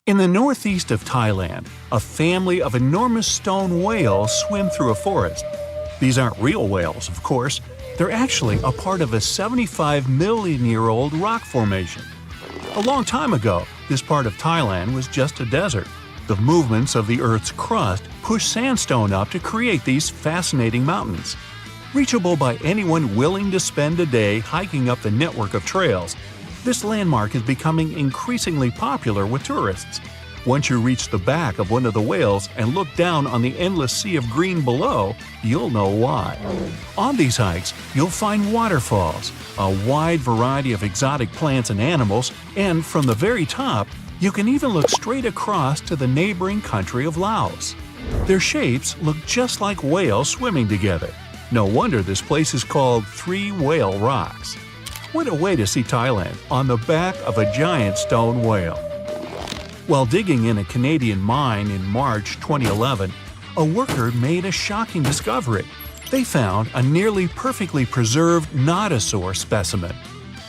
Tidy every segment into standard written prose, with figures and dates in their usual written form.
In the northeast of Thailand, a family of enormous stone whales swim through a forest. These aren't real whales, of course. They're actually a part of a 75-million-year-old rock formation. A long time ago, this part of Thailand was just a desert. The movements of the Earth's crust pushed sandstone up to create these fascinating mountains. Reachable by anyone willing to spend a day hiking up the network of trails, this landmark is becoming increasingly popular with tourists. Once you reach the back of one of the whales and look down on the endless sea of green below, you'll know why. On these hikes, you'll find waterfalls, a wide variety of exotic plants and animals, and from the very top, you can even look straight across to the neighboring country of Laos. Their shapes look just like whales swimming together. No wonder this place is called Three Whale Rocks. What a way to see Thailand on the back of a giant stone whale. While digging in a Canadian mine in March 2011, a worker made a shocking discovery. They found a nearly perfectly preserved nodosaur specimen.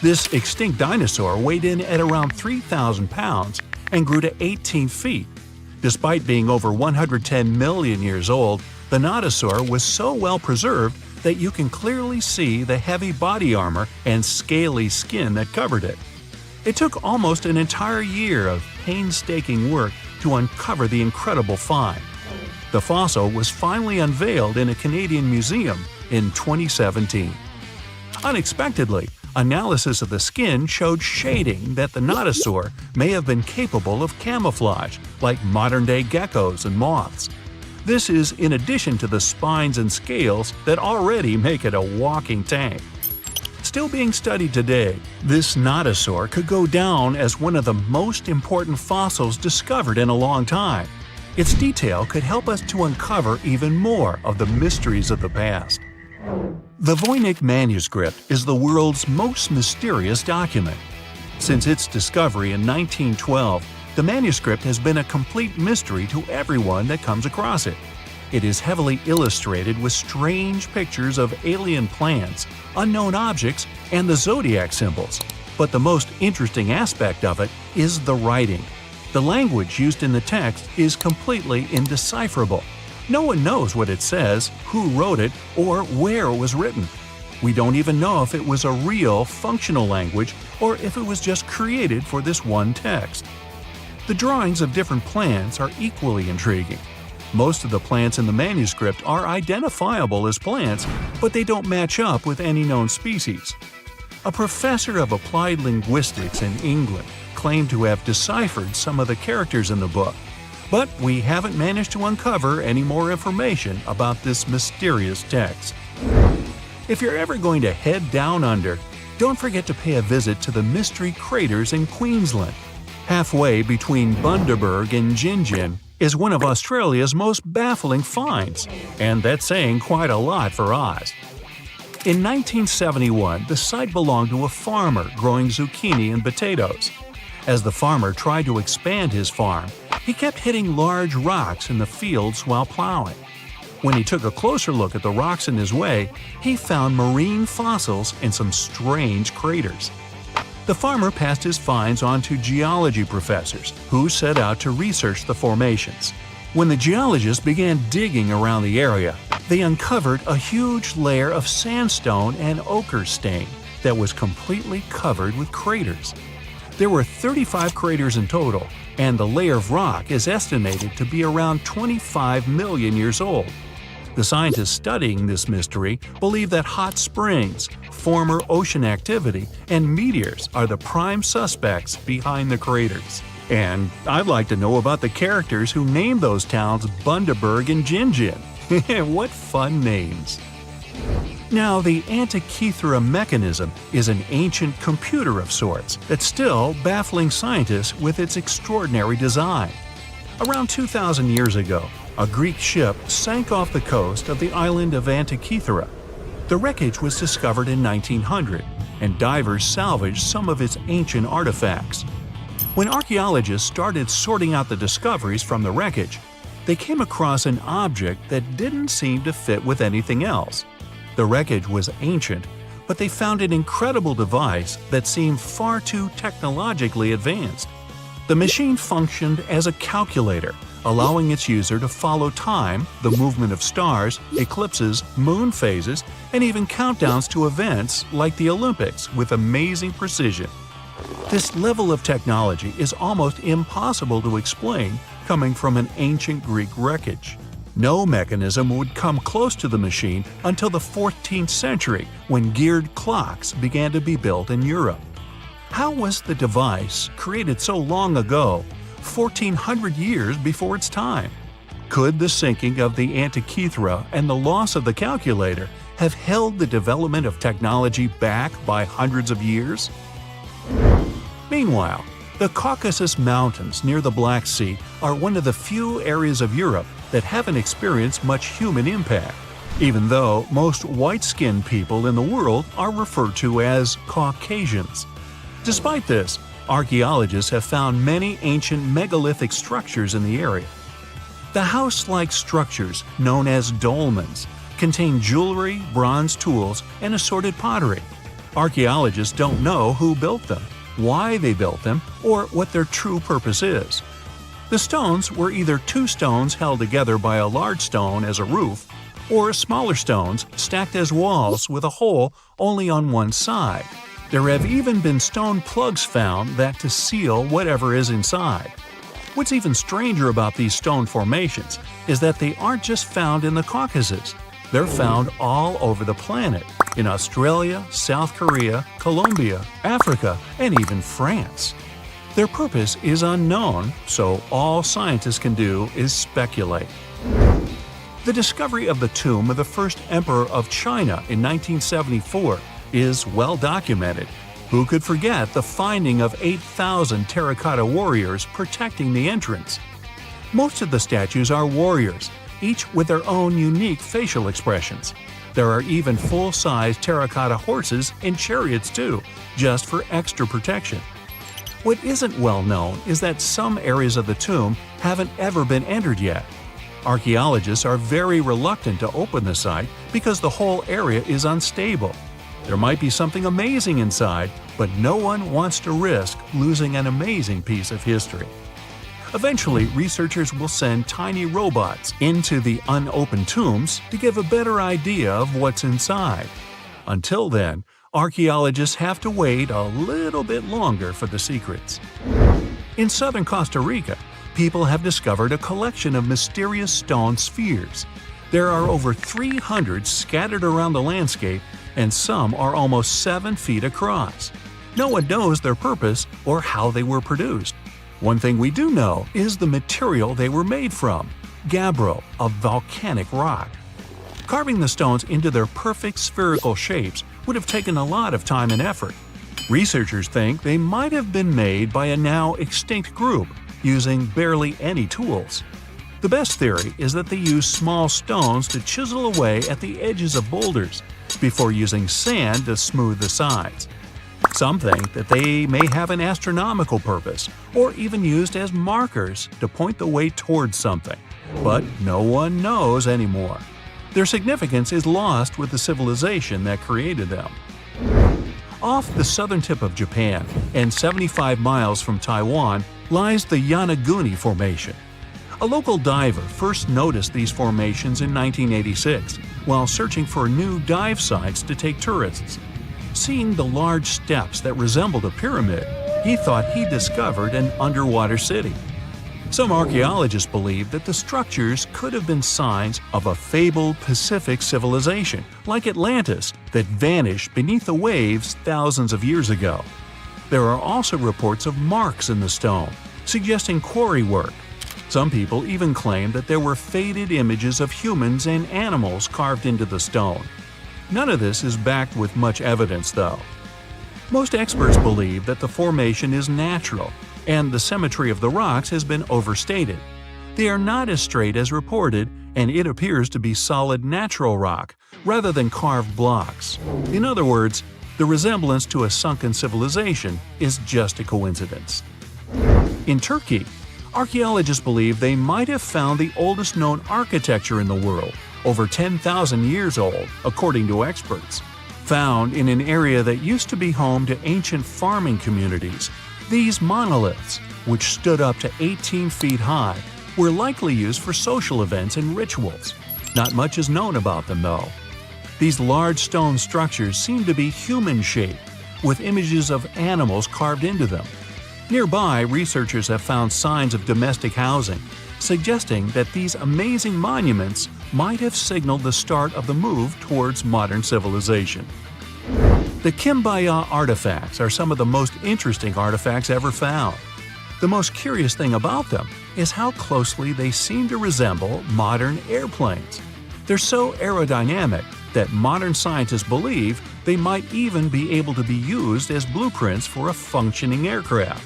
This extinct dinosaur weighed in at around 3,000 pounds and grew to 18 feet. Despite being over 110 million years old, the nodosaur was so well preserved that you can clearly see the heavy body armor and scaly skin that covered it. It took almost an entire year of painstaking work to uncover the incredible find. The fossil was finally unveiled in a Canadian museum in 2017. Unexpectedly, analysis of the skin showed shading that the nodosaur may have been capable of camouflage, like modern-day geckos and moths. This is in addition to the spines and scales that already make it a walking tank. Still being studied today, this nodosaur could go down as one of the most important fossils discovered in a long time. Its detail could help us to uncover even more of the mysteries of the past. The Voynich manuscript is the world's most mysterious document. Since its discovery in 1912, the manuscript has been a complete mystery to everyone that comes across it. It is heavily illustrated with strange pictures of alien plants, unknown objects, and the zodiac symbols. But the most interesting aspect of it is the writing. The language used in the text is completely indecipherable. No one knows what it says, who wrote it, or where it was written. We don't even know if it was a real, functional language or if it was just created for this one text. The drawings of different plants are equally intriguing. Most of the plants in the manuscript are identifiable as plants, but they don't match up with any known species. A professor of applied linguistics in England claimed to have deciphered some of the characters in the book, but we haven't managed to uncover any more information about this mysterious text. If you're ever going to head down under, don't forget to pay a visit to the mystery craters in Queensland. Halfway between Bundaberg and Gingin is one of Australia's most baffling finds, and that's saying quite a lot for Oz. In 1971, the site belonged to a farmer growing zucchini and potatoes. As the farmer tried to expand his farm, he kept hitting large rocks in the fields while plowing. When he took a closer look at the rocks in his way, he found marine fossils and some strange craters. The farmer passed his finds on to geology professors, who set out to research the formations. When the geologists began digging around the area, they uncovered a huge layer of sandstone and ochre stain that was completely covered with craters. There were 35 craters in total, and the layer of rock is estimated to be around 25 million years old. The scientists studying this mystery believe that hot springs, former ocean activity, and meteors are the prime suspects behind the craters. And I'd like to know about the characters who named those towns Bundaberg and Gingin. What fun names! Now, the Antikythera mechanism is an ancient computer of sorts that's still baffling scientists with its extraordinary design. Around 2,000 years ago, a Greek ship sank off the coast of the island of Antikythera. The wreckage was discovered in 1900, and divers salvaged some of its ancient artifacts. When archaeologists started sorting out the discoveries from the wreckage, they came across an object that didn't seem to fit with anything else. The wreckage was ancient, but they found an incredible device that seemed far too technologically advanced. The machine functioned as a calculator, allowing its user to follow time, the movement of stars, eclipses, moon phases, and even countdowns to events like the Olympics with amazing precision. This level of technology is almost impossible to explain coming from an ancient Greek wreckage. No mechanism would come close to the machine until the 14th century, when geared clocks began to be built in Europe. How was the device created so long ago, 1,400 years before its time? Could the sinking of the Antikythera and the loss of the calculator have held the development of technology back by hundreds of years? Meanwhile, the Caucasus Mountains near the Black Sea are one of the few areas of Europe that haven't experienced much human impact, even though most white-skinned people in the world are referred to as Caucasians. Despite this, archaeologists have found many ancient megalithic structures in the area. The house-like structures, known as dolmens, contain jewelry, bronze tools, and assorted pottery. Archaeologists don't know who built them, why they built them, or what their true purpose is. The stones were either two stones held together by a large stone as a roof, or smaller stones stacked as walls with a hole only on one side. There have even been stone plugs found that to seal whatever is inside. What's even stranger about these stone formations is that they aren't just found in the Caucasus. They're found all over the planet, in Australia, South Korea, Colombia, Africa, and even France. Their purpose is unknown, so all scientists can do is speculate. The discovery of the tomb of the first emperor of China in 1974 is well documented. Who could forget the finding of 8,000 terracotta warriors protecting the entrance? Most of the statues are warriors, each with their own unique facial expressions. There are even full-size terracotta horses and chariots too, just for extra protection. What isn't well known is that some areas of the tomb haven't ever been entered yet. Archaeologists are very reluctant to open the site because the whole area is unstable. There might be something amazing inside, but no one wants to risk losing an amazing piece of history. Eventually, researchers will send tiny robots into the unopened tombs to give a better idea of what's inside. Until then, archaeologists have to wait a little bit longer for the secrets. In southern Costa Rica, people have discovered a collection of mysterious stone spheres. There are over 300 scattered around the landscape, and some are almost 7 feet across. No one knows their purpose or how they were produced. One thing we do know is the material they were made from: gabbro, a volcanic rock. Carving the stones into their perfect spherical shapes would have taken a lot of time and effort. Researchers think they might have been made by a now extinct group using barely any tools. The best theory is that they used small stones to chisel away at the edges of boulders before using sand to smooth the sides. Some think that they may have an astronomical purpose, or even used as markers to point the way towards something, but no one knows anymore. Their significance is lost with the civilization that created them. Off the southern tip of Japan, and 75 miles from Taiwan, lies the Yanaguni Formation. A local diver first noticed these formations in 1986 while searching for new dive sites to take tourists. Seeing the large steps that resembled a pyramid, he thought he discovered an underwater city. Some archaeologists believe that the structures could have been signs of a fabled Pacific civilization, like Atlantis, that vanished beneath the waves thousands of years ago. There are also reports of marks in the stone, suggesting quarry work. Some people even claim that there were faded images of humans and animals carved into the stone. None of this is backed with much evidence, though. Most experts believe that the formation is natural, and the symmetry of the rocks has been overstated. They are not as straight as reported, and it appears to be solid natural rock, rather than carved blocks. In other words, the resemblance to a sunken civilization is just a coincidence. In Turkey, archaeologists believe they might have found the oldest known architecture in the world, over 10,000 years old, according to experts. Found in an area that used to be home to ancient farming communities, these monoliths, which stood up to 18 feet high, were likely used for social events and rituals. Not much is known about them, though. These large stone structures seem to be human-shaped, with images of animals carved into them. Nearby, researchers have found signs of domestic housing, suggesting that these amazing monuments might have signaled the start of the move towards modern civilization. The Kimbaya artifacts are some of the most interesting artifacts ever found. The most curious thing about them is how closely they seem to resemble modern airplanes. They're so aerodynamic that modern scientists believe they might even be able to be used as blueprints for a functioning aircraft.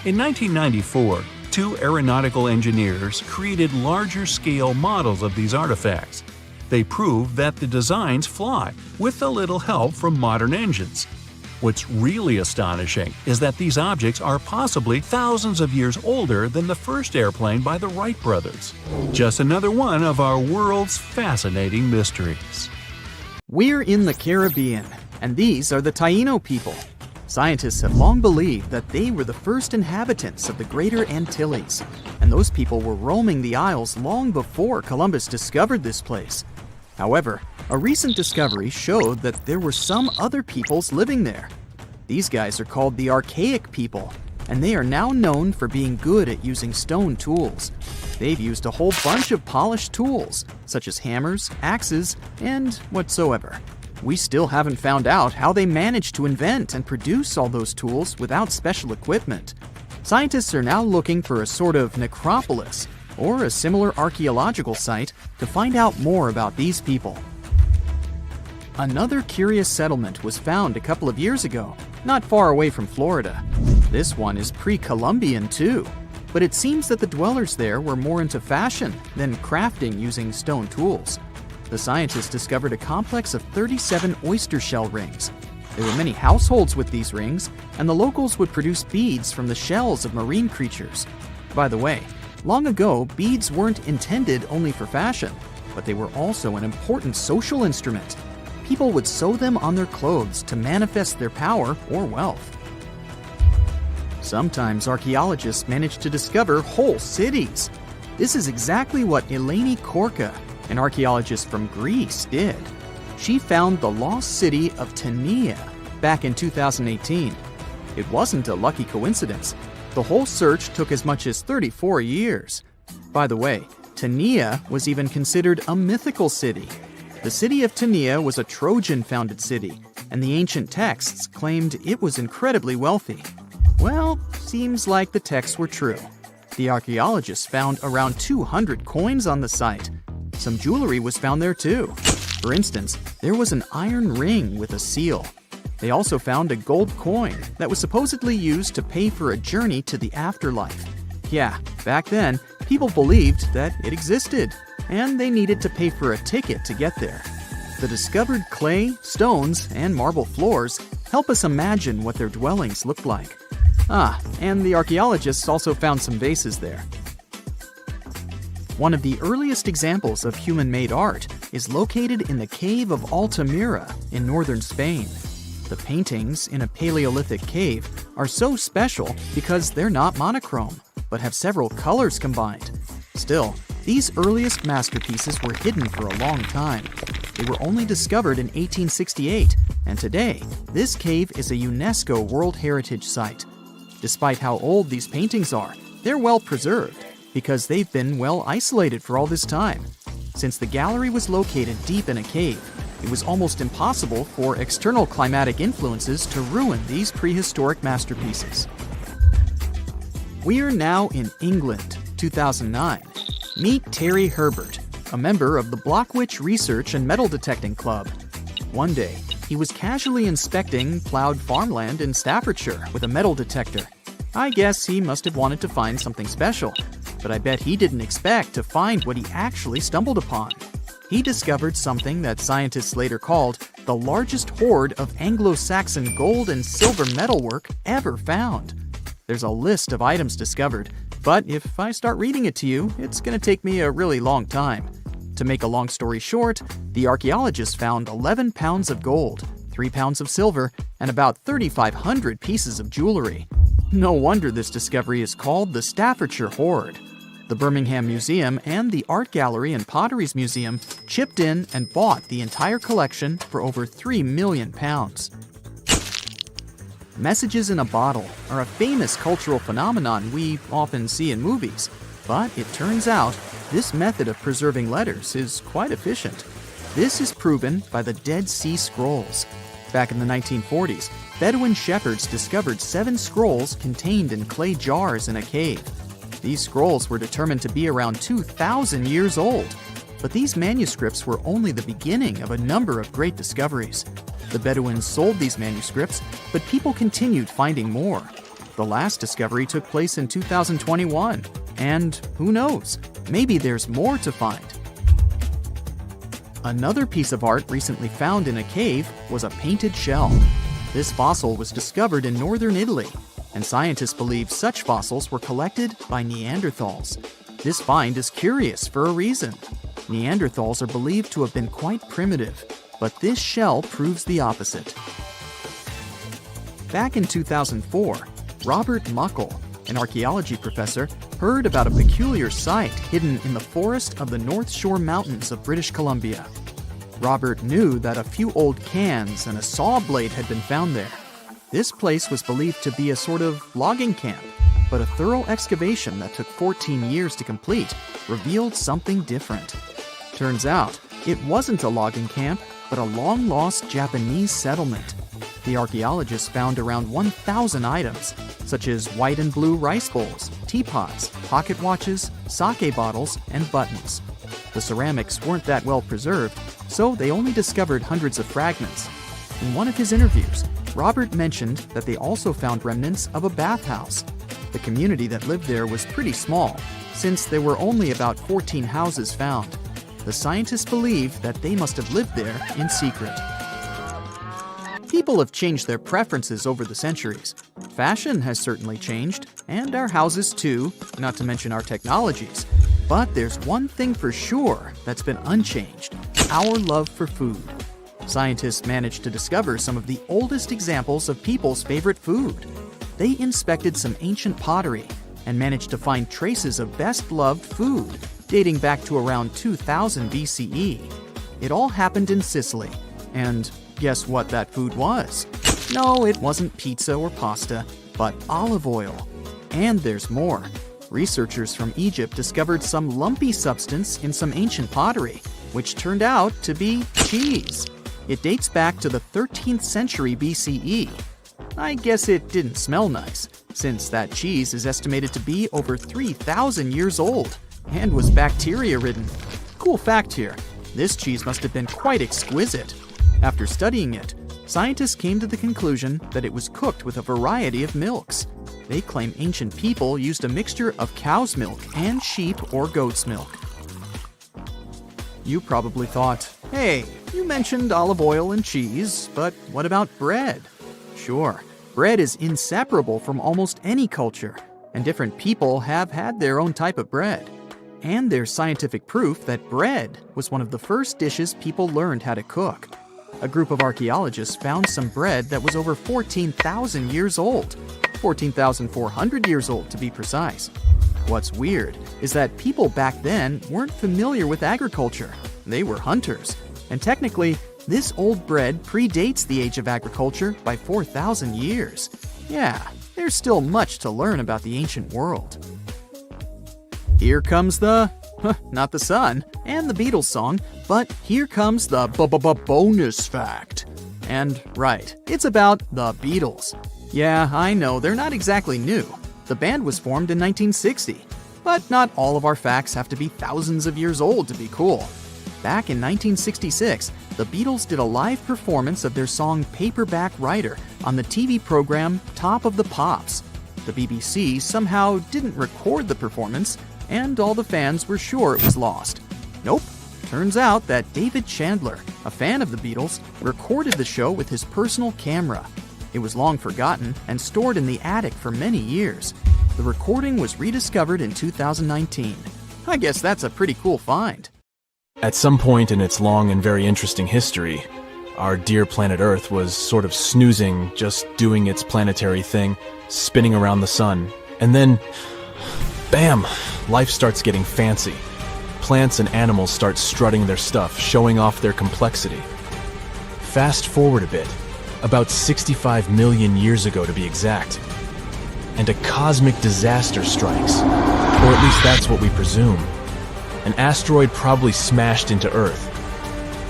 In 1994, two aeronautical engineers created larger-scale models of these artifacts. They proved that the designs fly, with a little help from modern engines. What's really astonishing is that these objects are possibly thousands of years older than the first airplane by the Wright brothers. Just another one of our world's fascinating mysteries. We're in the Caribbean, and these are the Taino people. Scientists have long believed that they were the first inhabitants of the Greater Antilles, and those people were roaming the Isles long before Columbus discovered this place. However, a recent discovery showed that there were some other peoples living there. These guys are called the Archaic people, and they are now known for being good at using stone tools. They've used a whole bunch of polished tools, such as hammers, axes, and whatsoever. We still haven't found out how they managed to invent and produce all those tools without special equipment. Scientists are now looking for a sort of necropolis, or a similar archaeological site, to find out more about these people. Another curious settlement was found a couple of years ago, not far away from Florida. This one is pre-Columbian too, but it seems that the dwellers there were more into fashion than crafting using stone tools. The scientists discovered a complex of 37 oyster shell rings. There were many households with these rings, and the locals would produce beads from the shells of marine creatures. By the way, long ago, beads weren't intended only for fashion, but they were also an important social instrument. People would sew them on their clothes to manifest their power or wealth. Sometimes archaeologists manage to discover whole cities. This is exactly what Eleni Korka, an archaeologist from Greece, did. She found the lost city of Tania back in 2018. It wasn't a lucky coincidence. The whole search took as much as 34 years. By the way, Tania was even considered a mythical city. The city of Tania was a Trojan-founded city, and the ancient texts claimed it was incredibly wealthy. Well, seems like the texts were true. The archaeologists found around 200 coins on the site. Some jewelry was found there too. For instance, there was an iron ring with a seal. They also found a gold coin that was supposedly used to pay for a journey to the afterlife. Yeah, back then, people believed that it existed, and they needed to pay for a ticket to get there. The discovered clay, stones, and marble floors help us imagine what their dwellings looked like. And the archaeologists also found some vases there. One of the earliest examples of human-made art is located in the cave of Altamira in northern Spain. The paintings in a Paleolithic cave are so special because they're not monochrome, but have several colors combined. Still, these earliest masterpieces were hidden for a long time. They were only discovered in 1868, and today, this cave is a UNESCO World Heritage Site. Despite how old these paintings are, they're well preserved because they've been well isolated for all this time. Since the gallery was located deep in a cave, it was almost impossible for external climatic influences to ruin these prehistoric masterpieces. We are now in England, 2009. Meet Terry Herbert, a member of the Blockwitch Research and Metal Detecting Club. One day, he was casually inspecting plowed farmland in Staffordshire with a metal detector. I guess he must have wanted to find something special, but I bet he didn't expect to find what he actually stumbled upon. He discovered something that scientists later called the largest hoard of Anglo-Saxon gold and silver metalwork ever found. There's a list of items discovered, but if I start reading it to you, it's going to take me a really long time. To make a long story short, the archaeologists found 11 pounds of gold, 3 pounds of silver, and about 3,500 pieces of jewelry. No wonder this discovery is called the Staffordshire Hoard. The Birmingham Museum and the Art Gallery and Potteries Museum chipped in and bought the entire collection for over £3 million. Messages in a bottle are a famous cultural phenomenon we often see in movies, but it turns out this method of preserving letters is quite efficient. This is proven by the Dead Sea Scrolls. Back in the 1940s, Bedouin shepherds discovered 7 scrolls contained in clay jars in a cave. These scrolls were determined to be around 2,000 years old. But these manuscripts were only the beginning of a number of great discoveries. The Bedouins sold these manuscripts, but people continued finding more. The last discovery took place in 2021, and who knows, maybe there's more to find. Another piece of art recently found in a cave was a painted shell. This fossil was discovered in northern Italy, and scientists believe such fossils were collected by Neanderthals. This find is curious for a reason. Neanderthals are believed to have been quite primitive, but this shell proves the opposite. Back in 2004, Robert Muckle, an archaeology professor, heard about a peculiar site hidden in the forest of the North Shore Mountains of British Columbia. Robert knew that a few old cans and a saw blade had been found there. This place was believed to be a sort of logging camp, but a thorough excavation that took 14 years to complete revealed something different. Turns out, it wasn't a logging camp, but a long-lost Japanese settlement. The archaeologists found around 1,000 items, such as white and blue rice bowls, teapots, pocket watches, sake bottles, and buttons. The ceramics weren't that well preserved, so they only discovered hundreds of fragments. In one of his interviews, Robert mentioned that they also found remnants of a bathhouse. The community that lived there was pretty small, since there were only about 14 houses found. The scientists believe that they must have lived there in secret. People have changed their preferences over the centuries. Fashion has certainly changed, and our houses too, not to mention our technologies. But there's one thing for sure that's been unchanged: our love for food. Scientists managed to discover some of the oldest examples of people's favorite food. They inspected some ancient pottery and managed to find traces of best-loved food dating back to around 2000 BCE. It all happened in Sicily. And guess what that food was? No, it wasn't pizza or pasta, but olive oil. And there's more. Researchers from Egypt discovered some lumpy substance in some ancient pottery, which turned out to be cheese. It dates back to the 13th century BCE. I guess it didn't smell nice, since that cheese is estimated to be over 3,000 years old and was bacteria-ridden. Cool fact here, this cheese must have been quite exquisite. After studying it, scientists came to the conclusion that it was cooked with a variety of milks. They claim ancient people used a mixture of cow's milk and sheep or goat's milk. You probably thought, hey, you mentioned olive oil and cheese, but what about bread? Sure, bread is inseparable from almost any culture, and different people have had their own type of bread. And there's scientific proof that bread was one of the first dishes people learned how to cook. A group of archaeologists found some bread that was over 14,000 years old. 14,400 years old to be precise. What's weird is that people back then weren't familiar with agriculture. They were hunters. And technically, this old bread predates the age of agriculture by 4,000 years. Yeah, there's still much to learn about the ancient world. Here comes the, not the sun, and the Beatles song, but here comes the bonus fact. And right, it's about the Beatles. Yeah, I know, they're not exactly new. The band was formed in 1960. But not all of our facts have to be thousands of years old to be cool. Back in 1966, the Beatles did a live performance of their song Paperback Writer on the TV program Top of the Pops. The BBC somehow didn't record the performance, and all the fans were sure it was lost. Nope. Turns out that David Chandler, a fan of the Beatles, recorded the show with his personal camera. It was long forgotten and stored in the attic for many years. The recording was rediscovered in 2019. I guess that's a pretty cool find. At some point in its long and very interesting history, our dear planet Earth was sort of snoozing, just doing its planetary thing, spinning around the sun. And then, bam, life starts getting fancy. Plants and animals start strutting their stuff, showing off their complexity. Fast forward a bit, about 65 million years ago to be exact, and a cosmic disaster strikes, or at least that's what we presume. An asteroid probably smashed into Earth,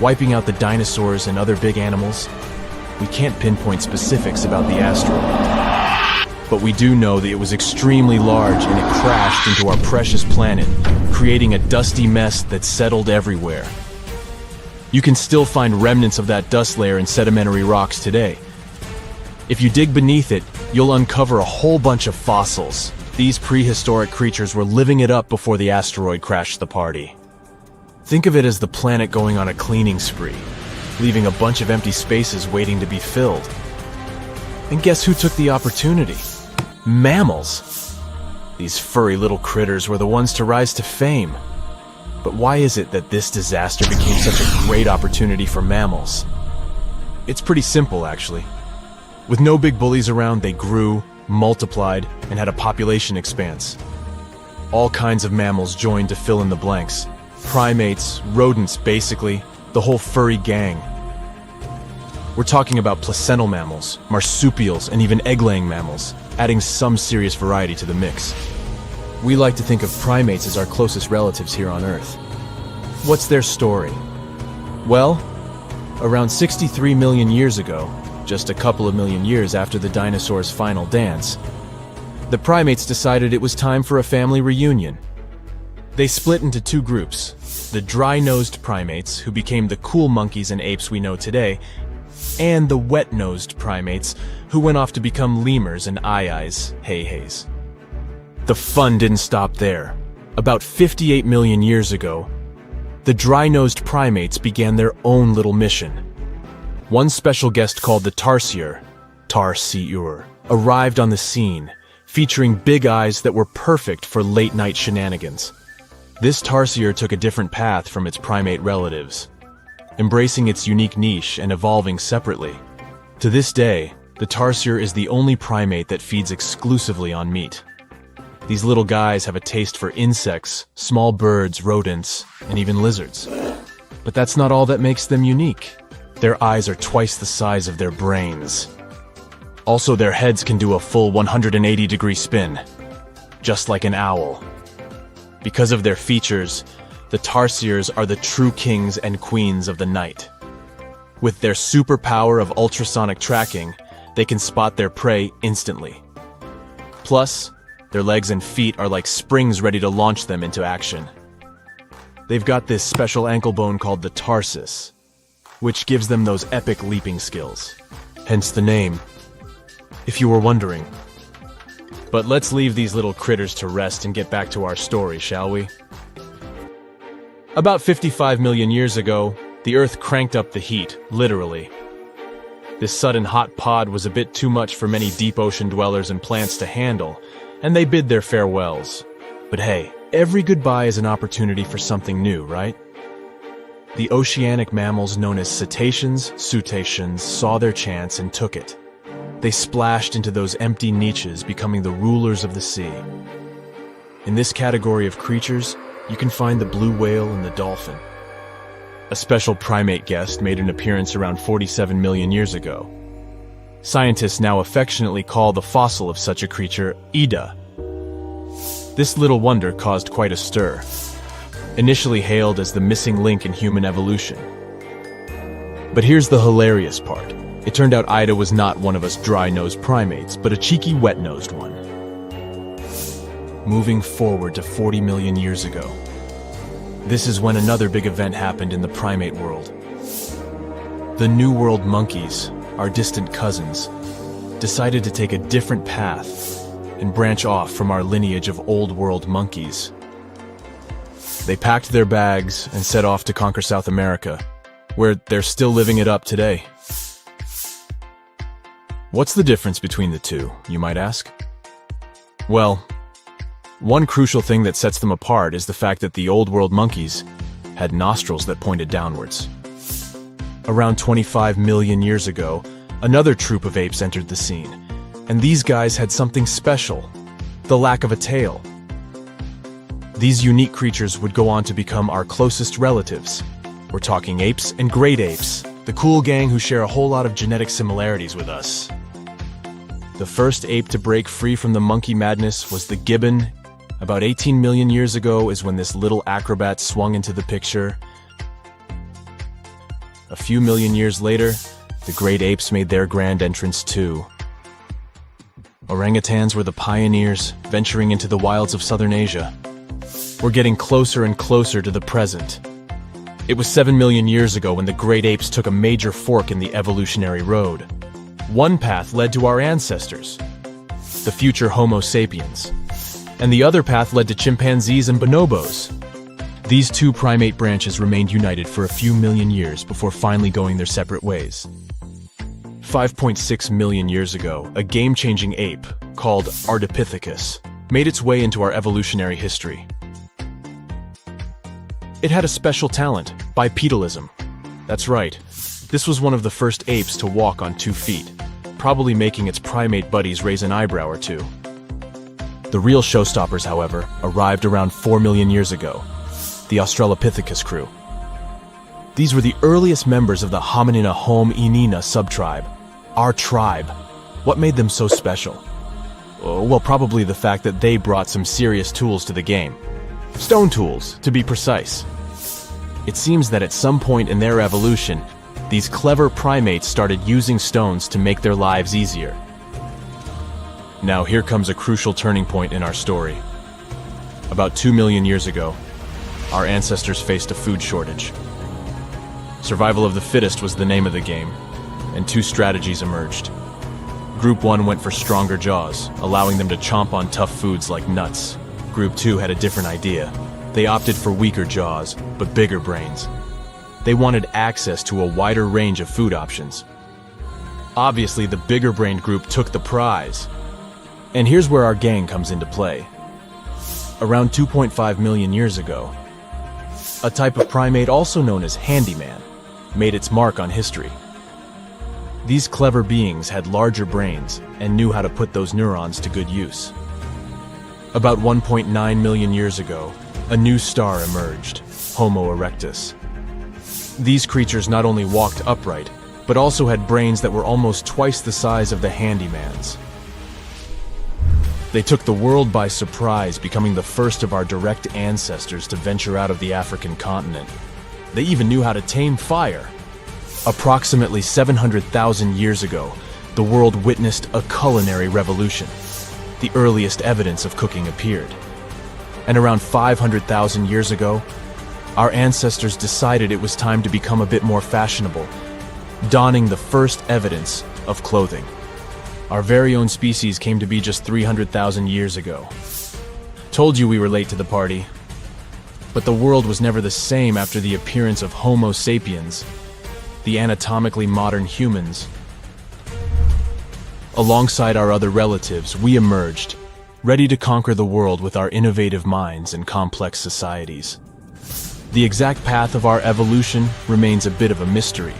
wiping out the dinosaurs and other big animals. We can't pinpoint specifics about the asteroid, but we do know that it was extremely large and it crashed into our precious planet, creating a dusty mess that settled everywhere. You can still find remnants of that dust layer in sedimentary rocks today. If you dig beneath it, you'll uncover a whole bunch of fossils. These prehistoric creatures were living it up before the asteroid crashed the party. Think of it as the planet going on a cleaning spree, leaving a bunch of empty spaces waiting to be filled. And guess who took the opportunity? Mammals! These furry little critters were the ones to rise to fame. But why is it that this disaster became such a great opportunity for mammals? It's pretty simple, actually. With no big bullies around, they grew, multiplied, and had a population expanse. All kinds of mammals joined to fill in the blanks. Primates, rodents, basically, the whole furry gang. We're talking about placental mammals, marsupials, and even egg-laying mammals, adding some serious variety to the mix. We like to think of primates as our closest relatives here on Earth. What's their story? Well, around 63 million years ago, just a couple of million years after the dinosaurs' final dance, the primates decided it was time for a family reunion. They split into two groups, the dry-nosed primates, who became the cool monkeys and apes we know today, and the wet-nosed primates, who went off to become lemurs and aye-ayes, hey-hays. The fun didn't stop there. About 58 million years ago, the dry-nosed primates began their own little mission. One special guest called the tarsier, arrived on the scene, featuring big eyes that were perfect for late-night shenanigans. This tarsier took a different path from its primate relatives, embracing its unique niche and evolving separately. To this day, the tarsier is the only primate that feeds exclusively on meat. These little guys have a taste for insects, small birds, rodents, and even lizards. But that's not all that makes them unique. Their eyes are twice the size of their brains. Also, their heads can do a full 180-degree spin, just like an owl. Because of their features, the tarsiers are the true kings and queens of the night. With their superpower of ultrasonic tracking, they can spot their prey instantly. Plus, their legs and feet are like springs ready to launch them into action. They've got this special ankle bone called the tarsus, which gives them those epic leaping skills. Hence the name, if you were wondering. But let's leave these little critters to rest and get back to our story, shall we? About 55 million years ago, the Earth cranked up the heat, literally. This sudden hot pod was a bit too much for many deep ocean dwellers and plants to handle, and they bid their farewells. But hey, every goodbye is an opportunity for something new, right? The oceanic mammals known as cetaceans, saw their chance and took it. They splashed into those empty niches, becoming the rulers of the sea. In this category of creatures, you can find the blue whale and the dolphin. A special primate guest made an appearance around 47 million years ago. Scientists now affectionately call the fossil of such a creature Ida. This little wonder caused quite a stir, initially hailed as the missing link in human evolution. But here's the hilarious part. It turned out Ida was not one of us dry-nosed primates, but a cheeky wet-nosed one. Moving forward to 40 million years ago, this is when another big event happened in the primate world. The New World monkeys, our distant cousins, decided to take a different path and branch off from our lineage of Old World monkeys. They packed their bags and set off to conquer South America, where they're still living it up today. What's the difference between the two, you might ask? Well, one crucial thing that sets them apart is the fact that the Old World monkeys had nostrils that pointed downwards. Around 25 million years ago, another troop of apes entered the scene. And these guys had something special: the lack of a tail. These unique creatures would go on to become our closest relatives. We're talking apes and great apes, the cool gang who share a whole lot of genetic similarities with us. The first ape to break free from the monkey madness was the gibbon. About 18 million years ago is when this little acrobat swung into the picture. A few million years later, the great apes made their grand entrance too. Orangutans were the pioneers, venturing into the wilds of southern Asia. We're getting closer and closer to the present. It was 7 million years ago when the great apes took a major fork in the evolutionary road. One path led to our ancestors, the future Homo sapiens, and the other path led to chimpanzees and bonobos. These two primate branches remained united for a few million years before finally going their separate ways. 5.6 million years ago, a game-changing ape called Ardipithecus made its way into our evolutionary history. It had a special talent: bipedalism. That's right. This was one of the first apes to walk on 2 feet, probably making its primate buddies raise an eyebrow or two. The real showstoppers, however, arrived around 4 million years ago: the Australopithecus crew. These were the earliest members of the Hominina hominina subtribe, our tribe. What made them so special? Well, probably the fact that they brought some serious tools to the game. Stone tools, to be precise. It seems that at some point in their evolution, these clever primates started using stones to make their lives easier. Now here comes a crucial turning point in our story. About 2 million years ago, our ancestors faced a food shortage. Survival of the fittest was the name of the game, and 2 strategies emerged. Group 1 went for stronger jaws, allowing them to chomp on tough foods like nuts. Group 2 had a different idea. They opted for weaker jaws, but bigger brains. They wanted access to a wider range of food options. Obviously, the bigger-brained group took the prize. And here's where our gang comes into play. Around 2.5 million years ago, a type of primate also known as handyman made its mark on history. These clever beings had larger brains and knew how to put those neurons to good use. About 1.9 million years ago, a new star emerged, Homo erectus. These creatures not only walked upright, but also had brains that were almost twice the size of the handyman's. They took the world by surprise, becoming the first of our direct ancestors to venture out of the African continent. They even knew how to tame fire. Approximately 700,000 years ago, the world witnessed a culinary revolution. The earliest evidence of cooking appeared. And around 500,000 years ago, our ancestors decided it was time to become a bit more fashionable, donning the first evidence of clothing. Our very own species came to be just 300,000 years ago. Told you we were late to the party. But the world was never the same after the appearance of Homo sapiens, the anatomically modern humans. Alongside our other relatives, we emerged, ready to conquer the world with our innovative minds and complex societies. The exact path of our evolution remains a bit of a mystery.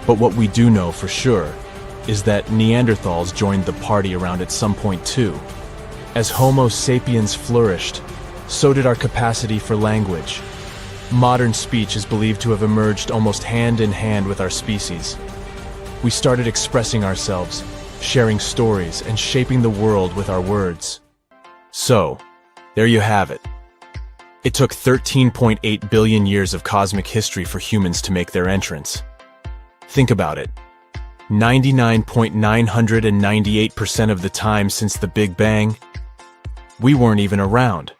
But what we do know for sure is that Neanderthals joined the party around at some point too. As Homo sapiens flourished, so did our capacity for language. Modern speech is believed to have emerged almost hand in hand with our species. We started expressing ourselves, sharing stories, and shaping the world with our words. So, there you have it. It took 13.8 billion years of cosmic history for humans to make their entrance. Think about it. 99.998% of the time since the Big Bang, we weren't even around.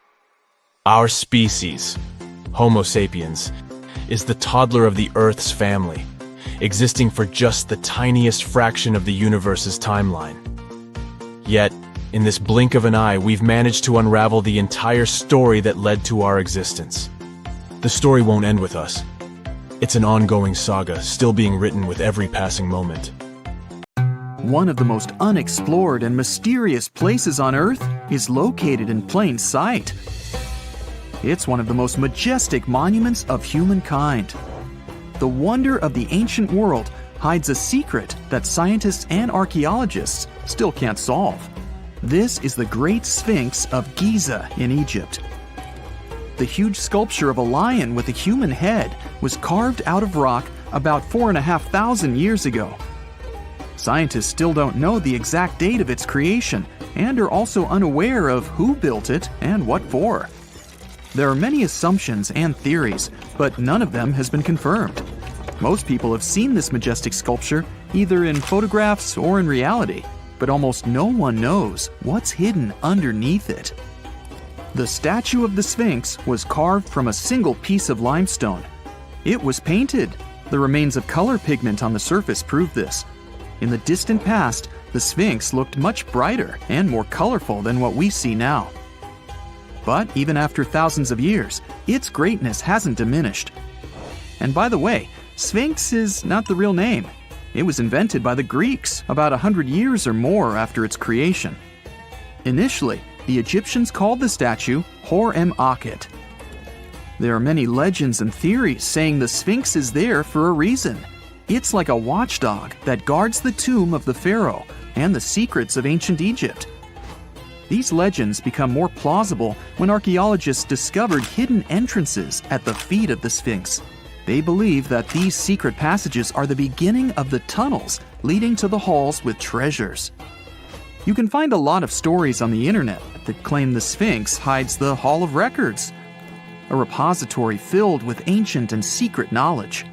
Our species, Homo sapiens, is the toddler of the Earth's family, existing for just the tiniest fraction of the universe's timeline. Yet, in this blink of an eye, we've managed to unravel the entire story that led to our existence. The story won't end with us. It's an ongoing saga, still being written with every passing moment. One of the most unexplored and mysterious places on Earth is located in plain sight. It's one of the most majestic monuments of humankind. the wonder of the ancient world hides a secret that scientists and archaeologists still can't solve. This is the Great Sphinx of Giza in Egypt. The huge sculpture of a lion with a human head was carved out of rock about 4,500 years ago. Scientists still don't know the exact date of its creation and are also unaware of who built it and what for. There are many assumptions and theories, but none of them has been confirmed. Most people have seen this majestic sculpture either in photographs or in reality, but almost no one knows what's hidden underneath it. The statue of the Sphinx was carved from a single piece of limestone. It was painted. The remains of color pigment on the surface prove this. In the distant past, the Sphinx looked much brighter and more colorful than what we see now. But even after thousands of years, its greatness hasn't diminished. And by the way, Sphinx is not the real name. It was invented by the Greeks about 100 years or more after its creation. Initially, the Egyptians called the statue Hor-em-Akhet. There are many legends and theories saying the Sphinx is there for a reason. It's like a watchdog that guards the tomb of the pharaoh and the secrets of ancient Egypt. These legends become more plausible when archaeologists discovered hidden entrances at the feet of the Sphinx. They believe that these secret passages are the beginning of the tunnels leading to the halls with treasures. You can find a lot of stories on the internet that claim the Sphinx hides the Hall of Records, a repository filled with ancient and secret knowledge.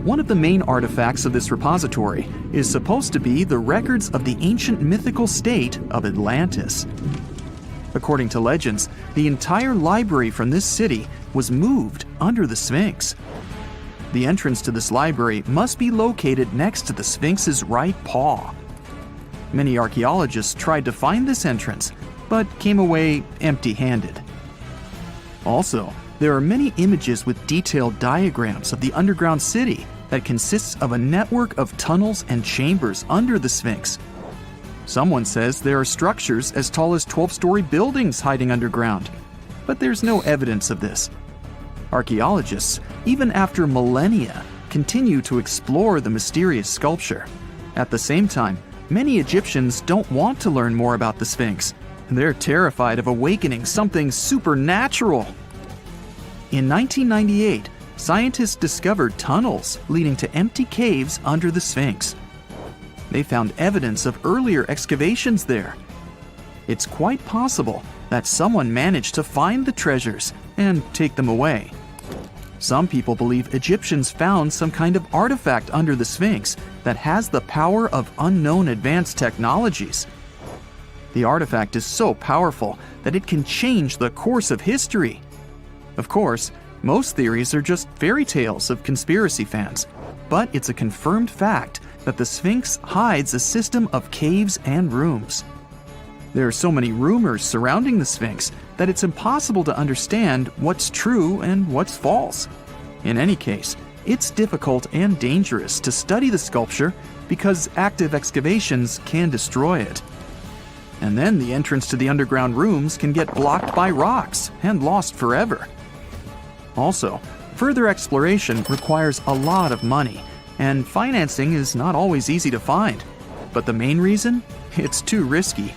One of the main artifacts of this repository is supposed to be the records of the ancient mythical state of Atlantis. According to legends, the entire library from this city was moved under the Sphinx. The entrance to this library must be located next to the Sphinx's right paw. Many archaeologists tried to find this entrance, but came away empty-handed. Also, there are many images with detailed diagrams of the underground city that consists of a network of tunnels and chambers under the Sphinx. Someone says there are structures as tall as 12-story buildings hiding underground, but there's no evidence of this. Archaeologists, even after millennia, continue to explore the mysterious sculpture. At the same time, many Egyptians don't want to learn more about the Sphinx. They're terrified of awakening something supernatural. In 1998, scientists discovered tunnels leading to empty caves under the Sphinx. They found evidence of earlier excavations there. It's quite possible that someone managed to find the treasures and take them away. Some people believe Egyptians found some kind of artifact under the Sphinx that has the power of unknown advanced technologies. The artifact is so powerful that it can change the course of history. Of course, most theories are just fairy tales of conspiracy fans, but it's a confirmed fact that the Sphinx hides a system of caves and rooms. There are so many rumors surrounding the Sphinx that it's impossible to understand what's true and what's false. In any case, it's difficult and dangerous to study the sculpture because active excavations can destroy it. And then the entrance to the underground rooms can get blocked by rocks and lost forever. Also, further exploration requires a lot of money, and financing is not always easy to find. But the main reason? It's too risky.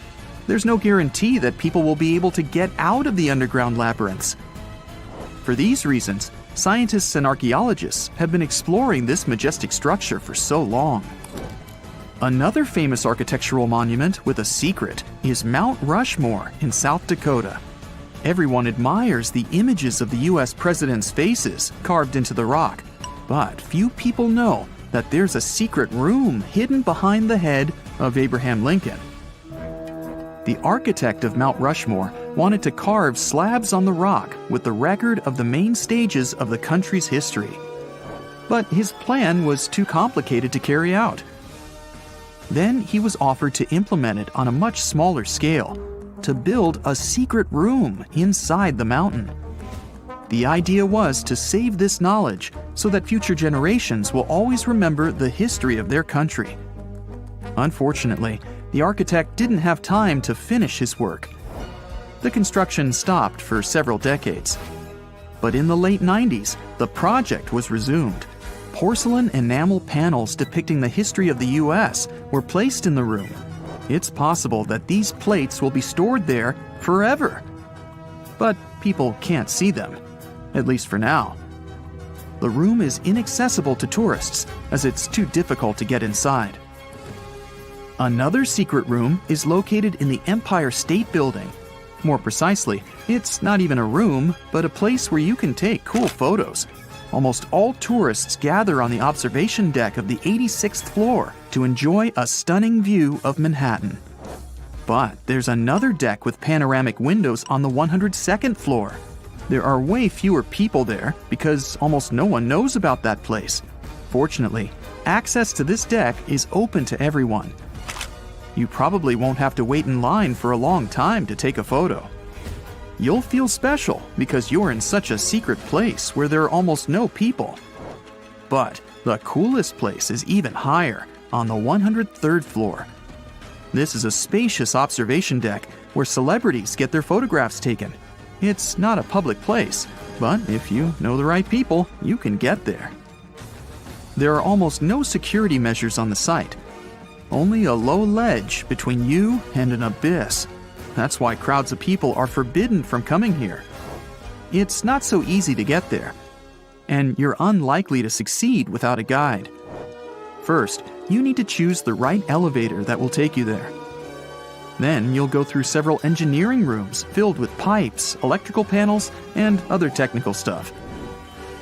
There's no guarantee that people will be able to get out of the underground labyrinths. For these reasons, scientists and archaeologists have been exploring this majestic structure for so long. Another famous architectural monument with a secret is Mount Rushmore in South Dakota. Everyone admires the images of the US presidents' faces carved into the rock, but few people know that there's a secret room hidden behind the head of Abraham Lincoln. The architect of Mount Rushmore wanted to carve slabs on the rock with the record of the main stages of the country's history. But his plan was too complicated to carry out. Then he was offered to implement it on a much smaller scale, to build a secret room inside the mountain. The idea was to save this knowledge so that future generations will always remember the history of their country. Unfortunately, the architect didn't have time to finish his work. The construction stopped for several decades. But in the late 90s, the project was resumed. porcelain enamel panels depicting the history of the US were placed in the room. It's possible that these plates will be stored there forever. But people can't see them, at least for now. The room is inaccessible to tourists as it's too difficult to get inside. Another secret room is located in the Empire State Building. More precisely, it's not even a room, but a place where you can take cool photos. Almost all tourists gather on the observation deck of the 86th floor to enjoy a stunning view of Manhattan. But there's another deck with panoramic windows on the 102nd floor. There are way fewer people there because almost no one knows about that place. Fortunately, access to this deck is open to everyone. You probably won't have to wait in line for a long time to take a photo. You'll feel special because you're in such a secret place where there are almost no people. But the coolest place is even higher, on the 103rd floor. This is a spacious observation deck where celebrities get their photographs taken. It's not a public place, but if you know the right people, you can get there. There are almost no security measures on the site. Only a low ledge between you and an abyss. That's why crowds of people are forbidden from coming here. It's not so easy to get there, and you're unlikely to succeed without a guide. First, you need to choose the right elevator that will take you there. Then you'll go through several engineering rooms filled with pipes, electrical panels, and other technical stuff.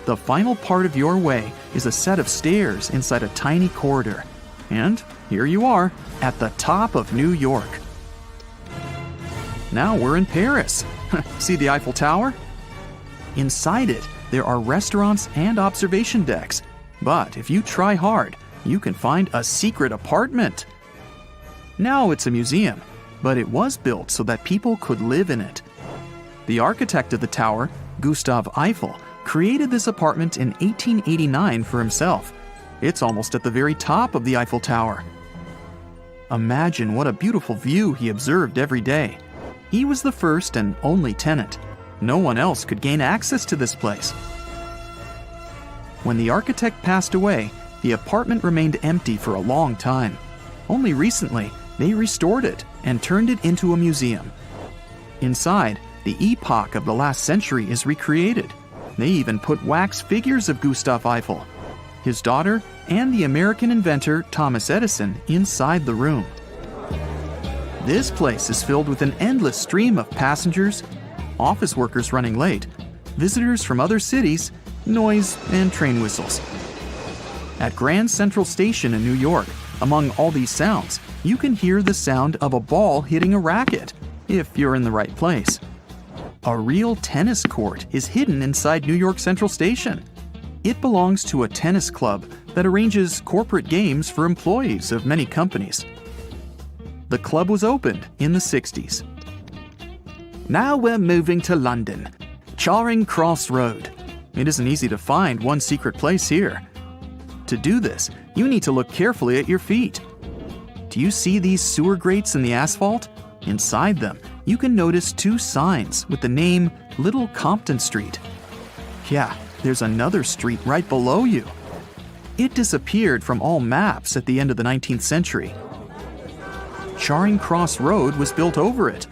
The final part of your way is a set of stairs inside a tiny corridor. And here you are, at the top of New York. Now we're in Paris. See the Eiffel Tower? Inside it, there are restaurants and observation decks. But if you try hard, you can find a secret apartment. Now it's a museum, but it was built so that people could live in it. The architect of the tower, Gustav Eiffel, created this apartment in 1889 for himself. It's almost at the very top of the Eiffel Tower. Imagine what a beautiful view he observed every day. He was the first and only tenant. No one else could gain access to this place. When the architect passed away, the apartment remained empty for a long time. Only recently, they restored it and turned it into a museum. Inside, the epoch of the last century is recreated. They even put wax figures of Gustav Eiffel, his daughter, and the American inventor Thomas Edison inside the room. This place is filled with an endless stream of passengers, office workers running late, visitors from other cities, noise, and train whistles. At Grand Central Station in New York, among all these sounds, you can hear the sound of a ball hitting a racket, if you're in the right place. A real tennis court is hidden inside New York Central Station. It belongs to a tennis club that arranges corporate games for employees of many companies. The club was opened in the 60s. Now we're moving to London, Charing Cross Road. It isn't easy to find one secret place here. To do this, you need to look carefully at your feet. Do you see these sewer grates in the asphalt? Inside them, you can notice two signs with the name Little Compton Street. Yeah, there's another street right below you. It disappeared from all maps at the end of the 19th century. Charing Cross Road was built over it.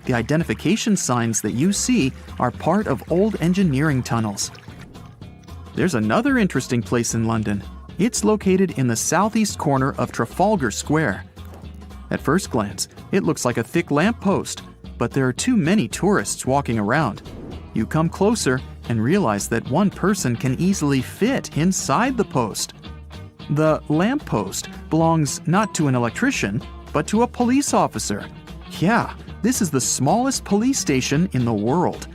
The identification signs that you see are part of old engineering tunnels. There's another interesting place in London. It's located in the southeast corner of Trafalgar Square. At first glance, it looks like a thick lamppost, but there are too many tourists walking around. You come closer and realize that one person can easily fit inside the post. The lamppost belongs not to an electrician, but to a police officer. Yeah, this is the smallest police station in the world.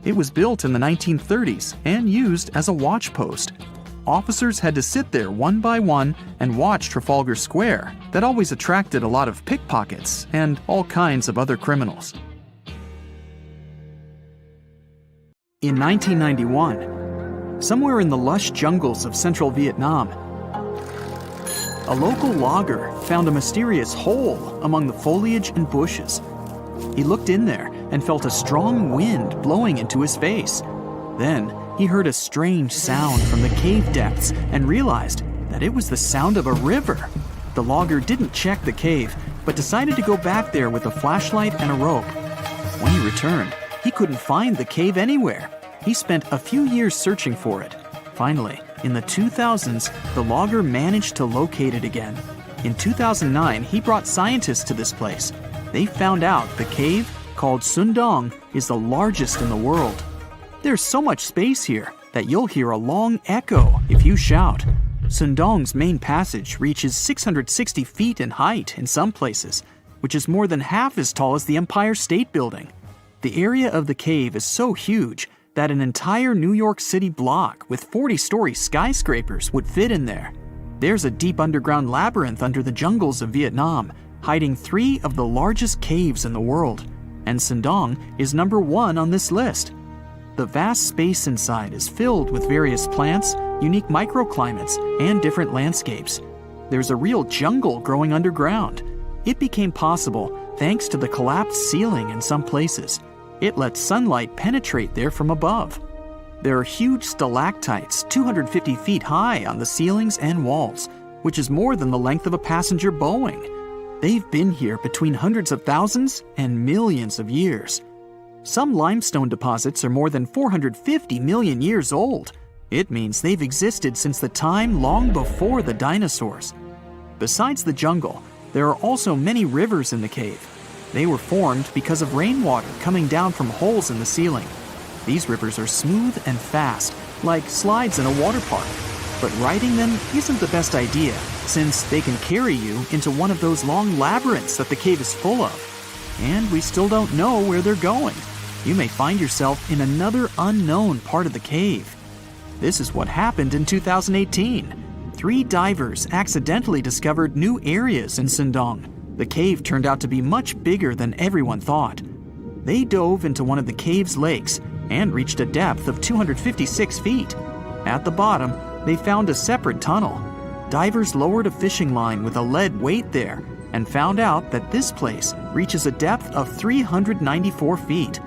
It was built in the 1930s and used as a watch post. Officers had to sit there one by one and watch Trafalgar Square. That always attracted a lot of pickpockets and all kinds of other criminals. In 1991, somewhere in the lush jungles of central Vietnam, a local logger found a mysterious hole among the foliage and bushes. He looked in there and felt a strong wind blowing into his face. Then he heard a strange sound from the cave depths and realized that it was the sound of a river. The logger didn't check the cave, but decided to go back there with a flashlight and a rope. When he returned, he couldn't find the cave anywhere. He spent a few years searching for it. Finally, in the 2000s, the logger managed to locate it again. In 2009, he brought scientists to this place. They found out the cave, called Sundong, is the largest in the world. There's so much space here that you'll hear a long echo if you shout. Sundong's main passage reaches 660 feet in height in some places, which is more than half as tall as the Empire State Building. The area of the cave is so huge that an entire New York City block with 40-story skyscrapers would fit in there. There's a deep underground labyrinth under the jungles of Vietnam, hiding 3 of the largest caves in the world, and Sundong is number 1 on this list. The vast space inside is filled with various plants, unique microclimates, and different landscapes. There's a real jungle growing underground. It became possible thanks to the collapsed ceiling in some places. It lets sunlight penetrate there from above. There are huge stalactites 250 feet high on the ceilings and walls, which is more than the length of a passenger Boeing. They've been here between hundreds of thousands and millions of years. Some limestone deposits are more than 450 million years old. It means they've existed since the time long before the dinosaurs. Besides the jungle, there are also many rivers in the cave. They were formed because of rainwater coming down from holes in the ceiling. These rivers are smooth and fast, like slides in a water park. But riding them isn't the best idea, since they can carry you into one of those long labyrinths that the cave is full of. And we still don't know where they're going. You may find yourself in another unknown part of the cave. This is what happened in 2018. 3 divers accidentally discovered new areas in Sundong. The cave turned out to be much bigger than everyone thought. They dove into one of the cave's lakes and reached a depth of 256 feet. At the bottom, they found a separate tunnel. Divers lowered a fishing line with a lead weight there and found out that this place reaches a depth of 394 feet,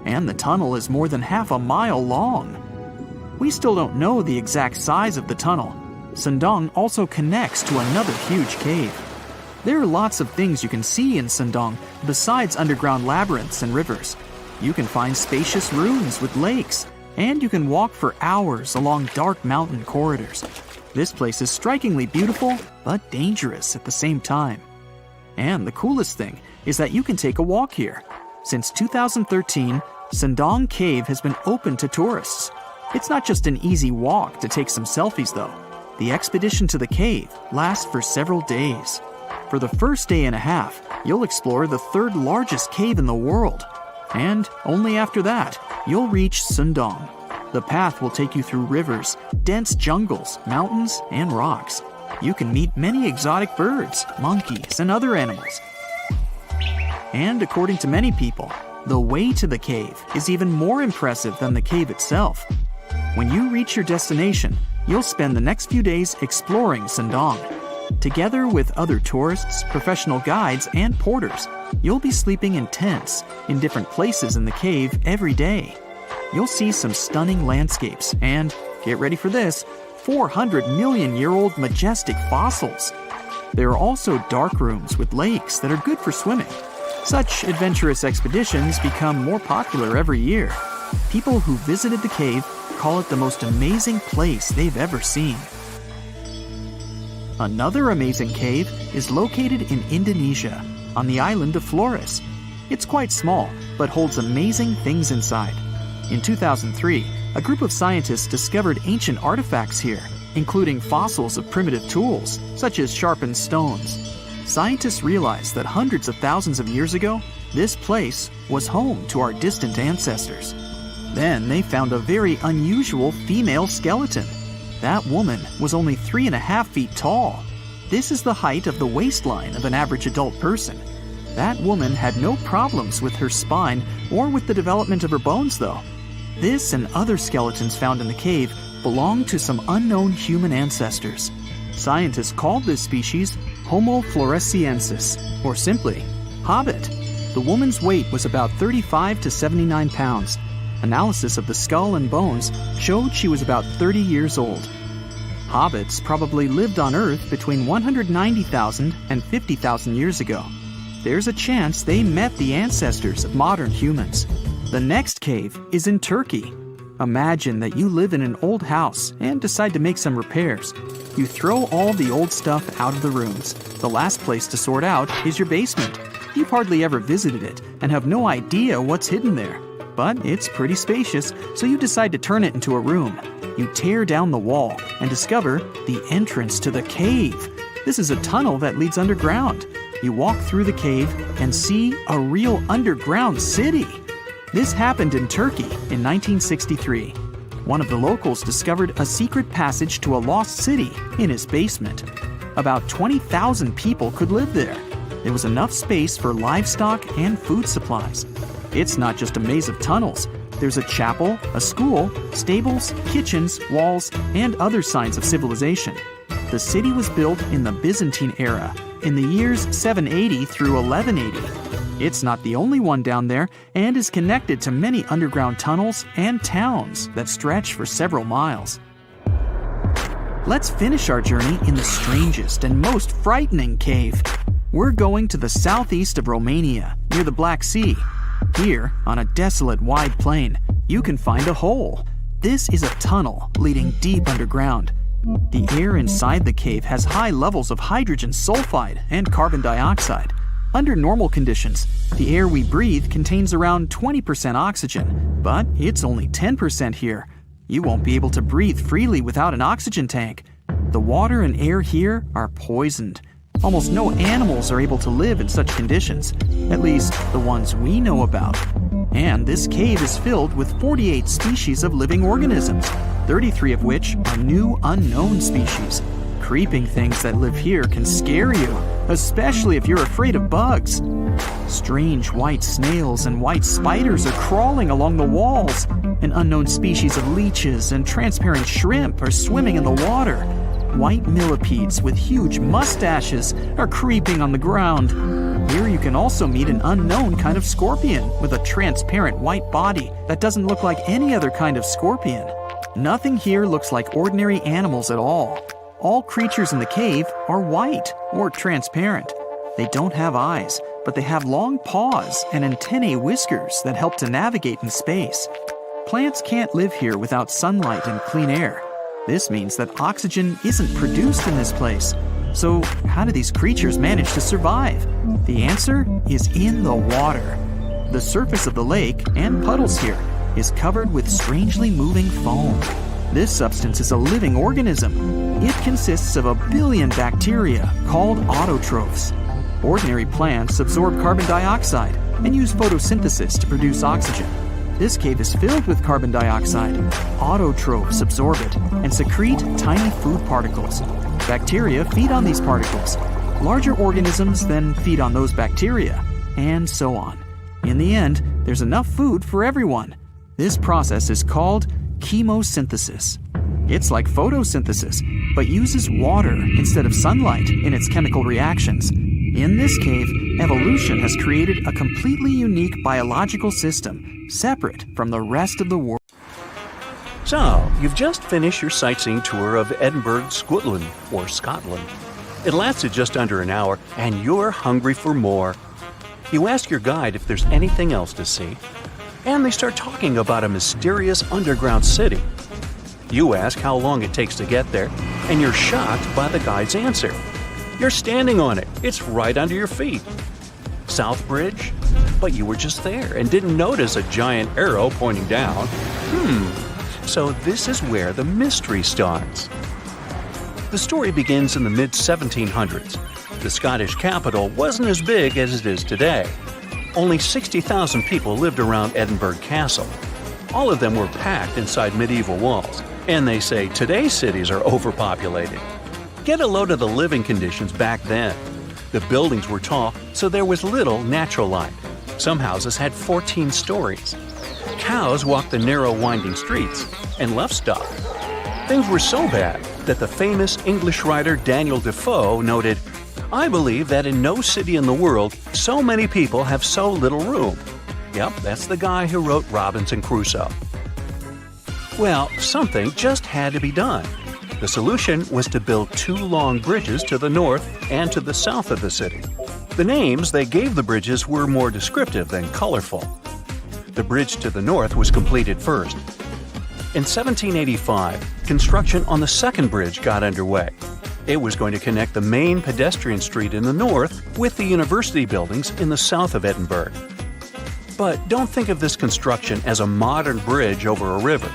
and the tunnel is more than half a mile long. We still don't know the exact size of the tunnel. Sundong also connects to another huge cave. There are lots of things you can see in Sundong besides underground labyrinths and rivers. You can find spacious ruins with lakes, and you can walk for hours along dark mountain corridors. This place is strikingly beautiful, but dangerous at the same time. And the coolest thing is that you can take a walk here. Since 2013, Sundong Cave has been open to tourists. It's not just an easy walk to take some selfies though. The expedition to the cave lasts for several days. For the first day and a half, you'll explore the 3rd largest cave in the world. And only after that, you'll reach Sundong. The path will take you through rivers, dense jungles, mountains, and rocks. You can meet many exotic birds, monkeys, and other animals. And according to many people, the way to the cave is even more impressive than the cave itself. When you reach your destination, you'll spend the next few days exploring Sundong. Together with other tourists, professional guides, and porters, you'll be sleeping in tents in different places in the cave every day. You'll see some stunning landscapes and, get ready for this, 400-million-year-old majestic fossils. There are also dark rooms with lakes that are good for swimming. Such adventurous expeditions become more popular every year. People who visited the cave call it the most amazing place they've ever seen. Another amazing cave is located in Indonesia, on the island of Flores. It's quite small, but holds amazing things inside. In 2003, a group of scientists discovered ancient artifacts here, including fossils of primitive tools, such as sharpened stones. Scientists realized that hundreds of thousands of years ago, this place was home to our distant ancestors. Then they found a very unusual female skeleton. That woman was only 3.5 feet tall. This is the height of the waistline of an average adult person. That woman had no problems with her spine or with the development of her bones, though. This and other skeletons found in the cave belong to some unknown human ancestors. Scientists called this species Homo floresiensis, or simply, Hobbit. The woman's weight was about 35 to 79 pounds. Analysis of the skull and bones showed she was about 30 years old. Hobbits probably lived on Earth between 190,000 and 50,000 years ago. There's a chance they met the ancestors of modern humans. The next cave is in Turkey. Imagine that you live in an old house and decide to make some repairs. You throw all the old stuff out of the rooms. The last place to sort out is your basement. You've hardly ever visited it and have no idea what's hidden there. But it's pretty spacious, so you decide to turn it into a room. You tear down the wall and discover the entrance to the cave. This is a tunnel that leads underground. You walk through the cave and see a real underground city. This happened in Turkey in 1963. One of the locals discovered a secret passage to a lost city in his basement. About 20,000 people could live there. There was enough space for livestock and food supplies. It's not just a maze of tunnels. There's a chapel, a school, stables, kitchens, walls, and other signs of civilization. The city was built in the Byzantine era, in the years 780 through 1180. It's not the only one down there and is connected to many underground tunnels and towns that stretch for several miles. Let's finish our journey in the strangest and most frightening cave. We're going to the southeast of Romania, near the Black Sea. Here, on a desolate wide plain, you can find a hole. This is a tunnel leading deep underground. The air inside the cave has high levels of hydrogen sulfide and carbon dioxide. Under normal conditions, the air we breathe contains around 20% oxygen, but it's only 10% here. You won't be able to breathe freely without an oxygen tank. The water and air here are poisoned. Almost no animals are able to live in such conditions, at least the ones we know about. And this cave is filled with 48 species of living organisms, 33 of which are new unknown species. Creeping things that live here can scare you, especially if you're afraid of bugs. Strange white snails and white spiders are crawling along the walls. An unknown species of leeches and transparent shrimp are swimming in the water. White millipedes with huge mustaches are creeping on the ground. Here you can also meet an unknown kind of scorpion with a transparent white body that doesn't look like any other kind of scorpion. Nothing here looks like ordinary animals at all. All creatures in the cave are white or transparent. They don't have eyes, but they have long paws and antennae whiskers that help to navigate in space. Plants can't live here without sunlight and clean air. This means that oxygen isn't produced in this place. So how do these creatures manage to survive? The answer is in the water. The surface of the lake and puddles here is covered with strangely moving foam. This substance is a living organism. It consists of 1 billion bacteria called autotrophs. Ordinary plants absorb carbon dioxide and use photosynthesis to produce oxygen. This cave is filled with carbon dioxide. Autotrophs absorb it and secrete tiny food particles. Bacteria feed on these particles. Larger organisms then feed on those bacteria, and so on. In the end, there's enough food for everyone. This process is called chemosynthesis. It's like photosynthesis, but uses water instead of sunlight in its chemical reactions. In this cave, evolution has created a completely unique biological system, separate from the rest of the world. So, you've just finished your sightseeing tour of Edinburgh, Scotland, or Scotland. It lasted just under an hour, and you're hungry for more. You ask your guide if there's anything else to see, and they start talking about a mysterious underground city. You ask how long it takes to get there, and you're shocked by the guide's answer. You're standing on it. It's right under your feet. South Bridge? But you were just there and didn't notice a giant arrow pointing down. So this is where the mystery starts. The story begins in the mid-1700s. The Scottish capital wasn't as big as it is today. Only 60,000 people lived around Edinburgh Castle. All of them were packed inside medieval walls, and they say today's cities are overpopulated. Get a load of the living conditions back then. The buildings were tall, so there was little natural light. Some houses had 14 stories. Cows walked the narrow winding streets and left stuff. Things were so bad that the famous English writer Daniel Defoe noted, "I believe that in no city in the world so many people have so little room." Yep, that's the guy who wrote Robinson Crusoe. Well, something just had to be done. The solution was to build 2 long bridges to the north and to the south of the city. The names they gave the bridges were more descriptive than colorful. The bridge to the north was completed first. In 1785, construction on the second bridge got underway. It was going to connect the main pedestrian street in the north with the university buildings in the south of Edinburgh. But don't think of this construction as a modern bridge over a river.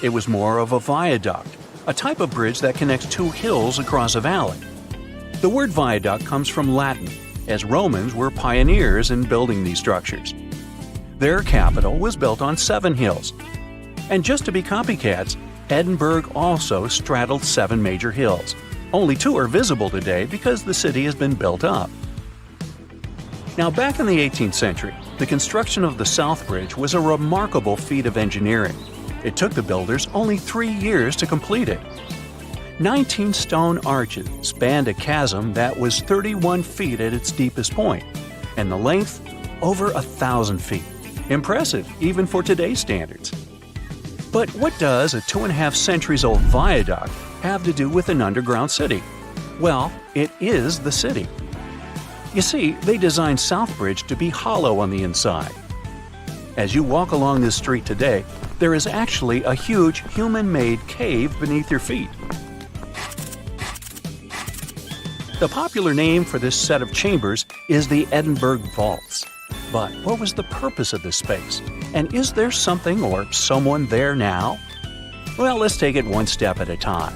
It was more of a viaduct, a type of bridge that connects 2 hills across a valley. The word viaduct comes from Latin, as Romans were pioneers in building these structures. Their capital was built on 7 hills. And just to be copycats, Edinburgh also straddled 7 major hills. Only 2 are visible today because the city has been built up. Now, back in the 18th century, the construction of the South Bridge was a remarkable feat of engineering. It took the builders only 3 years to complete it. 19 stone arches spanned a chasm that was 31 feet at its deepest point, and the length over 1,000 feet. Impressive, even for today's standards. But what does a 2.5 centuries old viaduct have to do with an underground city? Well, it is the city. You see, they designed Southbridge to be hollow on the inside. As you walk along this street today, there is actually a huge human-made cave beneath your feet. The popular name for this set of chambers is the Edinburgh Vaults. But what was the purpose of this space? And is there something or someone there now? Well, let's take it one step at a time.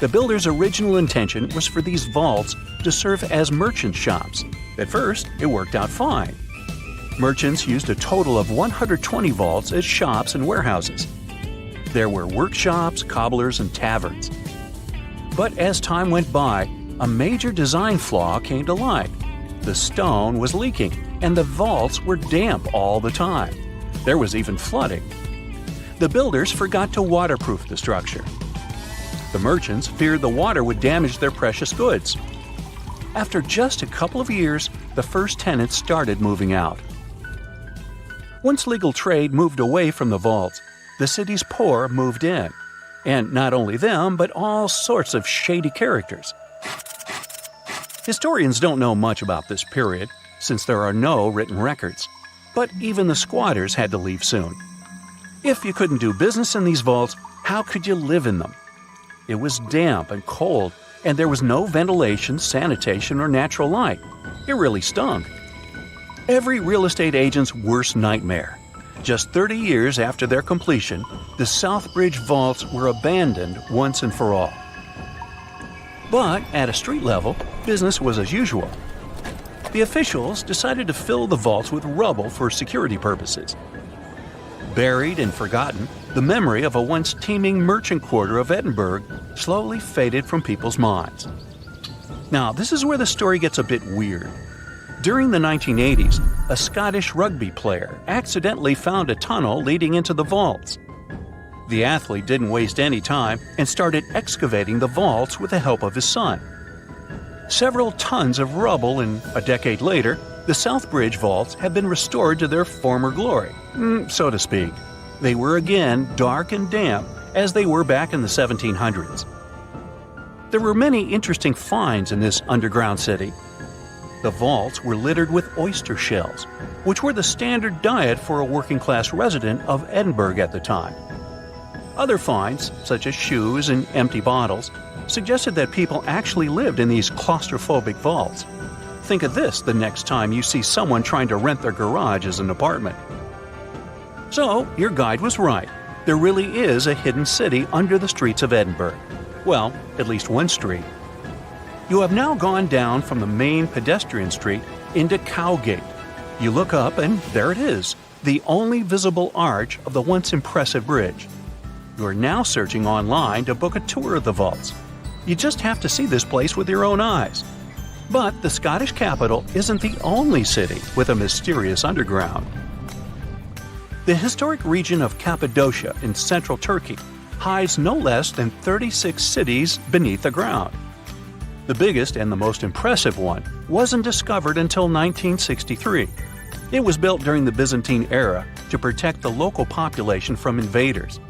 The builder's original intention was for these vaults to serve as merchant shops. At first, it worked out fine. Merchants used a total of 120 vaults as shops and warehouses. There were workshops, cobblers, and taverns. But as time went by, a major design flaw came to light. The stone was leaking, and the vaults were damp all the time. There was even flooding. The builders forgot to waterproof the structure. The merchants feared the water would damage their precious goods. After just a couple of years, the first tenants started moving out. Once legal trade moved away from the vaults, the city's poor moved in. And not only them, but all sorts of shady characters. Historians don't know much about this period, since there are no written records. But even the squatters had to leave soon. If you couldn't do business in these vaults, how could you live in them? It was damp and cold, and there was no ventilation, sanitation, or natural light. It really stunk. Every real estate agent's worst nightmare. Just 30 years after their completion, the Southbridge vaults were abandoned once and for all. But at a street level, business was as usual. The officials decided to fill the vaults with rubble for security purposes. Buried and forgotten, the memory of a once teeming merchant quarter of Edinburgh slowly faded from people's minds. Now, this is where the story gets a bit weird. During the 1980s, a Scottish rugby player accidentally found a tunnel leading into the vaults. The athlete didn't waste any time and started excavating the vaults with the help of his son. Several tons of rubble, and a decade later, the Southbridge vaults have been restored to their former glory, so to speak. They were again dark and damp as they were back in the 1700s. There were many interesting finds in this underground city. The vaults were littered with oyster shells, which were the standard diet for a working-class resident of Edinburgh at the time. Other finds, such as shoes and empty bottles, suggested that people actually lived in these claustrophobic vaults. Think of this the next time you see someone trying to rent their garage as an apartment. So, your guide was right. There really is a hidden city under the streets of Edinburgh. Well, at least one street. You have now gone down from the main pedestrian street into Cowgate. You look up and there it is, the only visible arch of the once impressive bridge. You are now searching online to book a tour of the vaults. You just have to see this place with your own eyes. But the Scottish capital isn't the only city with a mysterious underground. The historic region of Cappadocia in central Turkey hides no less than 36 cities beneath the ground. The biggest and the most impressive one wasn't discovered until 1963. It was built during the Byzantine era to protect the local population from invaders.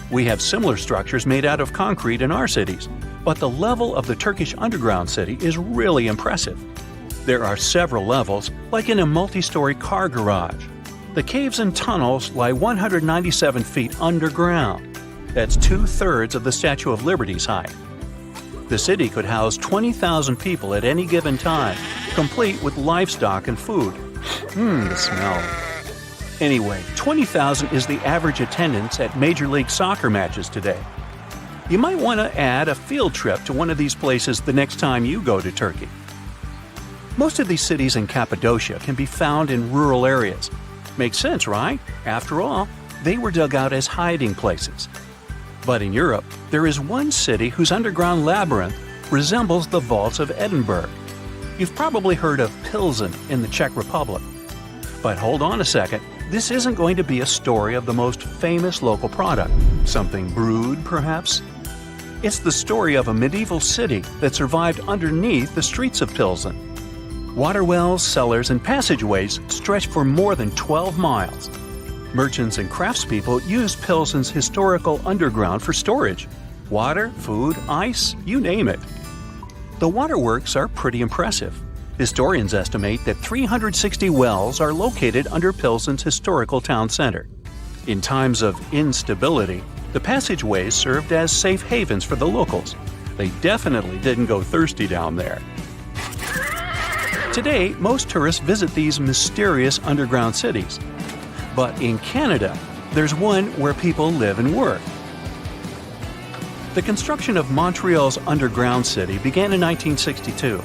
We have similar structures made out of concrete in our cities, but the level of the Turkish underground city is really impressive. There are several levels, like in a multi-story car garage. The caves and tunnels lie 197 feet underground. That's 2/3 of the Statue of Liberty's height. The city could house 20,000 people at any given time, complete with livestock and food. The smell. Anyway, 20,000 is the average attendance at Major League Soccer matches today. You might want to add a field trip to one of these places the next time you go to Turkey. Most of these cities in Cappadocia can be found in rural areas. Makes sense, right? After all, they were dug out as hiding places. But in Europe, there is one city whose underground labyrinth resembles the vaults of Edinburgh. You've probably heard of Pilsen in the Czech Republic. But hold on a second, this isn't going to be a story of the most famous local product, something brewed perhaps? It's the story of a medieval city that survived underneath the streets of Pilsen. Water wells, cellars, and passageways stretch for more than 12 miles. Merchants and craftspeople used Pilsen's historical underground for storage. Water, food, ice, you name it. The waterworks are pretty impressive. Historians estimate that 360 wells are located under Pilsen's historical town center. In times of instability, the passageways served as safe havens for the locals. They definitely didn't go thirsty down there. Today, most tourists visit these mysterious underground cities. But in Canada, there's one where people live and work. The construction of Montreal's underground city began in 1962.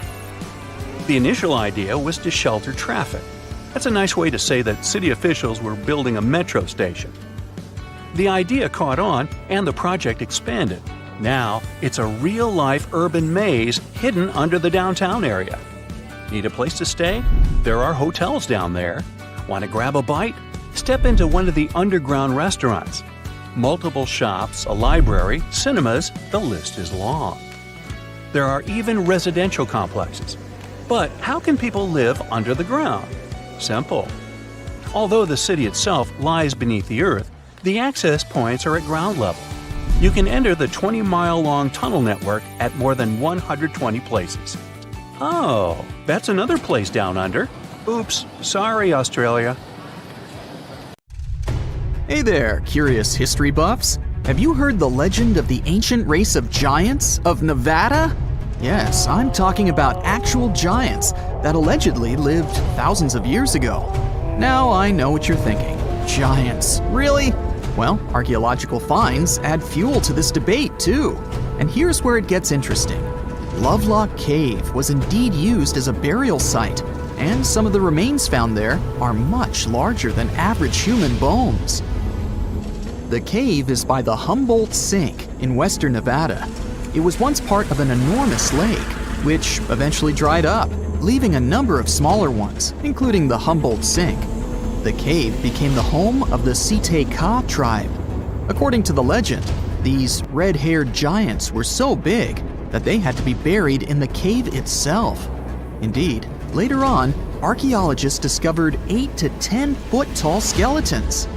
The initial idea was to shelter traffic. That's a nice way to say that city officials were building a metro station. The idea caught on and the project expanded. Now, it's a real-life urban maze hidden under the downtown area. Need a place to stay? There are hotels down there. Want to grab a bite? Step into one of the underground restaurants. Multiple shops, a library, cinemas, the list is long. There are even residential complexes. But how can people live under the ground? Simple. Although the city itself lies beneath the earth, the access points are at ground level. You can enter the 20-mile-long tunnel network at more than 120 places. Oh, that's another place down under. Oops, sorry, Australia. Hey there, curious history buffs. Have you heard the legend of the ancient race of giants of Nevada? Yes, I'm talking about actual giants that allegedly lived thousands of years ago. Now I know what you're thinking. Giants, really? Well, archaeological finds add fuel to this debate too. And here's where it gets interesting. Lovelock Cave was indeed used as a burial site, and some of the remains found there are much larger than average human bones. The cave is by the Humboldt Sink in western Nevada. It was once part of an enormous lake, which eventually dried up, leaving a number of smaller ones, including the Humboldt Sink. The cave became the home of the Site-Ka tribe. According to the legend, these red-haired giants were so big that they had to be buried in the cave itself. Indeed, later on, archaeologists discovered 8 to 10 foot tall skeletons.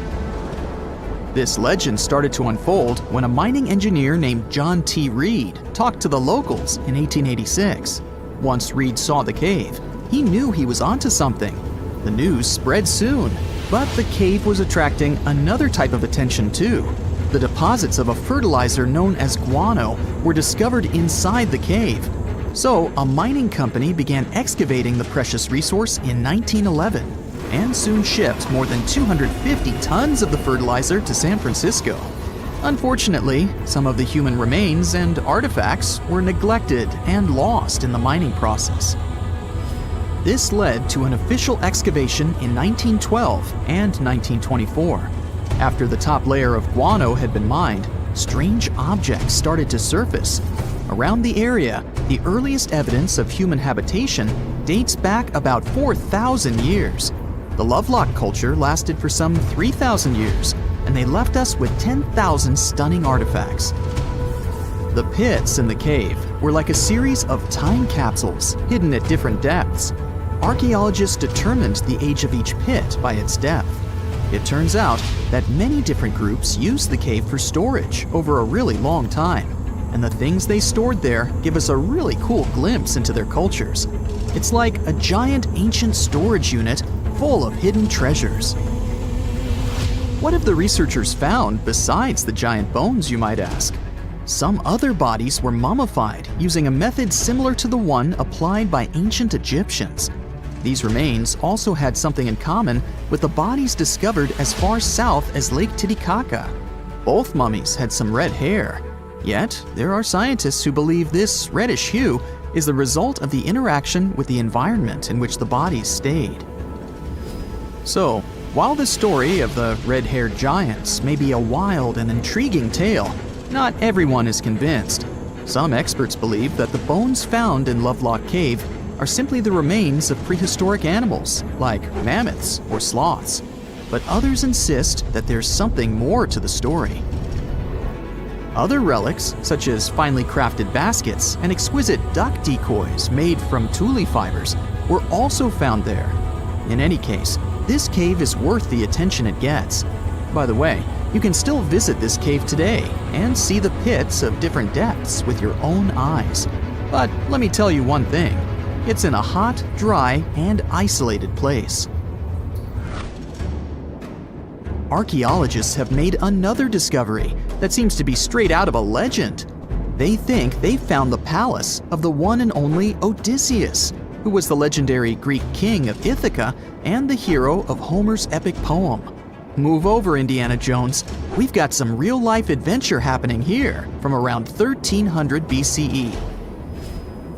This legend started to unfold when a mining engineer named John T. Reed talked to the locals in 1886. Once Reed saw the cave, he knew he was onto something. The news spread soon, but the cave was attracting another type of attention too. The deposits of a fertilizer known as guano were discovered inside the cave. So a mining company began excavating the precious resource in 1911 and soon shipped more than 250 tons of the fertilizer to San Francisco. Unfortunately, some of the human remains and artifacts were neglected and lost in the mining process. This led to an official excavation in 1912 and 1924. After the top layer of guano had been mined, strange objects started to surface. Around the area, the earliest evidence of human habitation dates back about 4,000 years. The Lovelock culture lasted for some 3,000 years, and they left us with 10,000 stunning artifacts. The pits in the cave were like a series of time capsules hidden at different depths. archaeologists determined the age of each pit by its depth. It turns out that many different groups used the cave for storage over a really long time, and the things they stored there give us a really cool glimpse into their cultures. It's like a giant ancient storage unit full of hidden treasures. What have the researchers found besides the giant bones, you might ask? Some other bodies were mummified using a method similar to the one applied by ancient Egyptians. These remains also had something in common with the bodies discovered as far south as Lake Titicaca. Both mummies had some red hair. Yet, there are scientists who believe this reddish hue is the result of the interaction with the environment in which the bodies stayed. So, while the story of the red-haired giants may be a wild and intriguing tale, not everyone is convinced. Some experts believe that the bones found in Lovelock Cave are simply the remains of prehistoric animals, like mammoths or sloths. But others insist that there's something more to the story. Other relics, such as finely crafted baskets and exquisite duck decoys made from tule fibers, were also found there. In any case, this cave is worth the attention it gets. By the way, you can still visit this cave today and see the pits of different depths with your own eyes. But let me tell you one thing, it's in a hot, dry, and isolated place. Archaeologists have made another discovery that seems to be straight out of a legend. They think they found the palace of the one and only Odysseus, who was the legendary Greek king of Ithaca and the hero of Homer's epic poem. Move over, Indiana Jones. We've got some real-life adventure happening here from around 1300 BCE.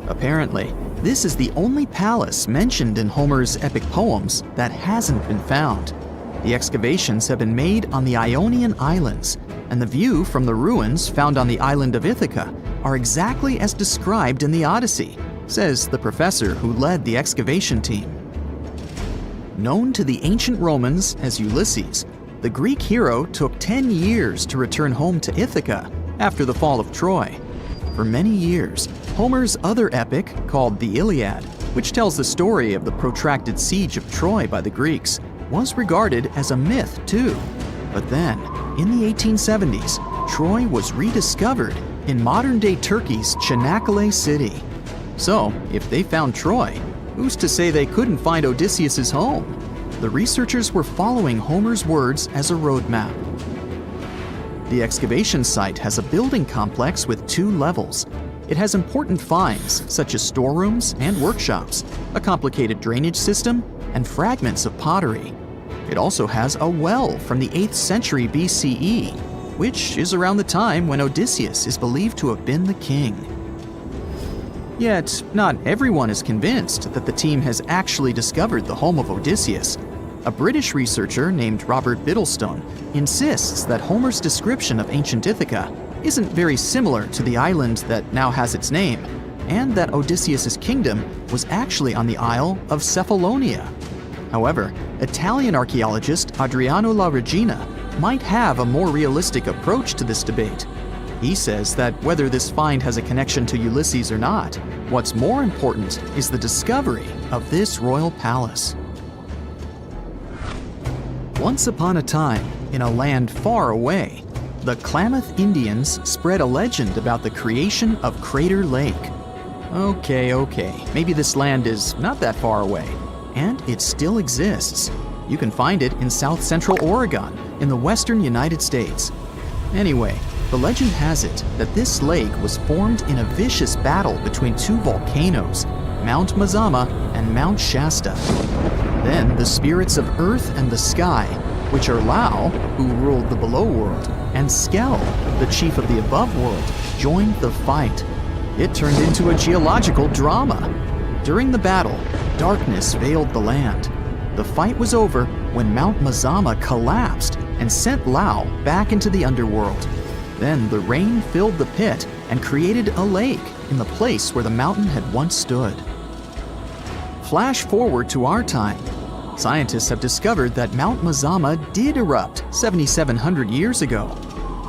Apparently, this is the only palace mentioned in Homer's epic poems that hasn't been found. The excavations have been made on the Ionian Islands, and the view from the ruins found on the island of Ithaca are exactly as described in the Odyssey, says the professor who led the excavation team. Known to the ancient Romans as Ulysses, the Greek hero took 10 years to return home to Ithaca after the fall of Troy. For many years, Homer's other epic, called the Iliad, which tells the story of the protracted siege of Troy by the Greeks, was regarded as a myth too. But then, in the 1870s, Troy was rediscovered in modern-day Turkey's Çanakkale city. So, if they found Troy, who's to say they couldn't find Odysseus's home? The researchers were following Homer's words as a roadmap. The excavation site has a building complex with 2 levels. It has important finds such as storerooms and workshops, a complicated drainage system, and fragments of pottery. It also has a well from the 8th century BCE, which is around the time when Odysseus is believed to have been the king. Yet, not everyone is convinced that the team has actually discovered the home of Odysseus. A British researcher named Robert Biddlestone insists that Homer's description of ancient Ithaca isn't very similar to the island that now has its name, and that Odysseus's kingdom was actually on the Isle of Cephalonia. However, Italian archaeologist Adriano La Regina might have a more realistic approach to this debate. He says that whether this find has a connection to Ulysses or not, what's more important is the discovery of this royal palace. Once upon a time, in a land far away, the Klamath Indians spread a legend about the creation of Crater Lake. Okay, maybe this land is not that far away, and it still exists. You can find it in south-central Oregon, in the western United States. Anyway, the legend has it that this lake was formed in a vicious battle between 2 volcanoes, Mount Mazama and Mount Shasta. Then the spirits of Earth and the Sky, which are Lao, who ruled the below world, and Skell, the chief of the above world, joined the fight. It turned into a geological drama. During the battle, darkness veiled the land. The fight was over when Mount Mazama collapsed and sent Lao back into the underworld. Then the rain filled the pit and created a lake in the place where the mountain had once stood. Flash forward to our time. Scientists have discovered that Mount Mazama did erupt 7,700 years ago.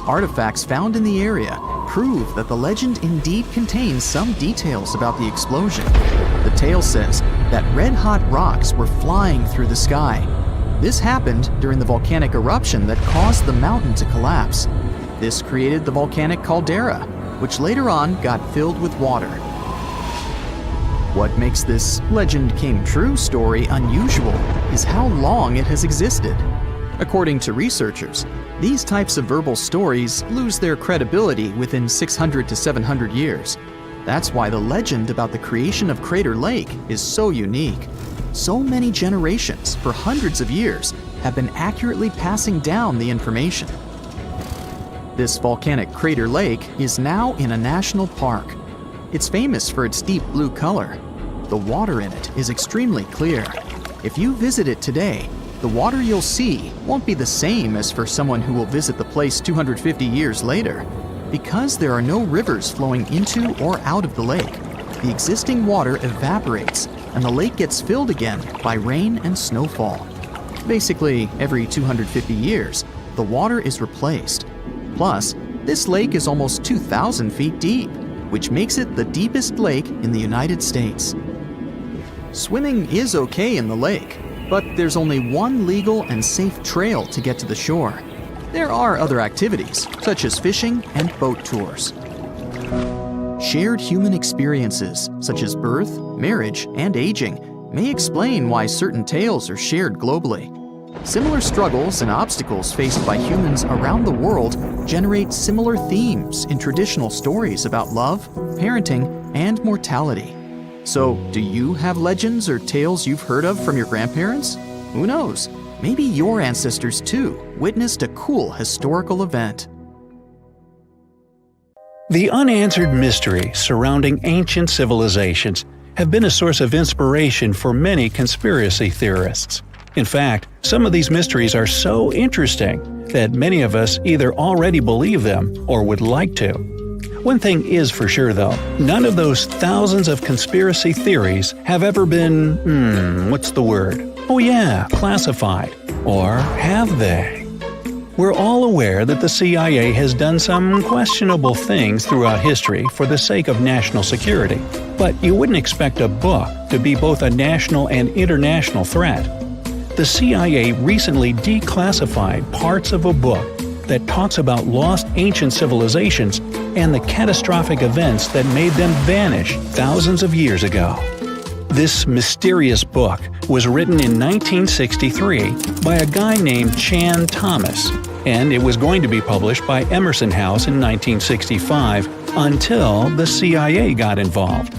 Artifacts found in the area prove that the legend indeed contains some details about the explosion. The tale says that red-hot rocks were flying through the sky. This happened during the volcanic eruption that caused the mountain to collapse. This created the volcanic caldera, which later on got filled with water. What makes this legend came true story unusual is how long it has existed. According to researchers, these types of verbal stories lose their credibility within 600 to 700 years. That's why the legend about the creation of Crater Lake is so unique. So many generations, for hundreds of years, have been accurately passing down the information. This volcanic crater lake is now in a national park. It's famous for its deep blue color. The water in it is extremely clear. If you visit it today, the water you'll see won't be the same as for someone who will visit the place 250 years later. Because there are no rivers flowing into or out of the lake, the existing water evaporates and the lake gets filled again by rain and snowfall. Basically, every 250 years, the water is replaced. Plus, this lake is almost 2,000 feet deep, which makes it the deepest lake in the United States. Swimming is okay in the lake, but there's only one legal and safe trail to get to the shore. There are other activities, such as fishing and boat tours. Shared human experiences, such as birth, marriage, and aging, may explain why certain tales are shared globally. Similar struggles and obstacles faced by humans around the world generate similar themes in traditional stories about love, parenting, and mortality. So, do you have legends or tales you've heard of from your grandparents? Who knows? Maybe your ancestors too witnessed a cool historical event. The unanswered mysteries surrounding ancient civilizations have been a source of inspiration for many conspiracy theorists. In fact, some of these mysteries are so interesting that many of us either already believe them or would like to. One thing is for sure though, none of those thousands of conspiracy theories have ever been, classified. Or have they? We're all aware that the CIA has done some questionable things throughout history for the sake of national security, but you wouldn't expect a book to be both a national and international threat. The CIA recently declassified parts of a book that talks about lost ancient civilizations and the catastrophic events that made them vanish thousands of years ago. This mysterious book was written in 1963 by a guy named Chan Thomas, and it was going to be published by Emerson House in 1965 until the CIA got involved.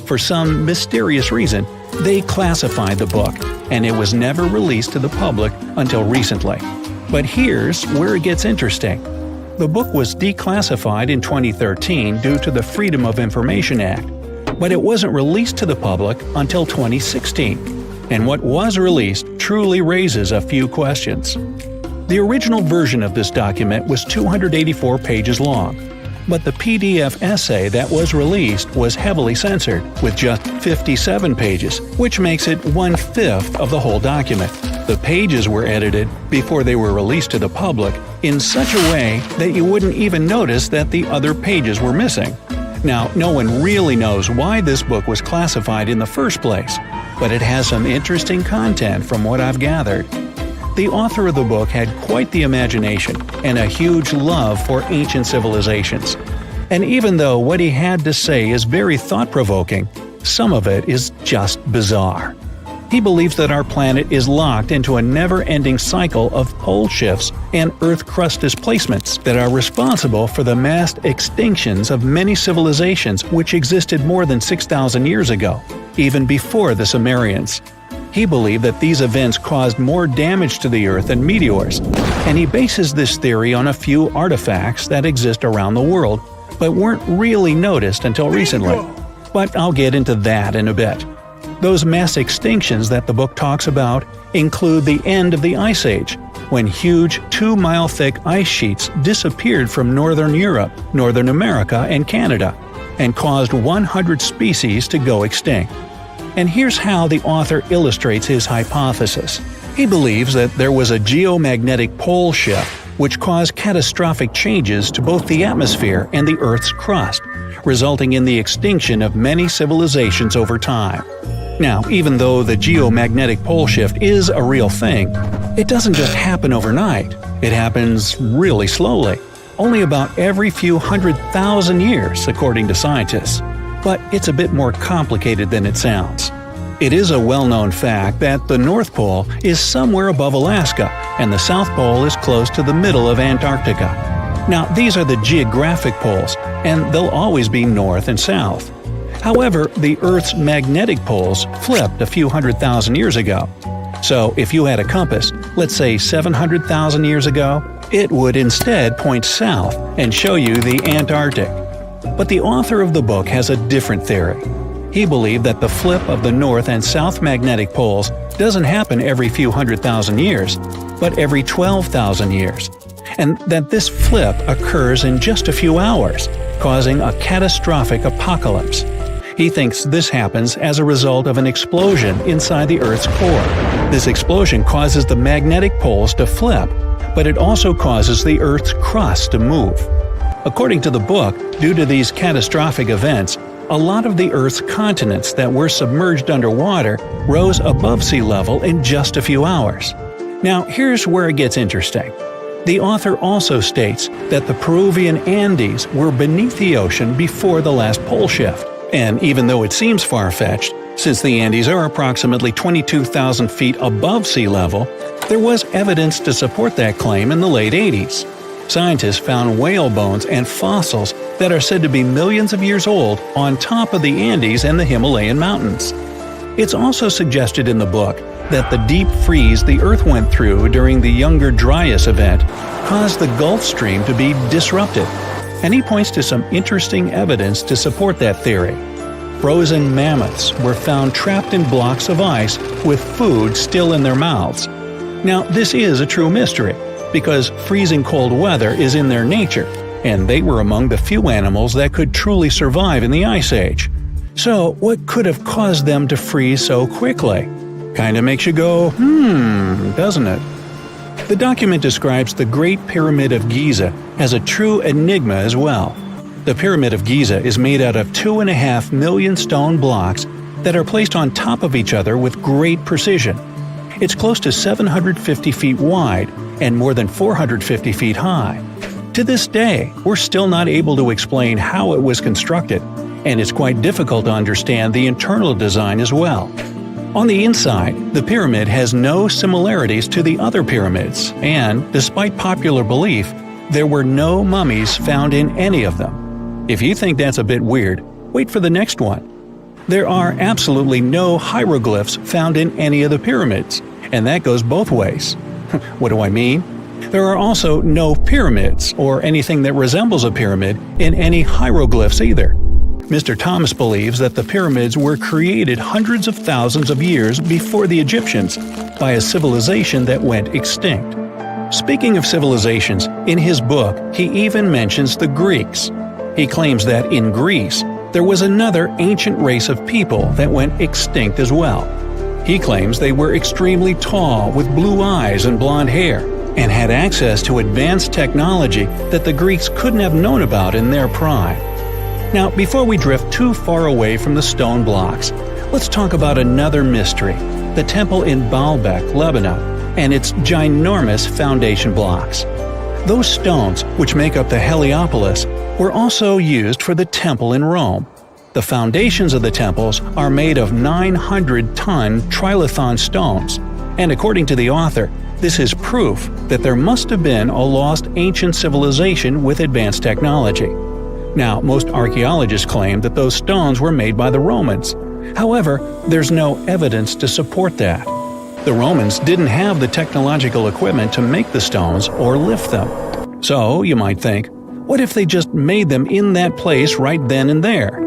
For some mysterious reason, they classified the book, and it was never released to the public until recently. But here's where it gets interesting. The book was declassified in 2013 due to the Freedom of Information Act, but it wasn't released to the public until 2016. And what was released truly raises a few questions. The original version of this document was 284 pages long, but the PDF essay that was released was heavily censored, with just 57 pages, which makes it 1/5 of the whole document. The pages were edited before they were released to the public in such a way that you wouldn't even notice that the other pages were missing. Now, no one really knows why this book was classified in the first place, but it has some interesting content from what I've gathered. The author of the book had quite the imagination and a huge love for ancient civilizations. And even though what he had to say is very thought-provoking, some of it is just bizarre. He believes that our planet is locked into a never-ending cycle of pole shifts and Earth crust displacements that are responsible for the mass extinctions of many civilizations which existed more than 6,000 years ago, even before the Sumerians. He believed that these events caused more damage to the Earth than meteors, and he bases this theory on a few artifacts that exist around the world, but weren't really noticed until recently. But I'll get into that in a bit. Those mass extinctions that the book talks about include the end of the Ice Age, when huge 2-mile-thick ice sheets disappeared from northern Europe, Northern America, and Canada, and caused 100 species to go extinct. And here's how the author illustrates his hypothesis. He believes that there was a geomagnetic pole shift which cause catastrophic changes to both the atmosphere and the Earth's crust, resulting in the extinction of many civilizations over time. Now, even though the geomagnetic pole shift is a real thing, it doesn't just happen overnight. It happens really slowly, only about every few 100,000 years, according to scientists. But it's a bit more complicated than it sounds. It is a well-known fact that the North Pole is somewhere above Alaska, and the South Pole is close to the middle of Antarctica. Now, these are the geographic poles, and they'll always be north and south. However, the Earth's magnetic poles flipped a few 100,000 years ago. So, if you had a compass, let's say 700,000 years ago, it would instead point south and show you the Antarctic. But the author of the book has a different theory. He believed that the flip of the north and south magnetic poles doesn't happen every few 100,000 years, but every 12,000 years, and that this flip occurs in just a few hours, causing a catastrophic apocalypse. He thinks this happens as a result of an explosion inside the Earth's core. This explosion causes the magnetic poles to flip, but it also causes the Earth's crust to move. According to the book, due to these catastrophic events, a lot of the Earth's continents that were submerged underwater rose above sea level in just a few hours. Now, here's where it gets interesting. The author also states that the Peruvian Andes were beneath the ocean before the last pole shift. And even though it seems far-fetched, since the Andes are approximately 22,000 feet above sea level, there was evidence to support that claim in the late 80s. Scientists found whale bones and fossils that are said to be millions of years old on top of the Andes and the Himalayan mountains. It's also suggested in the book that the deep freeze the Earth went through during the Younger Dryas event caused the Gulf Stream to be disrupted, and he points to some interesting evidence to support that theory. Frozen mammoths were found trapped in blocks of ice with food still in their mouths. Now, this is a true mystery, because freezing cold weather is in their nature, and they were among the few animals that could truly survive in the Ice Age. So, what could have caused them to freeze so quickly? Kinda makes you go, doesn't it? The document describes the Great Pyramid of Giza as a true enigma as well. The Pyramid of Giza is made out of 2.5 million stone blocks that are placed on top of each other with great precision. It's close to 750 feet wide and more than 450 feet high. To this day, we're still not able to explain how it was constructed, and it's quite difficult to understand the internal design as well. On the inside, the pyramid has no similarities to the other pyramids, and, despite popular belief, there were no mummies found in any of them. If you think that's a bit weird, wait for the next one. There are absolutely no hieroglyphs found in any of the pyramids, and that goes both ways. What do I mean? There are also no pyramids, or anything that resembles a pyramid, in any hieroglyphs either. Mr. Thomas believes that the pyramids were created hundreds of thousands of years before the Egyptians by a civilization that went extinct. Speaking of civilizations, in his book he even mentions the Greeks. He claims that in Greece, there was another ancient race of people that went extinct as well. He claims they were extremely tall with blue eyes and blonde hair, and had access to advanced technology that the Greeks couldn't have known about in their prime. Now, before we drift too far away from the stone blocks, let's talk about another mystery, the temple in Baalbek, Lebanon, and its ginormous foundation blocks. Those stones, which make up the Heliopolis, were also used for the temple in Rome. The foundations of the temples are made of 900-ton trilithon stones, and according to the author, this is proof that there must have been a lost ancient civilization with advanced technology. Now, most archaeologists claim that those stones were made by the Romans. However, there's no evidence to support that. The Romans didn't have the technological equipment to make the stones or lift them. So, you might think, what if they just made them in that place right then and there?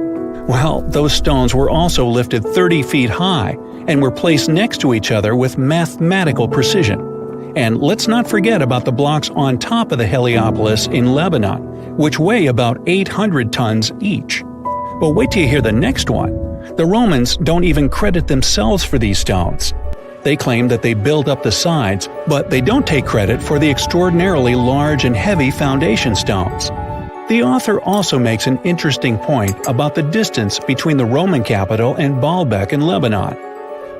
Well, those stones were also lifted 30 feet high and were placed next to each other with mathematical precision. And let's not forget about the blocks on top of the Heliopolis in Lebanon, which weigh about 800 tons each. But wait till you hear the next one. The Romans don't even credit themselves for these stones. They claim that they build up the sides, but they don't take credit for the extraordinarily large and heavy foundation stones. The author also makes an interesting point about the distance between the Roman capital and Baalbek in Lebanon.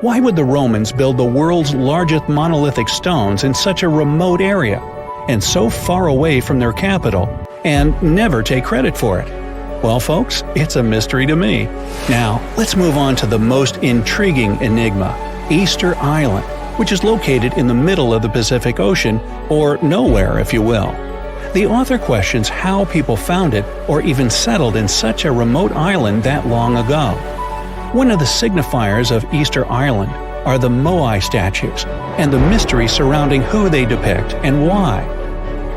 Why would the Romans build the world's largest monolithic stones in such a remote area, and so far away from their capital, and never take credit for it? Well, folks, it's a mystery to me. Now, let's move on to the most intriguing enigma, Easter Island, which is located in the middle of the Pacific Ocean, or nowhere, if you will. The author questions how people found it or even settled in such a remote island that long ago. One of the signifiers of Easter Island are the Moai statues, and the mystery surrounding who they depict and why.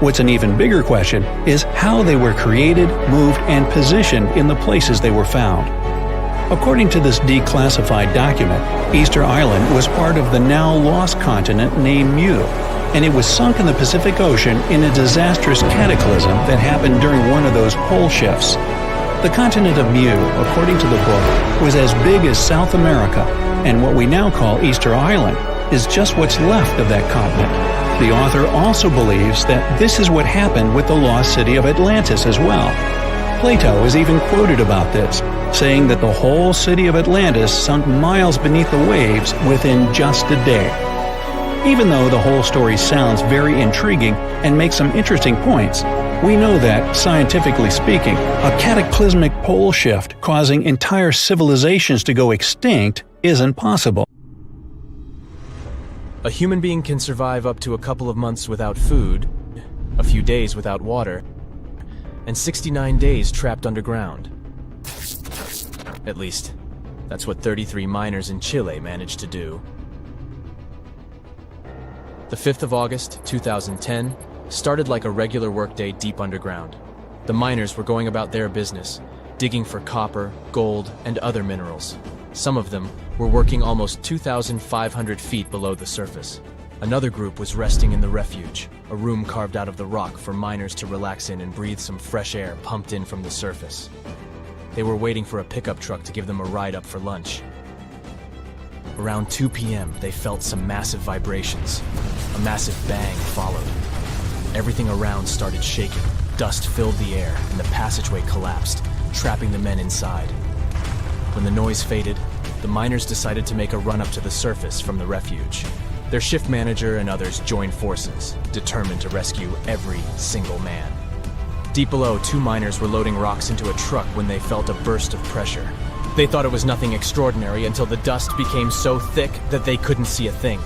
What's an even bigger question is how they were created, moved, and positioned in the places they were found. According to this declassified document, Easter Island was part of the now lost continent named Mu, and it was sunk in the Pacific Ocean in a disastrous cataclysm that happened during one of those pole shifts. The continent of Mu, according to the book, was as big as South America, and what we now call Easter Island is just what's left of that continent. The author also believes that this is what happened with the lost city of Atlantis as well. Plato is even quoted about this, saying that the whole city of Atlantis sunk miles beneath the waves within just a day. Even though the whole story sounds very intriguing and makes some interesting points, we know that, scientifically speaking, a cataclysmic pole shift causing entire civilizations to go extinct isn't possible. A human being can survive up to a couple of months without food, a few days without water, and 69 days trapped underground. At least, that's what 33 miners in Chile managed to do. The 5th of August, 2010, started like a regular workday deep underground. The miners were going about their business, digging for copper, gold, and other minerals. Some of them were working almost 2,500 feet below the surface. Another group was resting in the refuge, a room carved out of the rock for miners to relax in and breathe some fresh air pumped in from the surface. They were waiting for a pickup truck to give them a ride up for lunch. Around 2 p.m., they felt some massive vibrations. A massive bang followed. Everything around started shaking. Dust filled the air, and the passageway collapsed, trapping the men inside. When the noise faded, the miners decided to make a run up to the surface from the refuge. Their shift manager and others joined forces, determined to rescue every single man. Deep below, 2 miners were loading rocks into a truck when they felt a burst of pressure. They thought it was nothing extraordinary until the dust became so thick that they couldn't see a thing.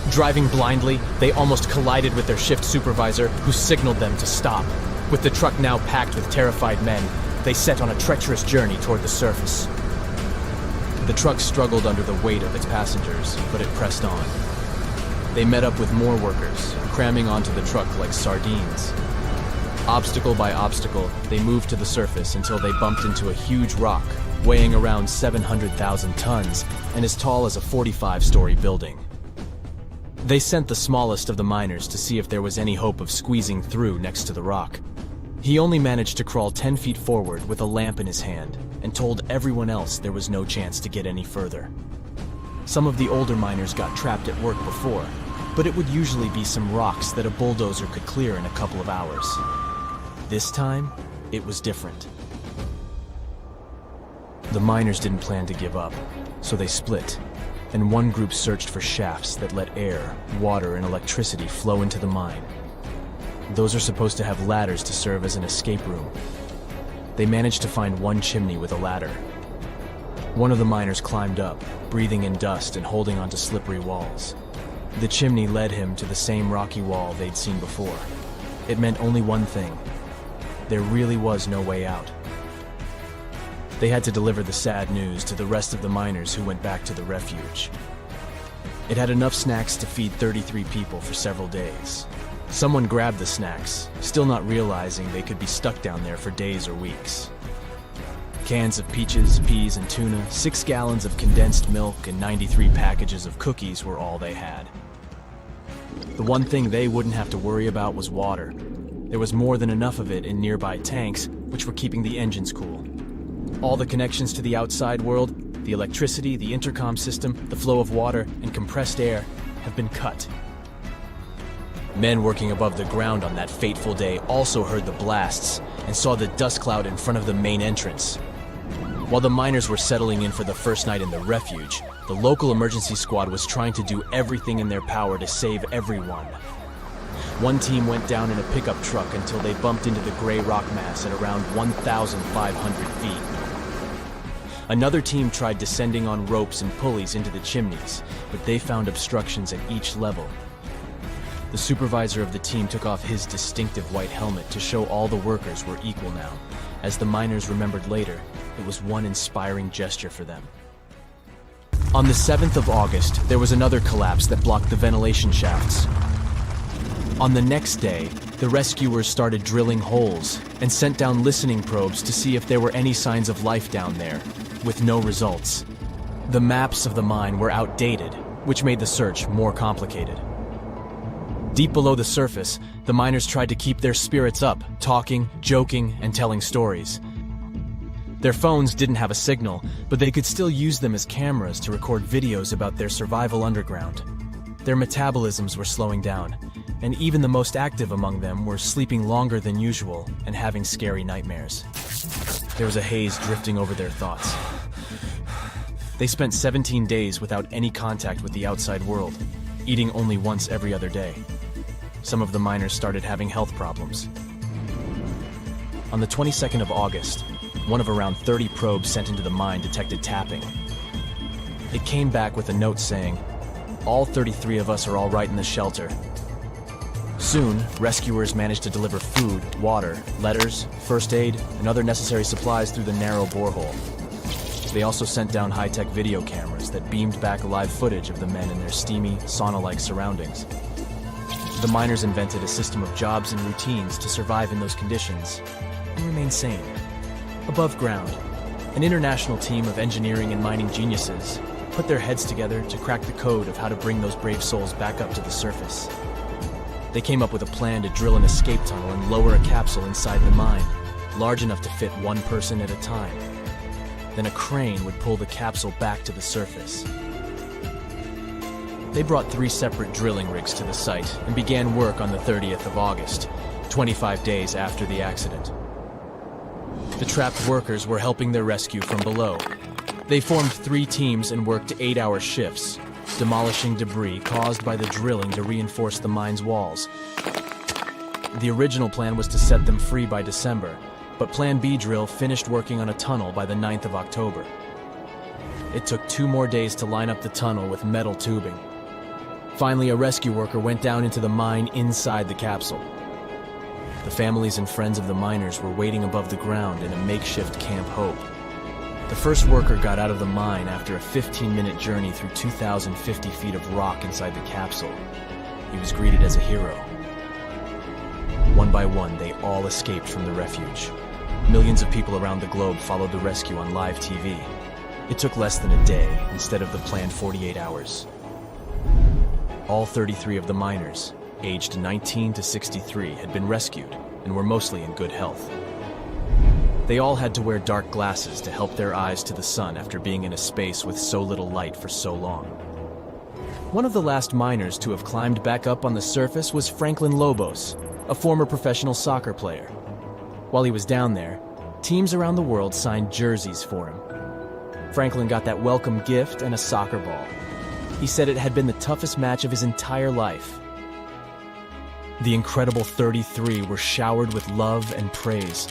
Driving blindly, they almost collided with their shift supervisor, who signaled them to stop. With the truck now packed with terrified men, they set on a treacherous journey toward the surface. The truck struggled under the weight of its passengers, but it pressed on. They met up with more workers, cramming onto the truck like sardines. Obstacle by obstacle, they moved to the surface until they bumped into a huge rock, weighing around 700,000 tons and as tall as a 45-story building. They sent the smallest of the miners to see if there was any hope of squeezing through next to the rock. He only managed to crawl 10 feet forward with a lamp in his hand and told everyone else there was no chance to get any further. Some of the older miners got trapped at work before, but it would usually be some rocks that a bulldozer could clear in a couple of hours. This time, it was different. The miners didn't plan to give up, so they split, and one group searched for shafts that let air, water, and electricity flow into the mine. Those are supposed to have ladders to serve as an escape room. They managed to find one chimney with a ladder. One of the miners climbed up, breathing in dust and holding onto slippery walls. The chimney led him to the same rocky wall they'd seen before. It meant only one thing. There really was no way out. They had to deliver the sad news to the rest of the miners who went back to the refuge. It had enough snacks to feed 33 people for several days. Someone grabbed the snacks, still not realizing they could be stuck down there for days or weeks. Cans of peaches, peas, and tuna, 6 gallons of condensed milk, and 93 packages of cookies were all they had. The one thing they wouldn't have to worry about was water. There was more than enough of it in nearby tanks, which were keeping the engines cool. All the connections to the outside world The electricity, the intercom system, the flow of water, and compressed air have been cut. Men working above the ground on that fateful day also heard the blasts and saw the dust cloud in front of the main entrance. While the miners were settling in for the first night in the refuge, the local emergency squad was trying to do everything in their power to save everyone. One team went down in a pickup truck until they bumped into the gray rock mass at around 1,500 feet. Another team tried descending on ropes and pulleys into the chimneys, but they found obstructions at each level. The supervisor of the team took off his distinctive white helmet to show all the workers were equal now. As the miners remembered later, it was one inspiring gesture for them. On the 7th of August, there was another collapse that blocked the ventilation shafts. On the next day, the rescuers started drilling holes and sent down listening probes to see if there were any signs of life down there, with no results. The maps of the mine were outdated, which made the search more complicated. Deep below the surface, the miners tried to keep their spirits up, talking, joking, and telling stories. Their phones didn't have a signal, but they could still use them as cameras to record videos about their survival underground. Their metabolisms were slowing down, and even the most active among them were sleeping longer than usual and having scary nightmares. There was a haze drifting over their thoughts. They spent 17 days without any contact with the outside world, eating only once every other day. Some of the miners started having health problems. On the 22nd of August, one of around 30 probes sent into the mine detected tapping. It came back with a note saying, "All 33 of us are all right in the shelter." Soon, rescuers managed to deliver food, water, letters, first aid, and other necessary supplies through the narrow borehole. They also sent down high-tech video cameras that beamed back live footage of the men in their steamy, sauna-like surroundings. The miners invented a system of jobs and routines to survive in those conditions and remain sane. Above ground, an international team of engineering and mining geniuses put their heads together to crack the code of how to bring those brave souls back up to the surface. They came up with a plan to drill an escape tunnel and lower a capsule inside the mine, large enough to fit one person at a time. Then a crane would pull the capsule back to the surface. They brought 3 separate drilling rigs to the site and began work on the 30th of August, 25 days after the accident. The trapped workers were helping their rescue from below. They formed 3 teams and worked 8-hour shifts, demolishing debris caused by the drilling to reinforce the mine's walls. The original plan was to set them free by December, but Plan B drill finished working on a tunnel by the 9th of October. It took 2 more days to line up the tunnel with metal tubing. Finally, a rescue worker went down into the mine inside the capsule. The families and friends of the miners were waiting above the ground in a makeshift Camp Hope. The first worker got out of the mine after a 15-minute journey through 2,050 feet of rock inside the capsule. He was greeted as a hero. One by one, they all escaped from the refuge. Millions of people around the globe followed the rescue on live TV. It took less than a day instead of the planned 48 hours. All 33 of the miners, aged 19 to 63, had been rescued and were mostly in good health. They all had to wear dark glasses to help their eyes to the sun after being in a space with so little light for so long. One of the last miners to have climbed back up on the surface was Franklin Lobos, a former professional soccer player. While he was down there, teams around the world signed jerseys for him. Franklin got that welcome gift and a soccer ball. He said it had been the toughest match of his entire life. The incredible 33 were showered with love and praise.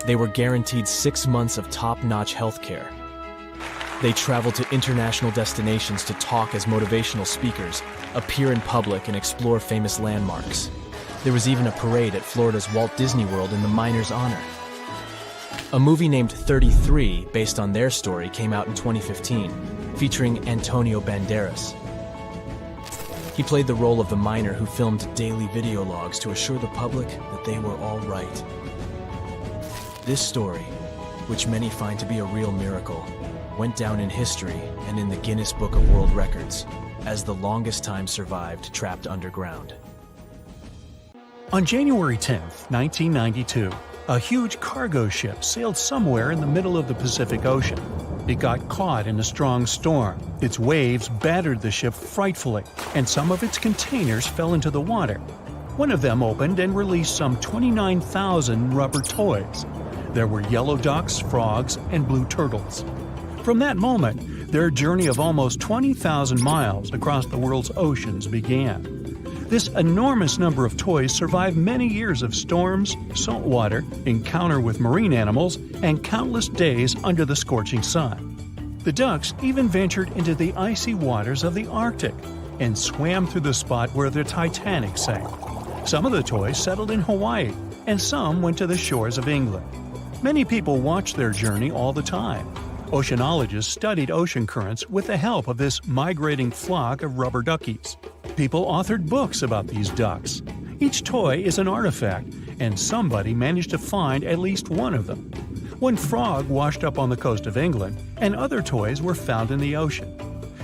They were guaranteed 6 months of top-notch health care. They traveled to international destinations to talk as motivational speakers, appear in public, and explore famous landmarks. There was even a parade at Florida's Walt Disney World in the miners' honor. A movie named 33, based on their story, came out in 2015, featuring Antonio Banderas. He played the role of the miner who filmed daily video logs to assure the public that they were all right. This story, which many find to be a real miracle, went down in history and in the Guinness Book of World Records as the longest time survived trapped underground. On January 10, 1992, a huge cargo ship sailed somewhere in the middle of the Pacific Ocean. It got caught in a strong storm. Its waves battered the ship frightfully, and some of its containers fell into the water. One of them opened and released some 29,000 rubber toys. There were yellow ducks, frogs, and blue turtles. From that moment, their journey of almost 20,000 miles across the world's oceans began. This enormous number of toys survived many years of storms, salt water, encounter with marine animals, and countless days under the scorching sun. The ducks even ventured into the icy waters of the Arctic and swam through the spot where the Titanic sank. Some of the toys settled in Hawaii, and some went to the shores of England. Many people watched their journey all the time. Oceanologists studied ocean currents with the help of this migrating flock of rubber duckies. People authored books about these ducks. Each toy is an artifact, and somebody managed to find at least one of them. One frog washed up on the coast of England, and other toys were found in the ocean.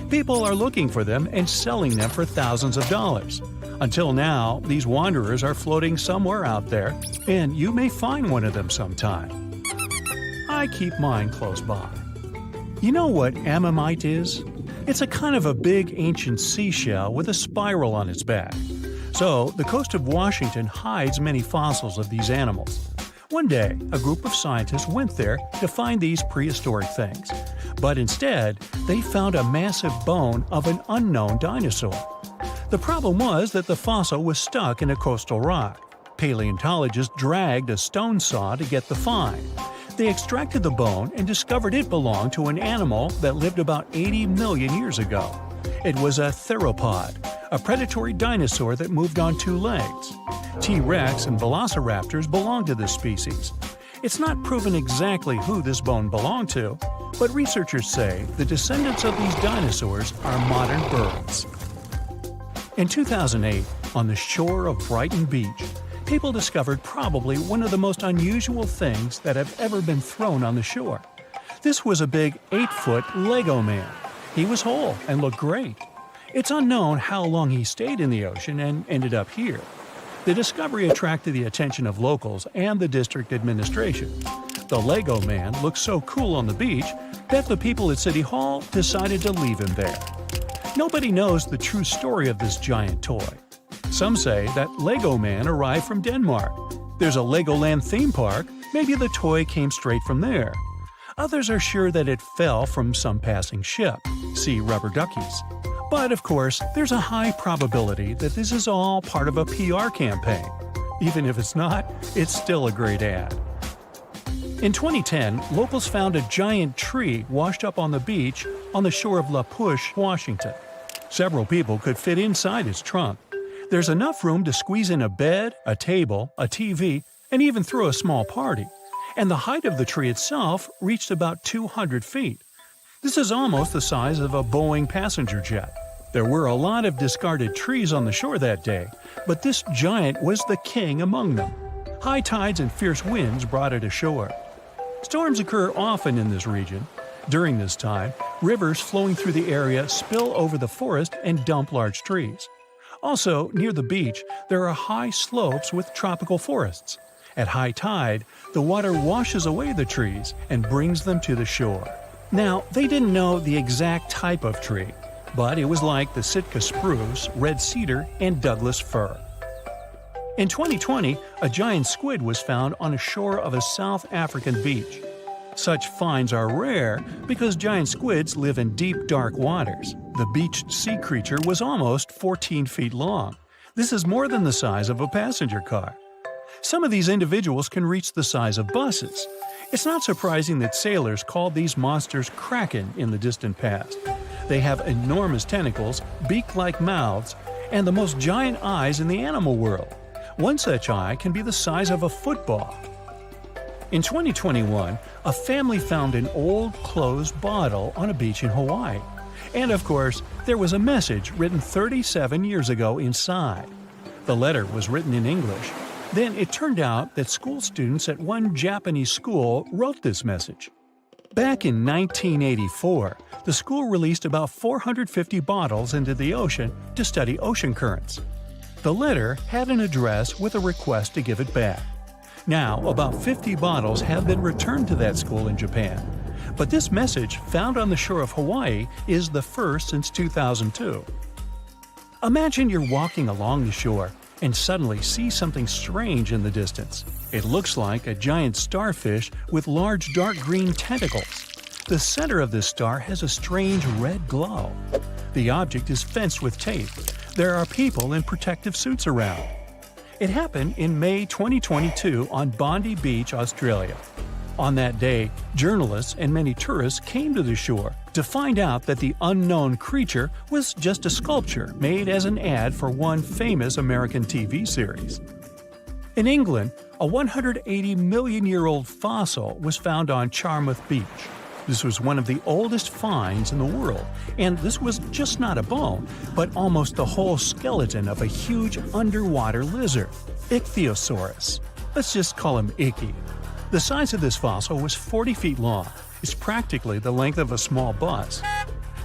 People are looking for them and selling them for thousands of dollars. Until now, these wanderers are floating somewhere out there, and you may find one of them sometime. I keep mine close by. You know what ammonite is? It's a kind of a big ancient seashell with a spiral on its back. So, the coast of Washington hides many fossils of these animals. One day, a group of scientists went there to find these prehistoric things. But instead, they found a massive bone of an unknown dinosaur. The problem was that the fossil was stuck in a coastal rock. Paleontologists dragged a stone saw to get the find. They extracted the bone and discovered it belonged to an animal that lived about 80 million years ago. It was a theropod, a predatory dinosaur that moved on two legs. T-Rex and velociraptors belonged to this species. It's not proven exactly who this bone belonged to, but researchers say the descendants of these dinosaurs are modern birds. In 2008, on the shore of Brighton Beach, people discovered probably one of the most unusual things that have ever been thrown on the shore. This was a big 8-foot Lego man. He was whole and looked great. It's unknown how long he stayed in the ocean and ended up here. The discovery attracted the attention of locals and the district administration. The Lego man looked so cool on the beach that the people at City Hall decided to leave him there. Nobody knows the true story of this giant toy. Some say that Lego Man arrived from Denmark. There's a Legoland theme park, maybe the toy came straight from there. Others are sure that it fell from some passing ship, see rubber duckies. But of course, there's a high probability that this is all part of a PR campaign. Even if it's not, it's still a great ad. In 2010, locals found a giant tree washed up on the beach on the shore of La Push, Washington. Several people could fit inside its trunk. There's enough room to squeeze in a bed, a table, a TV, and even throw a small party. And the height of the tree itself reached about 200 feet. This is almost the size of a Boeing passenger jet. There were a lot of discarded trees on the shore that day, but this giant was the king among them. High tides and fierce winds brought it ashore. Storms occur often in this region. During this time, rivers flowing through the area spill over the forest and dump large trees. Also, near the beach, there are high slopes with tropical forests. At high tide, the water washes away the trees and brings them to the shore. Now, they didn't know the exact type of tree, but it was like the Sitka spruce, red cedar, and Douglas fir. In 2020, a giant squid was found on a shore of a South African beach. Such finds are rare because giant squids live in deep, dark waters. The beached sea creature was almost 14 feet long. This is more than the size of a passenger car. Some of these individuals can reach the size of buses. It's not surprising that sailors called these monsters kraken in the distant past. They have enormous tentacles, beak-like mouths, and the most giant eyes in the animal world. One such eye can be the size of a football. In 2021, a family found an old closed bottle on a beach in Hawaii. And of course, there was a message written 37 years ago inside. The letter was written in English. Then it turned out that school students at one Japanese school wrote this message. Back in 1984, the school released about 450 bottles into the ocean to study ocean currents. The letter had an address with a request to give it back. Now, about 50 bottles have been returned to that school in Japan. But this message, found on the shore of Hawaii, is the first since 2002. Imagine you're walking along the shore and suddenly see something strange in the distance. It looks like a giant starfish with large dark green tentacles. The center of this star has a strange red glow. The object is fenced with tape. There are people in protective suits around. It happened in May 2022 on Bondi Beach, Australia. On that day, journalists and many tourists came to the shore to find out that the unknown creature was just a sculpture made as an ad for one famous American TV series. In England, a 180-million-year-old fossil was found on Charmouth Beach. This was one of the oldest finds in the world, and this was just not a bone, but almost the whole skeleton of a huge underwater lizard, Ichthyosaurus. Let's just call him Icky. The size of this fossil was 40 feet long. It's practically the length of a small bus.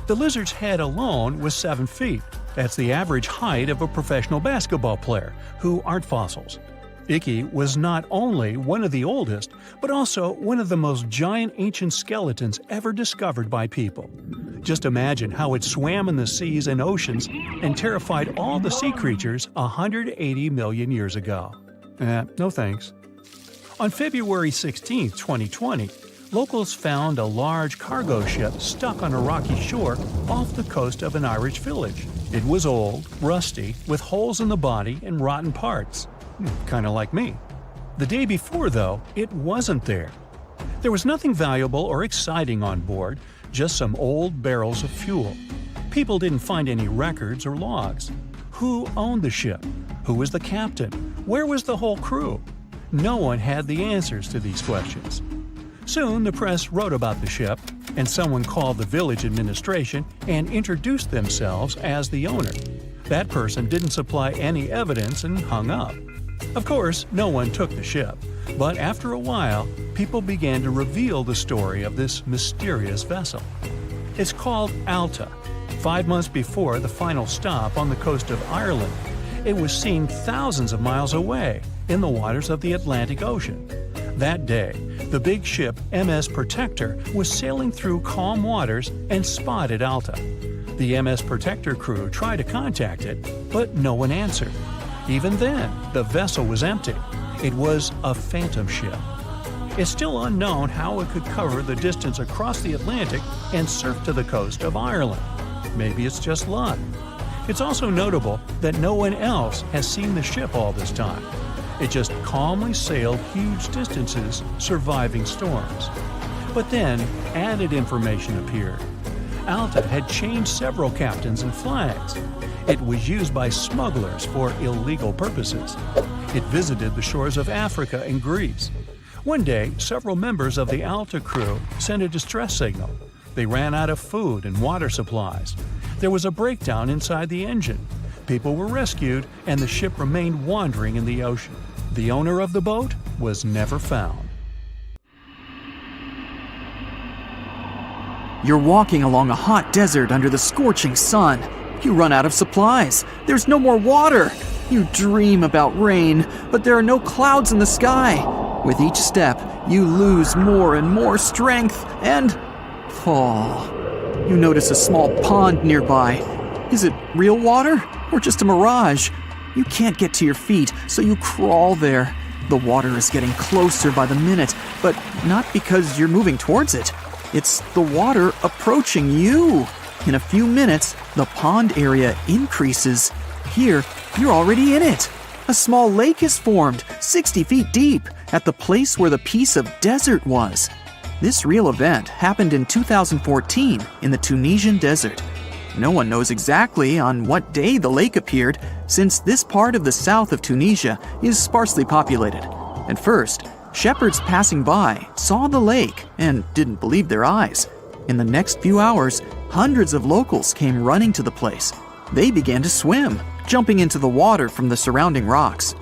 The lizard's head alone was 7 feet. That's the average height of a professional basketball player, who aren't fossils. Icky was not only one of the oldest, but also one of the most giant ancient skeletons ever discovered by people. Just imagine how it swam in the seas and oceans and terrified all the sea creatures 180 million years ago. No thanks. On February 16, 2020, locals found a large cargo ship stuck on a rocky shore off the coast of an Irish village. It was old, rusty, with holes in the body and rotten parts. Kinda like me. The day before, though, it wasn't there. There was nothing valuable or exciting on board, just some old barrels of fuel. People didn't find any records or logs. Who owned the ship? Who was the captain? Where was the whole crew? No one had the answers to these questions. Soon the press wrote about the ship, and someone called the village administration and introduced themselves as the owner. That person didn't supply any evidence and hung up. Of course, no one took the ship, but after a while, people began to reveal the story of this mysterious vessel. It's called Alta. 5 months before the final stop on the coast of Ireland, it was seen thousands of miles away in the waters of the Atlantic Ocean. That day, the big ship MS Protector was sailing through calm waters and spotted Alta. The MS Protector crew tried to contact it, but no one answered. Even then, the vessel was empty. It was a phantom ship. It's still unknown how it could cover the distance across the Atlantic and surf to the coast of Ireland. Maybe it's just luck. It's also notable that no one else has seen the ship all this time. It just calmly sailed huge distances, surviving storms. But then, added information appeared. Alta had changed several captains and flags. It was used by smugglers for illegal purposes. It visited the shores of Africa and Greece. One day, several members of the Alta crew sent a distress signal. They ran out of food and water supplies. There was a breakdown inside the engine. People were rescued, and the ship remained wandering in the ocean. The owner of the boat was never found. You're walking along a hot desert under the scorching sun. You run out of supplies. There's no more water. You dream about rain, but there are no clouds in the sky. With each step, you lose more and more strength and fall. You notice a small pond nearby. Is it real water or just a mirage? You can't get to your feet, so you crawl there. The water is getting closer by the minute, but not because you're moving towards it. It's the water approaching you. In a few minutes, the pond area increases. Here, you're already in it. A small lake is formed, 60 feet deep, at the place where the piece of desert was. This real event happened in 2014 in the Tunisian desert. No one knows exactly on what day the lake appeared, since this part of the south of Tunisia is sparsely populated. At first, shepherds passing by saw the lake and didn't believe their eyes. In the next few hours, hundreds of locals came running to the place. They began to swim, jumping into the water from the surrounding rocks.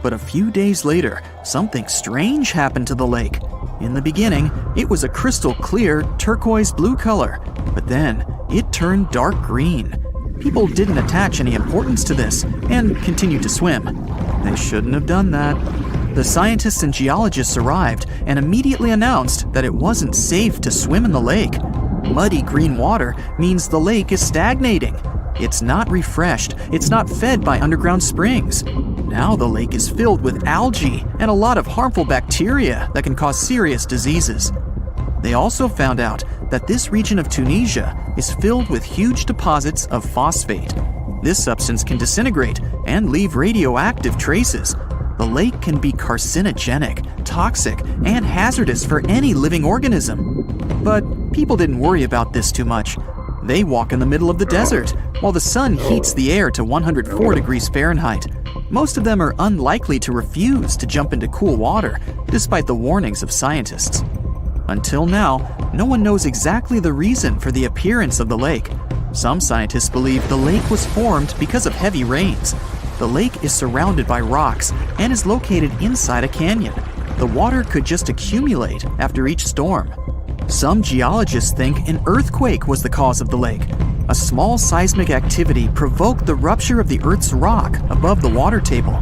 But a few days later, something strange happened to the lake. In the beginning, it was a crystal clear turquoise blue color, but then it turned dark green. People didn't attach any importance to this and continued to swim. They shouldn't have done that. The scientists and geologists arrived and immediately announced that it wasn't safe to swim in the lake. Muddy green water means the lake is stagnating. It's not refreshed, it's not fed by underground springs. Now the lake is filled with algae and a lot of harmful bacteria that can cause serious diseases. They also found out that this region of Tunisia is filled with huge deposits of phosphate. This substance can disintegrate and leave radioactive traces. The lake can be carcinogenic, toxic, and hazardous for any living organism. But people didn't worry about this too much. They walk in the middle of the desert, while the sun heats the air to 104 degrees Fahrenheit. Most of them are unlikely to refuse to jump into cool water, despite the warnings of scientists. Until now, no one knows exactly the reason for the appearance of the lake. Some scientists believe the lake was formed because of heavy rains. The lake is surrounded by rocks and is located inside a canyon. The water could just accumulate after each storm. Some geologists think an earthquake was the cause of the lake. A small seismic activity provoked the rupture of the Earth's rock above the water table,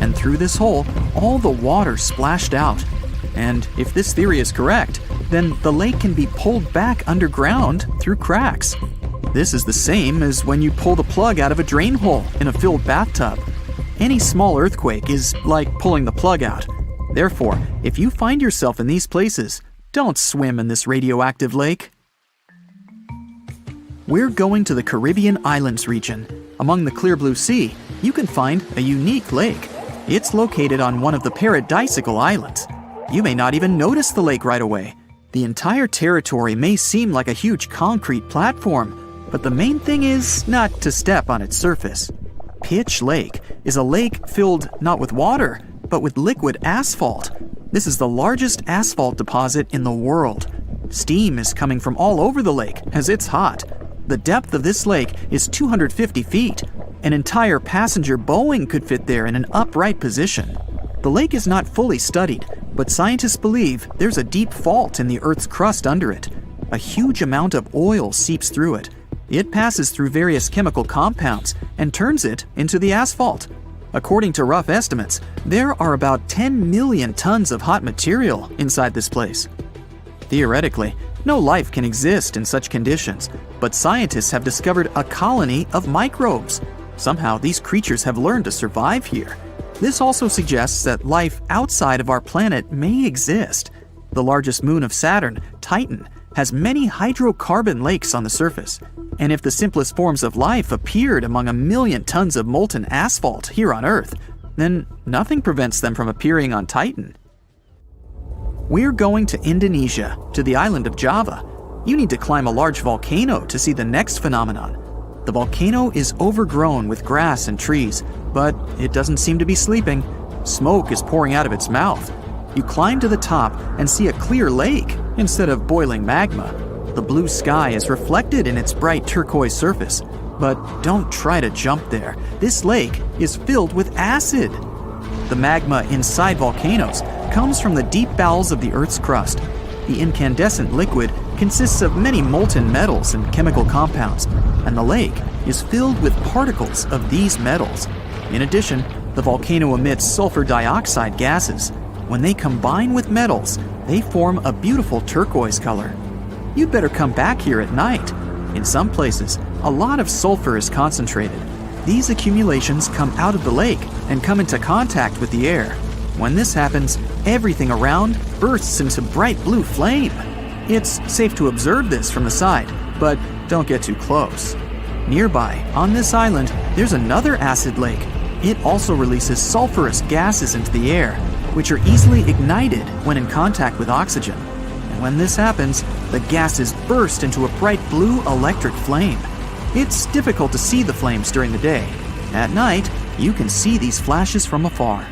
and through this hole, all the water splashed out. And if this theory is correct, then the lake can be pulled back underground through cracks. This is the same as when you pull the plug out of a drain hole in a filled bathtub. Any small earthquake is like pulling the plug out. Therefore, if you find yourself in these places, don't swim in this radioactive lake. We're going to the Caribbean Islands region. Among the clear blue sea, you can find a unique lake. It's located on one of the Paradisical Islands. You may not even notice the lake right away. The entire territory may seem like a huge concrete platform, but the main thing is not to step on its surface. Pitch Lake is a lake filled not with water, but with liquid asphalt. This is the largest asphalt deposit in the world. Steam is coming from all over the lake as it's hot. The depth of this lake is 250 feet. An entire passenger Boeing could fit there in an upright position. The lake is not fully studied, but scientists believe there's a deep fault in the Earth's crust under it. A huge amount of oil seeps through it. It passes through various chemical compounds and turns it into the asphalt. According to rough estimates, there are about 10 million tons of hot material inside this place. Theoretically, no life can exist in such conditions, but scientists have discovered a colony of microbes. Somehow, these creatures have learned to survive here. This also suggests that life outside of our planet may exist. The largest moon of Saturn, Titan, has many hydrocarbon lakes on the surface. And if the simplest forms of life appeared among a million tons of molten asphalt here on Earth, then nothing prevents them from appearing on Titan. We're going to Indonesia, to the island of Java. You need to climb a large volcano to see the next phenomenon. The volcano is overgrown with grass and trees, but it doesn't seem to be sleeping. Smoke is pouring out of its mouth. You climb to the top and see a clear lake instead of boiling magma. The blue sky is reflected in its bright turquoise surface. But don't try to jump there. This lake is filled with acid. The magma inside volcanoes comes from the deep bowels of the Earth's crust. The incandescent liquid consists of many molten metals and chemical compounds, and the lake is filled with particles of these metals. In addition, the volcano emits sulfur dioxide gases. When they combine with metals, they form a beautiful turquoise color. You'd better come back here at night. In some places, a lot of sulfur is concentrated. These accumulations come out of the lake and come into contact with the air. When this happens, everything around bursts into bright blue flame. It's safe to observe this from the side, but don't get too close. Nearby, on this island, there's another acid lake. It also releases sulfurous gases into the air, which are easily ignited when in contact with oxygen. And when this happens, the gases burst into a bright blue electric flame. It's difficult to see the flames during the day. At night, you can see these flashes from afar.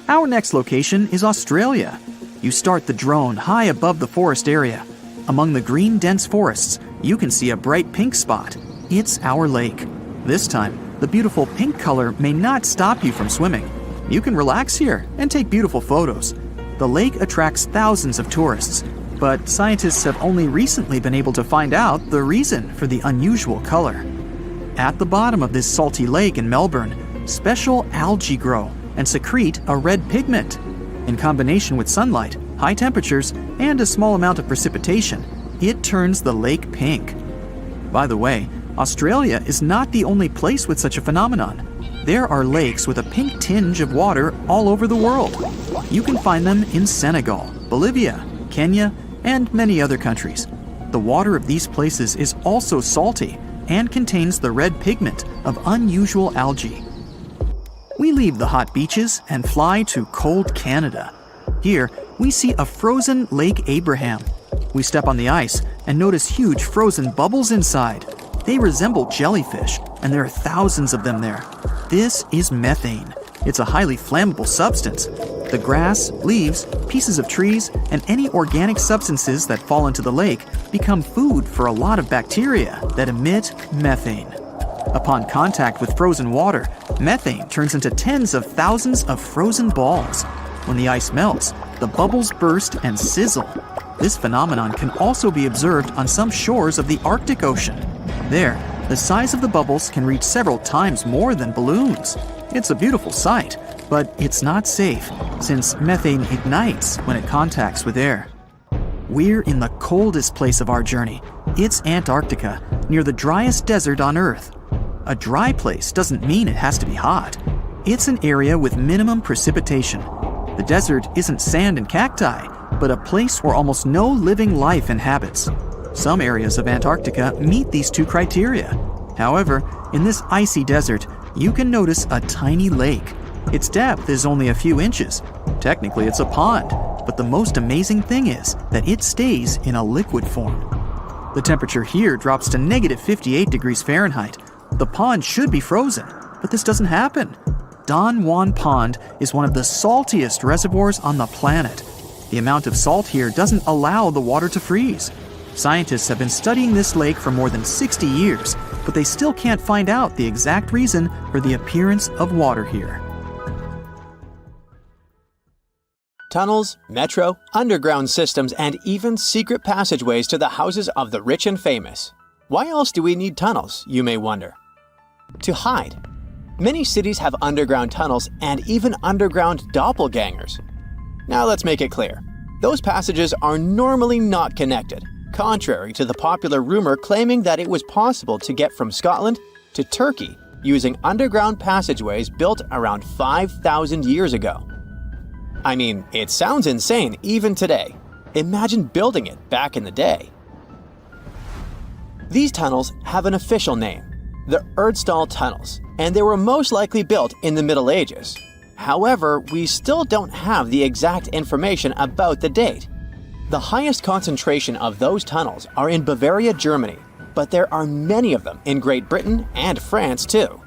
Our next location is Australia. You start the drone high above the forest area. Among the green dense forests, you can see a bright pink spot. It's our lake. This time, the beautiful pink color may not stop you from swimming. You can relax here and take beautiful photos. The lake attracts thousands of tourists, but scientists have only recently been able to find out the reason for the unusual color. At the bottom of this salty lake in Melbourne, special algae grow and secrete a red pigment. In combination with sunlight, high temperatures, and a small amount of precipitation, it turns the lake pink. By the way, Australia is not the only place with such a phenomenon. There are lakes with a pink tinge of water all over the world. You can find them in Senegal, Bolivia, Kenya, and many other countries. The water of these places is also salty and contains the red pigment of unusual algae. We leave the hot beaches and fly to cold Canada. Here, we see a frozen Lake Abraham. We step on the ice and notice huge frozen bubbles inside. They resemble jellyfish, and there are thousands of them there. This is methane. It's a highly flammable substance. The grass, leaves, pieces of trees, and any organic substances that fall into the lake become food for a lot of bacteria that emit methane. Upon contact with frozen water, methane turns into tens of thousands of frozen balls. When the ice melts, the bubbles burst and sizzle. This phenomenon can also be observed on some shores of the Arctic Ocean. There, the size of the bubbles can reach several times more than balloons. It's a beautiful sight, but it's not safe, since methane ignites when it contacts with air. We're in the coldest place of our journey. It's Antarctica, near the driest desert on Earth. A dry place doesn't mean it has to be hot. It's an area with minimum precipitation. The desert isn't sand and cacti, but a place where almost no living life inhabits. Some areas of Antarctica meet these two criteria. However, in this icy desert, you can notice a tiny lake. Its depth is only a few inches. Technically, it's a pond, but the most amazing thing is that it stays in a liquid form. The temperature here drops to negative 58 degrees Fahrenheit. The pond should be frozen, but this doesn't happen. Don Juan Pond is one of the saltiest reservoirs on the planet. The amount of salt here doesn't allow the water to freeze. Scientists have been studying this lake for more than 60 years, but they still can't find out the exact reason for the appearance of water here. Tunnels, metro, underground systems, and even secret passageways to the houses of the rich and famous. Why else do we need tunnels, you may wonder? To hide. Many cities have underground tunnels and even underground doppelgangers. Now let's make it clear. Those passages are normally not connected, contrary to the popular rumor claiming that it was possible to get from Scotland to Turkey using underground passageways built around 5,000 years ago. I mean, it sounds insane even today. Imagine building it back in the day. These tunnels have an official name, the Erdstall Tunnels, and they were most likely built in the Middle Ages. However, we still don't have the exact information about the date. The highest concentration of those tunnels are in Bavaria, Germany, but there are many of them in Great Britain and France too.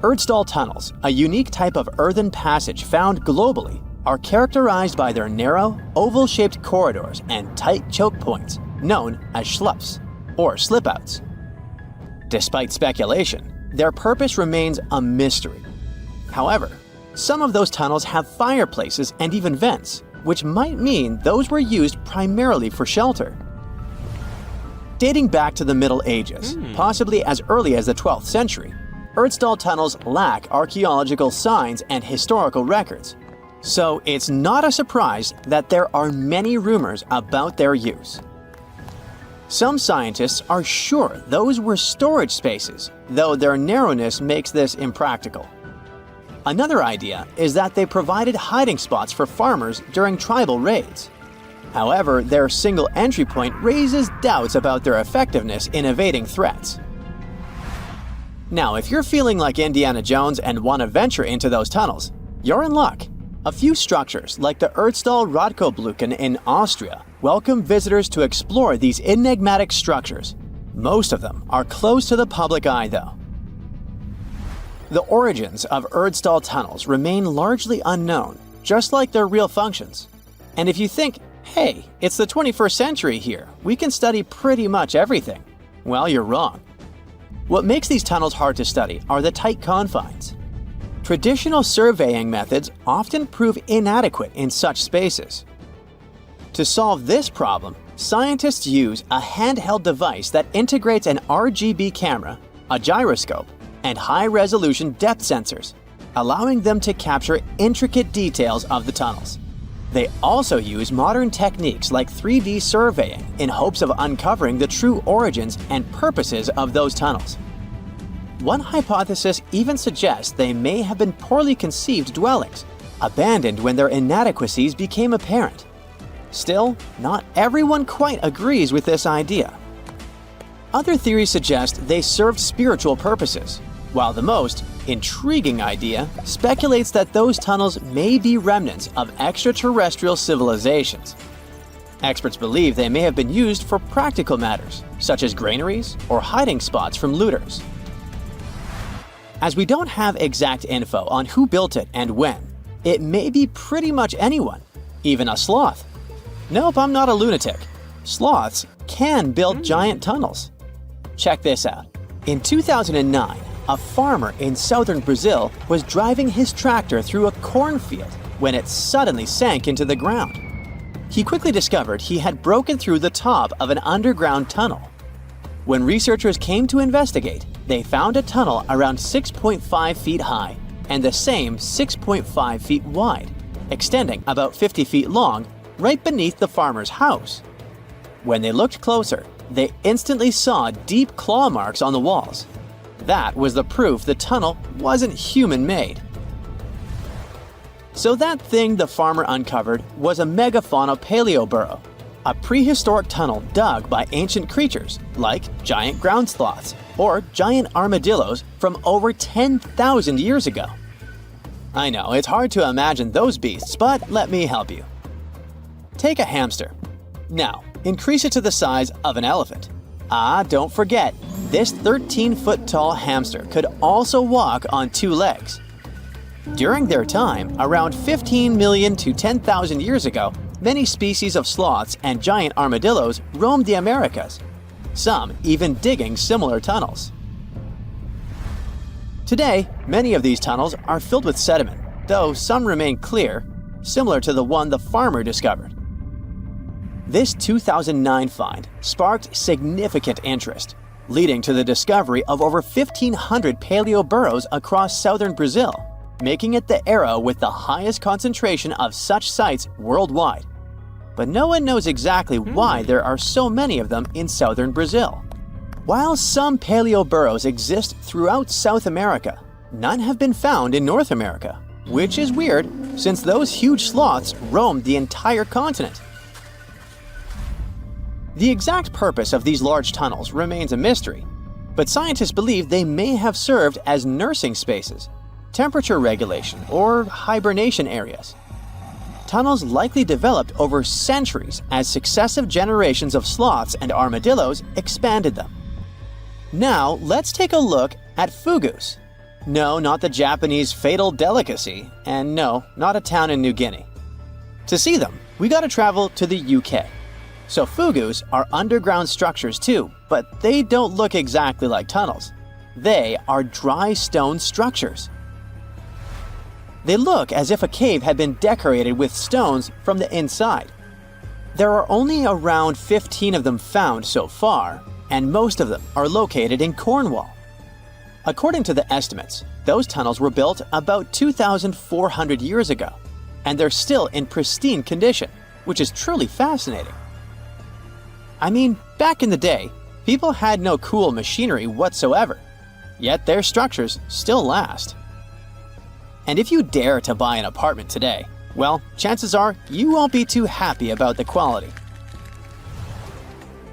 Erdstall tunnels, a unique type of earthen passage found globally, are characterized by their narrow, oval-shaped corridors and tight choke points, known as schlups, or slip-outs. Despite speculation, their purpose remains a mystery. However, some of those tunnels have fireplaces and even vents, which might mean those were used primarily for shelter. Dating back to the Middle Ages, possibly as early as the 12th century, Erdstall tunnels lack archaeological signs and historical records, so it's not a surprise that there are many rumors about their use. Some scientists are sure those were storage spaces, though their narrowness makes this impractical. Another idea is that they provided hiding spots for farmers during tribal raids. However, their single entry point raises doubts about their effectiveness in evading threats. Now, if you're feeling like Indiana Jones and want to venture into those tunnels, you're in luck. A few structures, like the Erdstall Radkobluken in Austria, welcome visitors to explore these enigmatic structures. Most of them are closed to the public eye, though. The origins of Erdstall tunnels remain largely unknown, just like their real functions. And if you think, hey, it's the 21st century here, we can study pretty much everything, well, you're wrong. What makes these tunnels hard to study are the tight confines. Traditional surveying methods often prove inadequate in such spaces. To solve this problem, scientists use a handheld device that integrates an RGB camera, a gyroscope, and high-resolution depth sensors. allowing them to capture intricate details of the tunnels. They also use modern techniques like 3D surveying in hopes of uncovering the true origins and purposes of those tunnels. One hypothesis even suggests they may have been poorly conceived dwellings, abandoned when their inadequacies became apparent. Still, not everyone quite agrees with this idea. Other theories suggest they served spiritual purposes, while the most intriguing idea speculates that those tunnels may be remnants of extraterrestrial civilizations. Experts believe they may have been used for practical matters, such as granaries or hiding spots from looters. As we don't have exact info on who built it and when, it may be pretty much anyone, even a sloth. Nope, I'm not a lunatic. Sloths can build giant tunnels. Check this out. In 2009, a farmer in southern Brazil was driving his tractor through a cornfield when it suddenly sank into the ground. He quickly discovered he had broken through the top of an underground tunnel. When researchers came to investigate, they found a tunnel around 6.5 feet high and the same 6.5 feet wide, extending about 50 feet long right beneath the farmer's house. When they looked closer, they instantly saw deep claw marks on the walls. That was the proof the tunnel wasn't human-made. So that thing the farmer uncovered was a megafauna paleoburrow, a prehistoric tunnel dug by ancient creatures like giant ground sloths or giant armadillos from over 10,000 years ago. I know, it's hard to imagine those beasts, but let me help you. Take a hamster. Now, increase it to the size of an elephant. Don't forget, this 13-foot-tall hamster could also walk on 2 legs. During their time, around 15 million to 10,000 years ago, many species of sloths and giant armadillos roamed the Americas, some even digging similar tunnels. Today, many of these tunnels are filled with sediment, though some remain clear, similar to the one the farmer discovered. This 2009 find sparked significant interest, leading to the discovery of over 1,500 paleoburrows across southern Brazil, making it the era with the highest concentration of such sites worldwide. But no one knows exactly why there are so many of them in southern Brazil. While some paleoburrows exist throughout South America, none have been found in North America, which is weird since those huge sloths roamed the entire continent. The exact purpose of these large tunnels remains a mystery, but scientists believe they may have served as nursing spaces, temperature regulation, or hibernation areas. Tunnels likely developed over centuries as successive generations of sloths and armadillos expanded them. Now, let's take a look at fugus. No, not the Japanese fatal delicacy, and no, not a town in New Guinea. To see them, we gotta travel to the UK. So fugus are underground structures too, but they don't look exactly like tunnels. They are dry stone structures. They look as if a cave had been decorated with stones from the inside. There are only around 15 of them found so far, and most of them are located in Cornwall. According to the estimates, those tunnels were built about 2,400 years ago, and they're still in pristine condition, which is truly fascinating. I mean, back in the day, people had no cool machinery whatsoever, yet their structures still last. And if you dare to buy an apartment today, well, chances are you won't be too happy about the quality.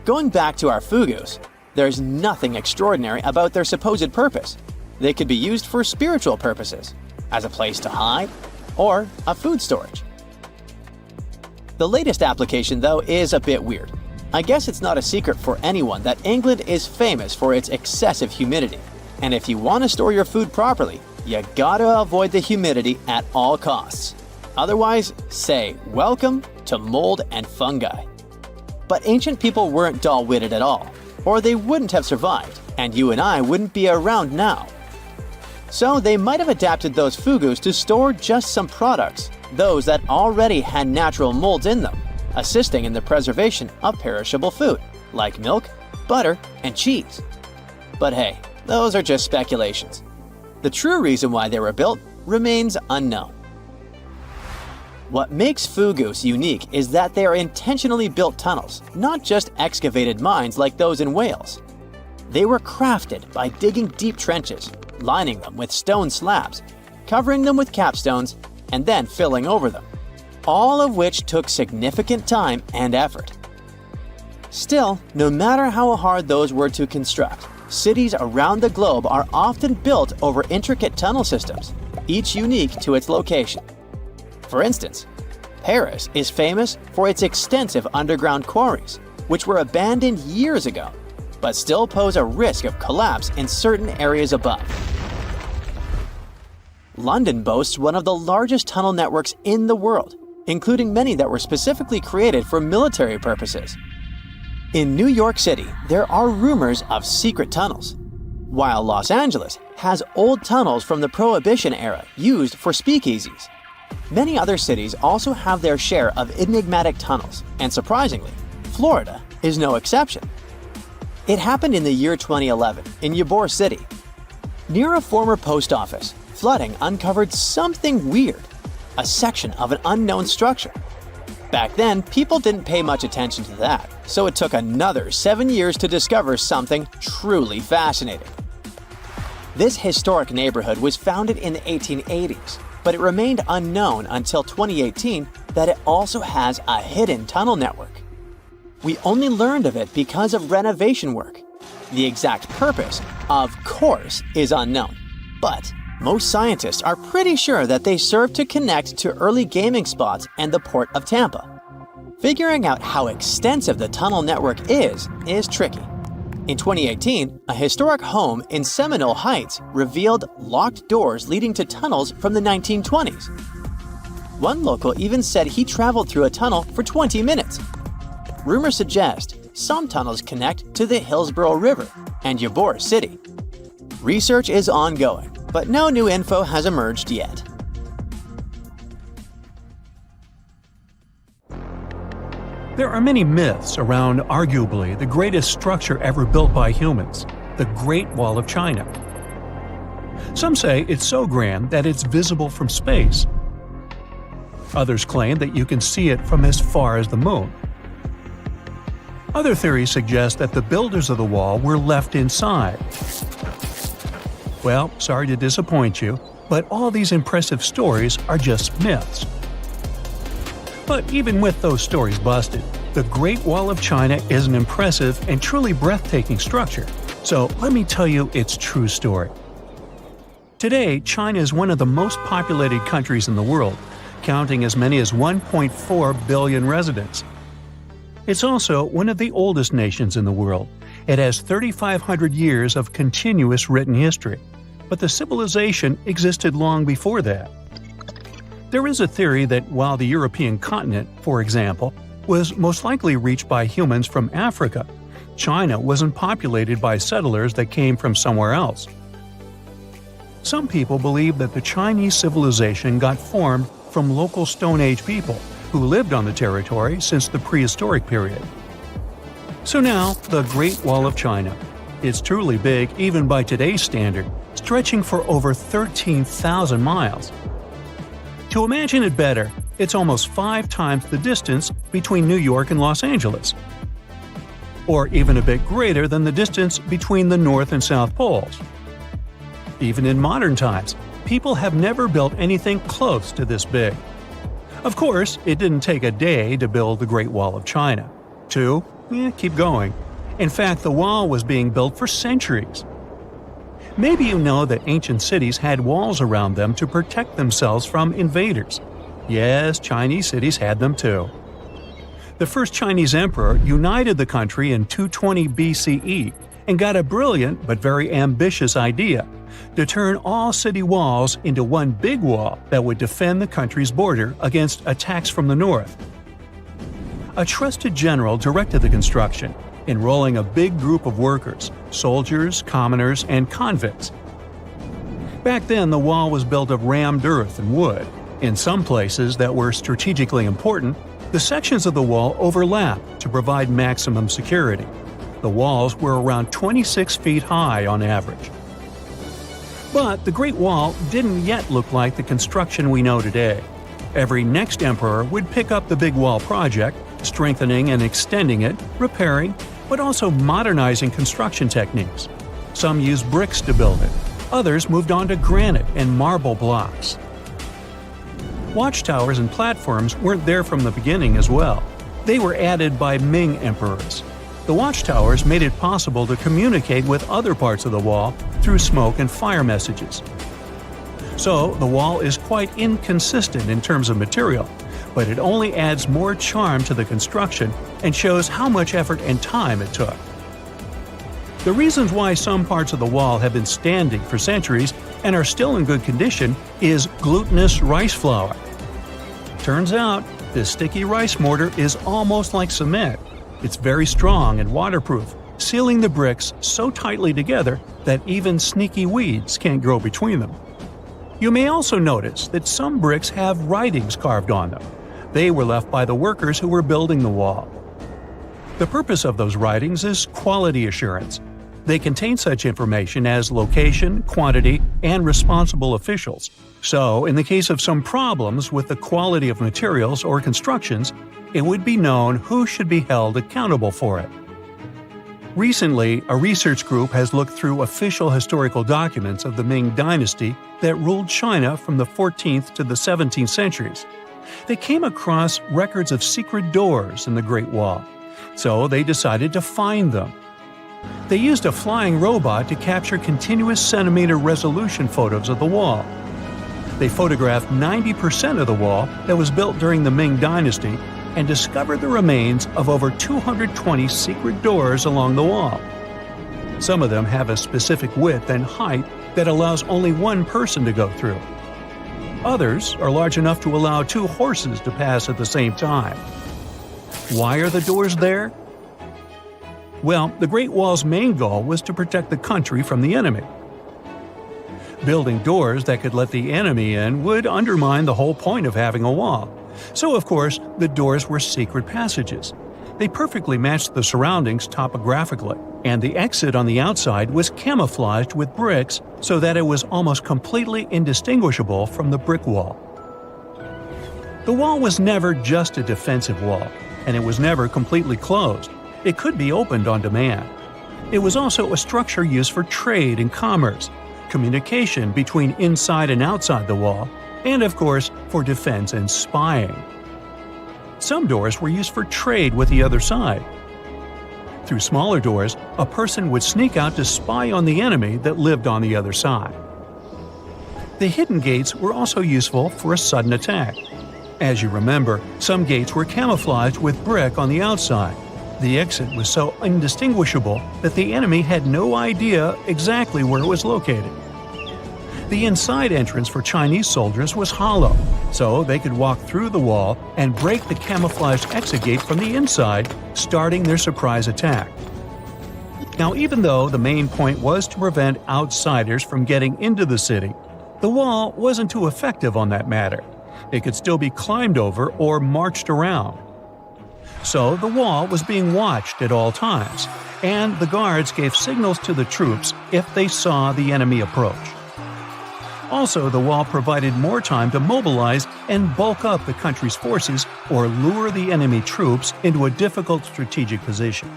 Going back to our fugus, there's nothing extraordinary about their supposed purpose. They could be used for spiritual purposes, as a place to hide, or a food storage. The latest application, though, is a bit weird. I guess it's not a secret for anyone that England is famous for its excessive humidity. And if you want to store your food properly, you gotta avoid the humidity at all costs. Otherwise, say welcome to mold and fungi. But ancient people weren't dull-witted at all, or they wouldn't have survived, and you and I wouldn't be around now. So they might have adapted those fugus to store just some products, those that already had natural molds in them, assisting in the preservation of perishable food, like milk, butter, and cheese. But hey, those are just speculations. The true reason why they were built remains unknown. What makes Fugus unique is that they are intentionally built tunnels, not just excavated mines like those in Wales. They were crafted by digging deep trenches, lining them with stone slabs, covering them with capstones, and then filling over them, all of which took significant time and effort. Still, no matter how hard those were to construct, cities around the globe are often built over intricate tunnel systems, each unique to its location. For instance, Paris is famous for its extensive underground quarries, which were abandoned years ago, but still pose a risk of collapse in certain areas above. London boasts one of the largest tunnel networks in the world, including many that were specifically created for military purposes. In New York City, there are rumors of secret tunnels, while Los Angeles has old tunnels from the Prohibition era used for speakeasies. Many other cities also have their share of enigmatic tunnels, and surprisingly, Florida is no exception. It happened in the year 2011 in Ybor City. Near a former post office, flooding uncovered something weird, a section of an unknown structure. Back then, people didn't pay much attention to that, so it took another 7 years to discover something truly fascinating. This historic neighborhood was founded in the 1880s, but it remained unknown until 2018 that it also has a hidden tunnel network. We only learned of it because of renovation work. The exact purpose, of course, is unknown, but most scientists are pretty sure that they serve to connect to early gaming spots and the port of Tampa. Figuring out how extensive the tunnel network is tricky. In 2018, a historic home in Seminole Heights revealed locked doors leading to tunnels from the 1920s. One local even said he traveled through a tunnel for 20 minutes. Rumors suggest some tunnels connect to the Hillsborough River and Ybor City. Research is ongoing, but no new info has emerged yet. There are many myths around arguably the greatest structure ever built by humans, the Great Wall of China. Some say it's so grand that it's visible from space. Others claim that you can see it from as far as the moon. Other theories suggest that the builders of the wall were left inside. Well, sorry to disappoint you, but all these impressive stories are just myths. But even with those stories busted, the Great Wall of China is an impressive and truly breathtaking structure. So let me tell you its true story. Today, China is one of the most populated countries in the world, counting as many as 1.4 billion residents. It's also one of the oldest nations in the world. It has 3,500 years of continuous written history, but the civilization existed long before that. There is a theory that while the European continent, for example, was most likely reached by humans from Africa, China wasn't populated by settlers that came from somewhere else. Some people believe that the Chinese civilization got formed from local Stone Age people who lived on the territory since the prehistoric period. So now, the Great Wall of China. It's truly big even by today's standard, stretching for over 13,000 miles. To imagine it better, it's almost 5 times the distance between New York and Los Angeles. Or even a bit greater than the distance between the North and South Poles. Even in modern times, people have never built anything close to this big. Of course, it didn't take a day to build the Great Wall of China. Keep going. In fact, the wall was being built for centuries. Maybe you know that ancient cities had walls around them to protect themselves from invaders. Yes, Chinese cities had them too. The first Chinese emperor united the country in 220 BCE and got a brilliant but very ambitious idea to turn all city walls into one big wall that would defend the country's border against attacks from the north. A trusted general directed the construction, enrolling a big group of workers, soldiers, commoners, and convicts. Back then, the wall was built of rammed earth and wood. In some places that were strategically important, the sections of the wall overlapped to provide maximum security. The walls were around 26 feet high on average. But the Great Wall didn't yet look like the construction we know today. Every next emperor would pick up the Big Wall project, strengthening and extending it, repairing, but also modernizing construction techniques. Some used bricks to build it. Others moved on to granite and marble blocks. Watchtowers and platforms weren't there from the beginning as well. They were added by Ming emperors. The watchtowers made it possible to communicate with other parts of the wall through smoke and fire messages. So, the wall is quite inconsistent in terms of material, but it only adds more charm to the construction and shows how much effort and time it took. The reasons why some parts of the wall have been standing for centuries and are still in good condition is glutinous rice flour. Turns out, this sticky rice mortar is almost like cement. It's very strong and waterproof, sealing the bricks so tightly together that even sneaky weeds can't grow between them. You may also notice that some bricks have writings carved on them. They were left by the workers who were building the wall. The purpose of those writings is quality assurance. They contain such information as location, quantity, and responsible officials. So, in the case of some problems with the quality of materials or constructions, it would be known who should be held accountable for it. Recently, a research group has looked through official historical documents of the Ming Dynasty that ruled China from the 14th to the 17th centuries. They came across records of secret doors in the Great Wall, so they decided to find them. They used a flying robot to capture continuous centimeter resolution photos of the wall. They photographed 90% of the wall that was built during the Ming Dynasty and discovered the remains of over 220 secret doors along the wall. Some of them have a specific width and height that allows only one person to go through. Others are large enough to allow 2 horses to pass at the same time. Why are the doors there? Well, the Great Wall's main goal was to protect the country from the enemy. Building doors that could let the enemy in would undermine the whole point of having a wall. So, of course, the doors were secret passages. They perfectly matched the surroundings topographically, and the exit on the outside was camouflaged with bricks so that it was almost completely indistinguishable from the brick wall. The wall was never just a defensive wall, and it was never completely closed. It could be opened on demand. It was also a structure used for trade and commerce, communication between inside and outside the wall, and of course, for defense and spying. Some doors were used for trade with the other side. Through smaller doors, a person would sneak out to spy on the enemy that lived on the other side. The hidden gates were also useful for a sudden attack. As you remember, some gates were camouflaged with brick on the outside. The exit was so indistinguishable that the enemy had no idea exactly where it was located. The inside entrance for Chinese soldiers was hollow, so they could walk through the wall and break the camouflaged exit gate from the inside, starting their surprise attack. Now, even though the main point was to prevent outsiders from getting into the city, the wall wasn't too effective on that matter. It could still be climbed over or marched around. So the wall was being watched at all times, and the guards gave signals to the troops if they saw the enemy approach. Also, the wall provided more time to mobilize and bulk up the country's forces or lure the enemy troops into a difficult strategic position.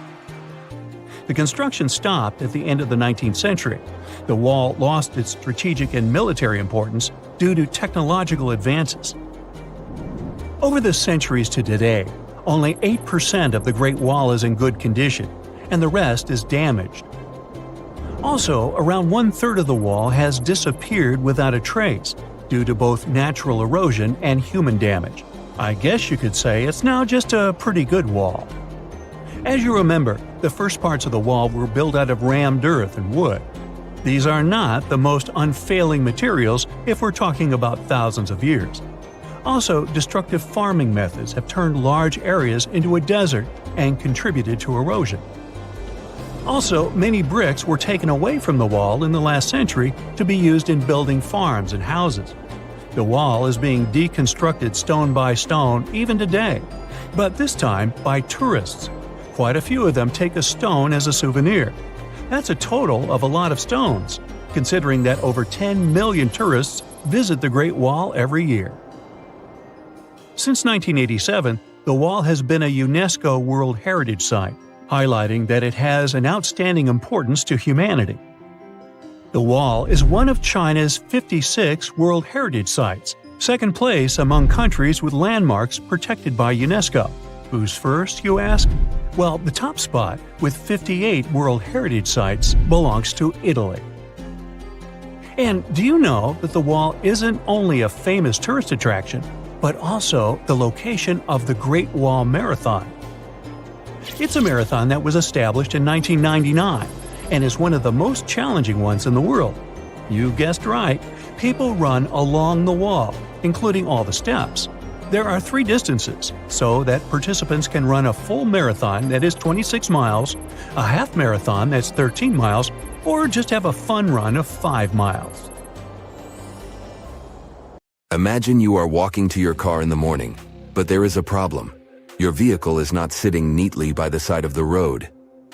The construction stopped at the end of the 19th century. The wall lost its strategic and military importance due to technological advances. Over the centuries to today, only 8% of the Great Wall is in good condition, and the rest is damaged. Also, around 1/3 of the wall has disappeared without a trace, due to both natural erosion and human damage. I guess you could say it's now just a pretty good wall. As you remember, the first parts of the wall were built out of rammed earth and wood. These are not the most unfailing materials if we're talking about thousands of years. Also, destructive farming methods have turned large areas into a desert and contributed to erosion. Also, many bricks were taken away from the wall in the last century to be used in building farms and houses. The wall is being deconstructed stone by stone even today, but this time by tourists. Quite a few of them take a stone as a souvenir. That's a total of a lot of stones. considering that over 10 million tourists visit the Great Wall every year. Since 1987, the wall has been a UNESCO World Heritage Site, highlighting that it has an outstanding importance to humanity. The wall is one of China's 56 World Heritage Sites, second place among countries with landmarks protected by UNESCO. Who's first, you ask? Well, the top spot, with 58 World Heritage Sites, belongs to Italy. And do you know that the wall isn't only a famous tourist attraction, but also the location of the Great Wall Marathon? It's a marathon that was established in 1999 and is one of the most challenging ones in the world. You guessed right, people run along the wall, including all the steps. There are 3 distances, so that participants can run a full marathon that is 26 miles, a half marathon that's 13 miles, or just have a fun run of 5 miles. Imagine you are walking to your car in the morning, but there is a problem. Your vehicle is not sitting neatly by the side of the road.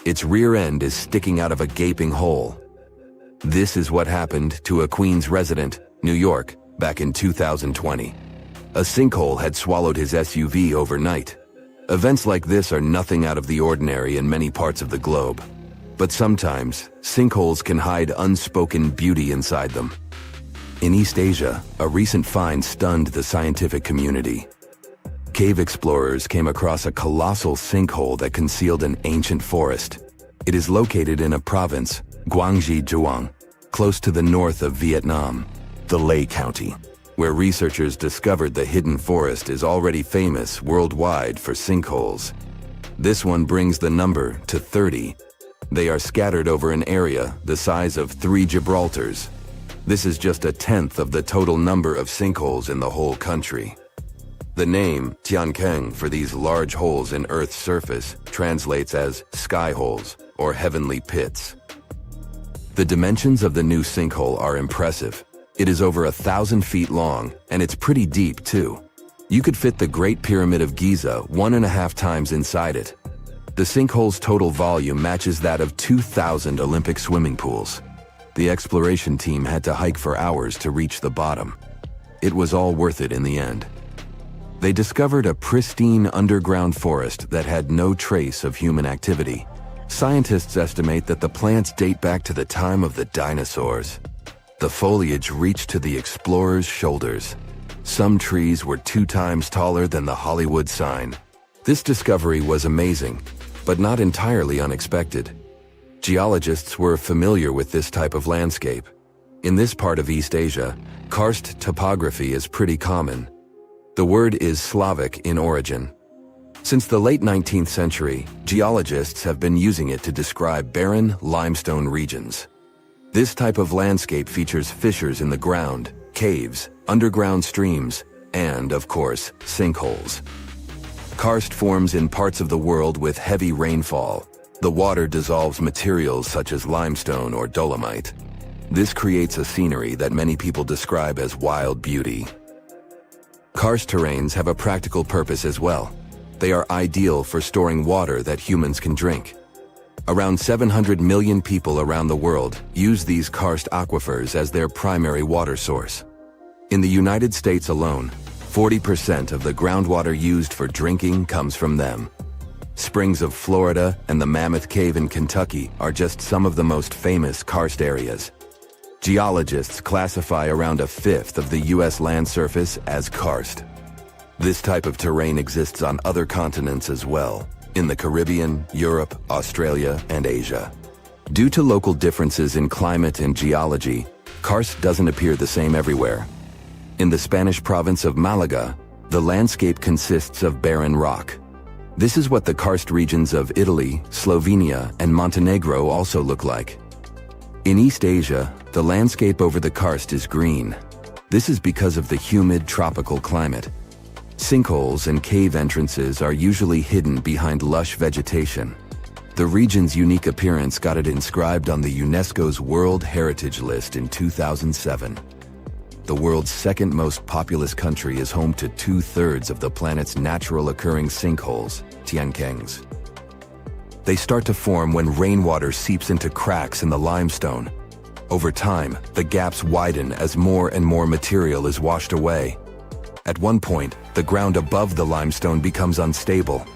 Its rear end is sticking out of a gaping hole. This is what happened to a Queens resident, New York, back in 2020. A sinkhole had swallowed his SUV overnight. Events like this are nothing out of the ordinary in many parts of the globe. But sometimes, sinkholes can hide unspoken beauty inside them. In East Asia, a recent find stunned the scientific community. Cave explorers came across a colossal sinkhole that concealed an ancient forest. It is located in a province, Guangxi Zhuang, close to the north of Vietnam, the Lê County, where researchers discovered the hidden forest is already famous worldwide for sinkholes. This one brings the number to 30. They are scattered over an area the size of 3 Gibraltars. This is just a tenth of the total number of sinkholes in the whole country. The name Tiankeng for these large holes in Earth's surface translates as sky holes or heavenly pits. The dimensions of the new sinkhole are impressive. It is over 1,000 feet long, and it's pretty deep too. You could fit the Great Pyramid of Giza 1.5 times inside it. The sinkhole's total volume matches that of 2,000 Olympic swimming pools. The exploration team had to hike for hours to reach the bottom. It was all worth it in the end. They discovered a pristine underground forest that had no trace of human activity. Scientists estimate that the plants date back to the time of the dinosaurs. The foliage reached to the explorers' shoulders. Some trees were 2 times taller than the Hollywood sign. This discovery was amazing, but not entirely unexpected. Geologists were familiar with this type of landscape. In this part of East Asia, karst topography is pretty common. The word is Slavic in origin. Since the late 19th century, geologists have been using it to describe barren limestone regions. This type of landscape features fissures in the ground, caves, underground streams, and, of course, sinkholes. Karst forms in parts of the world with heavy rainfall. The water dissolves materials such as limestone or dolomite. This creates a scenery that many people describe as wild beauty. Karst terrains have a practical purpose as well. They are ideal for storing water that humans can drink. Around 700 million people around the world use these karst aquifers as their primary water source. In the United States alone, 40% of the groundwater used for drinking comes from them. Springs of Florida and the Mammoth Cave in Kentucky are just some of the most famous karst areas. Geologists classify around 1/5 of the U.S. land surface as karst. This type of terrain exists on other continents as well, in the Caribbean, Europe, Australia, and Asia. Due to local differences in climate and geology, karst doesn't appear the same everywhere. In the Spanish province of Malaga, the landscape consists of barren rock. This is what the karst regions of Italy, Slovenia, and Montenegro also look like. In East Asia, the landscape over the karst is green. This is because of the humid tropical climate. Sinkholes and cave entrances are usually hidden behind lush vegetation. The region's unique appearance got it inscribed on the UNESCO's World Heritage List in 2007. The world's second most populous country is home to 2/3 of the planet's natural occurring sinkholes, Tiankengs. They start to form when rainwater seeps into cracks in the limestone. Over time, the gaps widen as more and more material is washed away. At one point, the ground above the limestone becomes unstable.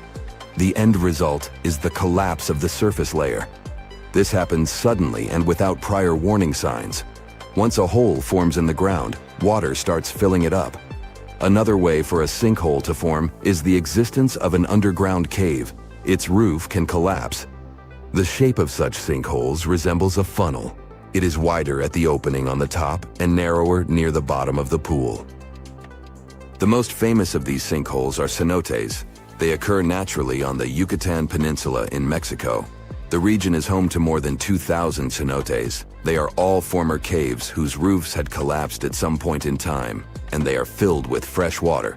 The end result is the collapse of the surface layer. This happens suddenly and without prior warning signs. Once a hole forms in the ground, water starts filling it up. Another way for a sinkhole to form is the existence of an underground cave. Its roof can collapse. The shape of such sinkholes resembles a funnel. It is wider at the opening on the top and narrower near the bottom of the pool. The most famous of these sinkholes are cenotes. They occur naturally on the Yucatan Peninsula in Mexico. The region is home to more than 2,000 cenotes. They are all former caves whose roofs had collapsed at some point in time, and they are filled with fresh water.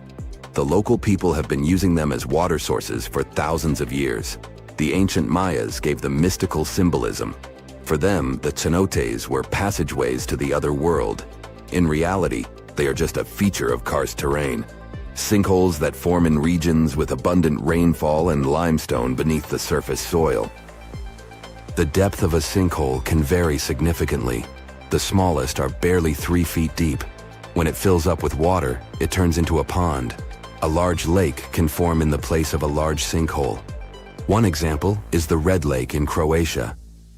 The local people have been using them as water sources for thousands of years. The ancient Mayas gave them mystical symbolism. For them, the cenotes were passageways to the other world. In reality, they are just a feature of karst terrain. Sinkholes that form in regions with abundant rainfall and limestone beneath the surface soil. The depth of a sinkhole can vary significantly. The smallest are barely 3 feet deep. When it fills up with water, it turns into a pond. A large lake can form in the place of a large sinkhole. One example is the Red Lake in Croatia.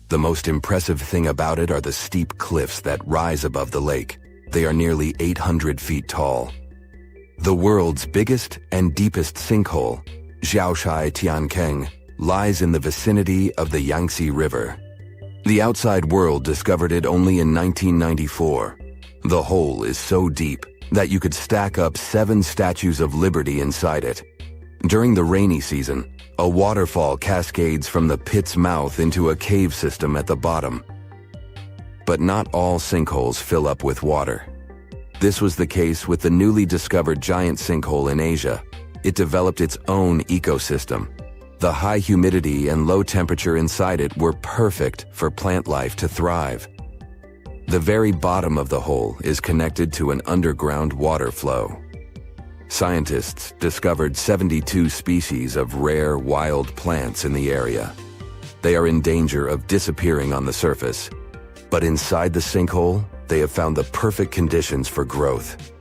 The most impressive thing about it are the steep cliffs that rise above the lake. They are nearly 800 feet tall. The world's biggest and deepest sinkhole, Xiaoshai Tiankeng, lies in the vicinity of the Yangtze River. The outside world discovered it only in 1994. The hole is so deep that you could stack up 7 statues of liberty inside it. During the rainy season, a waterfall cascades from the pit's mouth into a cave system at the bottom. But not all sinkholes fill up with water. This was the case with the newly discovered giant sinkhole in Asia. It developed its own ecosystem. The high humidity and low temperature inside it were perfect for plant life to thrive. The very bottom of the hole is connected to an underground water flow. Scientists discovered 72 species of rare wild plants in the area. They are in danger of disappearing on the surface, but inside the sinkhole, they have found the perfect conditions for growth.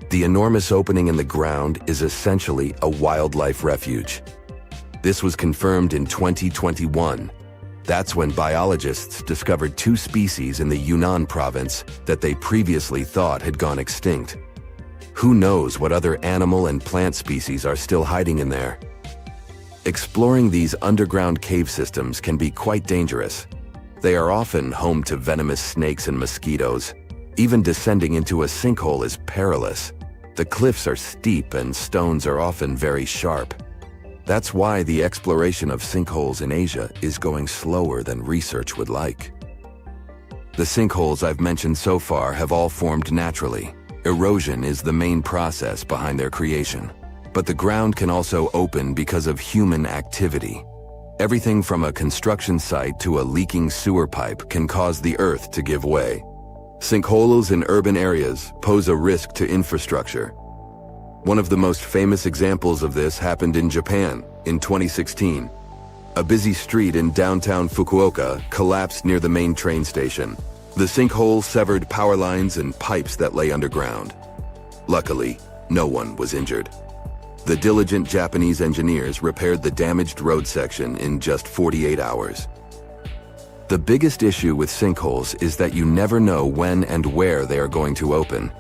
The enormous opening in the ground is essentially a wildlife refuge. This was confirmed in 2021. That's when biologists discovered 2 species in the Yunnan province that they previously thought had gone extinct. Who knows what other animal and plant species are still hiding in there? Exploring these underground cave systems can be quite dangerous. They are often home to venomous snakes and mosquitoes. Even descending into a sinkhole is perilous. The cliffs are steep and stones are often very sharp. That's why the exploration of sinkholes in Asia is going slower than research would like. The sinkholes I've mentioned so far have all formed naturally. Erosion is the main process behind their creation. But the ground can also open because of human activity. Everything from a construction site to a leaking sewer pipe can cause the earth to give way. Sinkholes in urban areas pose a risk to infrastructure. One of the most famous examples of this happened in Japan in 2016. A busy street in downtown Fukuoka collapsed near the main train station. The sinkhole severed power lines and pipes that lay underground. Luckily, no one was injured. The diligent Japanese engineers repaired the damaged road section in just 48 hours. The biggest issue with sinkholes is that you never know when and where they are going to open.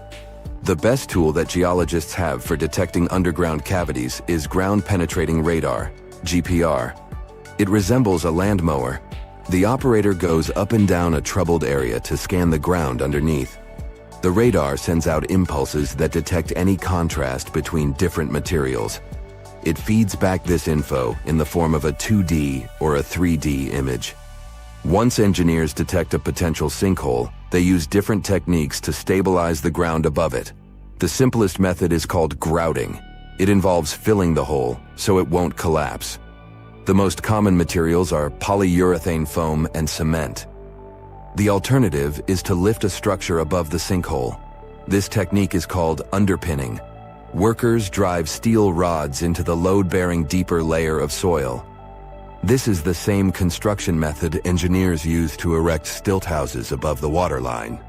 The best tool that geologists have for detecting underground cavities is ground-penetrating radar, GPR. It resembles a land mower. The operator goes up and down a troubled area to scan the ground underneath. The radar sends out impulses that detect any contrast between different materials. It feeds back this info in the form of a 2D or a 3D image. Once engineers detect a potential sinkhole, they use different techniques to stabilize the ground above it. The simplest method is called grouting. It involves filling the hole so it won't collapse. The most common materials are polyurethane foam and cement. The alternative is to lift a structure above the sinkhole. This technique is called underpinning. Workers drive steel rods into the load-bearing deeper layer of soil. This is the same construction method engineers use to erect stilt houses above the waterline.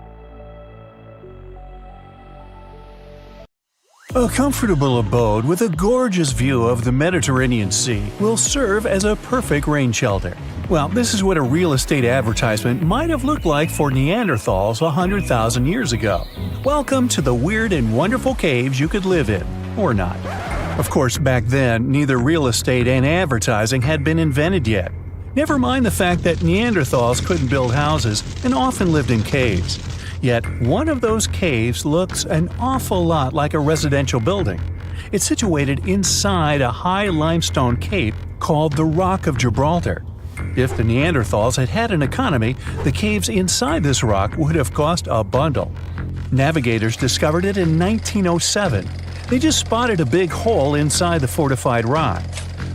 A comfortable abode with a gorgeous view of the Mediterranean Sea will serve as a perfect rain shelter. Well, this is what a real estate advertisement might have looked like for Neanderthals 100,000 years ago. Welcome to the weird and wonderful caves you could live in, or not. Of course, back then, neither real estate and advertising had been invented yet. Never mind the fact that Neanderthals couldn't build houses and often lived in caves. Yet, one of those caves looks an awful lot like a residential building. It's situated inside a high limestone cape called the Rock of Gibraltar. If the Neanderthals had had an economy, the caves inside this rock would have cost a bundle. Navigators discovered it in 1907. They just spotted a big hole inside the fortified rock.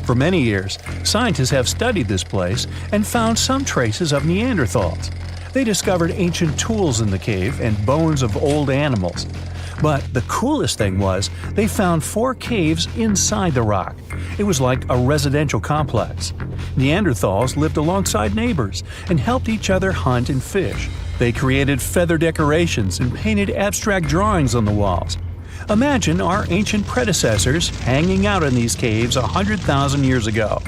For many years, scientists have studied this place and found some traces of Neanderthals. They discovered ancient tools in the cave and bones of old animals. But the coolest thing was, they found 4 caves inside the rock. It was like a residential complex. Neanderthals lived alongside neighbors and helped each other hunt and fish. They created feather decorations and painted abstract drawings on the walls. Imagine our ancient predecessors hanging out in these caves 100,000 years ago.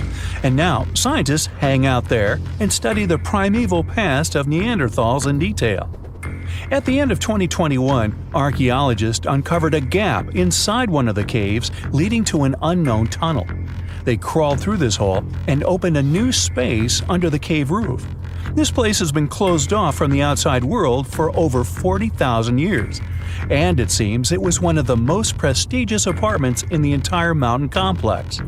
And now, scientists hang out there and study the primeval past of Neanderthals in detail. At the end of 2021, archaeologists uncovered a gap inside one of the caves leading to an unknown tunnel. They crawled through this hole and opened a new space under the cave roof. This place has been closed off from the outside world for over 40,000 years. And it seems it was one of the most prestigious apartments in the entire mountain complex.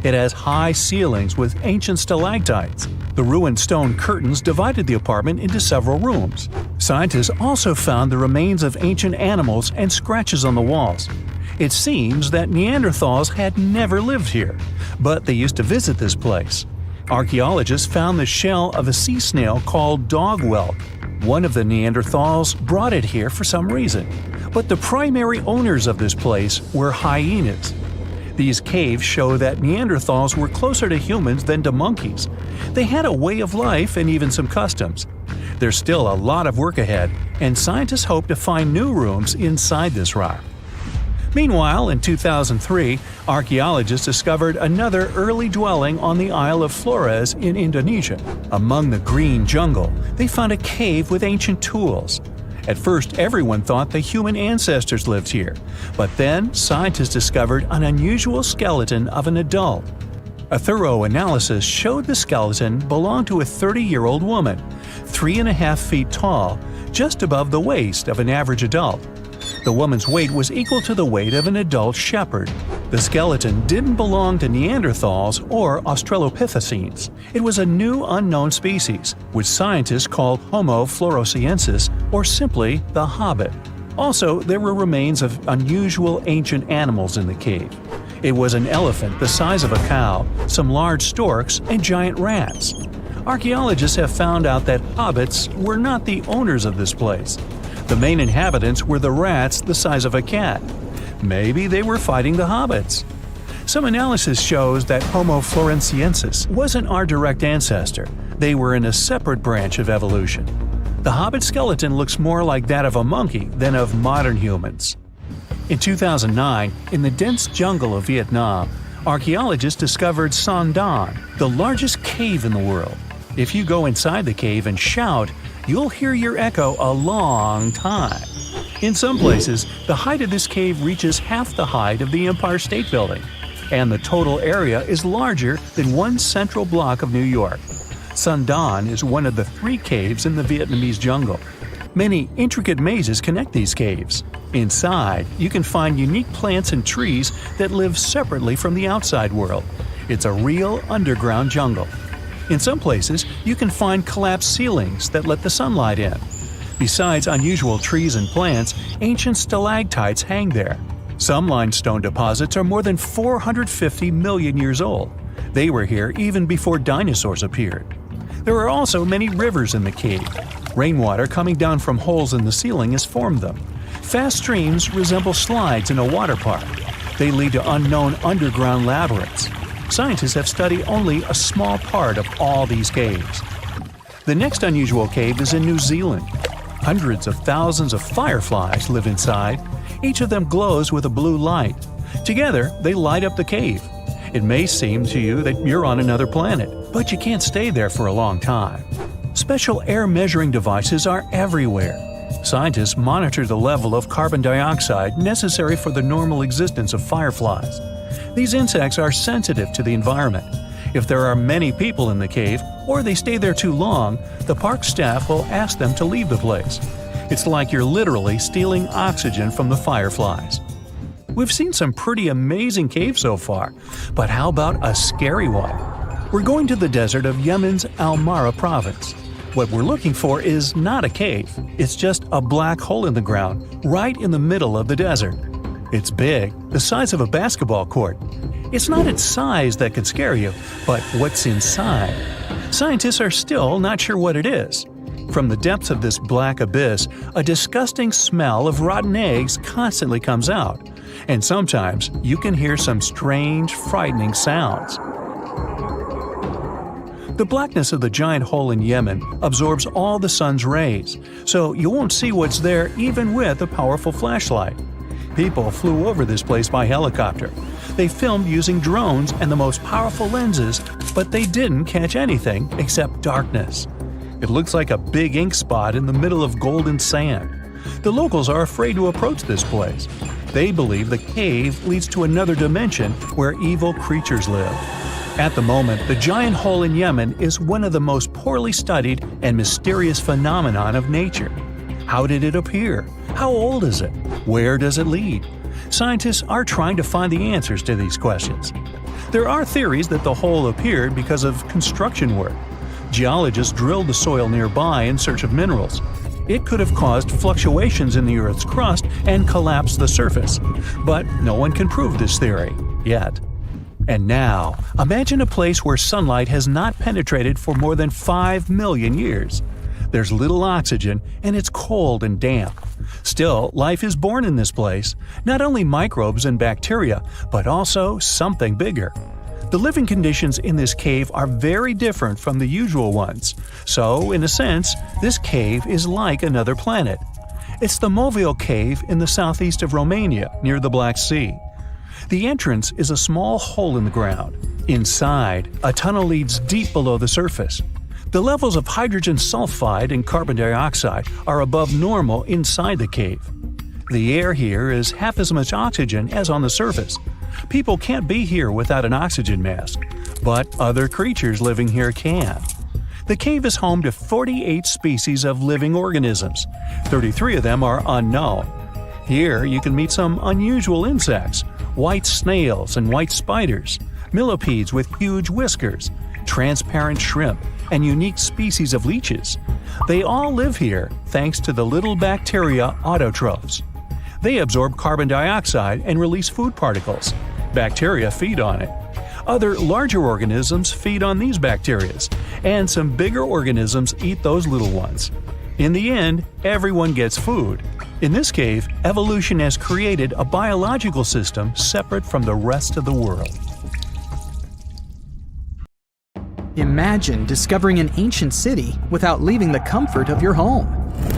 It has high ceilings with ancient stalactites. The ruined stone curtains divided the apartment into several rooms. Scientists also found the remains of ancient animals and scratches on the walls. It seems that Neanderthals had never lived here, but they used to visit this place. Archaeologists found the shell of a sea snail called dog whelk. One of the Neanderthals brought it here for some reason, but the primary owners of this place were hyenas. These caves show that Neanderthals were closer to humans than to monkeys. They had a way of life and even some customs. There's still a lot of work ahead, and scientists hope to find new rooms inside this rock. Meanwhile, in 2003, archaeologists discovered another early dwelling on the Isle of Flores in Indonesia. Among the green jungle, they found a cave with ancient tools. At first, everyone thought the human ancestors lived here, but then scientists discovered an unusual skeleton of an adult. A thorough analysis showed the skeleton belonged to a 30-year-old woman, 3.5 feet tall, just above the waist of an average adult. The woman's weight was equal to the weight of an adult shepherd. The skeleton didn't belong to Neanderthals or Australopithecines. It was a new unknown species, which scientists called Homo floresiensis, or simply the Hobbit. Also, there were remains of unusual ancient animals in the cave. It was an elephant the size of a cow, some large storks, and giant rats. Archaeologists have found out that hobbits were not the owners of this place. The main inhabitants were the rats the size of a cat. Maybe they were fighting the hobbits. Some analysis shows that Homo floresiensis wasn't our direct ancestor. They were in a separate branch of evolution. The hobbit skeleton looks more like that of a monkey than of modern humans. In 2009, in the dense jungle of Vietnam, archaeologists discovered Son Don, the largest cave in the world. If you go inside the cave and shout, you'll hear your echo a long time. In some places, the height of this cave reaches half the height of the Empire State Building, and the total area is larger than one central block of New York. Son Don is one of the 3 caves in the Vietnamese jungle. Many intricate mazes connect these caves. Inside, you can find unique plants and trees that live separately from the outside world. It's a real underground jungle. In some places, you can find collapsed ceilings that let the sunlight in. Besides unusual trees and plants, ancient stalactites hang there. Some limestone deposits are more than 450 million years old. They were here even before dinosaurs appeared. There are also many rivers in the cave. Rainwater coming down from holes in the ceiling has formed them. Fast streams resemble slides in a water park. They lead to unknown underground labyrinths. Scientists have studied only a small part of all these caves. The next unusual cave is in New Zealand. Hundreds of thousands of fireflies live inside. Each of them glows with a blue light. Together, they light up the cave. It may seem to you that you're on another planet, but you can't stay there for a long time. Special air measuring devices are everywhere. Scientists monitor the level of carbon dioxide necessary for the normal existence of fireflies. These insects are sensitive to the environment. If there are many people in the cave, or they stay there too long, the park staff will ask them to leave the place. It's like you're literally stealing oxygen from the fireflies. We've seen some pretty amazing caves so far, but how about a scary one? We're going to the desert of Yemen's Al-Mara province. What we're looking for is not a cave, it's just a black hole in the ground, right in the middle of the desert. It's big, the size of a basketball court. It's not its size that could scare you, but what's inside. Scientists are still not sure what it is. From the depths of this black abyss, a disgusting smell of rotten eggs constantly comes out, and sometimes you can hear some strange, frightening sounds. The blackness of the giant hole in Yemen absorbs all the sun's rays, so you won't see what's there even with a powerful flashlight. People flew over this place by helicopter. They filmed using drones and the most powerful lenses, but they didn't catch anything except darkness. It looks like a big ink spot in the middle of golden sand. The locals are afraid to approach this place. They believe the cave leads to another dimension where evil creatures live. At the moment, the giant hole in Yemen is one of the most poorly studied and mysterious phenomenon of nature. How did it appear? How old is it? Where does it lead? Scientists are trying to find the answers to these questions. There are theories that the hole appeared because of construction work. Geologists drilled the soil nearby in search of minerals. It could have caused fluctuations in the Earth's crust and collapsed the surface. But no one can prove this theory, yet. And now, imagine a place where sunlight has not penetrated for more than 5 million years. There's little oxygen, and it's cold and damp. Still, life is born in this place, not only microbes and bacteria, but also something bigger. The living conditions in this cave are very different from the usual ones, so, in a sense, this cave is like another planet. It's the Movil Cave in the southeast of Romania, near the Black Sea. The entrance is a small hole in the ground. Inside, a tunnel leads deep below the surface. The levels of hydrogen sulfide and carbon dioxide are above normal inside the cave. The air here is half as much oxygen as on the surface. People can't be here without an oxygen mask, but other creatures living here can. The cave is home to 48 species of living organisms. 33 of them are unknown. Here you can meet some unusual insects, white snails and white spiders, millipedes with huge whiskers, transparent shrimp, and unique species of leeches. They all live here thanks to the little bacteria autotrophs. They absorb carbon dioxide and release food particles. Bacteria feed on it. Other larger organisms feed on these bacteria, and some bigger organisms eat those little ones. In the end, everyone gets food. In this cave, evolution has created a biological system separate from the rest of the world. Imagine discovering an ancient city without leaving the comfort of your home.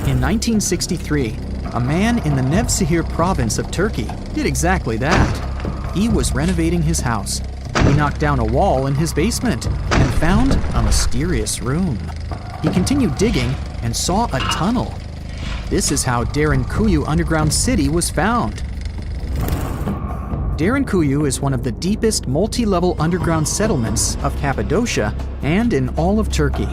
In 1963, a man in the Nevşehir province of Turkey did exactly that. He was renovating his house. He knocked down a wall in his basement and found a mysterious room. He continued digging and saw a tunnel. This is how Derinkuyu Underground City was found. Derinkuyu is one of the deepest multi-level underground settlements of Cappadocia and in all of Turkey.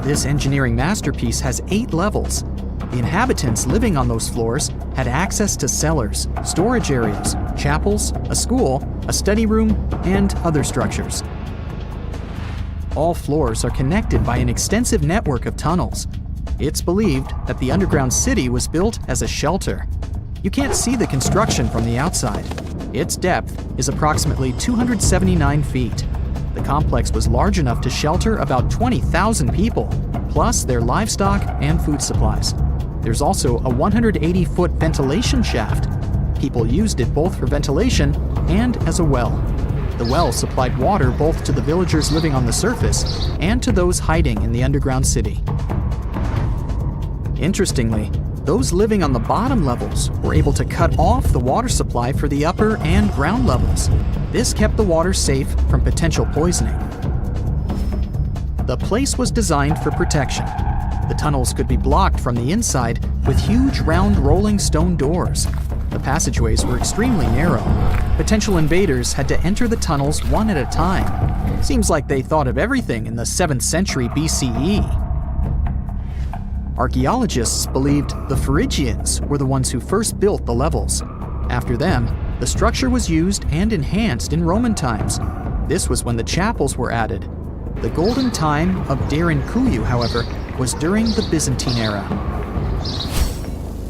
This engineering masterpiece has 8 levels. The inhabitants living on those floors had access to cellars, storage areas, chapels, a school, a study room, and other structures. All floors are connected by an extensive network of tunnels. It's believed that the underground city was built as a shelter. You can't see the construction from the outside. Its depth is approximately 279 feet. The complex was large enough to shelter about 20,000 people, plus their livestock and food supplies. There's also a 180-foot ventilation shaft. People used it both for ventilation and as a well. The well supplied water both to the villagers living on the surface and to those hiding in the underground city. Interestingly, those living on the bottom levels were able to cut off the water supply for the upper and ground levels. This kept the water safe from potential poisoning. The place was designed for protection. The tunnels could be blocked from the inside with huge round rolling stone doors. The passageways were extremely narrow. Potential invaders had to enter the tunnels one at a time. Seems like they thought of everything in the 7th century BCE. Archaeologists believed the Phrygians were the ones who first built the levels. After them, the structure was used and enhanced in Roman times. This was when the chapels were added. The golden time of Derinkuyu, however, was during the Byzantine era.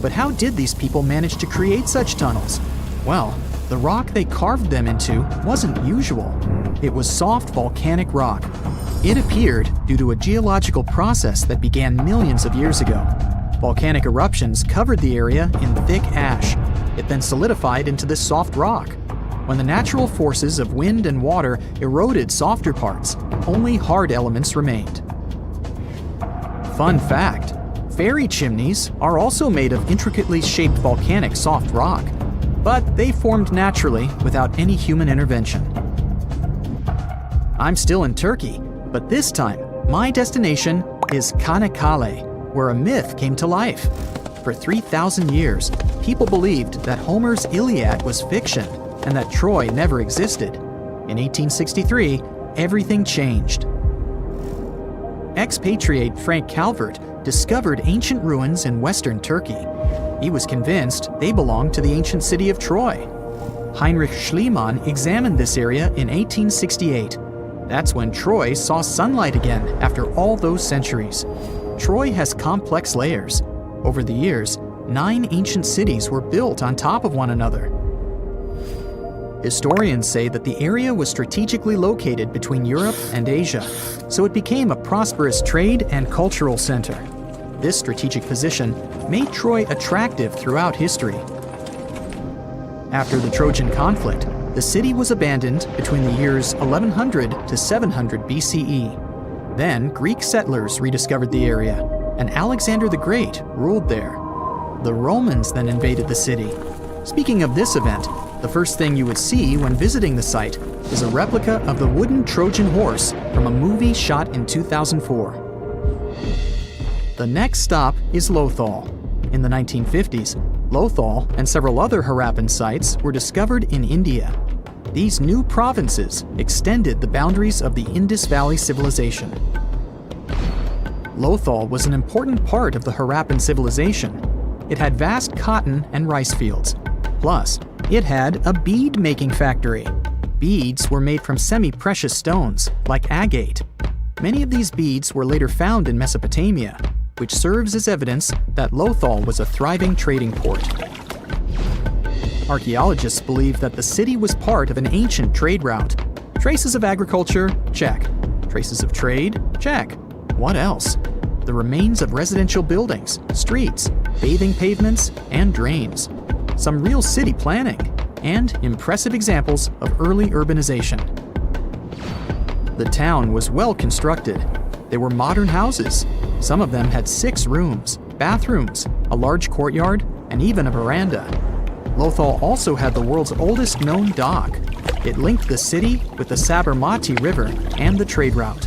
But how did these people manage to create such tunnels? Well, the rock they carved them into wasn't usual. It was soft volcanic rock. It appeared due to a geological process that began millions of years ago. Volcanic eruptions covered the area in thick ash. It then solidified into this soft rock. When the natural forces of wind and water eroded softer parts, only hard elements remained. Fun fact, fairy chimneys are also made of intricately shaped volcanic soft rock, but they formed naturally without any human intervention. I'm still in Turkey, but this time, my destination is Çanakkale, where a myth came to life. For 3,000 years, people believed that Homer's Iliad was fiction and that Troy never existed. In 1863, everything changed. Expatriate Frank Calvert discovered ancient ruins in western Turkey. He was convinced they belonged to the ancient city of Troy. Heinrich Schliemann examined this area in 1868. That's when Troy saw sunlight again after all those centuries. Troy has complex layers. Over the years, 9 ancient cities were built on top of one another. Historians say that the area was strategically located between Europe and Asia, so it became a prosperous trade and cultural center. This strategic position made Troy attractive throughout history. After the Trojan conflict, the city was abandoned between the years 1100 to 700 BCE. Then Greek settlers rediscovered the area, and Alexander the Great ruled there. The Romans then invaded the city. Speaking of this event, the first thing you would see when visiting the site is a replica of the wooden Trojan horse from a movie shot in 2004. The next stop is Lothal. In the 1950s, Lothal and several other Harappan sites were discovered in India. These new provinces extended the boundaries of the Indus Valley civilization. Lothal was an important part of the Harappan civilization. It had vast cotton and rice fields. Plus, it had a bead-making factory. Beads were made from semi-precious stones, like agate. Many of these beads were later found in Mesopotamia, which serves as evidence that Lothal was a thriving trading port. Archaeologists believe that the city was part of an ancient trade route. Traces of agriculture? Check. Traces of trade? Check. What else? The remains of residential buildings, streets, bathing pavements, and drains. Some real city planning, and impressive examples of early urbanization. The town was well constructed. They were modern houses. Some of them had 6 rooms, bathrooms, a large courtyard, and even a veranda. Lothal also had the world's oldest known dock. It linked the city with the Sabarmati River and the trade route.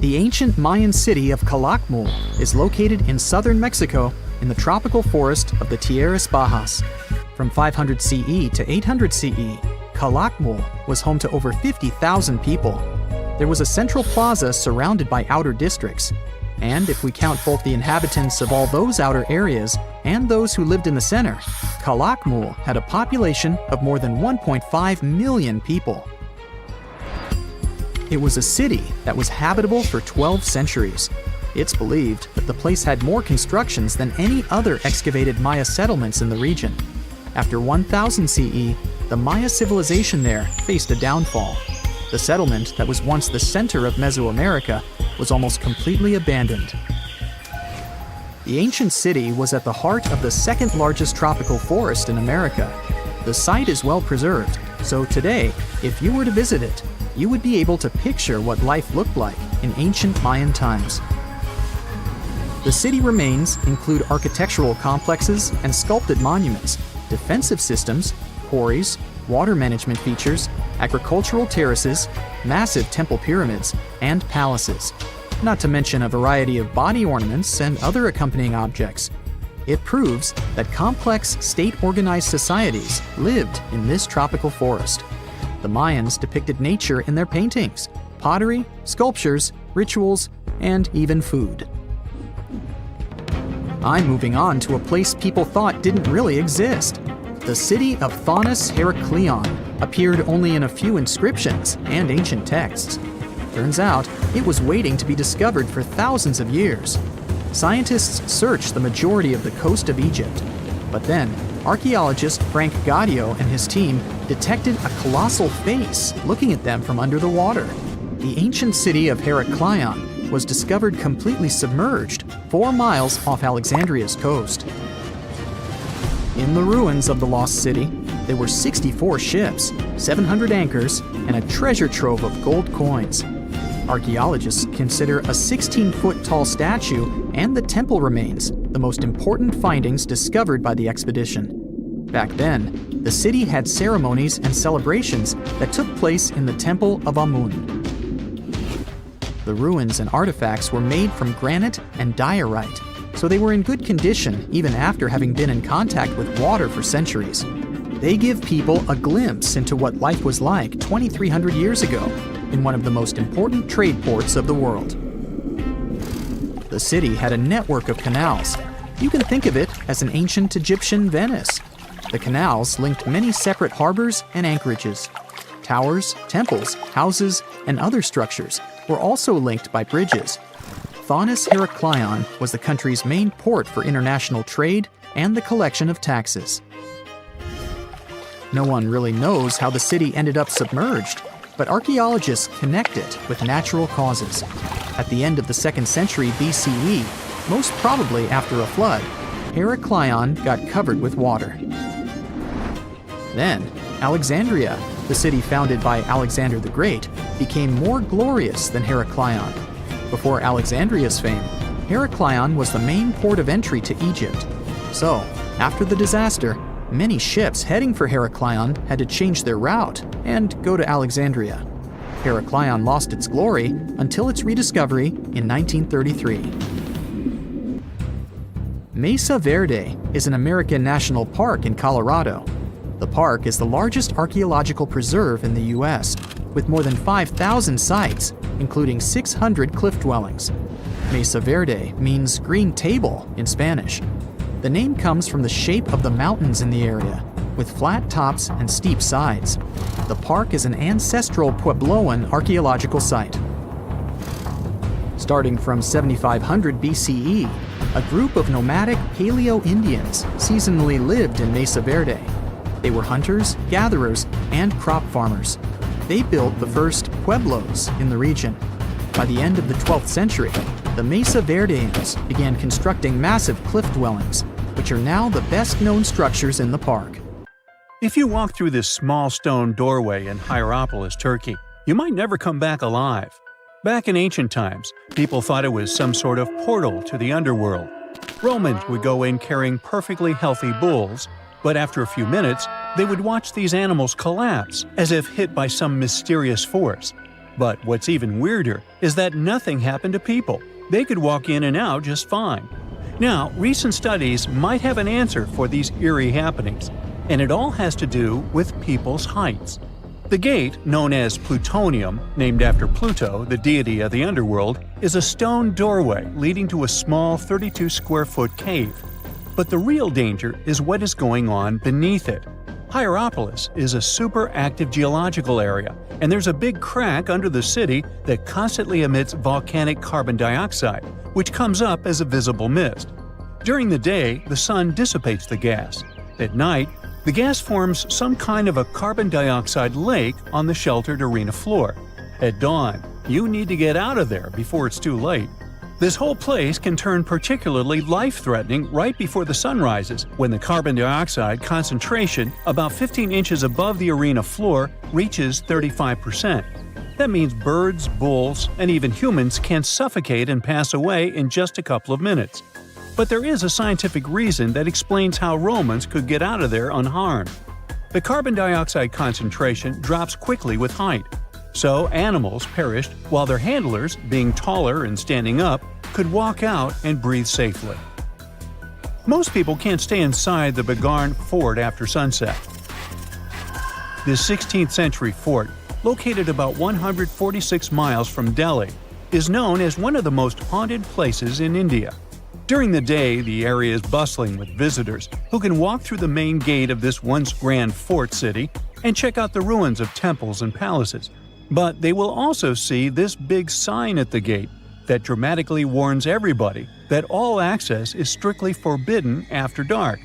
The ancient Mayan city of Calakmul is located in southern Mexico in the tropical forest of the Tierras Bajas. From 500 CE to 800 CE, Calakmul was home to over 50,000 people. There was a central plaza surrounded by outer districts. And if we count both the inhabitants of all those outer areas and those who lived in the center, Calakmul had a population of more than 1.5 million people. It was a city that was habitable for 12 centuries. It's believed that the place had more constructions than any other excavated Maya settlements in the region. After 1000 CE, the Maya civilization there faced a downfall. The settlement that was once the center of Mesoamerica was almost completely abandoned. The ancient city was at the heart of the second largest tropical forest in America. The site is well preserved, So today, if you were to visit it, you would be able to picture what life looked like in ancient Mayan times. The city remains include architectural complexes and sculpted monuments, defensive systems, quarries, water management features, agricultural terraces, massive temple pyramids, and palaces, not to mention a variety of body ornaments and other accompanying objects. It proves that complex state-organized societies lived in this tropical forest. The Mayans depicted nature in their paintings, pottery, sculptures, rituals, and even food. I'm moving on to a place people thought didn't really exist. The city of Thonis Heracleion appeared only in a few inscriptions and ancient texts. Turns out, it was waiting to be discovered for thousands of years. Scientists searched the majority of the coast of Egypt. But then, archaeologist Frank Gaudio and his team detected a colossal face looking at them from under the water. The ancient city of Heracleion was discovered completely submerged 4 miles off Alexandria's coast. In the ruins of the lost city, there were 64 ships, 700 anchors, and a treasure trove of gold coins. Archaeologists consider a 16-foot-tall statue and the temple remains the most important findings discovered by the expedition. Back then, the city had ceremonies and celebrations that took place in the Temple of Amun. The ruins and artifacts were made from granite and diorite, so they were in good condition even after having been in contact with water for centuries. They give people a glimpse into what life was like 2,300 years ago in one of the most important trade ports of the world. The city had a network of canals. You can think of it as an ancient Egyptian Venice. The canals linked many separate harbors and anchorages. Towers, temples, houses, and other structures were also linked by bridges. Thonis Heracleion was the country's main port for international trade and the collection of taxes. No one really knows how the city ended up submerged, but archaeologists connect it with natural causes. At the end of the 2nd century BCE, most probably after a flood, Heracleion got covered with water. Then, Alexandria, the city founded by Alexander the Great, became more glorious than Heracleion. Before Alexandria's fame, Heracleion was the main port of entry to Egypt. So, after the disaster, many ships heading for Heracleion had to change their route and go to Alexandria. Heracleion lost its glory until its rediscovery in 1933. Mesa Verde is an American national park in Colorado. The park is the largest archaeological preserve in the U.S., with more than 5,000 sites, including 600 cliff dwellings. Mesa Verde means green table in Spanish. The name comes from the shape of the mountains in the area, with flat tops and steep sides. The park is an ancestral Puebloan archaeological site. Starting from 7500 BCE, a group of nomadic Paleo-Indians seasonally lived in Mesa Verde. They were hunters, gatherers, and crop farmers. They built the first pueblos in the region. By the end of the 12th century, the Mesa Verdeans began constructing massive cliff dwellings, which are now the best-known structures in the park. If you walk through this small stone doorway in Hierapolis, Turkey, you might never come back alive. Back in ancient times, people thought it was some sort of portal to the underworld. Romans would go in carrying perfectly healthy bulls, but after a few minutes, they would watch these animals collapse as if hit by some mysterious force. But what's even weirder is that nothing happened to people. They could walk in and out just fine. Now, recent studies might have an answer for these eerie happenings, and it all has to do with people's heights. The gate, known as Plutonium, named after Pluto, the deity of the underworld, is a stone doorway leading to a small 32-square-foot cave. But the real danger is what is going on beneath it. Hierapolis is a super active geological area, and there's a big crack under the city that constantly emits volcanic carbon dioxide, which comes up as a visible mist. During the day, the sun dissipates the gas. At night, the gas forms some kind of a carbon dioxide lake on the sheltered arena floor. At dawn, you need to get out of there before it's too late. This whole place can turn particularly life-threatening right before the sun rises, when the carbon dioxide concentration, about 15 inches above the arena floor, reaches 35%. That means birds, bulls, and even humans can suffocate and pass away in just a couple of minutes. But there is a scientific reason that explains how Romans could get out of there unharmed. The carbon dioxide concentration drops quickly with height. So animals perished while their handlers, being taller and standing up, could walk out and breathe safely. Most people can't stay inside the Begarn fort after sunset. This 16th century fort, located about 146 miles from Delhi, is known as one of the most haunted places in India. During the day, the area is bustling with visitors who can walk through the main gate of this once grand fort city and check out the ruins of temples and palaces. But they will also see this big sign at the gate that dramatically warns everybody that all access is strictly forbidden after dark.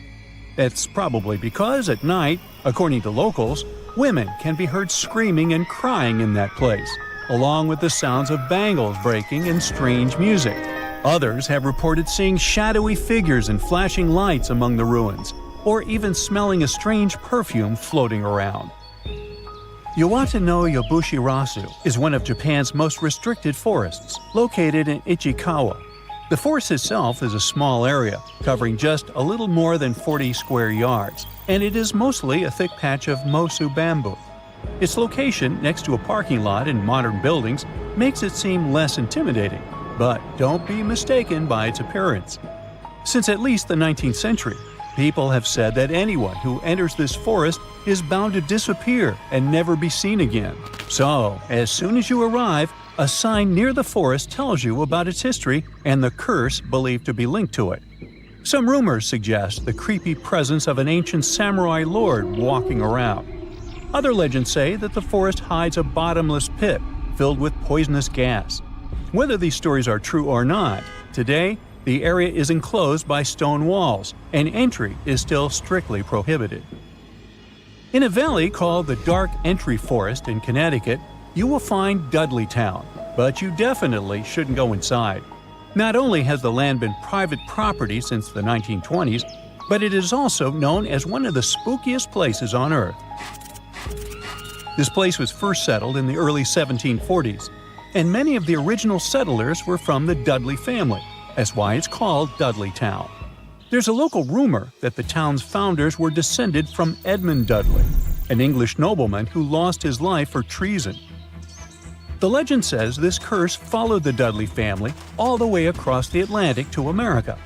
That's probably because at night, according to locals, women can be heard screaming and crying in that place, along with the sounds of bangles breaking and strange music. Others have reported seeing shadowy figures and flashing lights among the ruins, or even smelling a strange perfume floating around. Yawata no Yabushirasu is one of Japan's most restricted forests, located in Ichikawa. The forest itself is a small area, covering just a little more than 40 square yards, and it is mostly a thick patch of mosu bamboo. Its location next to a parking lot and modern buildings makes it seem less intimidating, but don't be mistaken by its appearance. Since at least the 19th century, people have said that anyone who enters this forest is bound to disappear and never be seen again. So, as soon as you arrive, a sign near the forest tells you about its history and the curse believed to be linked to it. Some rumors suggest the creepy presence of an ancient samurai lord walking around. Other legends say that the forest hides a bottomless pit filled with poisonous gas. Whether these stories are true or not, today, the area is enclosed by stone walls, and entry is still strictly prohibited. In a valley called the Dark Entry Forest in Connecticut, you will find Dudleytown, but you definitely shouldn't go inside. Not only has the land been private property since the 1920s, but it is also known as one of the spookiest places on Earth. This place was first settled in the early 1740s, and many of the original settlers were from the Dudley family. That's why it's called Dudleytown. There's a local rumor that the town's founders were descended from Edmund Dudley, an English nobleman who lost his life for treason. The legend says this curse followed the Dudley family all the way across the Atlantic to America,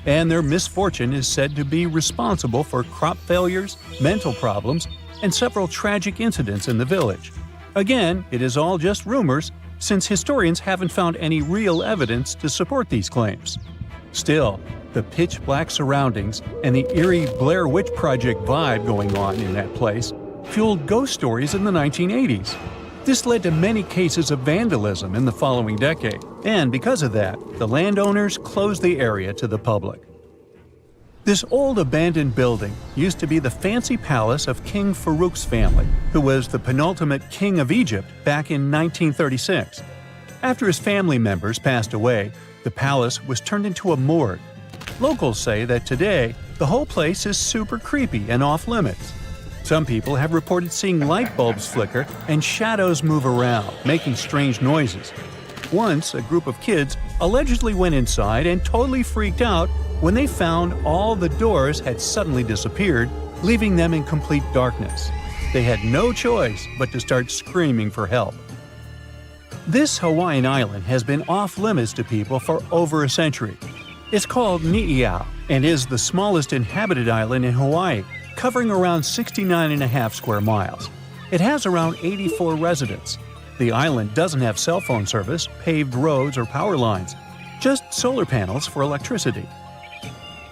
and their misfortune is said to be responsible for crop failures, mental problems, and several tragic incidents in the village. Again, it is all just rumors, since historians haven't found any real evidence to support these claims. Still, the pitch-black surroundings and the eerie Blair Witch Project vibe going on in that place fueled ghost stories in the 1980s. This led to many cases of vandalism in the following decade, and because of that, the landowners closed the area to the public. This old abandoned building used to be the fancy palace of King Farouk's family, who was the penultimate king of Egypt back in 1936. After his family members passed away, the palace was turned into a morgue. Locals say that today, the whole place is super creepy and off-limits. Some people have reported seeing light bulbs flicker and shadows move around, making strange noises. Once, a group of kids allegedly went inside and totally freaked out when they found all the doors had suddenly disappeared, leaving them in complete darkness. They had no choice but to start screaming for help. This Hawaiian island has been off-limits to people for over a century. It's called Ni'iau and is the smallest inhabited island in Hawaii, covering around 69.5 square miles. It has around 84 residents. The island doesn't have cell phone service, paved roads, or power lines, just solar panels for electricity.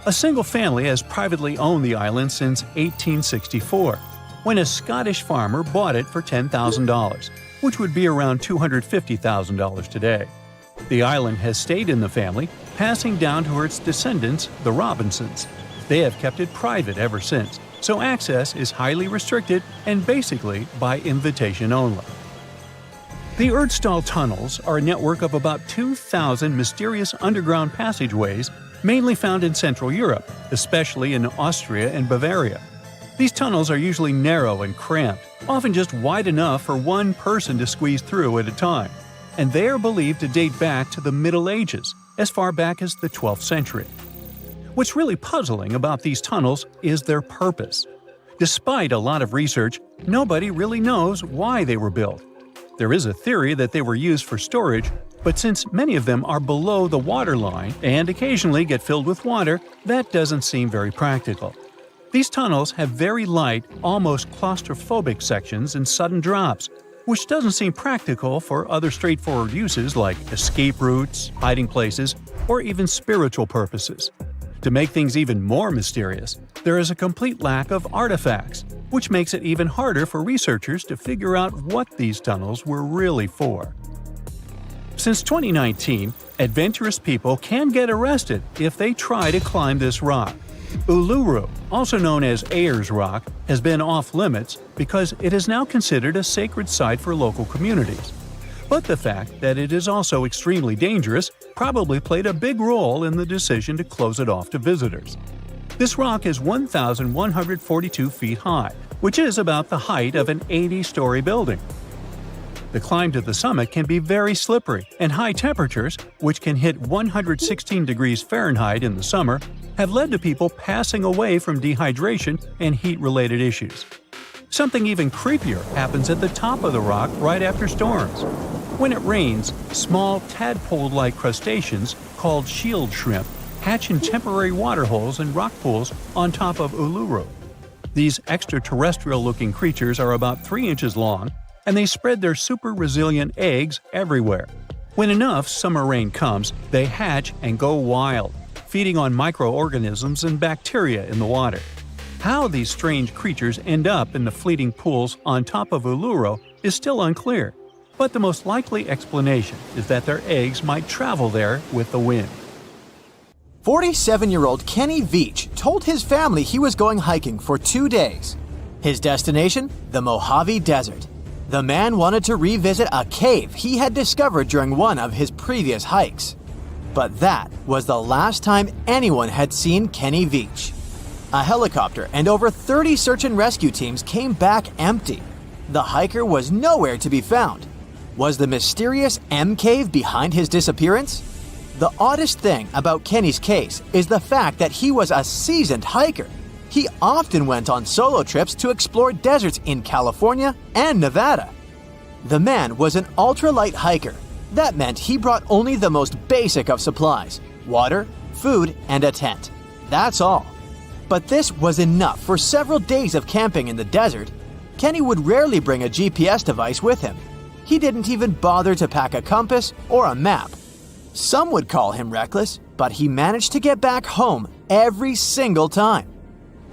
A single family has privately owned the island since 1864, when a Scottish farmer bought it for $10,000, which would be around $250,000 today. The island has stayed in the family, passing down to its descendants, the Robinsons. They have kept it private ever since, so access is highly restricted and basically by invitation only. The Erdstall tunnels are a network of about 2,000 mysterious underground passageways mainly found in Central Europe, especially in Austria and Bavaria. These tunnels are usually narrow and cramped, often just wide enough for one person to squeeze through at a time, and they are believed to date back to the Middle Ages, as far back as the 12th century. What's really puzzling about these tunnels is their purpose. Despite a lot of research, nobody really knows why they were built. There is a theory that they were used for storage, but since many of them are below the waterline and occasionally get filled with water, that doesn't seem very practical. These tunnels have very light, almost claustrophobic sections and sudden drops, which doesn't seem practical for other straightforward uses like escape routes, hiding places, or even spiritual purposes. To make things even more mysterious, there is a complete lack of artifacts, which makes it even harder for researchers to figure out what these tunnels were really for. Since 2019, adventurous people can get arrested if they try to climb this rock. Uluru, also known as Ayers Rock, has been off-limits because it is now considered a sacred site for local communities. But the fact that it is also extremely dangerous probably played a big role in the decision to close it off to visitors. This rock is 1,142 feet high, which is about the height of an 80-story building. The climb to the summit can be very slippery, and high temperatures, which can hit 116 degrees Fahrenheit in the summer, have led to people passing away from dehydration and heat-related issues. Something even creepier happens at the top of the rock right after storms. When it rains, small tadpole-like crustaceans called shield shrimp hatch in temporary waterholes and rock pools on top of Uluru. These extraterrestrial-looking creatures are about 3 inches long, and they spread their super-resilient eggs everywhere. When enough summer rain comes, they hatch and go wild, feeding on microorganisms and bacteria in the water. How these strange creatures end up in the fleeting pools on top of Uluru is still unclear, but the most likely explanation is that their eggs might travel there with the wind. 47-year-old Kenny Veach told his family he was going hiking for 2 days. His destination? The Mojave Desert. The man wanted to revisit a cave he had discovered during one of his previous hikes. But that was the last time anyone had seen Kenny Veach. A helicopter and over 30 search and rescue teams came back empty. The hiker was nowhere to be found. Was the mysterious M Cave behind his disappearance? The oddest thing about Kenny's case is the fact that he was a seasoned hiker. He often went on solo trips to explore deserts in California and Nevada. The man was an ultralight hiker. That meant he brought only the most basic of supplies: water, food, and a tent. That's all. But this was enough for several days of camping in the desert. Kenny would rarely bring a GPS device with him. He didn't even bother to pack a compass or a map. Some would call him reckless, but he managed to get back home every single time.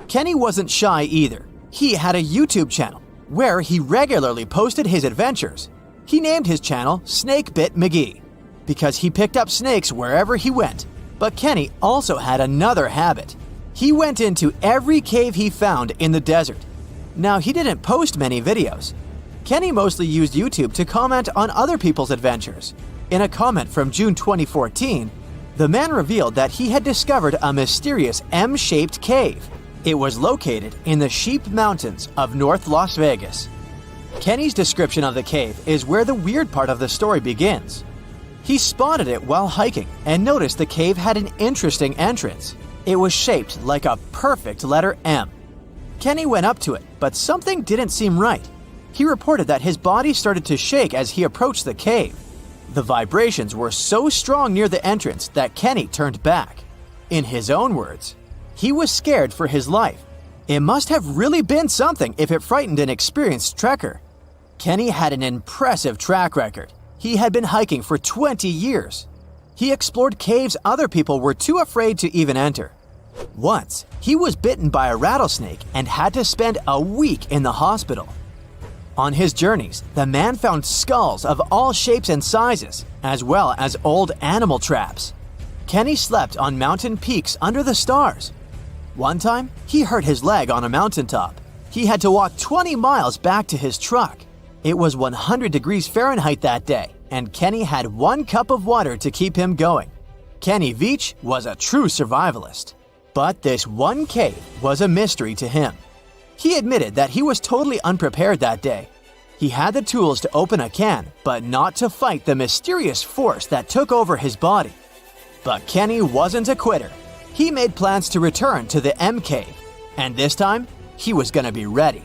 Kenny wasn't shy either. He had a YouTube channel where he regularly posted his adventures. He named his channel Snakebit McGee because he picked up snakes wherever he went. But Kenny also had another habit. He went into every cave he found in the desert. Now, he didn't post many videos. Kenny mostly used YouTube to comment on other people's adventures. In a comment from June 2014, the man revealed that he had discovered a mysterious M-shaped cave. It was located in the Sheep Mountains of North Las Vegas. Kenny's description of the cave is where the weird part of the story begins. He spotted it while hiking and noticed the cave had an interesting entrance. It was shaped like a perfect letter M. Kenny went up to it, but something didn't seem right. He reported that his body started to shake as he approached the cave. The vibrations were so strong near the entrance that Kenny turned back. In his own words, he was scared for his life. It must have really been something if it frightened an experienced trekker. Kenny had an impressive track record. He had been hiking for 20 years. He explored caves other people were too afraid to even enter. Once, he was bitten by a rattlesnake and had to spend a week in the hospital. On his journeys, the man found skulls of all shapes and sizes, as well as old animal traps. Kenny slept on mountain peaks under the stars. One time, he hurt his leg on a mountaintop. He had to walk 20 miles back to his truck. It was 100 degrees Fahrenheit that day, and Kenny had 1 cup of water to keep him going. Kenny Veach was a true survivalist. But this one cave was a mystery to him. He admitted that he was totally unprepared that day. He had the tools to open a can, but not to fight the mysterious force that took over his body. But Kenny wasn't a quitter. He made plans to return to the M cave, and this time, he was going to be ready.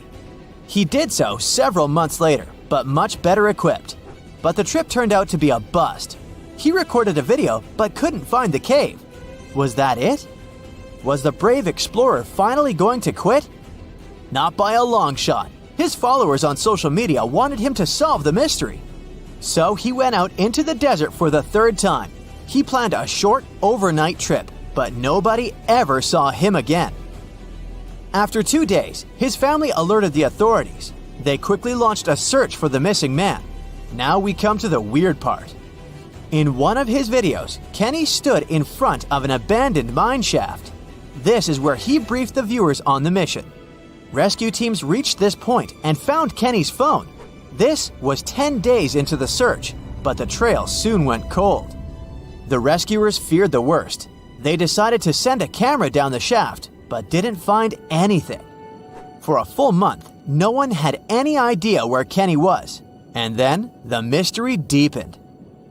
He did so several months later, but much better equipped. But the trip turned out to be a bust. He recorded a video, but couldn't find the cave. Was that it? Was the brave explorer finally going to quit? Not by a long shot. His followers on social media wanted him to solve the mystery. So he went out into the desert for the 3rd time. He planned a short, overnight trip, but nobody ever saw him again. After 2 days, his family alerted the authorities. They quickly launched a search for the missing man. Now we come to the weird part. In one of his videos, Kenny stood in front of an abandoned mine shaft. This is where he briefed the viewers on the mission. Rescue teams reached this point and found Kenny's phone. This was 10 days into the search, but the trail soon went cold. The rescuers feared the worst. They decided to send a camera down the shaft, but didn't find anything. For a full month, no one had any idea where Kenny was. And then, the mystery deepened.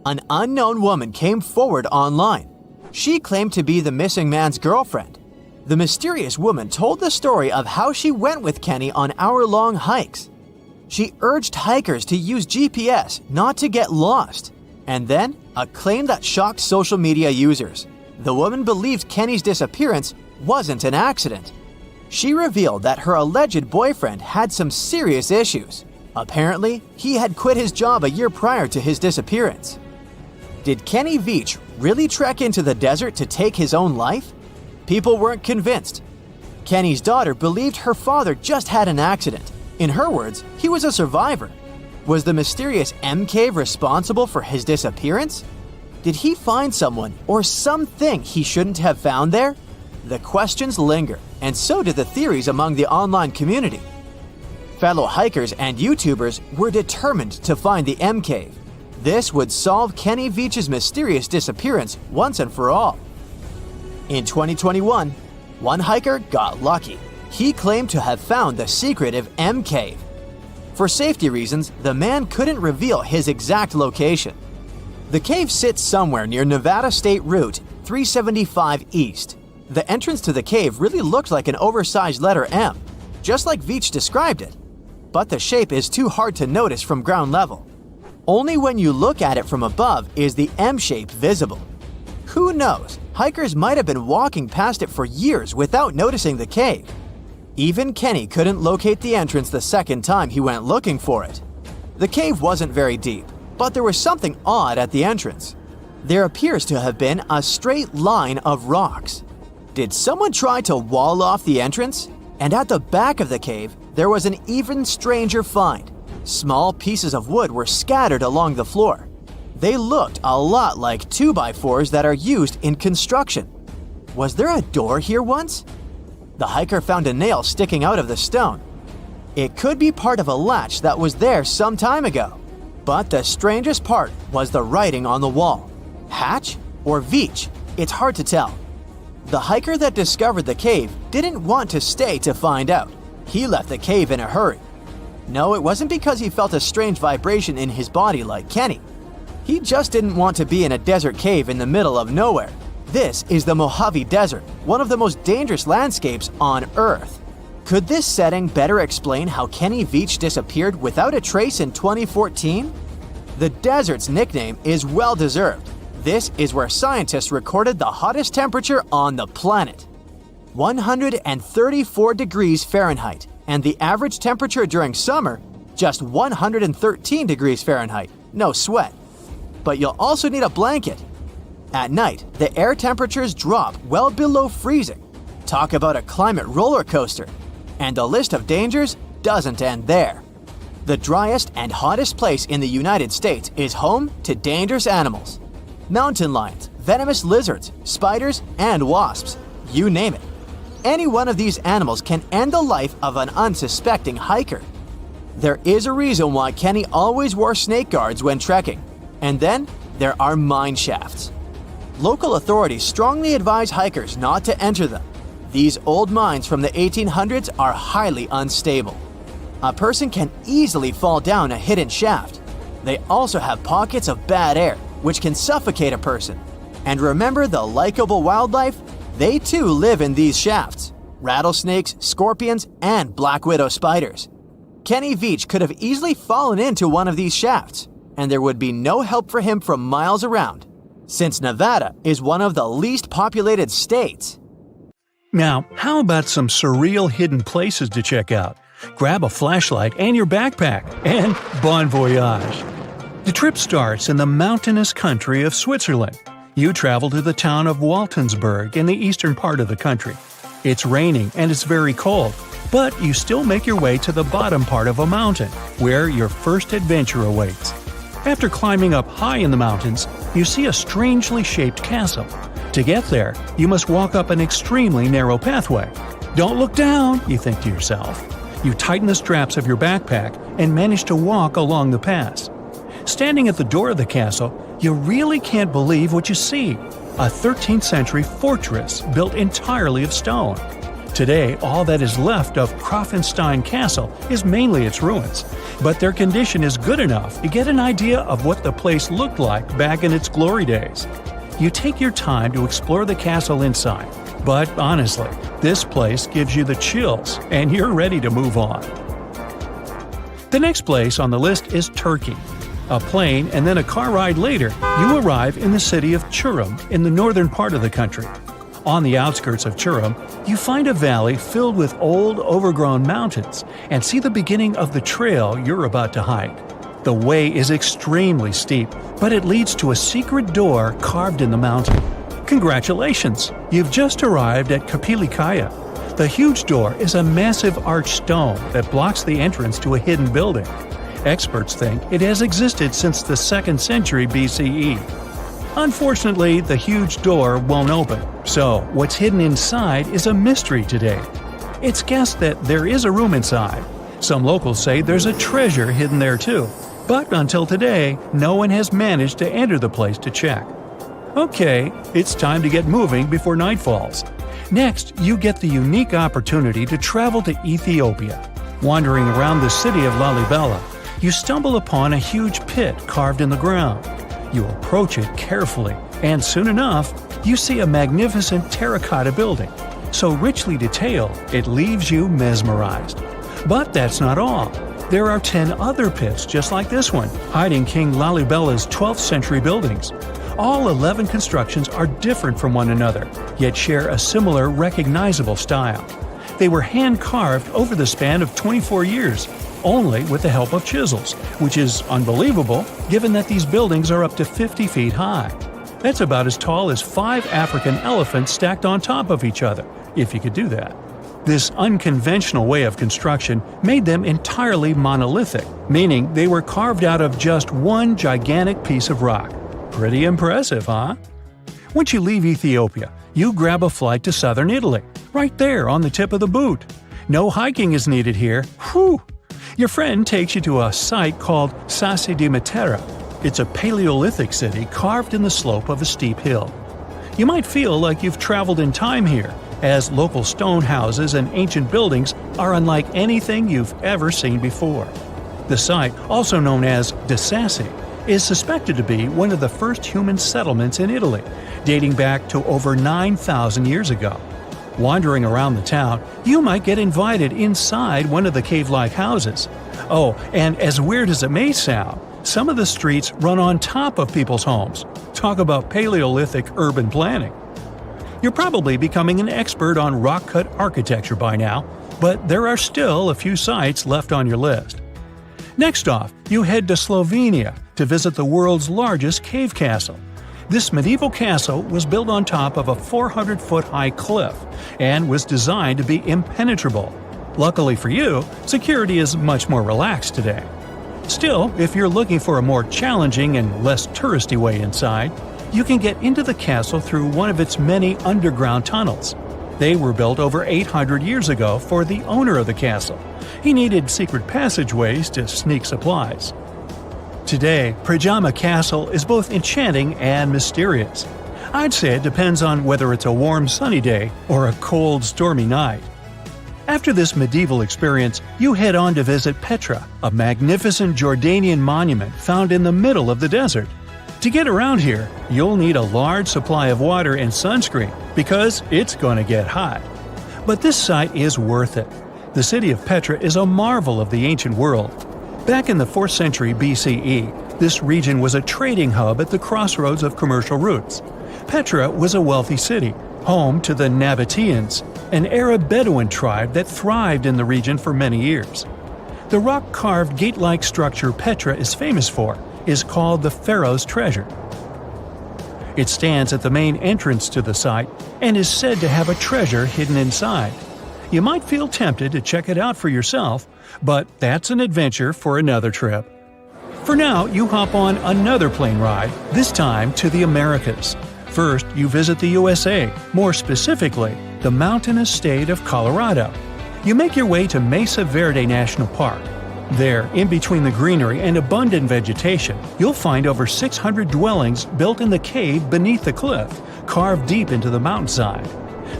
An unknown woman came forward online. She claimed to be the missing man's girlfriend. The mysterious woman told the story of how she went with Kenny on hour-long hikes. She urged hikers to use GPS not to get lost. And then, a claim that shocked social media users. The woman believed Kenny's disappearance wasn't an accident. She revealed that her alleged boyfriend had some serious issues. Apparently, he had quit his job a year prior to his disappearance. Did Kenny Veach really trek into the desert to take his own life? People weren't convinced. Kenny's daughter believed her father just had an accident. In her words, he was a survivor. Was the mysterious M cave responsible for his disappearance? Did he find someone or something he shouldn't have found there? The questions linger, and so did the theories among the online community. Fellow hikers and YouTubers were determined to find the M cave. This would solve Kenny Veach's mysterious disappearance once and for all. In 2021, one hiker got lucky. He claimed to have found the secretive M cave. For safety reasons, the man couldn't reveal his exact location. The cave sits somewhere near Nevada State Route 375 East. The entrance to the cave really looked like an oversized letter M, just like Veach described it. But the shape is too hard to notice from ground level. Only when you look at it from above is the M shape visible. Who knows? Hikers might have been walking past it for years without noticing the cave. Even Kenny couldn't locate the entrance the second time he went looking for it. The cave wasn't very deep, but there was something odd at the entrance. There appears to have been a straight line of rocks. Did someone try to wall off the entrance? And at the back of the cave, there was an even stranger find. Small pieces of wood were scattered along the floor. They looked a lot like 2x4s that are used in construction. Was there a door here once? The hiker found a nail sticking out of the stone. It could be part of a latch that was there some time ago. But the strangest part was the writing on the wall. Hatch or Veach? It's hard to tell. The hiker that discovered the cave didn't want to stay to find out. He left the cave in a hurry. No, it wasn't because he felt a strange vibration in his body like Kenny. He just didn't want to be in a desert cave in the middle of nowhere. This is the Mojave Desert, one of the most dangerous landscapes on Earth. Could this setting better explain how Kenny Veach disappeared without a trace in 2014? The desert's nickname is well-deserved. This is where scientists recorded the hottest temperature on the planet. 134 degrees Fahrenheit, and the average temperature during summer, just 113 degrees Fahrenheit. No sweat. But you'll also need a blanket. At night, the air temperatures drop well below freezing. Talk about a climate roller coaster. And the list of dangers doesn't end there. The driest and hottest place in the United States is home to dangerous animals. Mountain lions, venomous lizards, spiders, and wasps. You name it. Any one of these animals can end the life of an unsuspecting hiker. There is a reason why Kenny always wore snake guards when trekking. And then, there are mine shafts. Local authorities strongly advise hikers not to enter them. These old mines from the 1800s are highly unstable. A person can easily fall down a hidden shaft. They also have pockets of bad air, which can suffocate a person. And remember the likable wildlife? They too live in these shafts. Rattlesnakes, scorpions, and black widow spiders. Kenny Veach could have easily fallen into one of these shafts, and there would be no help for him from miles around, since Nevada is one of the least populated states. Now, how about some surreal hidden places to check out? Grab a flashlight and your backpack, and bon voyage! The trip starts in the mountainous country of Switzerland. You travel to the town of Waltensburg in the eastern part of the country. It's raining and it's very cold, but you still make your way to the bottom part of a mountain, where your first adventure awaits. After climbing up high in the mountains, you see a strangely shaped castle. To get there, you must walk up an extremely narrow pathway. Don't look down, you think to yourself. You tighten the straps of your backpack and manage to walk along the pass. Standing at the door of the castle, you really can't believe what you see. A 13th century fortress built entirely of stone. Today, all that is left of Krafenstein Castle is mainly its ruins, but their condition is good enough to get an idea of what the place looked like back in its glory days. You take your time to explore the castle inside, but honestly, this place gives you the chills and you're ready to move on. The next place on the list is Turkey. A plane and then a car ride later, you arrive in the city of Çorum in the northern part of the country. On the outskirts of Çorum, you find a valley filled with old, overgrown mountains and see the beginning of the trail you're about to hike. The way is extremely steep, but it leads to a secret door carved in the mountain. Congratulations! You've just arrived at Kapilikaya. The huge door is a massive arched stone that blocks the entrance to a hidden building. Experts think it has existed since the 2nd century BCE. Unfortunately, the huge door won't open, so what's hidden inside is a mystery today. It's guessed that there is a room inside. Some locals say there's a treasure hidden there too, but until today, no one has managed to enter the place to check. Okay, it's time to get moving before night falls. Next, you get the unique opportunity to travel to Ethiopia. Wandering around the city of Lalibela, you stumble upon a huge pit carved in the ground. You approach it carefully, and soon enough, you see a magnificent terracotta building. So richly detailed, it leaves you mesmerized. But that's not all. There are 10 other pits just like this one, hiding King Lalibela's 12th century buildings. All 11 constructions are different from one another, yet share a similar recognizable style. They were hand-carved over the span of 24 years, only with the help of chisels, which is unbelievable given that these buildings are up to 50 feet high. That's about as tall as 5 African elephants stacked on top of each other, if you could do that. This unconventional way of construction made them entirely monolithic, meaning they were carved out of just one gigantic piece of rock. Pretty impressive, huh? Once you leave Ethiopia, you grab a flight to southern Italy, right there on the tip of the boot. No hiking is needed here. Whew! Your friend takes you to a site called Sassi di Matera. It's a Paleolithic city carved in the slope of a steep hill. You might feel like you've traveled in time here, as local stone houses and ancient buildings are unlike anything you've ever seen before. The site, also known as De Sassi, is suspected to be one of the first human settlements in Italy, dating back to over 9,000 years ago. Wandering around the town, you might get invited inside one of the cave-like houses. Oh, and as weird as it may sound, some of the streets run on top of people's homes. Talk about Paleolithic urban planning. You're probably becoming an expert on rock-cut architecture by now, but there are still a few sites left on your list. Next off, you head to Slovenia to visit the world's largest cave castle. This medieval castle was built on top of a 400-foot-high cliff and was designed to be impenetrable. Luckily for you, security is much more relaxed today. Still, if you're looking for a more challenging and less touristy way inside, you can get into the castle through one of its many underground tunnels. They were built over 800 years ago for the owner of the castle. He needed secret passageways to sneak supplies. Today, Pajama Castle is both enchanting and mysterious. I'd say it depends on whether it's a warm sunny day or a cold stormy night. After this medieval experience, you head on to visit Petra, a magnificent Jordanian monument found in the middle of the desert. To get around here, you'll need a large supply of water and sunscreen because it's going to get hot. But this site is worth it. The city of Petra is a marvel of the ancient world. Back in the 4th century BCE, this region was a trading hub at the crossroads of commercial routes. Petra was a wealthy city, home to the Nabateans, an Arab Bedouin tribe that thrived in the region for many years. The rock-carved gate-like structure Petra is famous for is called the Pharaoh's Treasure. It stands at the main entrance to the site and is said to have a treasure hidden inside. You might feel tempted to check it out for yourself, but that's an adventure for another trip. For now, you hop on another plane ride, this time to the Americas. First, you visit the USA, more specifically, the mountainous state of Colorado. You make your way to Mesa Verde National Park. There, in between the greenery and abundant vegetation, you'll find over 600 dwellings built in the cave beneath the cliff, carved deep into the mountainside.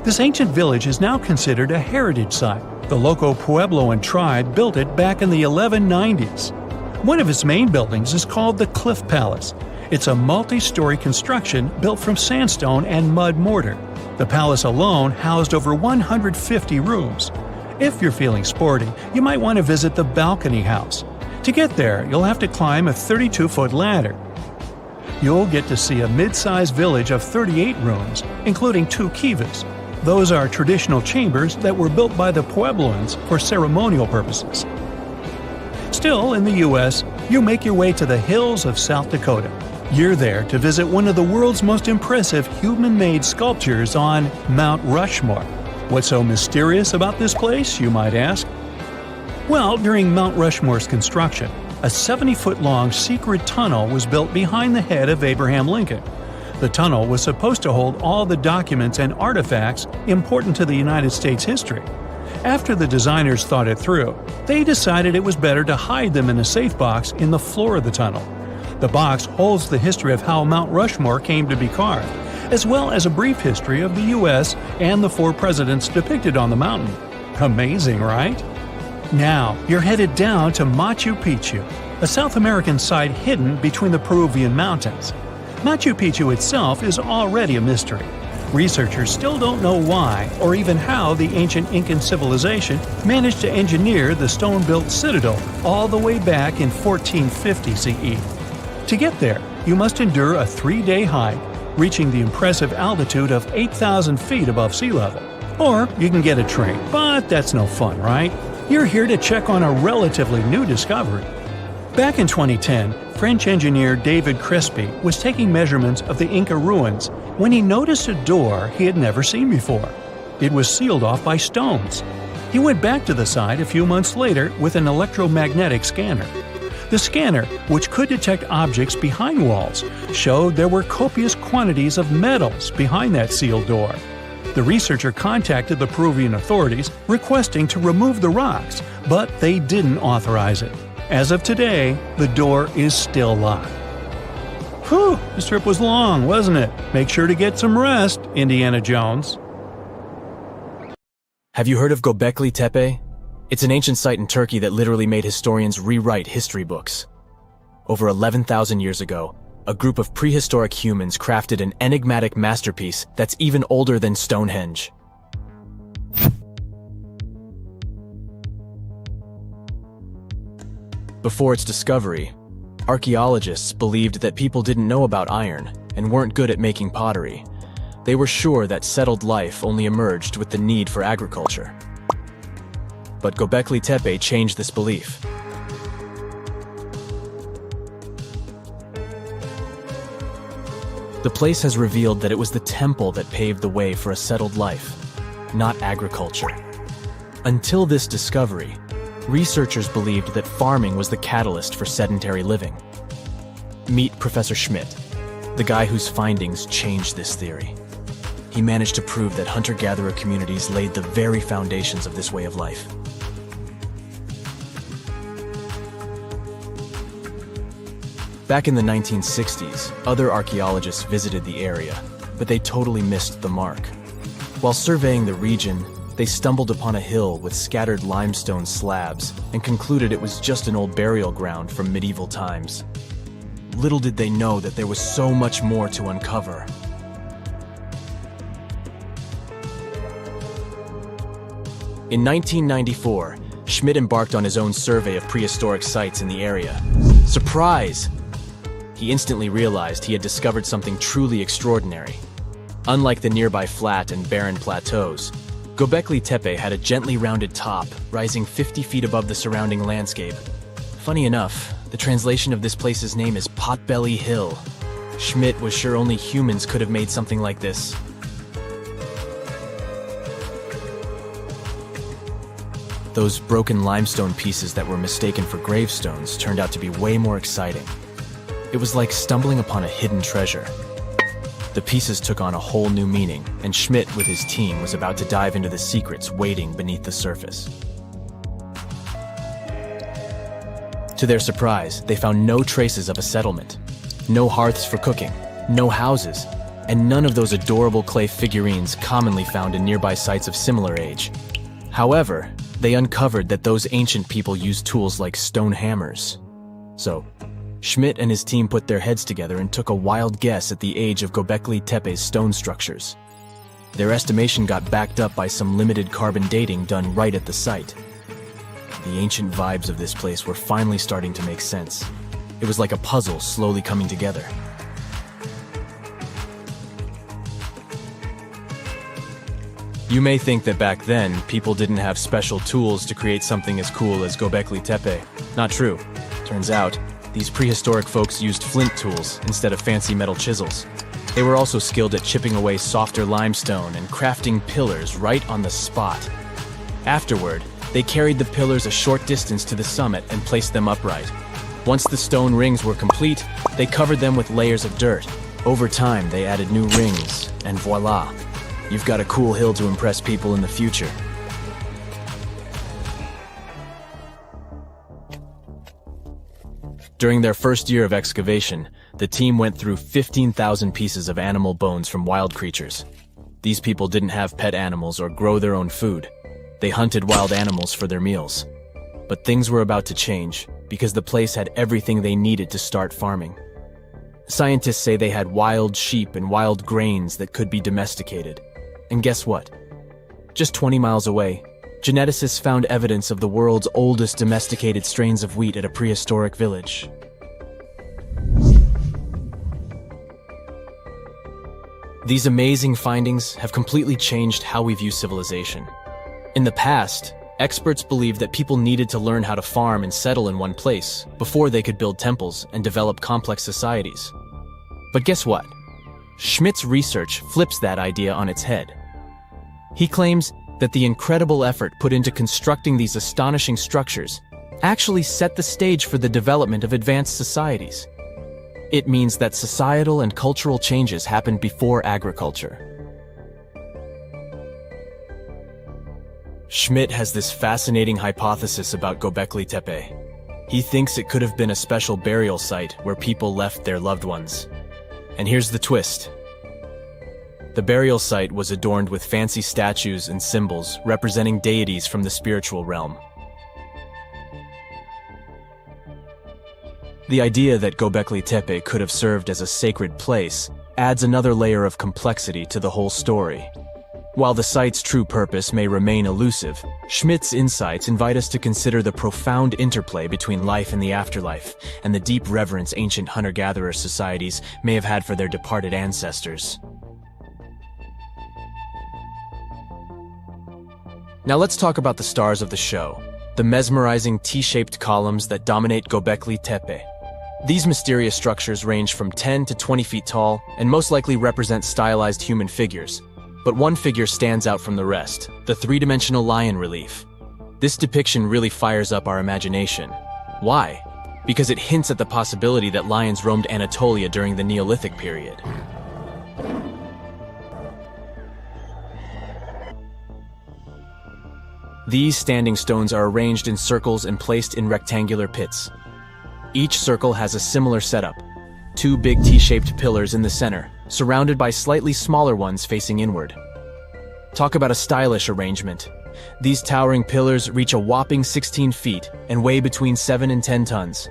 This ancient village is now considered a heritage site. The local Puebloan tribe built it back in the 1190s. One of its main buildings is called the Cliff Palace. It's a multi-story construction built from sandstone and mud mortar. The palace alone housed over 150 rooms. If you're feeling sporty, you might want to visit the Balcony House. To get there, you'll have to climb a 32-foot ladder. You'll get to see a mid-sized village of 38 rooms, including 2 kivas. Those are traditional chambers that were built by the Puebloans for ceremonial purposes. Still, in the U.S., you make your way to the hills of South Dakota. You're there to visit one of the world's most impressive human-made sculptures on Mount Rushmore. What's so mysterious about this place, you might ask? Well, during Mount Rushmore's construction, a 70-foot-long secret tunnel was built behind the head of Abraham Lincoln. The tunnel was supposed to hold all the documents and artifacts important to the United States history. After the designers thought it through, they decided it was better to hide them in a safe box in the floor of the tunnel. The box holds the history of how Mount Rushmore came to be carved, as well as a brief history of the U.S. and the 4 presidents depicted on the mountain. Amazing, right? Now, you're headed down to Machu Picchu, a South American site hidden between the Peruvian mountains. Machu Picchu itself is already a mystery. Researchers still don't know why or even how the ancient Incan civilization managed to engineer the stone-built citadel all the way back in 1450 CE. To get there, you must endure a 3-day hike, reaching the impressive altitude of 8,000 feet above sea level. Or you can get a train, but that's no fun, right? You're here to check on a relatively new discovery. Back in 2010, French engineer David Crespi was taking measurements of the Inca ruins when he noticed a door he had never seen before. It was sealed off by stones. He went back to the site a few months later with an electromagnetic scanner. The scanner, which could detect objects behind walls, showed there were copious quantities of metals behind that sealed door. The researcher contacted the Peruvian authorities requesting to remove the rocks, but they didn't authorize it. As of today, the door is still locked. Whew, this trip was long, wasn't it? Make sure to get some rest, Indiana Jones. Have you heard of Göbekli Tepe? It's an ancient site in Turkey that literally made historians rewrite history books. Over 11,000 years ago, a group of prehistoric humans crafted an enigmatic masterpiece that's even older than Stonehenge. Before its discovery, archaeologists believed that people didn't know about iron and weren't good at making pottery. They were sure that settled life only emerged with the need for agriculture. But Göbekli Tepe changed this belief. The place has revealed that it was the temple that paved the way for a settled life, not agriculture. Until this discovery, researchers believed that farming was the catalyst for sedentary living. Meet Professor Schmidt, the guy whose findings changed this theory. he managed to prove that hunter-gatherer communities laid the very foundations of this way of life. Back in the 1960s, other archaeologists visited the area, but they totally missed the mark. While surveying the region, they stumbled upon a hill with scattered limestone slabs and concluded it was just an old burial ground from medieval times. Little did they know that there was so much more to uncover. In 1994, Schmidt embarked on his own survey of prehistoric sites in the area. Surprise! He instantly realized he had discovered something truly extraordinary. Unlike the nearby flat and barren plateaus, Göbekli Tepe had a gently rounded top, rising 50 feet above the surrounding landscape. Funny enough, the translation of this place's name is Potbelly Hill. Schmidt was sure only humans could have made something like this. Those broken limestone pieces that were mistaken for gravestones turned out to be way more exciting. It was like stumbling upon a hidden treasure. The pieces took on a whole new meaning, and Schmidt with his team was about to dive into the secrets waiting beneath the surface. To their surprise, they found no traces of a settlement. No hearths for cooking, no houses, and none of those adorable clay figurines commonly found in nearby sites of similar age. However, they uncovered that those ancient people used tools like stone hammers. So, Schmidt and his team put their heads together and took a wild guess at the age of Göbekli Tepe's stone structures. Their estimation got backed up by some limited carbon dating done right at the site. The ancient vibes of this place were finally starting to make sense. It was like a puzzle slowly coming together. You may think that back then, people didn't have special tools to create something as cool as Göbekli Tepe. Not true. Turns out, these prehistoric folks used flint tools instead of fancy metal chisels. They were also skilled at chipping away softer limestone and crafting pillars right on the spot. Afterward, they carried the pillars a short distance to the summit and placed them upright. Once the stone rings were complete, they covered them with layers of dirt. Over time, they added new rings, and voila! You've got a cool hill to impress people in the future. During their first year of excavation, the team went through 15,000 pieces of animal bones from wild creatures. These people didn't have pet animals or grow their own food. They hunted wild animals for their meals. But things were about to change, because the place had everything they needed to start farming. Scientists say they had wild sheep and wild grains that could be domesticated. And guess what? Just 20 miles away, geneticists found evidence of the world's oldest domesticated strains of wheat at a prehistoric village. These amazing findings have completely changed how we view civilization. In the past, experts believed that people needed to learn how to farm and settle in one place before they could build temples and develop complex societies. But guess what? Schmidt's research flips that idea on its head. He claims that the incredible effort put into constructing these astonishing structures actually set the stage for the development of advanced societies. It means that societal and cultural changes happened before agriculture. Schmidt has this fascinating hypothesis about Göbekli Tepe. He thinks it could have been a special burial site where people left their loved ones. And here's the twist. The burial site was adorned with fancy statues and symbols representing deities from the spiritual realm. The idea that Göbekli Tepe could have served as a sacred place adds another layer of complexity to the whole story. While the site's true purpose may remain elusive, Schmidt's insights invite us to consider the profound interplay between life and the afterlife, and the deep reverence ancient hunter-gatherer societies may have had for their departed ancestors. Now let's talk about the stars of the show, the mesmerizing T-shaped columns that dominate Göbekli Tepe. These mysterious structures range from 10 to 20 feet tall and most likely represent stylized human figures. But one figure stands out from the rest, the three-dimensional lion relief. This depiction really fires up our imagination. Why? Because it hints at the possibility that lions roamed Anatolia during the Neolithic period. These standing stones are arranged in circles and placed in rectangular pits. Each circle has a similar setup: 2 big T-shaped pillars in the center, surrounded by slightly smaller ones facing inward. Talk about a stylish arrangement. These towering pillars reach a whopping 16 feet and weigh between 7 and 10 tons.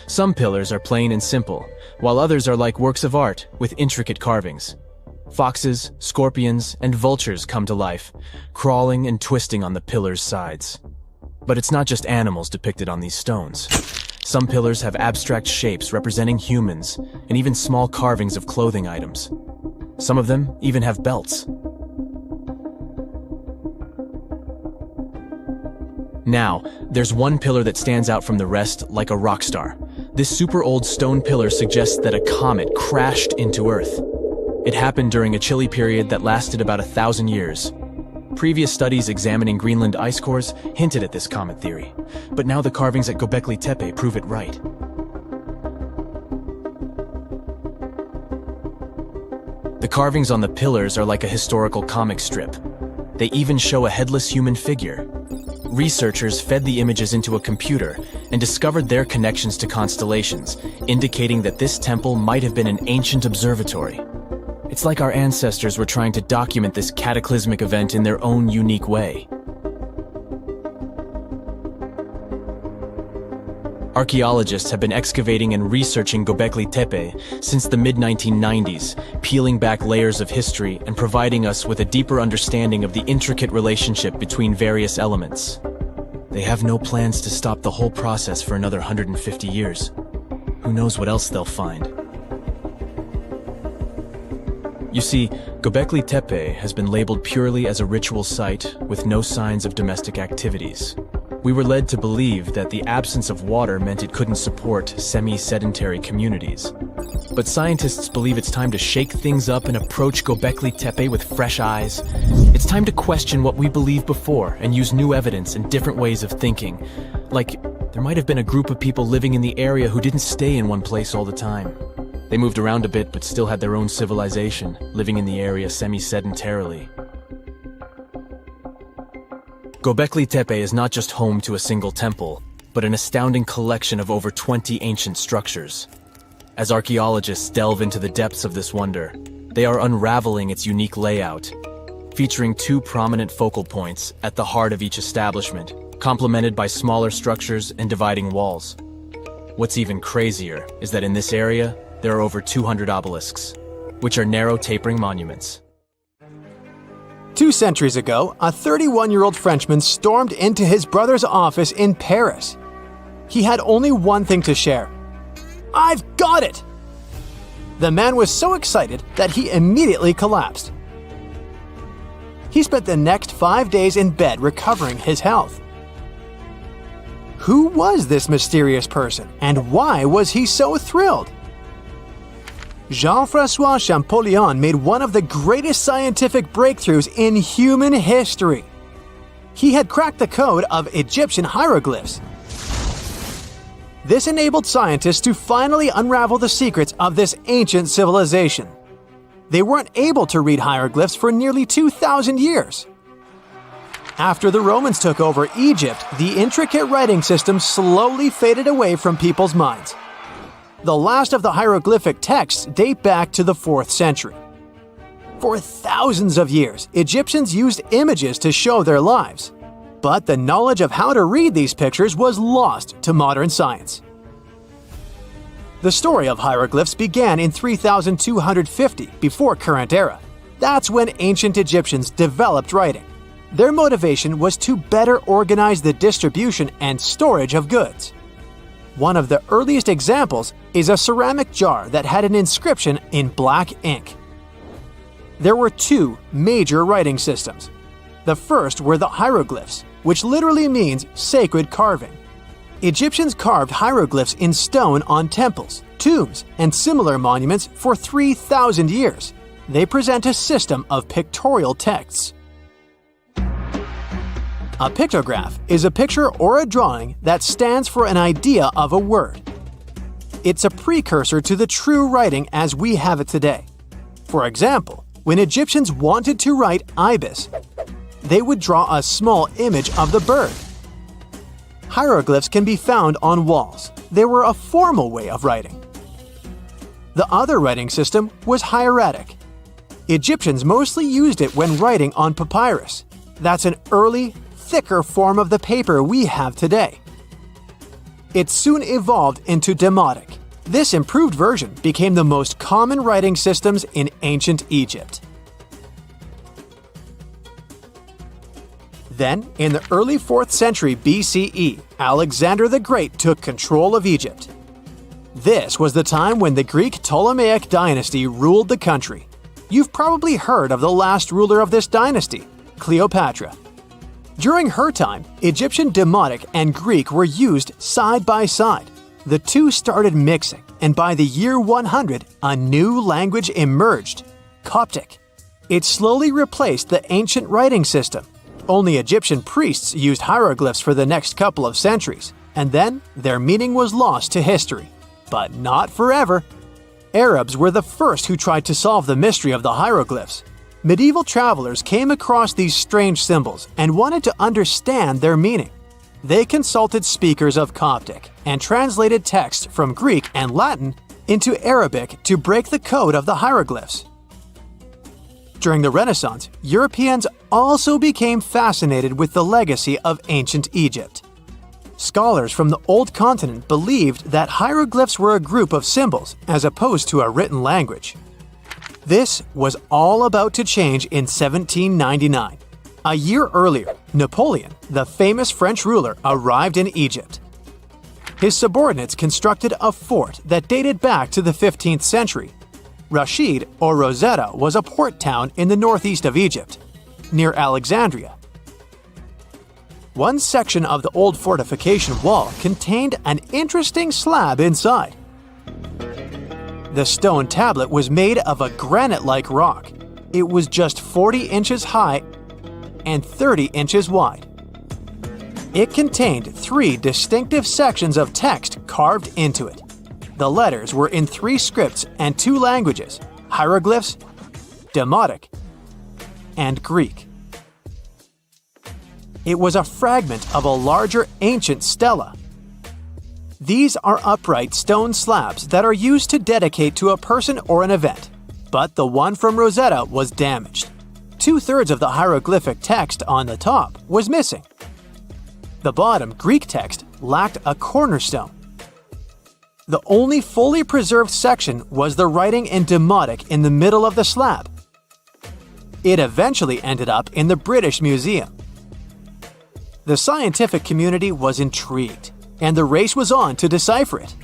Some pillars are plain and simple, while others are like works of art with intricate carvings. Foxes, scorpions, and vultures come to life, crawling and twisting on the pillars' sides. But it's not just animals depicted on these stones. Some pillars have abstract shapes representing humans, and even small carvings of clothing items. Some of them even have belts. Now, there's one pillar that stands out from the rest like a rock star. This super old stone pillar suggests that a comet crashed into Earth. It happened during a chilly period that lasted about 1,000 years. Previous studies examining Greenland ice cores hinted at this comet theory, but now the carvings at Göbekli Tepe prove it right. The carvings on the pillars are like a historical comic strip. They even show a headless human figure. Researchers fed the images into a computer and discovered their connections to constellations, indicating that this temple might have been an ancient observatory. It's like our ancestors were trying to document this cataclysmic event in their own unique way. Archaeologists have been excavating and researching Göbekli Tepe since the mid-1990s, peeling back layers of history and providing us with a deeper understanding of the intricate relationship between various elements. They have no plans to stop the whole process for another 150 years. Who knows what else they'll find? You see, Göbekli Tepe has been labeled purely as a ritual site with no signs of domestic activities. We were led to believe that the absence of water meant it couldn't support semi-sedentary communities. But scientists believe it's time to shake things up and approach Göbekli Tepe with fresh eyes. It's time to question what we believed before and use new evidence and different ways of thinking. Like, there might have been a group of people living in the area who didn't stay in one place all the time. They moved around a bit but still had their own civilization, living in the area semi-sedentarily. Göbekli Tepe is not just home to a single temple, but an astounding collection of over 20 ancient structures. As archaeologists delve into the depths of this wonder, they are unraveling its unique layout, featuring 2 prominent focal points at the heart of each establishment, complemented by smaller structures and dividing walls. What's even crazier is that in this area, there are over 200 obelisks, which are narrow tapering monuments. 2 centuries ago, a 31-year-old Frenchman stormed into his brother's office in Paris. He had only one thing to share. "I've got it!" The man was so excited that he immediately collapsed. He spent the next 5 days in bed recovering his health. Who was this mysterious person, and why was he so thrilled? Jean-François Champollion made one of the greatest scientific breakthroughs in human history. He had cracked the code of Egyptian hieroglyphs. This enabled scientists to finally unravel the secrets of this ancient civilization. They weren't able to read hieroglyphs for nearly 2,000 years. After the Romans took over Egypt, the intricate writing system slowly faded away from people's minds. The last of the hieroglyphic texts date back to the 4th century. For thousands of years, Egyptians used images to show their lives. But the knowledge of how to read these pictures was lost to modern science. The story of hieroglyphs began in 3250 before current era. That's when ancient Egyptians developed writing. Their motivation was to better organize the distribution and storage of goods. One of the earliest examples is a ceramic jar that had an inscription in black ink. There were 2 major writing systems. The first were the hieroglyphs, which literally means sacred carving. Egyptians carved hieroglyphs in stone on temples, tombs, and similar monuments for 3,000 years. They present a system of pictorial texts. A pictograph is a picture or a drawing that stands for an idea of a word. It's a precursor to the true writing as we have it today. For example, when Egyptians wanted to write ibis, they would draw a small image of the bird. Hieroglyphs can be found on walls. They were a formal way of writing. The other writing system was hieratic. Egyptians mostly used it when writing on papyrus. That's an early, thicker form of the paper we have today. It soon evolved into demotic. This improved version became the most common writing systems in ancient Egypt. Then, in the early 4th century BCE, Alexander the Great took control of Egypt. This was the time when the Greek Ptolemaic dynasty ruled the country. You've probably heard of the last ruler of this dynasty, Cleopatra. During her time, Egyptian Demotic and Greek were used side by side. The two started mixing, and by the year 100, a new language emerged, Coptic. It slowly replaced the ancient writing system. Only Egyptian priests used hieroglyphs for the next couple of centuries, and then their meaning was lost to history. But not forever. Arabs were the first who tried to solve the mystery of the hieroglyphs. Medieval travelers came across these strange symbols and wanted to understand their meaning. They consulted speakers of Coptic and translated text from Greek and Latin into Arabic to break the code of the hieroglyphs. During the Renaissance, Europeans also became fascinated with the legacy of ancient Egypt. Scholars from the Old Continent believed that hieroglyphs were a group of symbols as opposed to a written language. This was all about to change in 1799. A year earlier, Napoleon, the famous French ruler, arrived in Egypt. His subordinates constructed a fort that dated back to the 15th century. Rashid, or Rosetta, was a port town in the northeast of Egypt, near Alexandria. One section of the old fortification wall contained an interesting slab inside. The stone tablet was made of a granite-like rock. It was just 40 inches high and 30 inches wide. It contained 3 distinctive sections of text carved into it. The letters were in 3 scripts and 2 languages: hieroglyphs, Demotic, and Greek. It was a fragment of a larger ancient stela. These are upright stone slabs that are used to dedicate to a person or an event, but the one from Rosetta was damaged. 2/3 of the hieroglyphic text on the top was missing. The bottom Greek text lacked a cornerstone. The only fully preserved section was the writing in Demotic in the middle of the slab. It eventually ended up in the British Museum. The scientific community was intrigued, and the race was on to decipher it.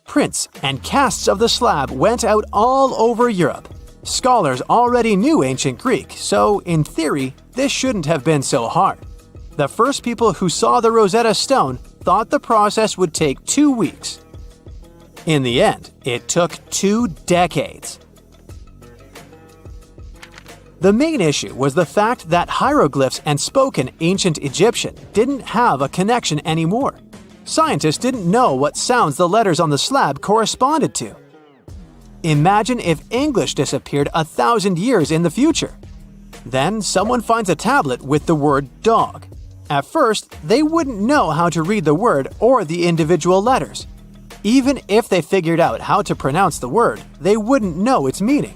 Prints and casts of the slab went out all over Europe. Scholars already knew ancient Greek, so in theory, this shouldn't have been so hard. The first people who saw the Rosetta Stone thought the process would take 2 weeks. In the end, it took 2 decades. The main issue was the fact that hieroglyphs and spoken ancient Egyptian didn't have a connection anymore. Scientists didn't know what sounds the letters on the slab corresponded to. Imagine if English disappeared 1,000 years in the future. Then someone finds a tablet with the word dog. At first, they wouldn't know how to read the word or the individual letters. Even if they figured out how to pronounce the word, they wouldn't know its meaning.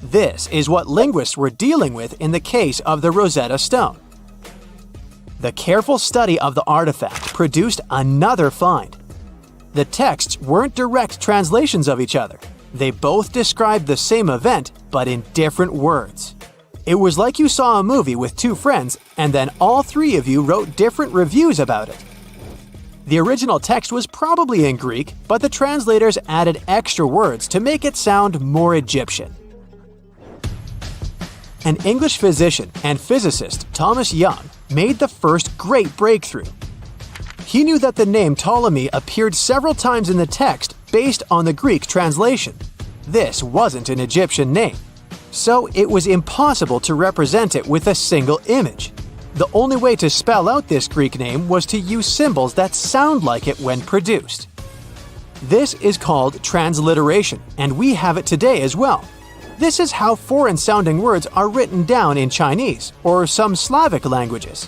This is what linguists were dealing with in the case of the Rosetta Stone. The careful study of the artifact produced another find. The texts weren't direct translations of each other. They both described the same event, but in different words. It was like you saw a movie with 2 friends, and then all 3 of you wrote different reviews about it. The original text was probably in Greek, but the translators added extra words to make it sound more Egyptian. An English physician and physicist, Thomas Young, made the first great breakthrough. He knew that the name Ptolemy appeared several times in the text based on the Greek translation. This wasn't an Egyptian name, so it was impossible to represent it with a single image. The only way to spell out this Greek name was to use symbols that sound like it when produced. This is called transliteration, and we have it today as well. This is how foreign-sounding words are written down in Chinese or some Slavic languages.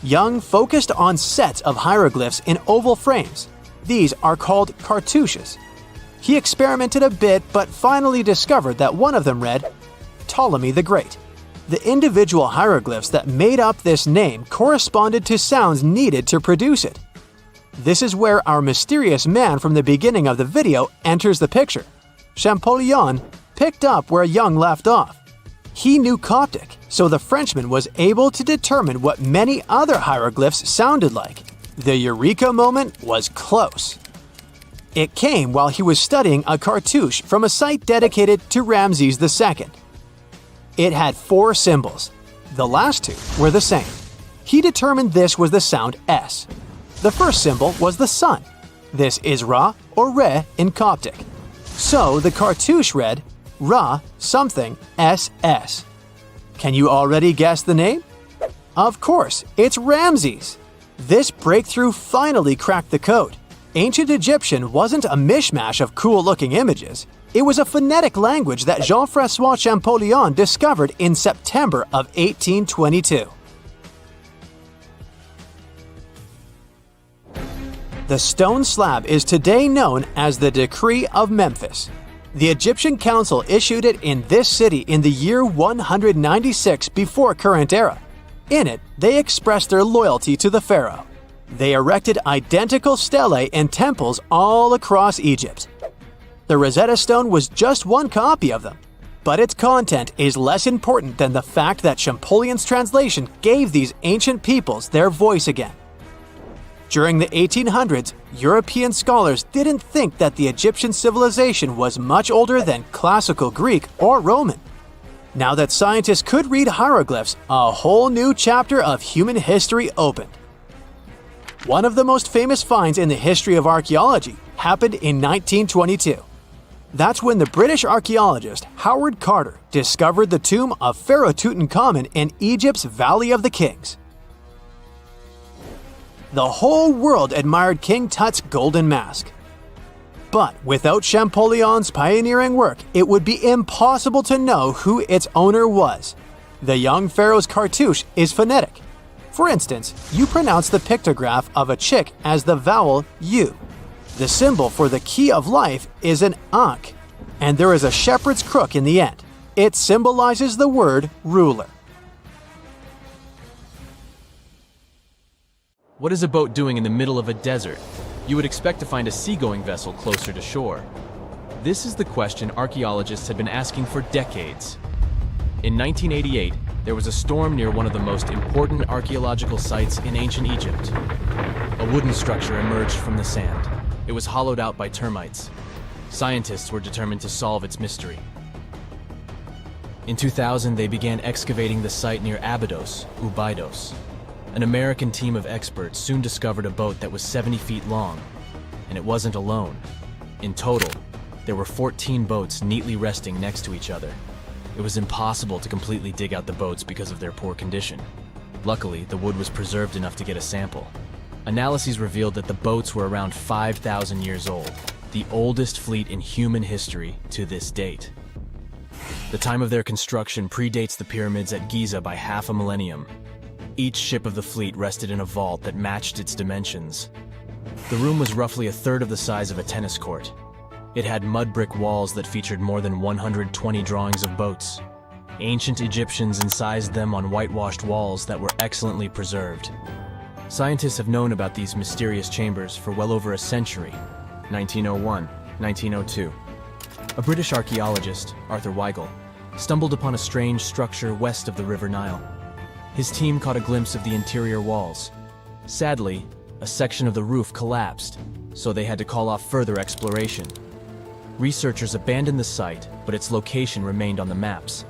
Young focused on sets of hieroglyphs in oval frames. These are called cartouches. He experimented a bit but finally discovered that one of them read, Ptolemy the Great. The individual hieroglyphs that made up this name corresponded to sounds needed to produce it. This is where our mysterious man from the beginning of the video enters the picture. Champollion picked up where Young left off. He knew Coptic, so the Frenchman was able to determine what many other hieroglyphs sounded like. The eureka moment was close. It came while he was studying a cartouche from a site dedicated to Ramses II. It had 4 symbols. The last 2 were the same. He determined this was the sound S. The first symbol was the sun. This is Ra or Re in Coptic. So the cartouche read Ra something SS. Can you already guess the name? Of course, it's Ramses. This breakthrough finally cracked the code. Ancient Egyptian wasn't a mishmash of cool-looking images. It was a phonetic language that Jean-François Champollion discovered in September of 1822. The stone slab is today known as the Decree of Memphis. The Egyptian council issued it in this city in the year 196 before current era. In it, they expressed their loyalty to the pharaoh. They erected identical stelae and temples all across Egypt. The Rosetta Stone was just one copy of them, but its content is less important than the fact that Champollion's translation gave these ancient peoples their voice again. During the 1800s, European scholars didn't think that the Egyptian civilization was much older than classical Greek or Roman. Now that scientists could read hieroglyphs, a whole new chapter of human history opened. One of the most famous finds in the history of archaeology happened in 1922. That's when the British archaeologist Howard Carter discovered the tomb of Pharaoh Tutankhamun in Egypt's Valley of the Kings. The whole world admired King Tut's golden mask. But without Champollion's pioneering work, it would be impossible to know who its owner was. The young pharaoh's cartouche is phonetic. For instance, you pronounce the pictograph of a chick as the vowel U. The symbol for the key of life is an ankh, and there is a shepherd's crook in the end. It symbolizes the word ruler. What is a boat doing in the middle of a desert? You would expect to find a seagoing vessel closer to shore. This is the question archaeologists had been asking for decades. In 1988, there was a storm near one of the most important archaeological sites in ancient Egypt. A wooden structure emerged from the sand. It was hollowed out by termites. Scientists were determined to solve its mystery. In 2000, they began excavating the site near Abydos, Ubidos. An American team of experts soon discovered a boat that was 70 feet long, and it wasn't alone. In total, there were 14 boats neatly resting next to each other. It was impossible to completely dig out the boats because of their poor condition. Luckily, the wood was preserved enough to get a sample. Analyses revealed that the boats were around 5,000 years old, the oldest fleet in human history to this date. The time of their construction predates the pyramids at Giza by half a millennium. Each ship of the fleet rested in a vault that matched its dimensions. The room was roughly a third of the size of a tennis court. It had mud brick walls that featured more than 120 drawings of boats. Ancient Egyptians incised them on whitewashed walls that were excellently preserved. Scientists have known about these mysterious chambers for well over a century. 1901, 1902. A British archaeologist, Arthur Weigel, stumbled upon a strange structure west of the River Nile. His team caught a glimpse of the interior walls. Sadly, a section of the roof collapsed, so they had to call off further exploration. Researchers abandoned the site, but its location remained on the maps.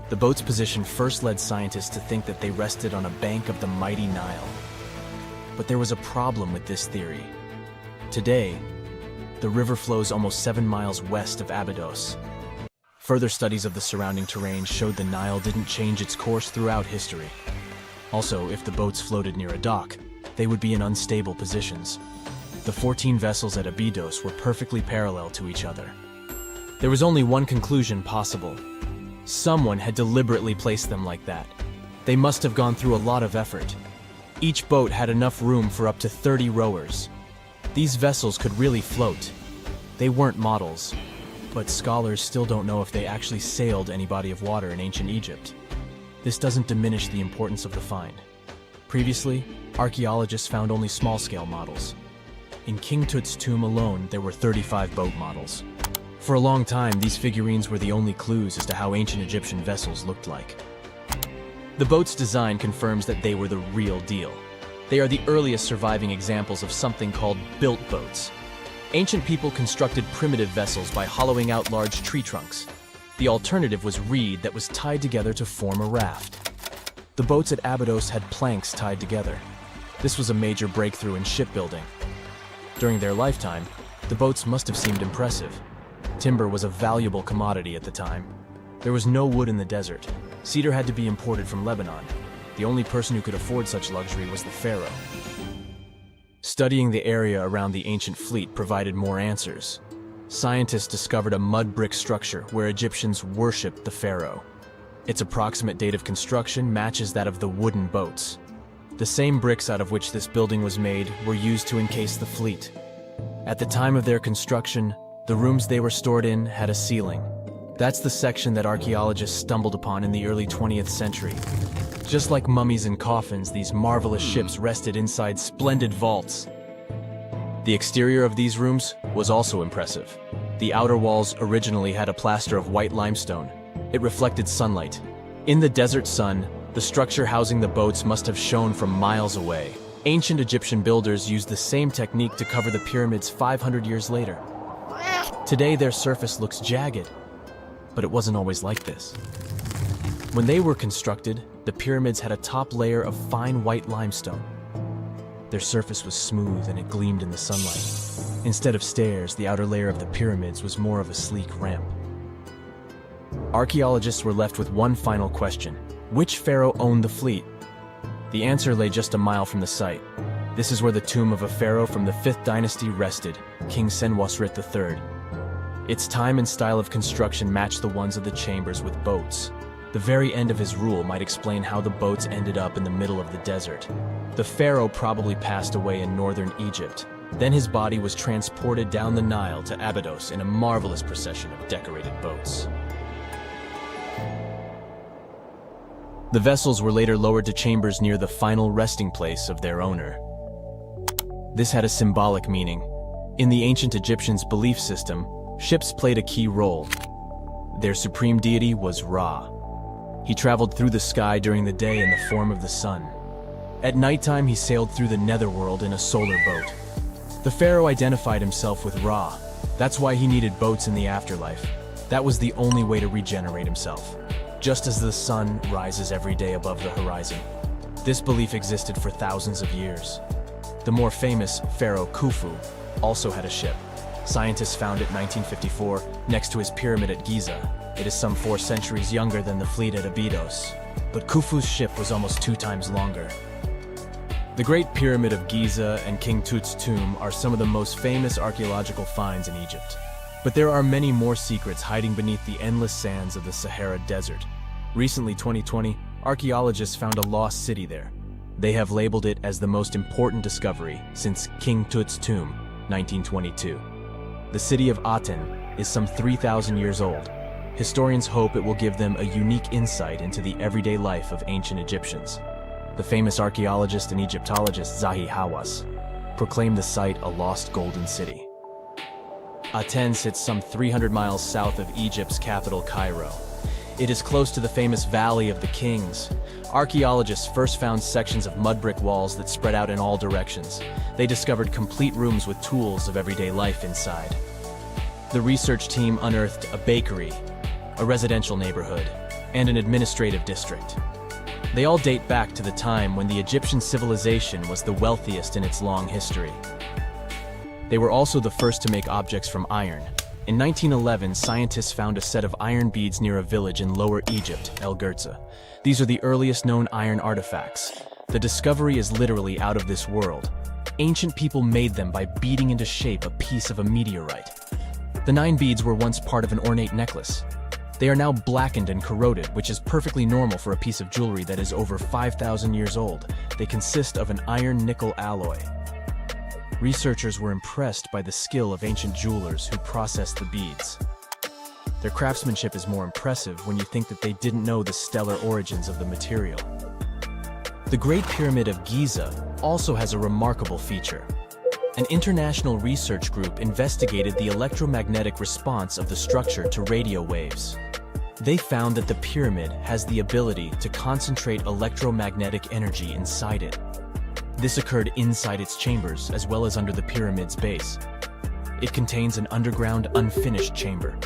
The boat's position first led scientists to think that they rested on a bank of the mighty Nile. But there was a problem with this theory. Today, the river flows almost 7 miles west of Abydos. Further studies of the surrounding terrain showed the Nile didn't change its course throughout history. Also, if the boats floated near a dock, they would be in unstable positions. The 14 vessels at Abydos were perfectly parallel to each other. There was only one conclusion possible. Someone had deliberately placed them like that. They must have gone through a lot of effort. Each boat had enough room for up to 30 rowers. These vessels could really float. They weren't models, but scholars still don't know if they actually sailed any body of water in ancient Egypt. This doesn't diminish the importance of the find. Previously, archaeologists found only small-scale models. In King Tut's tomb alone, there were 35 boat models. For a long time, these figurines were the only clues as to how ancient Egyptian vessels looked like. The boat's design confirms that they were the real deal. They are the earliest surviving examples of something called built boats. Ancient people constructed primitive vessels by hollowing out large tree trunks. The alternative was reed that was tied together to form a raft. The boats at Abydos had planks tied together. This was a major breakthrough in shipbuilding. During their lifetime, the boats must have seemed impressive. Timber was a valuable commodity at the time. There was no wood in the desert. Cedar had to be imported from Lebanon. The only person who could afford such luxury was the pharaoh. Studying the area around the ancient fleet provided more answers. Scientists discovered a mud brick structure where Egyptians worshipped the pharaoh. Its approximate date of construction matches that of the wooden boats. The same bricks out of which this building was made were used to encase the fleet. At the time of their construction, the rooms they were stored in had a ceiling. That's the section that archaeologists stumbled upon in the early 20th century. Just like mummies and coffins, these marvelous ships rested inside splendid vaults. The exterior of these rooms was also impressive. The outer walls originally had a plaster of white limestone. It reflected sunlight. In the desert sun, the structure housing the boats must have shone from miles away. Ancient Egyptian builders used the same technique to cover the pyramids 500 years later. Today, their surface looks jagged, but it wasn't always like this. When they were constructed, the pyramids had a top layer of fine white limestone. Their surface was smooth and it gleamed in the sunlight. Instead of stairs, the outer layer of the pyramids was more of a sleek ramp. Archaeologists were left with one final question. Which pharaoh owned the fleet? The answer lay just a mile from the site. This is where the tomb of a pharaoh from the 5th dynasty rested, King Senwosret III. Its time and style of construction matched the ones of the chambers with boats. The very end of his rule might explain how the boats ended up in the middle of the desert. The pharaoh probably passed away in northern Egypt. Then his body was transported down the Nile to Abydos in a marvelous procession of decorated boats. The vessels were later lowered to chambers near the final resting place of their owner. This had a symbolic meaning. In the ancient Egyptians' belief system, ships played a key role. Their supreme deity was Ra. He traveled through the sky during the day in the form of the sun. At nighttime, he sailed through the netherworld in a solar boat. The pharaoh identified himself with Ra. That's why he needed boats in the afterlife. That was the only way to regenerate himself. Just as the sun rises every day above the horizon. This belief existed for thousands of years. The more famous Pharaoh Khufu also had a ship. Scientists found it in 1954 next to his pyramid at Giza. It is some 4 centuries younger than the fleet at Abydos, but Khufu's ship was almost 2 times longer. The Great Pyramid of Giza and King Tut's tomb are some of the most famous archaeological finds in Egypt. But there are many more secrets hiding beneath the endless sands of the Sahara Desert. Recently, 2020, archaeologists found a lost city there. They have labeled it as the most important discovery since King Tut's tomb, 1922. The city of Aten is some 3,000 years old. Historians hope it will give them a unique insight into the everyday life of ancient Egyptians. The famous archaeologist and Egyptologist Zahi Hawass proclaimed the site a lost golden city. Aten sits some 300 miles south of Egypt's capital, Cairo. It is close to the famous Valley of the Kings. Archaeologists first found sections of mud brick walls that spread out in all directions. They discovered complete rooms with tools of everyday life inside. The research team unearthed a bakery, a residential neighborhood, and an administrative district. They all date back to the time when the Egyptian civilization was the wealthiest in its long history. They were also the first to make objects from iron. In 1911, scientists found a set of iron beads near a village in Lower Egypt, El Girza. These are the earliest known iron artifacts. The discovery is literally out of this world. Ancient people made them by beating into shape a piece of a meteorite. The 9 beads were once part of an ornate necklace. They are now blackened and corroded, which is perfectly normal for a piece of jewelry that is over 5,000 years old. They consist of an iron-nickel alloy. Researchers were impressed by the skill of ancient jewelers who processed the beads. Their craftsmanship is more impressive when you think that they didn't know the stellar origins of the material. The Great Pyramid of Giza also has a remarkable feature. An international research group investigated the electromagnetic response of the structure to radio waves. They found that the pyramid has the ability to concentrate electromagnetic energy inside it. This occurred inside its chambers as well as under the pyramid's base. It contains an underground, unfinished chamber.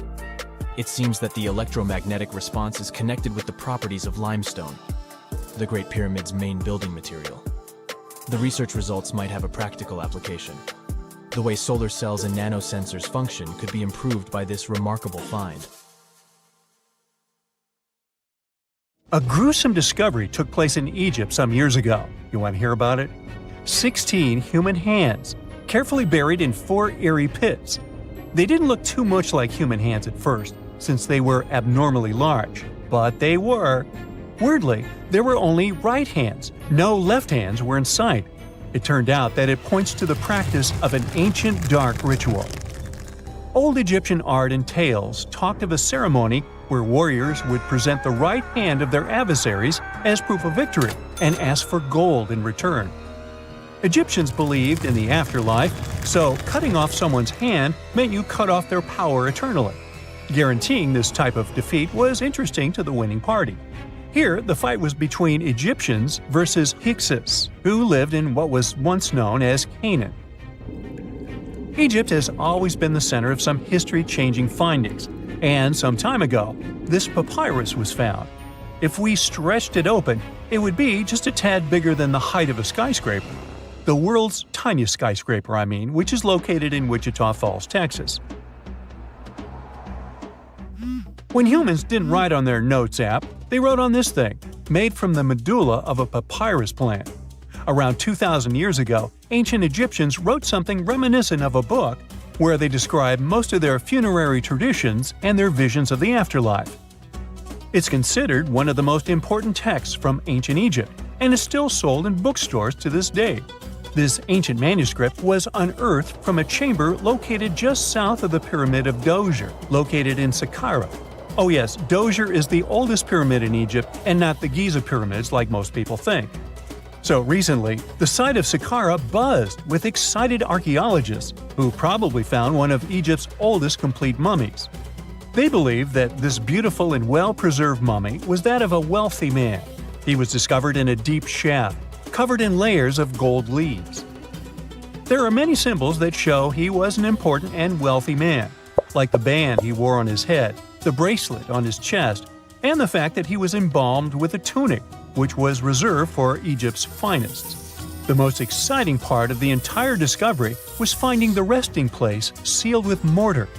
It seems that the electromagnetic response is connected with the properties of limestone, the Great Pyramid's main building material. The research results might have a practical application. The way solar cells and nanosensors function could be improved by this remarkable find. A gruesome discovery took place in Egypt some years ago. You want to hear about it? 16 human hands, carefully buried in 4 eerie pits. They didn't look too much like human hands at first, since they were abnormally large, but they were. Weirdly, there were only right hands. No left hands were in sight. It turned out that it points to the practice of an ancient dark ritual. Old Egyptian art and tales talked of a ceremony where warriors would present the right hand of their adversaries as proof of victory and ask for gold in return. Egyptians believed in the afterlife, so cutting off someone's hand meant you cut off their power eternally. Guaranteeing this type of defeat was interesting to the winning party. Here, the fight was between Egyptians versus Hyksos, who lived in what was once known as Canaan. Egypt has always been the center of some history-changing findings, and some time ago, this papyrus was found. If we stretched it open, it would be just a tad bigger than the height of a skyscraper. The world's tiniest skyscraper, which is located in Wichita Falls, Texas. When humans didn't write on their notes app, they wrote on this thing, made from the medulla of a papyrus plant. Around 2,000 years ago, ancient Egyptians wrote something reminiscent of a book where they describe most of their funerary traditions and their visions of the afterlife. It's considered one of the most important texts from ancient Egypt and is still sold in bookstores to this day. This ancient manuscript was unearthed from a chamber located just south of the Pyramid of Djoser, located in Saqqara. Oh yes, Djoser is the oldest pyramid in Egypt and not the Giza pyramids like most people think. So recently, the site of Saqqara buzzed with excited archaeologists who probably found one of Egypt's oldest complete mummies. They believe that this beautiful and well-preserved mummy was that of a wealthy man. He was discovered in a deep shaft, covered in layers of gold leaves. There are many symbols that show he was an important and wealthy man, like the band he wore on his head, the bracelet on his chest, and the fact that he was embalmed with a tunic, which was reserved for Egypt's finest. The most exciting part of the entire discovery was finding the resting place sealed with mortar,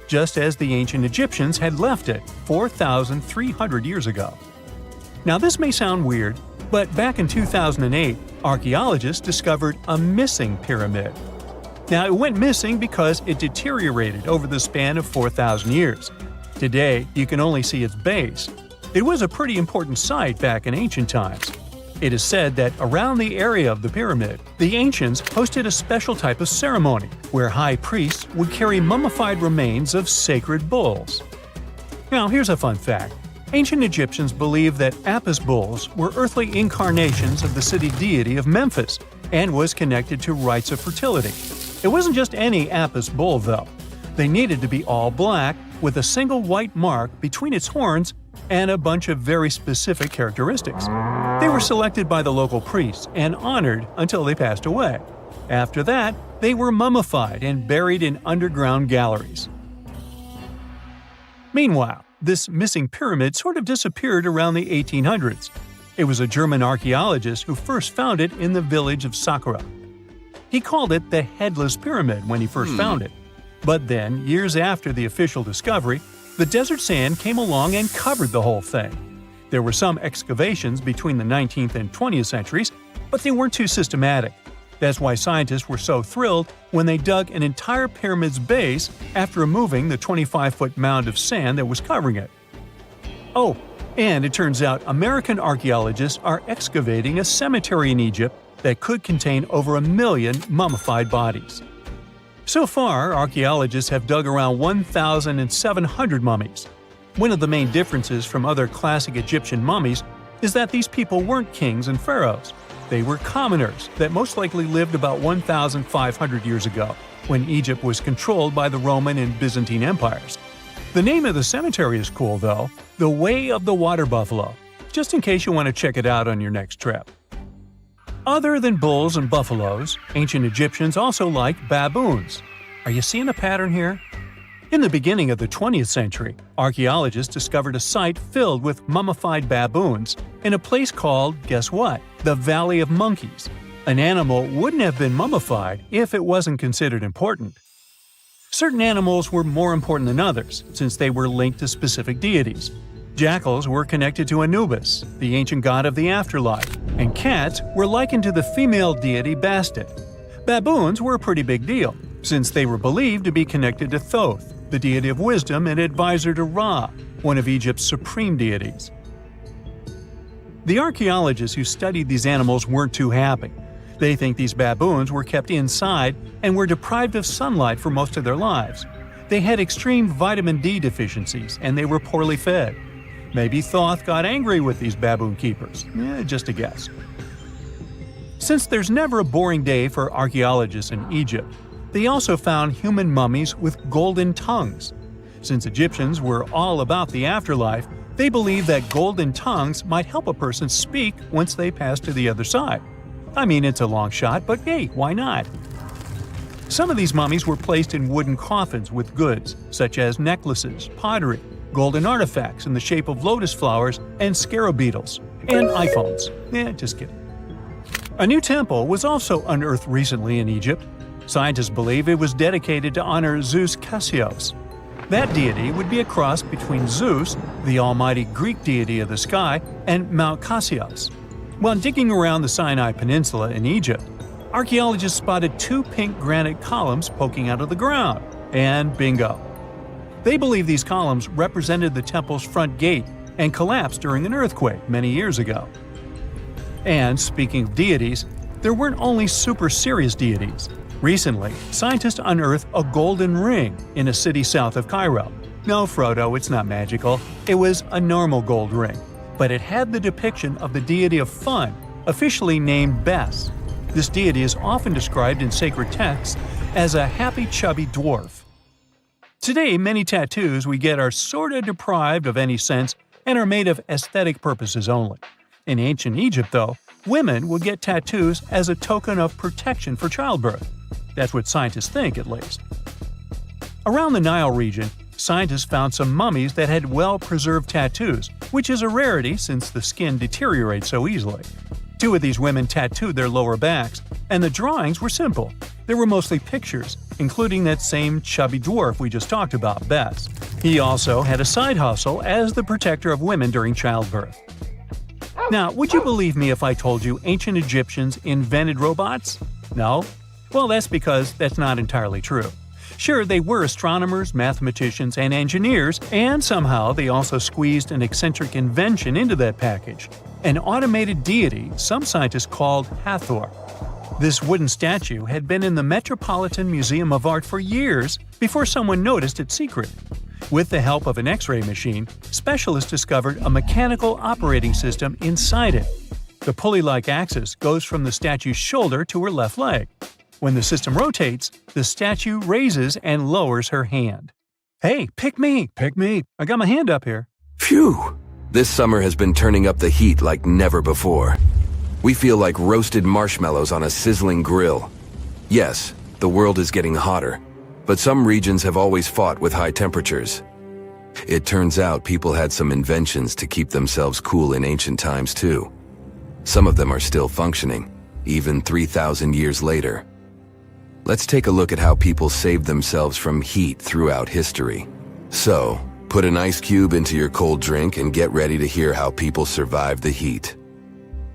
just as the ancient Egyptians had left it 4,300 years ago. Now this may sound weird, but back in 2008, archaeologists discovered a missing pyramid. Now it went missing because it deteriorated over the span of 4,000 years. Today, you can only see its base. It was a pretty important site back in ancient times. It is said that around the area of the pyramid, the ancients hosted a special type of ceremony where high priests would carry mummified remains of sacred bulls. Now, here's a fun fact. Ancient Egyptians believed that Apis bulls were earthly incarnations of the city deity of Memphis and was connected to rites of fertility. It wasn't just any Apis bull, though. They needed to be all black, with a single white mark between its horns and a bunch of very specific characteristics. They were selected by the local priests and honored until they passed away. After that, they were mummified and buried in underground galleries. Meanwhile, this missing pyramid sort of disappeared around the 1800s. It was a German archaeologist who first found it in the village of Saqqara. He called it the Headless Pyramid when he first found it. But then, years after the official discovery, the desert sand came along and covered the whole thing. There were some excavations between the 19th and 20th centuries, but they weren't too systematic. That's why scientists were so thrilled when they dug an entire pyramid's base after removing the 25-foot mound of sand that was covering it. Oh, and it turns out American archaeologists are excavating a cemetery in Egypt that could contain over 1 million mummified bodies. So far, archaeologists have dug around 1,700 mummies. One of the main differences from other classic Egyptian mummies is that these people weren't kings and pharaohs. They were commoners that most likely lived about 1,500 years ago, when Egypt was controlled by the Roman and Byzantine empires. The name of the cemetery is cool, though, the Way of the Water Buffalo, just in case you want to check it out on your next trip. Other than bulls and buffaloes, ancient Egyptians also liked baboons. Are you seeing a pattern here? In the beginning of the 20th century, archaeologists discovered a site filled with mummified baboons in a place called, guess what? The Valley of Monkeys. An animal wouldn't have been mummified if it wasn't considered important. Certain animals were more important than others, since they were linked to specific deities. Jackals were connected to Anubis, the ancient god of the afterlife, and cats were likened to the female deity Bastet. Baboons were a pretty big deal, since they were believed to be connected to Thoth, the deity of wisdom and advisor to Ra, one of Egypt's supreme deities. The archaeologists who studied these animals weren't too happy. They think these baboons were kept inside and were deprived of sunlight for most of their lives. They had extreme vitamin D deficiencies and they were poorly fed. Maybe Thoth got angry with these baboon keepers. Just a guess. Since there's never a boring day for archaeologists in Egypt, they also found human mummies with golden tongues. Since Egyptians were all about the afterlife, they believed that golden tongues might help a person speak once they pass to the other side. I mean, it's a long shot, but hey, why not? Some of these mummies were placed in wooden coffins with goods, such as necklaces, pottery, golden artifacts in the shape of lotus flowers and scarab beetles, and iPhones. Just kidding. A new temple was also unearthed recently in Egypt. Scientists believe it was dedicated to honor Zeus Cassios. That deity would be a cross between Zeus, the almighty Greek deity of the sky, and Mount Cassios. While digging around the Sinai Peninsula in Egypt, archaeologists spotted 2 pink granite columns poking out of the ground, and bingo. They believe these columns represented the temple's front gate and collapsed during an earthquake many years ago. And speaking of deities, there weren't only super serious deities. Recently, scientists unearthed a golden ring in a city south of Cairo. No, Frodo, it's not magical. It was a normal gold ring, but it had the depiction of the deity of fun, officially named Bes. This deity is often described in sacred texts as a happy chubby dwarf. Today, many tattoos we get are sorta deprived of any sense and are made of aesthetic purposes only. In ancient Egypt, though, women would get tattoos as a token of protection for childbirth. That's what scientists think, at least. Around the Nile region, scientists found some mummies that had well-preserved tattoos, which is a rarity since the skin deteriorates so easily. 2 of these women tattooed their lower backs, and the drawings were simple. They were mostly pictures, including that same chubby dwarf we just talked about, Bes. He also had a side hustle as the protector of women during childbirth. Now, would you believe me if I told you ancient Egyptians invented robots? No? Well, that's because that's not entirely true. Sure, they were astronomers, mathematicians, and engineers, and somehow they also squeezed an eccentric invention into that package. An automated deity some scientists called Hathor. This wooden statue had been in the Metropolitan Museum of Art for years before someone noticed its secret. With the help of an X-ray machine, specialists discovered a mechanical operating system inside it. The pulley-like axis goes from the statue's shoulder to her left leg. When the system rotates, the statue raises and lowers her hand. Hey, pick me! I got my hand up here. Phew! This summer has been turning up the heat like never before. We feel like roasted marshmallows on a sizzling grill. Yes, the world is getting hotter, but some regions have always fought with high temperatures. It turns out people had some inventions to keep themselves cool in ancient times too. Some of them are still functioning, even 3,000 years later. Let's take a look at how people saved themselves from heat throughout history. So, put an ice cube into your cold drink and get ready to hear how people survived the heat.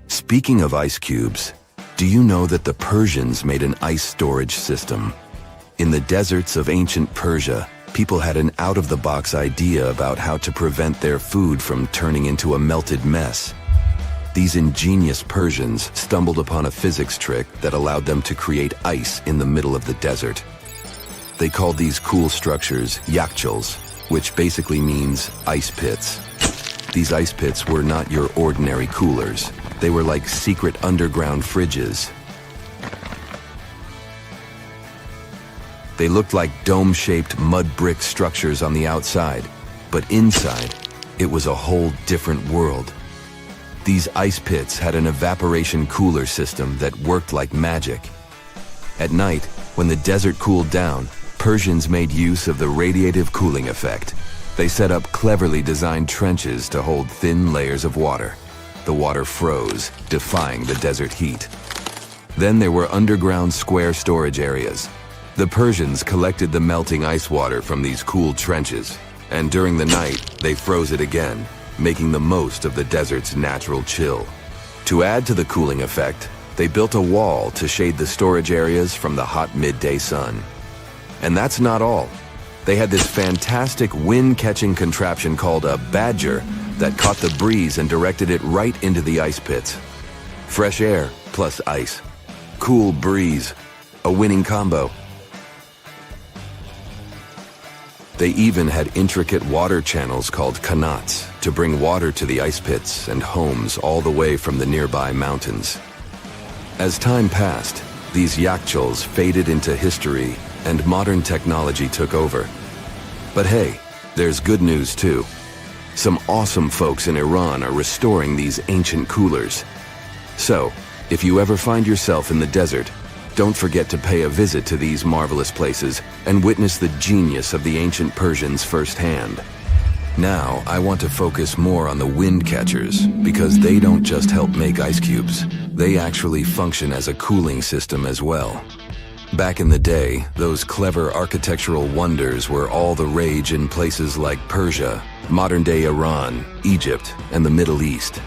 Speaking of ice cubes, Do you know that the Persians made an ice storage system? In the deserts of ancient Persia, people had an out-of-the-box idea about how to prevent their food from turning into a melted mess. These ingenious Persians stumbled upon a physics trick that allowed them to create ice in the middle of the desert. They called these cool structures yakhchals, which basically means ice pits. These ice pits were not your ordinary coolers. They were like secret underground fridges. They looked like dome-shaped mud brick structures on the outside, but inside, it was a whole different world. These ice pits had an evaporation cooler system that worked like magic. At night, when the desert cooled down, Persians made use of the radiative cooling effect. They set up cleverly designed trenches to hold thin layers of water. The water froze, defying the desert heat. Then there were underground square storage areas. The Persians collected the melting ice water from these cool trenches, and during the night, they froze it again, making the most of the desert's natural chill. To add to the cooling effect, they built a wall to shade the storage areas from the hot midday sun. And that's not all. They had this fantastic wind-catching contraption called a badger that caught the breeze and directed it right into the ice pits. Fresh air plus ice. Cool breeze. A winning combo. They even had intricate water channels called qanats to bring water to the ice pits and homes all the way from the nearby mountains. As time passed, these yakhchals faded into history and modern technology took over. But hey, there's good news too. Some awesome folks in Iran are restoring these ancient coolers. So, if you ever find yourself in the desert, don't forget to pay a visit to these marvelous places and witness the genius of the ancient Persians firsthand. Now, I want to focus more on the wind catchers because they don't just help make ice cubes. They actually function as a cooling system as well. Back in the day, those clever architectural wonders were all the rage in places like Persia, modern-day Iran, Egypt, and the Middle East.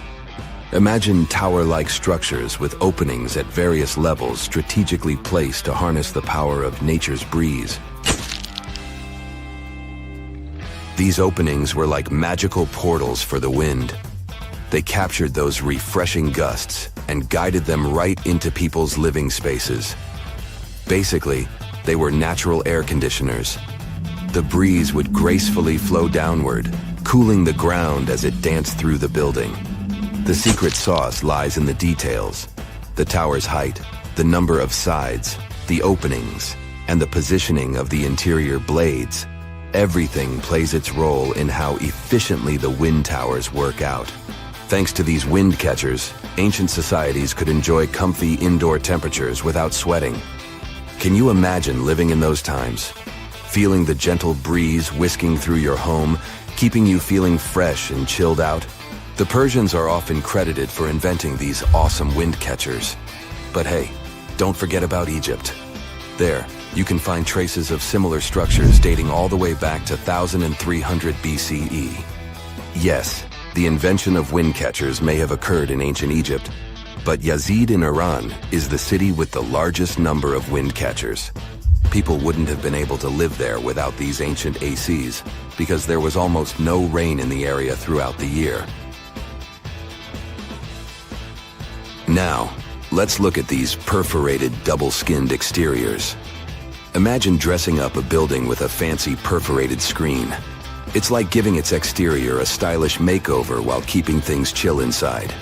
Imagine tower-like structures with openings at various levels strategically placed to harness the power of nature's breeze. These openings were like magical portals for the wind. They captured those refreshing gusts and guided them right into people's living spaces. Basically, they were natural air conditioners. The breeze would gracefully flow downward, cooling the ground as it danced through the building. The secret sauce lies in the details: the tower's height, the number of sides, the openings, and the positioning of the interior blades. Everything plays its role in how efficiently the wind towers work out. Thanks to these wind catchers, ancient societies could enjoy comfy indoor temperatures without sweating. Can you imagine living in those times? Feeling the gentle breeze whisking through your home, keeping you feeling fresh and chilled out? The Persians are often credited for inventing these awesome wind catchers. But hey, don't forget about Egypt. There, you can find traces of similar structures dating all the way back to 1300 BCE. Yes, the invention of wind catchers may have occurred in ancient Egypt, but Yazid in Iran is the city with the largest number of wind catchers. People wouldn't have been able to live there without these ancient ACs because there was almost no rain in the area throughout the year. Now, let's look at these perforated double-skinned exteriors. Imagine dressing up a building with a fancy perforated screen. It's like giving its exterior a stylish makeover while keeping things chill inside.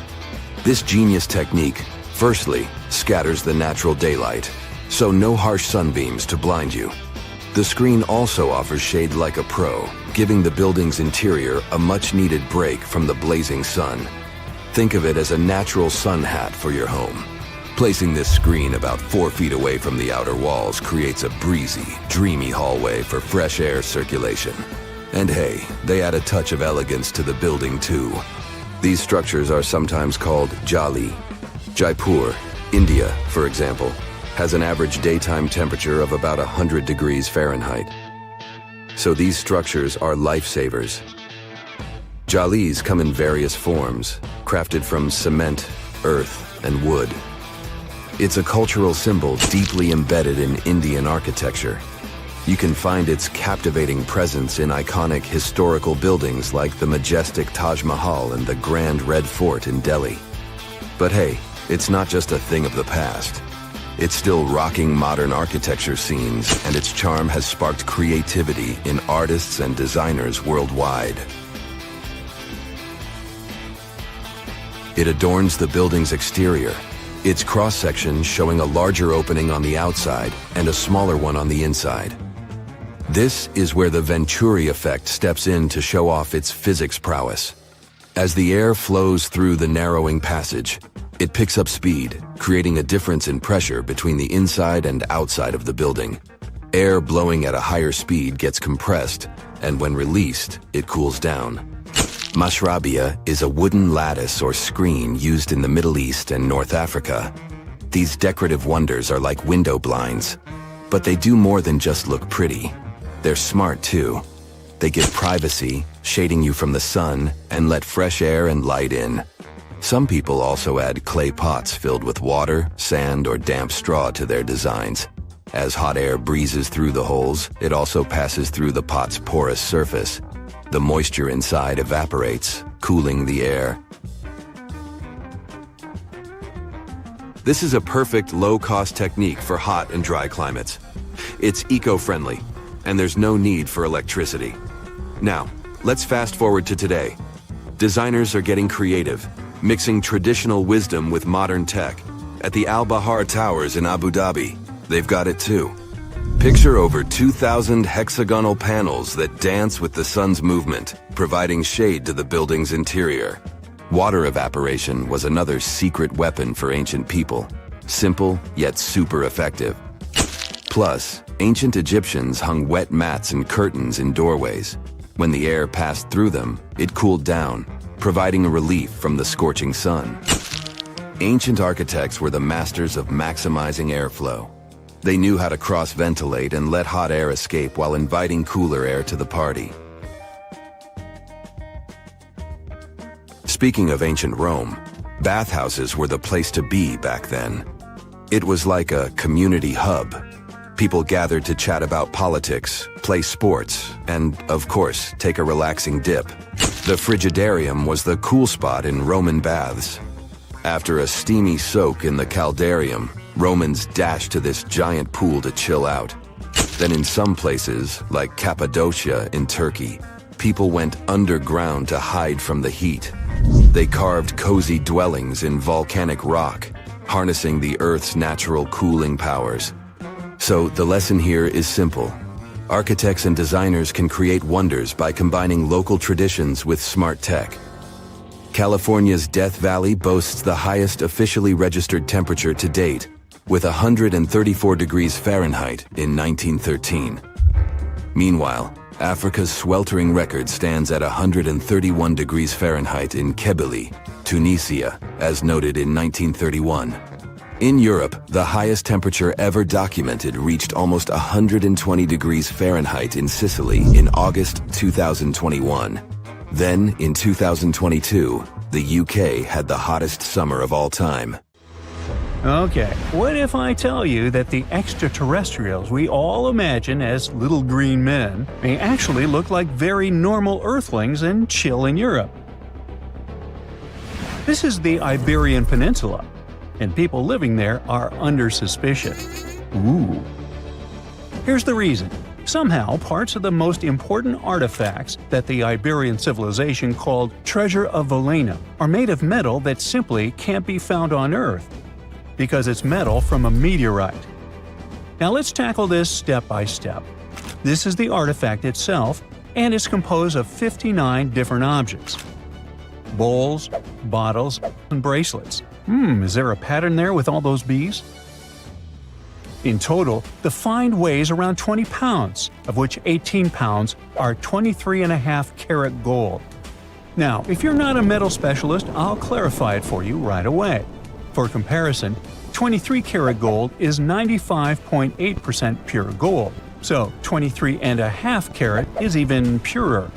This genius technique, firstly, scatters the natural daylight, so no harsh sunbeams to blind you. The screen also offers shade like a pro, giving the building's interior a much-needed break from the blazing sun. Think of it as a natural sun hat for your home. Placing this screen about 4 feet away from the outer walls creates a breezy, dreamy hallway for fresh air circulation. And hey, they add a touch of elegance to the building too. These structures are sometimes called jali. Jaipur, India, for example, has an average daytime temperature of about 100 degrees Fahrenheit. So these structures are lifesavers. Jalis come in various forms, crafted from cement, earth, and wood. It's a cultural symbol deeply embedded in Indian architecture. You can find its captivating presence in iconic historical buildings like the majestic Taj Mahal and the Grand Red Fort in Delhi. But hey, it's not just a thing of the past. It's still rocking modern architecture scenes, and its charm has sparked creativity in artists and designers worldwide. It adorns the building's exterior, its cross-section showing a larger opening on the outside and a smaller one on the inside. This is where the Venturi effect steps in to show off its physics prowess. As the air flows through the narrowing passage, it picks up speed, creating a difference in pressure between the inside and outside of the building. Air blowing at a higher speed gets compressed, and when released, it cools down. Mashrabia is a wooden lattice or screen used in the Middle East and North Africa. These decorative wonders are like window blinds, but they do more than just look pretty. They're smart too. They give privacy, shading you from the sun, and let fresh air and light in. Some people also add clay pots filled with water, sand, or damp straw to their designs. As hot air breezes through the holes, it also passes through the pot's porous surface. The moisture inside evaporates, cooling the air. This is a perfect low-cost technique for hot and dry climates. It's eco-friendly, and there's no need for electricity. Now, let's fast forward to today. Designers are getting creative, mixing traditional wisdom with modern tech. At the Al Bahar Towers in Abu Dhabi, they've got it too. Picture over 2,000 hexagonal panels that dance with the sun's movement, providing shade to the building's interior. Water evaporation was another secret weapon for ancient people. Simple, yet super effective. Plus, ancient Egyptians hung wet mats and curtains in doorways. When the air passed through them, it cooled down, providing a relief from the scorching sun. Ancient architects were the masters of maximizing airflow. They knew how to cross-ventilate and let hot air escape while inviting cooler air to the party. Speaking of ancient Rome, bathhouses were the place to be back then. It was like a community hub. People gathered to chat about politics, play sports, and, of course, take a relaxing dip. The frigidarium was the cool spot in Roman baths. After a steamy soak in the caldarium, Romans dashed to this giant pool to chill out. Then in some places, like Cappadocia in Turkey, people went underground to hide from the heat. They carved cozy dwellings in volcanic rock, harnessing the Earth's natural cooling powers. So the lesson here is simple. Architects and designers can create wonders by combining local traditions with smart tech. California's Death Valley boasts the highest officially registered temperature to date, with 134 degrees Fahrenheit in 1913. Meanwhile, Africa's sweltering record stands at 131 degrees Fahrenheit in Kebili, Tunisia, as noted in 1931. In Europe, the highest temperature ever documented reached almost 120 degrees Fahrenheit in Sicily in August 2021. Then, in 2022, the UK had the hottest summer of all time. Okay, what if I tell you that the extraterrestrials we all imagine as little green men may actually look like very normal Earthlings and chill in Europe? This is the Iberian Peninsula, and people living there are under suspicion. Ooh. Here's the reason. Somehow, parts of the most important artifacts that the Iberian civilization called Treasure of Valena are made of metal that simply can't be found on Earth, because it's metal from a meteorite. Now let's tackle this step by step. This is the artifact itself, and it's composed of 59 different objects. Bowls, bottles, and bracelets. Is there a pattern there with all those bees? In total, the find weighs around 20 pounds, of which 18 pounds are 23.5 karat gold. Now, if you're not a metal specialist, I'll clarify it for you right away. For comparison, 23 karat gold is 95.8% pure gold, so 23.5 karat is even purer.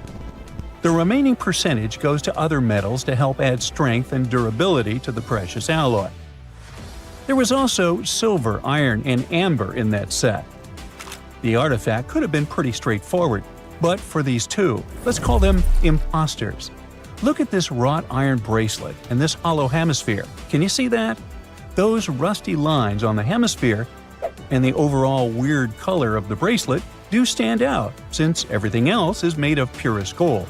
The remaining percentage goes to other metals to help add strength and durability to the precious alloy. There was also silver, iron, and amber in that set. The artifact could have been pretty straightforward, but for these two, let's call them imposters. Look at this wrought iron bracelet and this hollow hemisphere. Can you see that? Those rusty lines on the hemisphere and the overall weird color of the bracelet do stand out, since everything else is made of purest gold.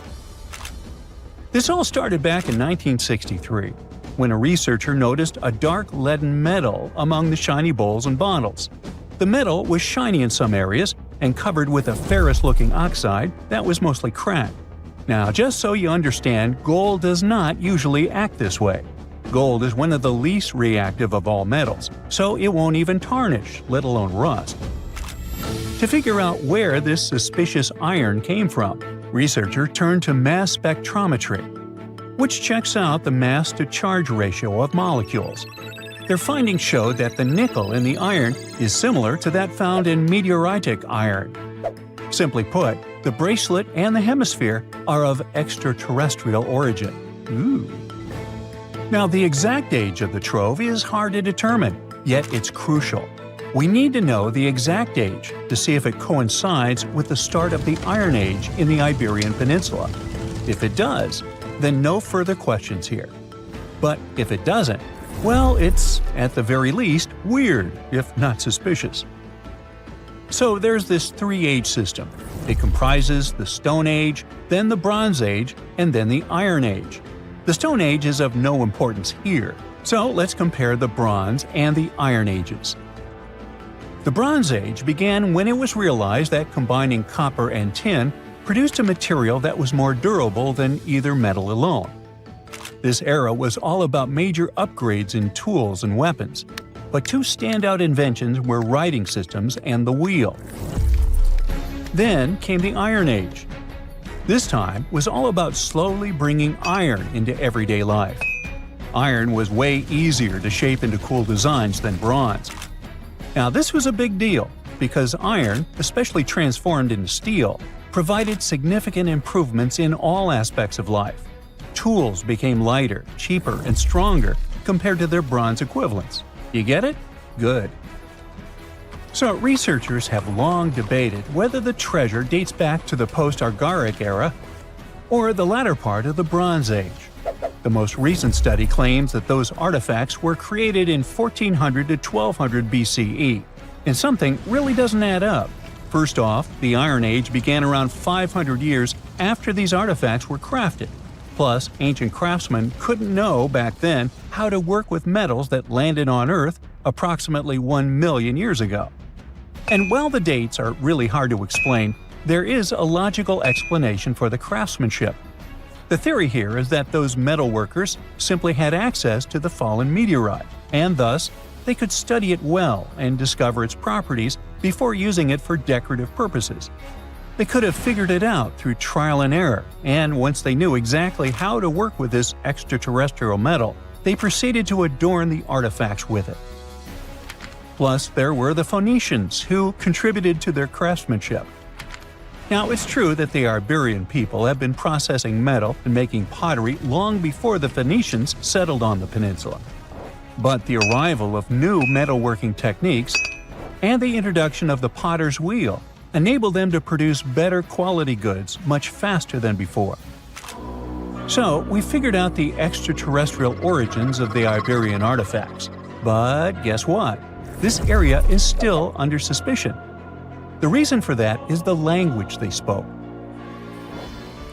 This all started back in 1963, when a researcher noticed a dark leaden metal among the shiny bowls and bottles. The metal was shiny in some areas and covered with a ferrous-looking oxide that was mostly cracked. Now, just so you understand, gold does not usually act this way. Gold is one of the least reactive of all metals, so it won't even tarnish, let alone rust. To figure out where this suspicious iron came from, researchers turned to mass spectrometry, which checks out the mass-to-charge ratio of molecules. Their findings showed that the nickel in the iron is similar to that found in meteoritic iron. Simply put, the bracelet and the hemisphere are of extraterrestrial origin. Ooh. Now, the exact age of the trove is hard to determine, yet it's crucial. We need to know the exact age to see if it coincides with the start of the Iron Age in the Iberian Peninsula. If it does, then no further questions here. But if it doesn't, well, it's, at the very least, weird, if not suspicious. So there's this three-age system. It comprises the Stone Age, then the Bronze Age, and then the Iron Age. The Stone Age is of no importance here, so let's compare the Bronze and the Iron Ages. The Bronze Age began when it was realized that combining copper and tin produced a material that was more durable than either metal alone. This era was all about major upgrades in tools and weapons, but two standout inventions were writing systems and the wheel. Then came the Iron Age. This time was all about slowly bringing iron into everyday life. Iron was way easier to shape into cool designs than bronze. Now, this was a big deal because iron, especially transformed into steel, provided significant improvements in all aspects of life. Tools became lighter, cheaper, and stronger compared to their bronze equivalents. You get it? Good. So, researchers have long debated whether the treasure dates back to the post-Argaric era or the latter part of the Bronze Age. The most recent study claims that those artifacts were created in 1400 to 1200 BCE, and something really doesn't add up. First off, the Iron Age began around 500 years after these artifacts were crafted. Plus, ancient craftsmen couldn't know back then how to work with metals that landed on Earth approximately 1 million years ago. And while the dates are really hard to explain, there is a logical explanation for the craftsmanship. The theory here is that those metal workers simply had access to the fallen meteorite, and thus, they could study it well and discover its properties before using it for decorative purposes. They could have figured it out through trial and error, and once they knew exactly how to work with this extraterrestrial metal, they proceeded to adorn the artifacts with it. Plus, there were the Phoenicians, who contributed to their craftsmanship. Now, it's true that the Iberian people have been processing metal and making pottery long before the Phoenicians settled on the peninsula. But the arrival of new metalworking techniques and the introduction of the potter's wheel enabled them to produce better quality goods much faster than before. So, we figured out the extraterrestrial origins of the Iberian artifacts. But guess what? This area is still under suspicion. The reason for that is the language they spoke.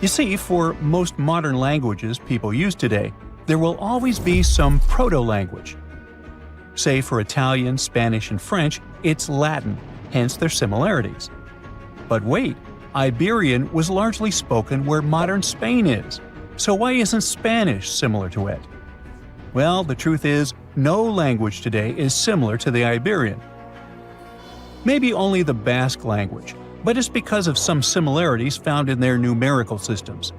You see, for most modern languages people use today, there will always be some proto-language. Say for Italian, Spanish, and French, it's Latin, hence their similarities. But wait, Iberian was largely spoken where modern Spain is, so why isn't Spanish similar to it? Well, the truth is, no language today is similar to the Iberian. Maybe only the Basque language, but it's because of some similarities found in their numerical systems.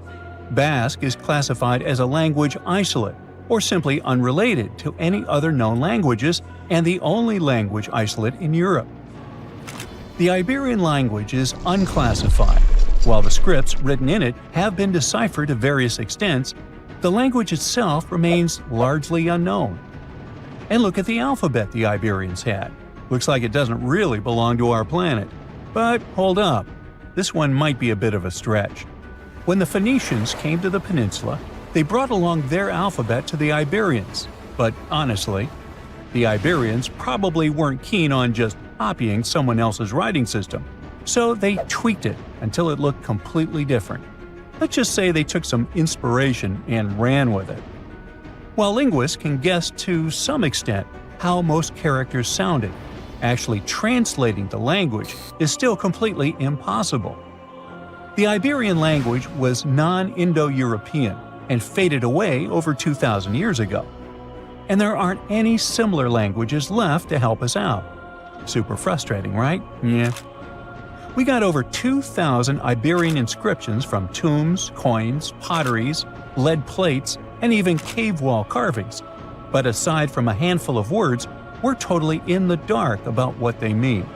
Basque is classified as a language isolate, or simply unrelated to any other known languages, and the only language isolate in Europe. The Iberian language is unclassified. While the scripts written in it have been deciphered to various extents, the language itself remains largely unknown. And look at the alphabet the Iberians had. Looks like it doesn't really belong to our planet. But hold up, this one might be a bit of a stretch. When the Phoenicians came to the peninsula, they brought along their alphabet to the Iberians. But honestly, the Iberians probably weren't keen on just copying someone else's writing system, so they tweaked it until it looked completely different. Let's just say they took some inspiration and ran with it. While linguists can guess to some extent how most characters sounded, actually translating the language is still completely impossible. The Iberian language was non-Indo-European and faded away over 2,000 years ago. And there aren't any similar languages left to help us out. Super frustrating, right? Yeah. We got over 2,000 Iberian inscriptions from tombs, coins, potteries, lead plates, and even cave wall carvings. But aside from a handful of words, we're totally in the dark about what they mean.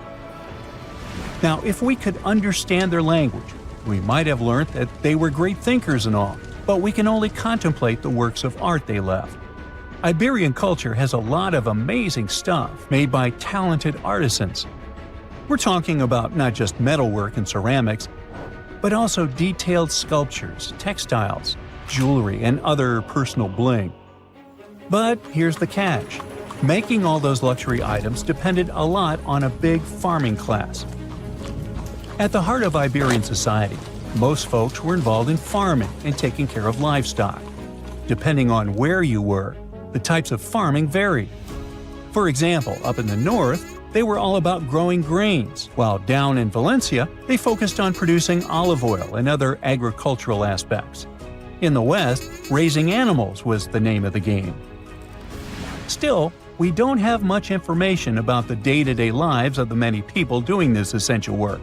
Now, if we could understand their language, we might have learned that they were great thinkers and all, but we can only contemplate the works of art they left. Iberian culture has a lot of amazing stuff made by talented artisans. We're talking about not just metalwork and ceramics, but also detailed sculptures, textiles, jewelry, and other personal bling. But here's the catch. Making all those luxury items depended a lot on a big farming class. At the heart of Iberian society, most folks were involved in farming and taking care of livestock. Depending on where you were, the types of farming varied. For example, up in the north, they were all about growing grains, while down in Valencia, they focused on producing olive oil and other agricultural aspects. In the west, raising animals was the name of the game. Still, we don't have much information about the day-to-day lives of the many people doing this essential work.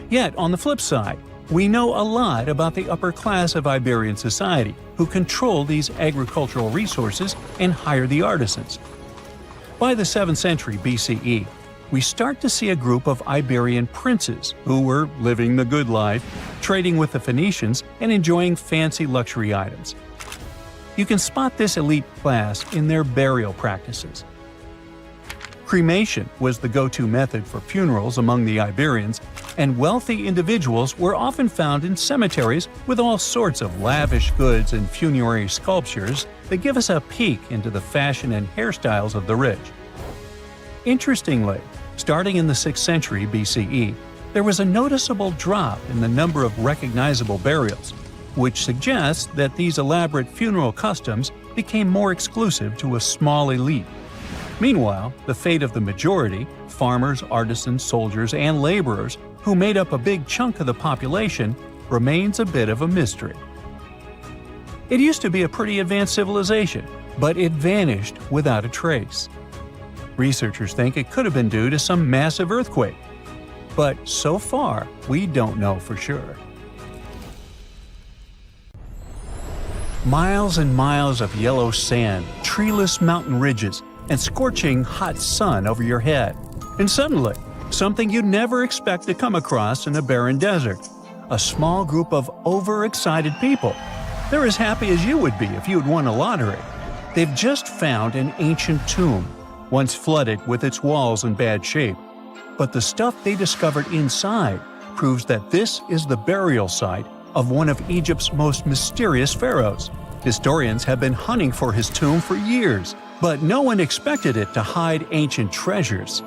Yet, on the flip side, we know a lot about the upper class of Iberian society, who control these agricultural resources and hire the artisans. By the 7th century BCE, we start to see a group of Iberian princes who were living the good life, trading with the Phoenicians, and enjoying fancy luxury items. You can spot this elite class in their burial practices. Cremation was the go-to method for funerals among the Iberians, and wealthy individuals were often found in cemeteries with all sorts of lavish goods and funerary sculptures that give us a peek into the fashion and hairstyles of the rich. Interestingly, starting in the 6th century BCE, there was a noticeable drop in the number of recognizable burials, which suggests that these elaborate funeral customs became more exclusive to a small elite. Meanwhile, the fate of the majority, farmers, artisans, soldiers, and laborers, who made up a big chunk of the population, remains a bit of a mystery. It used to be a pretty advanced civilization, but it vanished without a trace. Researchers think it could have been due to some massive earthquake, but so far, we don't know for sure. Miles and miles of yellow sand, treeless mountain ridges, and scorching hot sun over your head. And suddenly, something you'd never expect to come across in a barren desert. A small group of overexcited people. They're as happy as you would be if you'd won a lottery. They've just found an ancient tomb, once flooded with its walls in bad shape. But the stuff they discovered inside proves that this is the burial site of one of Egypt's most mysterious pharaohs. Historians have been hunting for his tomb for years, but no one expected it to hide ancient treasures.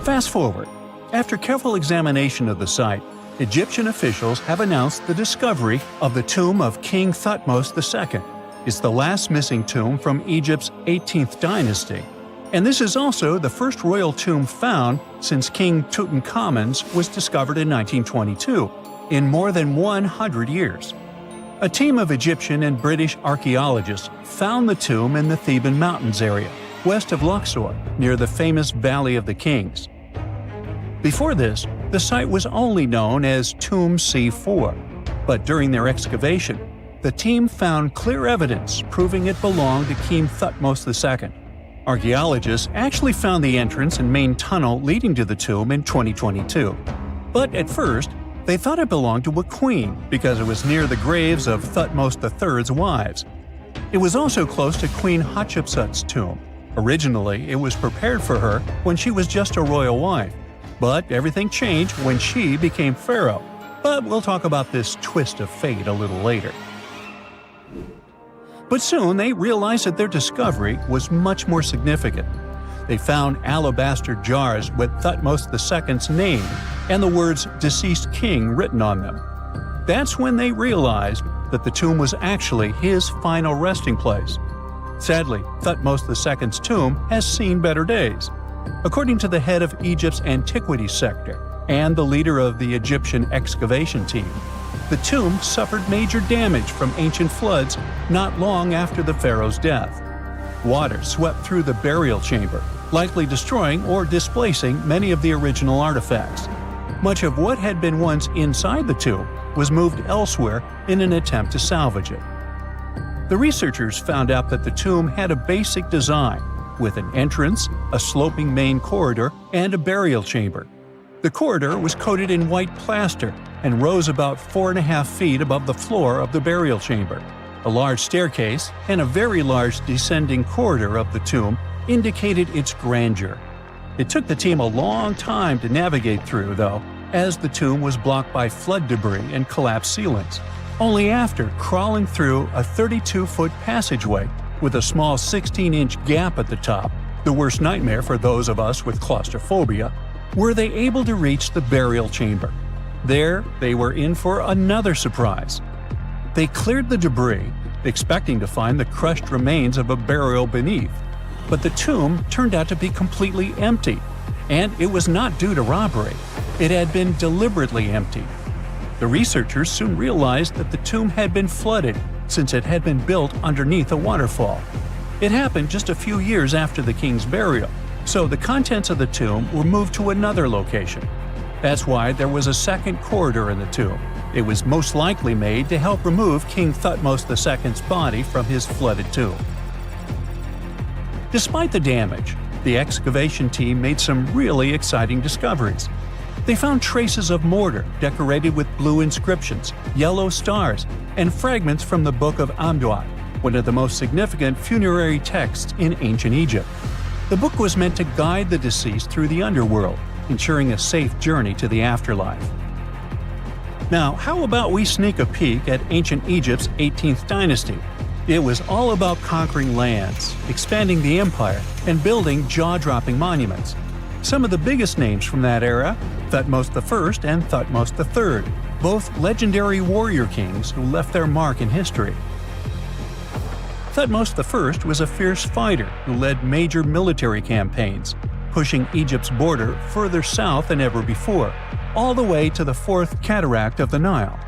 Fast forward. After careful examination of the site, Egyptian officials have announced the discovery of the tomb of King Thutmose II. It's the last missing tomb from Egypt's 18th dynasty. And this is also the first royal tomb found since King Tutankhamun's was discovered in 1922, in more than 100 years. A team of Egyptian and British archaeologists found the tomb in the Theban Mountains area, west of Luxor, near the famous Valley of the Kings. Before this, the site was only known as Tomb C4, but during their excavation, the team found clear evidence proving it belonged to King Thutmose II. Archaeologists actually found the entrance and main tunnel leading to the tomb in 2022. But at first, they thought it belonged to a queen because it was near the graves of Thutmose III's wives. It was also close to Queen Hatshepsut's tomb. Originally, it was prepared for her when she was just a royal wife, but everything changed when she became pharaoh. But we'll talk about this twist of fate a little later. But soon they realized that their discovery was much more significant. They found alabaster jars with Thutmose II's name and the words "deceased king" written on them. That's when they realized that the tomb was actually his final resting place. Sadly, Thutmose II's tomb has seen better days. According to the head of Egypt's antiquities sector and the leader of the Egyptian excavation team, the tomb suffered major damage from ancient floods not long after the pharaoh's death. Water swept through the burial chamber, likely destroying or displacing many of the original artifacts. Much of what had been once inside the tomb was moved elsewhere in an attempt to salvage it. The researchers found out that the tomb had a basic design, with an entrance, a sloping main corridor, and a burial chamber. The corridor was coated in white plaster and rose about 4.5 feet above the floor of the burial chamber. A large staircase and a very large descending corridor of the tomb indicated its grandeur. It took the team a long time to navigate through, though, as the tomb was blocked by flood debris and collapsed ceilings. Only after crawling through a 32-foot passageway with a small 16-inch gap at the top, the worst nightmare for those of us with claustrophobia, were they able to reach the burial chamber. There, they were in for another surprise. They cleared the debris, expecting to find the crushed remains of a burial beneath. But the tomb turned out to be completely empty, and it was not due to robbery. It had been deliberately emptied. The researchers soon realized that the tomb had been flooded since it had been built underneath a waterfall. It happened just a few years after the king's burial, so the contents of the tomb were moved to another location. That's why there was a second corridor in the tomb. It was most likely made to help remove King Thutmose II's body from his flooded tomb. Despite the damage, the excavation team made some really exciting discoveries. They found traces of mortar decorated with blue inscriptions, yellow stars, and fragments from the Book of Amduat, one of the most significant funerary texts in ancient Egypt. The book was meant to guide the deceased through the underworld, ensuring a safe journey to the afterlife. Now, how about we sneak a peek at ancient Egypt's 18th dynasty? It was all about conquering lands, expanding the empire, and building jaw-dropping monuments. Some of the biggest names from that era, Thutmose I and Thutmose III, both legendary warrior kings who left their mark in history. Thutmose I was a fierce fighter who led major military campaigns, pushing Egypt's border further south than ever before, all the way to the fourth cataract of the Nile.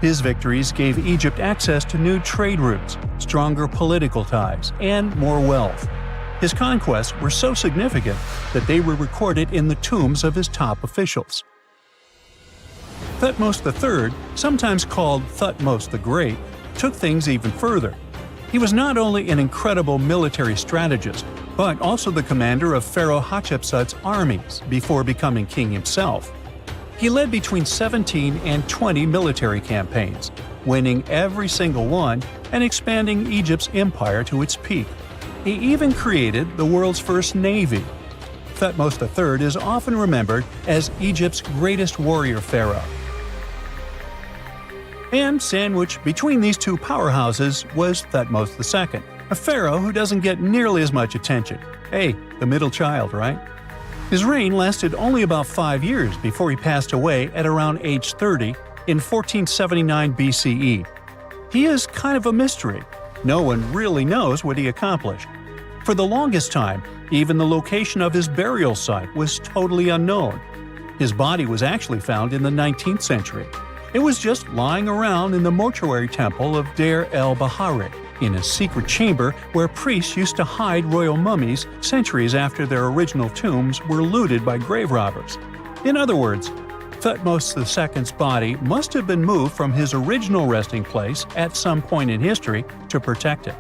His victories gave Egypt access to new trade routes, stronger political ties, and more wealth. His conquests were so significant that they were recorded in the tombs of his top officials. Thutmose III, sometimes called Thutmose the Great, took things even further. He was not only an incredible military strategist, but also the commander of Pharaoh Hatshepsut's armies before becoming king himself. He led between 17 and 20 military campaigns, winning every single one and expanding Egypt's empire to its peak. He even created the world's first navy. Thutmose III is often remembered as Egypt's greatest warrior pharaoh. And sandwiched between these two powerhouses was Thutmose II, a pharaoh who doesn't get nearly as much attention. Hey, the middle child, right? His reign lasted only about 5 years before he passed away at around age 30 in 1479 BCE. He is kind of a mystery. No one really knows what he accomplished. For the longest time, even the location of his burial site was totally unknown. His body was actually found in the 19th century. It was just lying around in the mortuary temple of Deir el-Bahari, in a secret chamber where priests used to hide royal mummies centuries after their original tombs were looted by grave robbers. In other words, Thutmose II's body must have been moved from his original resting place at some point in history to protect it.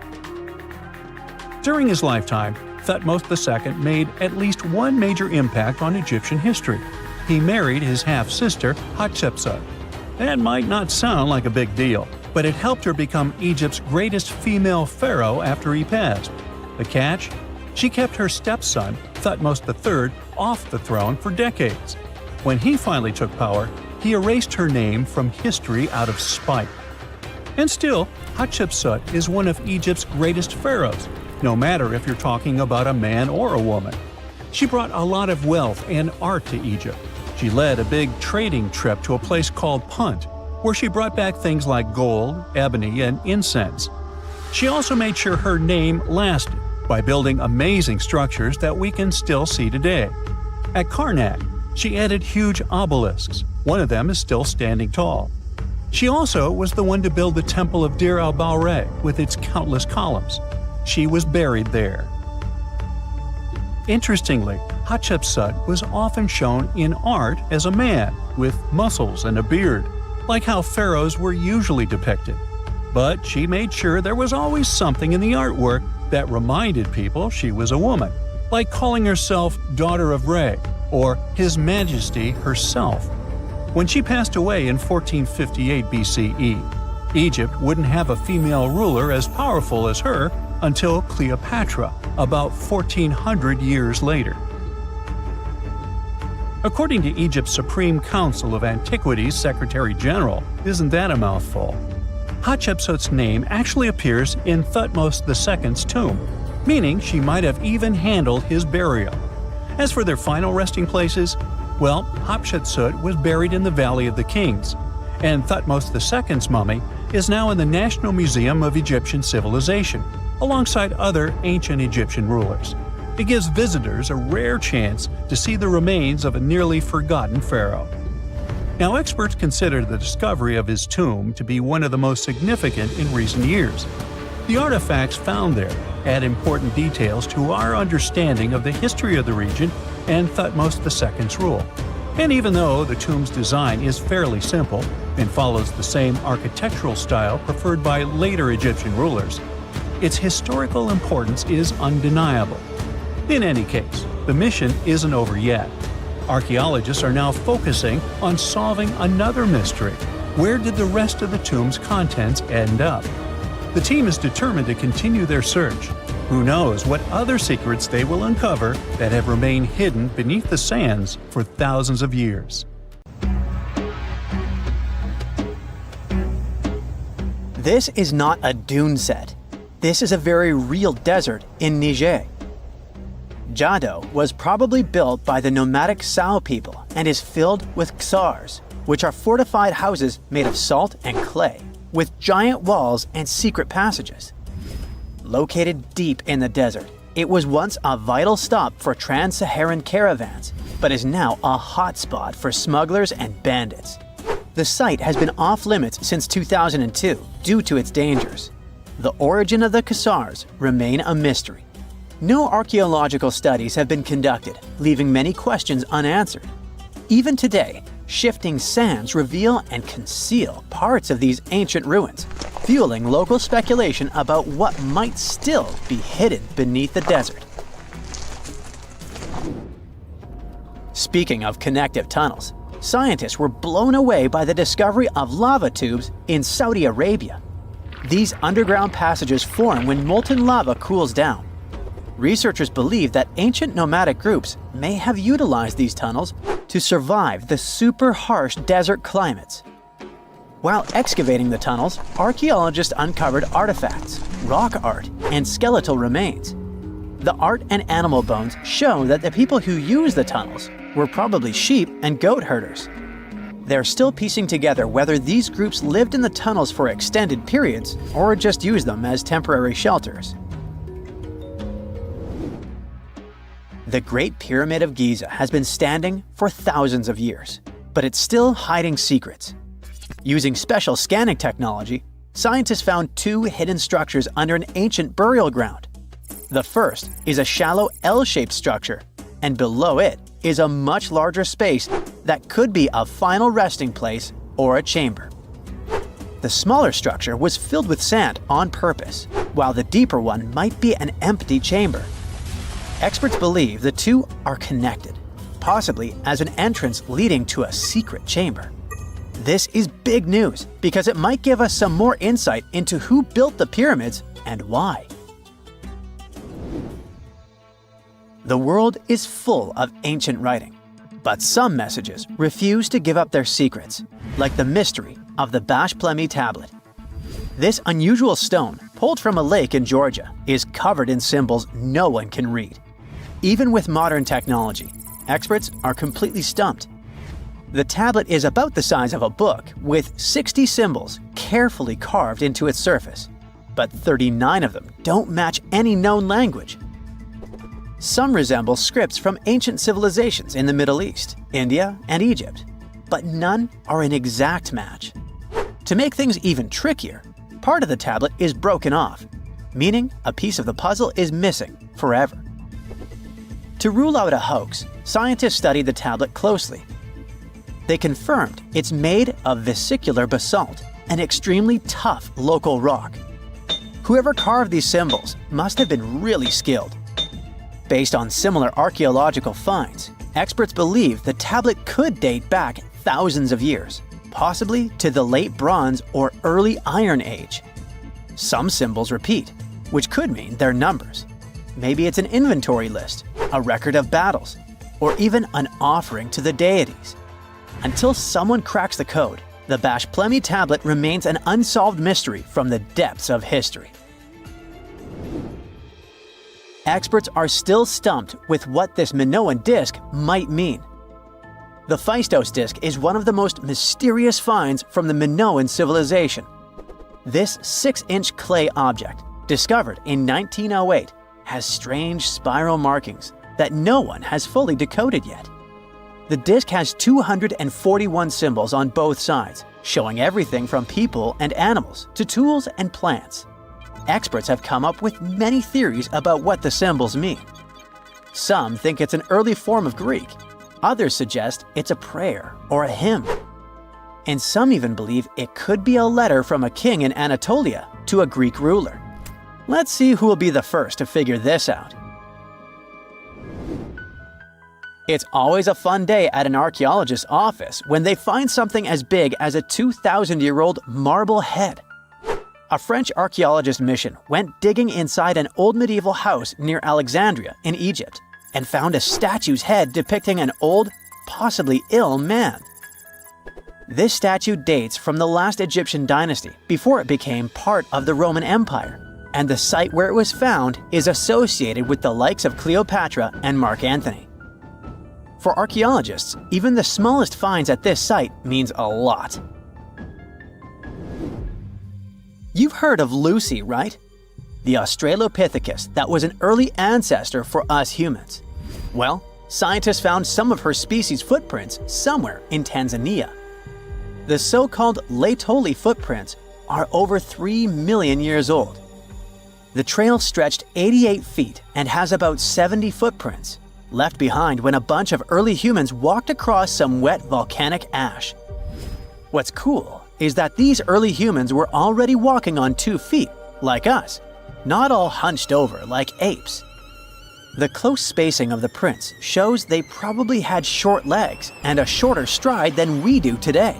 During his lifetime, Thutmose II made at least one major impact on Egyptian history. He married his half-sister Hatshepsut. That might not sound like a big deal, but it helped her become Egypt's greatest female pharaoh after he passed. The catch? She kept her stepson, Thutmose III, off the throne for decades. When he finally took power, he erased her name from history out of spite. And still, Hatshepsut is one of Egypt's greatest pharaohs, no matter if you're talking about a man or a woman. She brought a lot of wealth and art to Egypt. She led a big trading trip to a place called Punt, where she brought back things like gold, ebony, and incense. She also made sure her name lasted by building amazing structures that we can still see today. At Karnak, she added huge obelisks. One of them is still standing tall. She also was the one to build the Temple of Dir al-Bahre with its countless columns. She was buried there. Interestingly, Hatshepsut was often shown in art as a man with muscles and a beard, like how pharaohs were usually depicted. But she made sure there was always something in the artwork that reminded people she was a woman, like calling herself Daughter of Re or His Majesty herself. When she passed away in 1458 BCE, Egypt wouldn't have a female ruler as powerful as her until Cleopatra, about 1400 years later. According to Egypt's Supreme Council of Antiquities Secretary General, isn't that a mouthful? Hatshepsut's name actually appears in Thutmose II's tomb, meaning she might have even handled his burial. As for their final resting places, well, Hatshepsut was buried in the Valley of the Kings, and Thutmose II's mummy is now in the National Museum of Egyptian Civilization, alongside other ancient Egyptian rulers. It gives visitors a rare chance to see the remains of a nearly forgotten pharaoh. Now, experts consider the discovery of his tomb to be one of the most significant in recent years. The artifacts found there add important details to our understanding of the history of the region and Thutmose II's rule. And even though the tomb's design is fairly simple and follows the same architectural style preferred by later Egyptian rulers, its historical importance is undeniable. In any case, the mission isn't over yet. Archaeologists are now focusing on solving another mystery. Where did the rest of the tomb's contents end up? The team is determined to continue their search. Who knows what other secrets they will uncover that have remained hidden beneath the sands for thousands of years. This is not a dune set. This is a very real desert in Niger. Jado was probably built by the nomadic Sao people and is filled with ksars, which are fortified houses made of salt and clay, with giant walls and secret passages. Located deep in the desert, it was once a vital stop for trans-Saharan caravans, but is now a hotspot for smugglers and bandits. The site has been off-limits since 2002 due to its dangers. The origin of the ksars remain a mystery. No archaeological studies have been conducted, leaving many questions unanswered. Even today, shifting sands reveal and conceal parts of these ancient ruins, fueling local speculation about what might still be hidden beneath the desert. Speaking of connective tunnels, scientists were blown away by the discovery of lava tubes in Saudi Arabia. These underground passages form when molten lava cools down. Researchers believe that ancient nomadic groups may have utilized these tunnels to survive the super harsh desert climates. While excavating the tunnels, archaeologists uncovered artifacts, rock art, and skeletal remains. The art and animal bones show that the people who used the tunnels were probably sheep and goat herders. They're still piecing together whether these groups lived in the tunnels for extended periods or just used them as temporary shelters. The Great Pyramid of Giza has been standing for thousands of years, but it's still hiding secrets. Using special scanning technology, scientists found two hidden structures under an ancient burial ground. The first is a shallow L-shaped structure, and below it is a much larger space that could be a final resting place or a chamber. The smaller structure was filled with sand on purpose, while the deeper one might be an empty chamber. Experts believe the two are connected, possibly as an entrance leading to a secret chamber. This is big news because it might give us some more insight into who built the pyramids and why. The world is full of ancient writing, but some messages refuse to give up their secrets, like the mystery of the Bashplemi tablet. This unusual stone, pulled from a lake in Georgia, is covered in symbols no one can read. Even with modern technology, experts are completely stumped. The tablet is about the size of a book, with 60 symbols carefully carved into its surface, but 39 of them don't match any known language. Some resemble scripts from ancient civilizations in the Middle East, India, and Egypt, but none are an exact match. To make things even trickier, part of the tablet is broken off, meaning a piece of the puzzle is missing forever. To rule out a hoax, scientists studied the tablet closely. They confirmed it's made of vesicular basalt, an extremely tough local rock. Whoever carved these symbols must have been really skilled. Based on similar archaeological finds, experts believe the tablet could date back thousands of years, possibly to the late Bronze or early Iron Age. Some symbols repeat, which could mean they're numbers. Maybe it's an inventory list, a record of battles, or even an offering to the deities. Until someone cracks the code, the Bashplemi tablet remains an unsolved mystery from the depths of history. Experts are still stumped with what this Minoan disc might mean. The Phaistos disc is one of the most mysterious finds from the Minoan civilization. This 6-inch clay object, discovered in 1908, has strange spiral markings that no one has fully decoded yet. The disc has 241 symbols on both sides, showing everything from people and animals to tools and plants. Experts have come up with many theories about what the symbols mean. Some think it's an early form of Greek. Others suggest it's a prayer or a hymn. And some even believe it could be a letter from a king in Anatolia to a Greek ruler. Let's see who will be the first to figure this out. It's always a fun day at an archaeologist's office when they find something as big as a 2,000-year-old marble head. A French archaeologist mission went digging inside an old medieval house near Alexandria in Egypt and found a statue's head depicting an old, possibly ill man. This statue dates from the last Egyptian dynasty before it became part of the Roman Empire, and the site where it was found is associated with the likes of Cleopatra and Mark Antony. For archaeologists, even the smallest finds at this site means a lot. You've heard of Lucy, right? The Australopithecus that was an early ancestor for us humans. Well, scientists found some of her species' footprints somewhere in Tanzania. The so-called Laetoli footprints are over 3 million years old. The trail stretched 88 feet and has about 70 footprints, left behind when a bunch of early humans walked across some wet volcanic ash. What's cool is that these early humans were already walking on 2 feet, like us, not all hunched over like apes. The close spacing of the prints shows they probably had short legs and a shorter stride than we do today.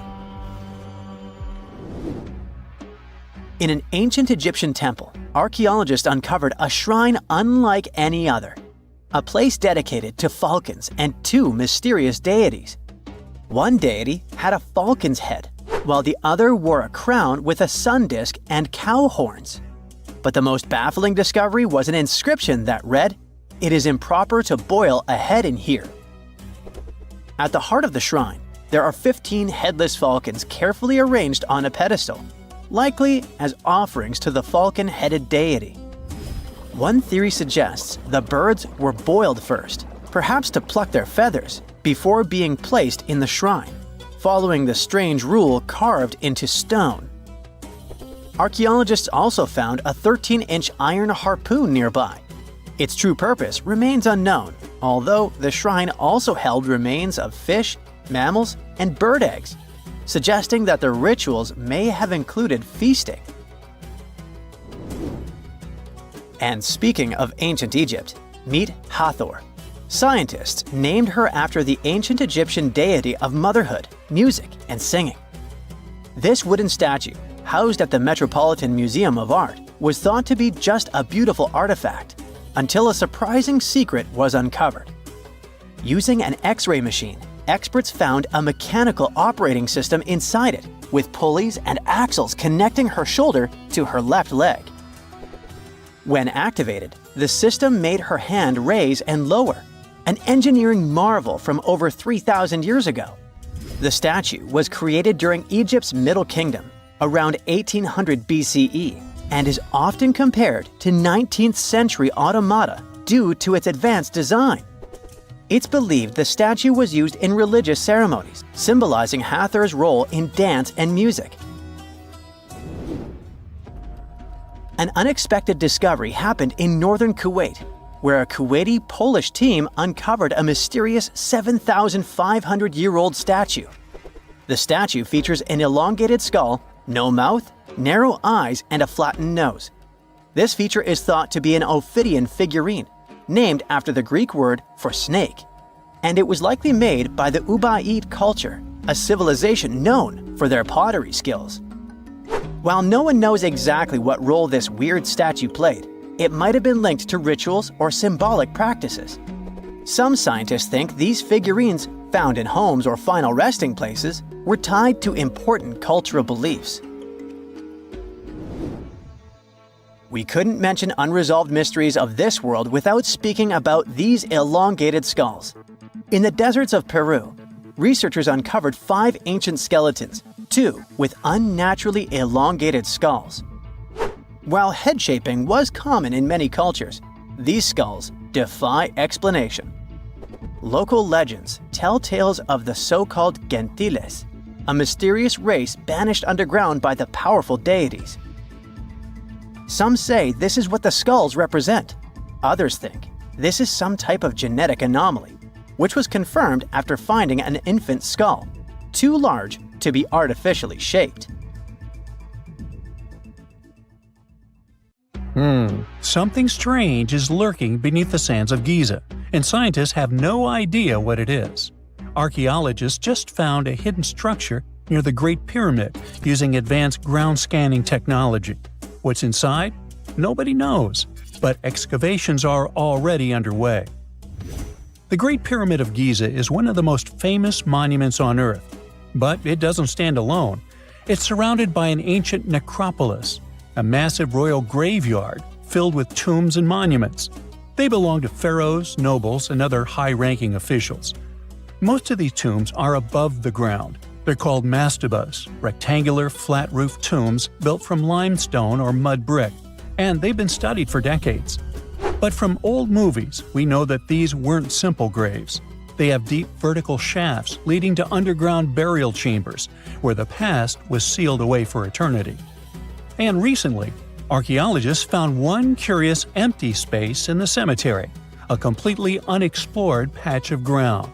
In an ancient Egyptian temple, archaeologists uncovered a shrine unlike any other. A place dedicated to falcons and 2 mysterious deities. One deity had a falcon's head, while the other wore a crown with a sun disk and cow horns. But the most baffling discovery was an inscription that read, "It is improper to boil a head in here." At the heart of the shrine, there are 15 headless falcons carefully arranged on a pedestal, likely as offerings to the falcon-headed deity. One theory suggests the birds were boiled first, perhaps to pluck their feathers, before being placed in the shrine, following the strange rule carved into stone. Archaeologists also found a 13-inch iron harpoon nearby. Its true purpose remains unknown, although the shrine also held remains of fish, mammals, and bird eggs, suggesting that the rituals may have included feasting. And speaking of ancient Egypt, meet Hathor. Scientists named her after the ancient Egyptian deity of motherhood, music, and singing. This wooden statue, housed at the Metropolitan Museum of Art, was thought to be just a beautiful artifact, until a surprising secret was uncovered. Using an X-ray machine, experts found a mechanical operating system inside it, with pulleys and axles connecting her shoulder to her left leg. When activated, the system made her hand raise and lower, an engineering marvel from over 3,000 years ago. The statue was created during Egypt's Middle Kingdom, around 1800 BCE, and is often compared to 19th century automata due to its advanced design. It's believed the statue was used in religious ceremonies, symbolizing Hathor's role in dance and music. An unexpected discovery happened in northern Kuwait, where a Kuwaiti-Polish team uncovered a mysterious 7,500-year-old statue. The statue features an elongated skull, no mouth, narrow eyes, and a flattened nose. This feature is thought to be an Ophidian figurine, named after the Greek word for snake, and it was likely made by the Ubaid culture, a civilization known for their pottery skills. While no one knows exactly what role this weird statue played, it might have been linked to rituals or symbolic practices. Some scientists think these figurines, found in homes or final resting places, were tied to important cultural beliefs. We couldn't mention unresolved mysteries of this world without speaking about these elongated skulls. In the deserts of Peru, researchers uncovered 5 ancient skeletons, 2 with unnaturally elongated skulls. While head shaping was common in many cultures, these skulls defy explanation. Local legends tell tales of the so-called gentiles, a mysterious race banished underground by the powerful deities. Some say this is what the skulls represent. Others think this is some type of genetic anomaly, which was confirmed after finding an infant skull, too large to be artificially shaped. Something strange is lurking beneath the sands of Giza, and scientists have no idea what it is. Archaeologists just found a hidden structure near the Great Pyramid using advanced ground scanning technology. What's inside? Nobody knows, but excavations are already underway. The Great Pyramid of Giza is one of the most famous monuments on Earth, but it doesn't stand alone. It's surrounded by an ancient necropolis, a massive royal graveyard filled with tombs and monuments. They belong to pharaohs, nobles, and other high-ranking officials. Most of these tombs are above the ground. They're called mastabas, rectangular, flat-roofed tombs built from limestone or mud brick, and they've been studied for decades. But from old movies, we know that these weren't simple graves. They have deep vertical shafts leading to underground burial chambers, where the past was sealed away for eternity. And recently, archaeologists found one curious empty space in the cemetery, a completely unexplored patch of ground.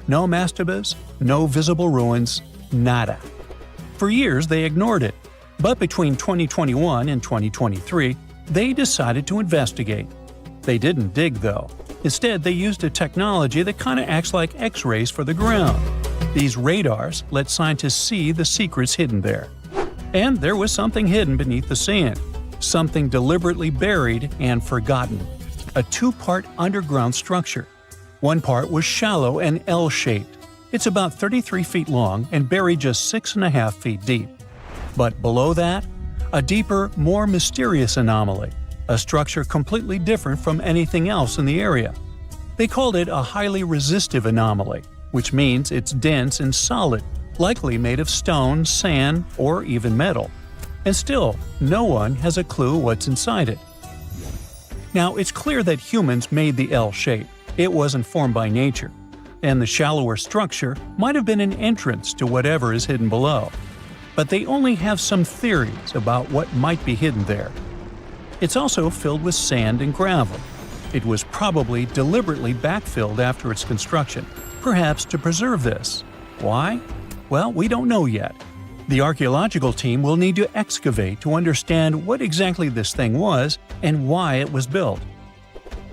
No mastabas, no visible ruins, nada. For years they ignored it, but between 2021 and 2023, they decided to investigate. They didn't dig though. Instead, they used a technology that kind of acts like X-rays for the ground. These radars let scientists see the secrets hidden there. And there was something hidden beneath the sand, something deliberately buried and forgotten. A 2-part underground structure. One part was shallow and L-shaped. It's about 33 feet long and buried just 6.5 feet deep. But below that, a deeper, more mysterious anomaly, a structure completely different from anything else in the area. They called it a highly resistive anomaly, which means it's dense and solid, likely made of stone, sand, or even metal. And still, no one has a clue what's inside it. Now, it's clear that humans made the L shape. It wasn't formed by nature. And the shallower structure might have been an entrance to whatever is hidden below. But they only have some theories about what might be hidden there. It's also filled with sand and gravel. It was probably deliberately backfilled after its construction, perhaps to preserve this. Why? Well, we don't know yet. The archaeological team will need to excavate to understand what exactly this thing was and why it was built.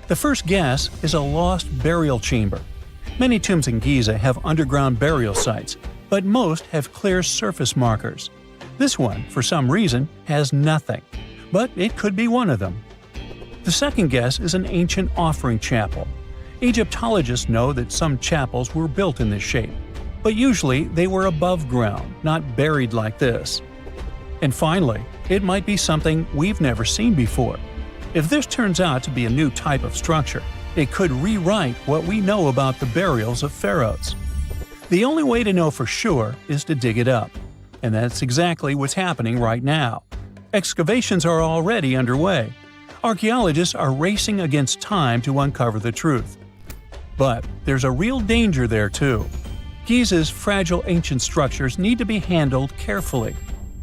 The first guess is a lost burial chamber. Many tombs in Giza have underground burial sites, but most have clear surface markers. This one, for some reason, has nothing, but it could be one of them. The second guess is an ancient offering chapel. Egyptologists know that some chapels were built in this shape, but usually they were above ground, not buried like this. And finally, it might be something we've never seen before. If this turns out to be a new type of structure, it could rewrite what we know about the burials of pharaohs. The only way to know for sure is to dig it up, and that's exactly what's happening right now. Excavations are already underway. Archaeologists are racing against time to uncover the truth. But there's a real danger there too. Giza's fragile ancient structures need to be handled carefully.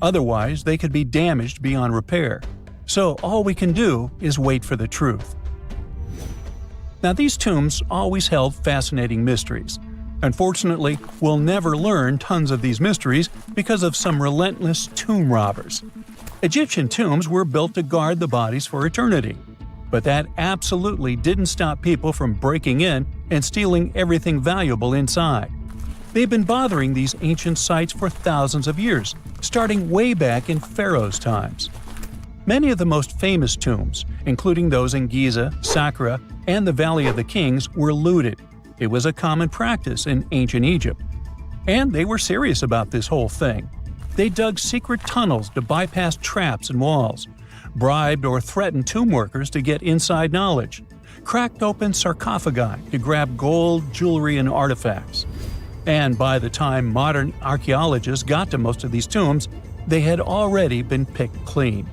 Otherwise, they could be damaged beyond repair. So all we can do is wait for the truth. Now, these tombs always held fascinating mysteries. Unfortunately, we'll never learn tons of these mysteries because of some relentless tomb robbers. Egyptian tombs were built to guard the bodies for eternity. But that absolutely didn't stop people from breaking in and stealing everything valuable inside. They've been bothering these ancient sites for thousands of years, starting way back in Pharaoh's times. Many of the most famous tombs, including those in Giza, Saqqara, and the Valley of the Kings, were looted. It was a common practice in ancient Egypt. And they were serious about this whole thing. They dug secret tunnels to bypass traps and walls, bribed or threatened tomb workers to get inside knowledge, cracked open sarcophagi to grab gold, jewelry, and artifacts. And by the time modern archaeologists got to most of these tombs, they had already been picked clean.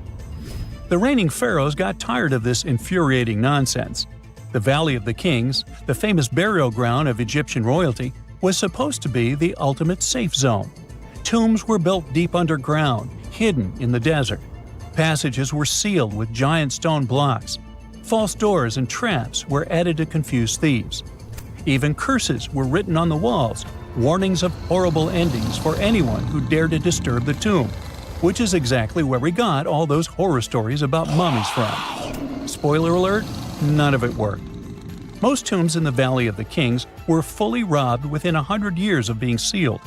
The reigning pharaohs got tired of this infuriating nonsense. The Valley of the Kings, the famous burial ground of Egyptian royalty, was supposed to be the ultimate safe zone. Tombs were built deep underground, hidden in the desert. Passages were sealed with giant stone blocks. False doors and traps were added to confuse thieves. Even curses were written on the walls, warnings of horrible endings for anyone who dared to disturb the tomb, which is exactly where we got all those horror stories about mummies from. Spoiler alert, none of it worked. Most tombs in the Valley of the Kings were fully robbed within 100 years of being sealed.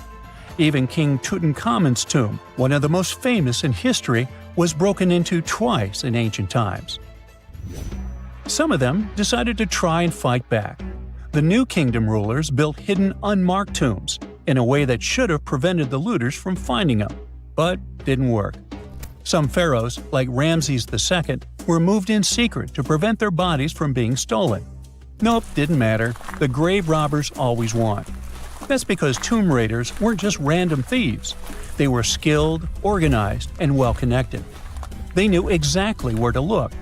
Even King Tutankhamun's tomb, one of the most famous in history, was broken into twice in ancient times. Some of them decided to try and fight back. The New Kingdom rulers built hidden unmarked tombs in a way that should have prevented the looters from finding them, but didn't work. Some pharaohs, like Ramses II, were moved in secret to prevent their bodies from being stolen. Nope, didn't matter. The grave robbers always won. That's because tomb raiders weren't just random thieves. They were skilled, organized, and well-connected. They knew exactly where to look.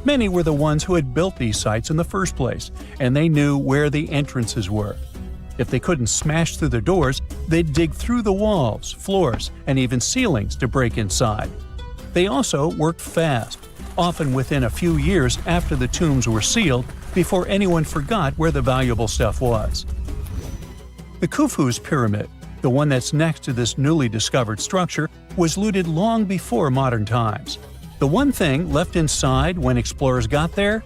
Many were the ones who had built these sites in the first place, and they knew where the entrances were. If they couldn't smash through the doors, they'd dig through the walls, floors, and even ceilings to break inside. They also worked fast, often within a few years after the tombs were sealed, before anyone forgot where the valuable stuff was. The Khufu's pyramid, the one that's next to this newly discovered structure, was looted long before modern times. The one thing left inside when explorers got there?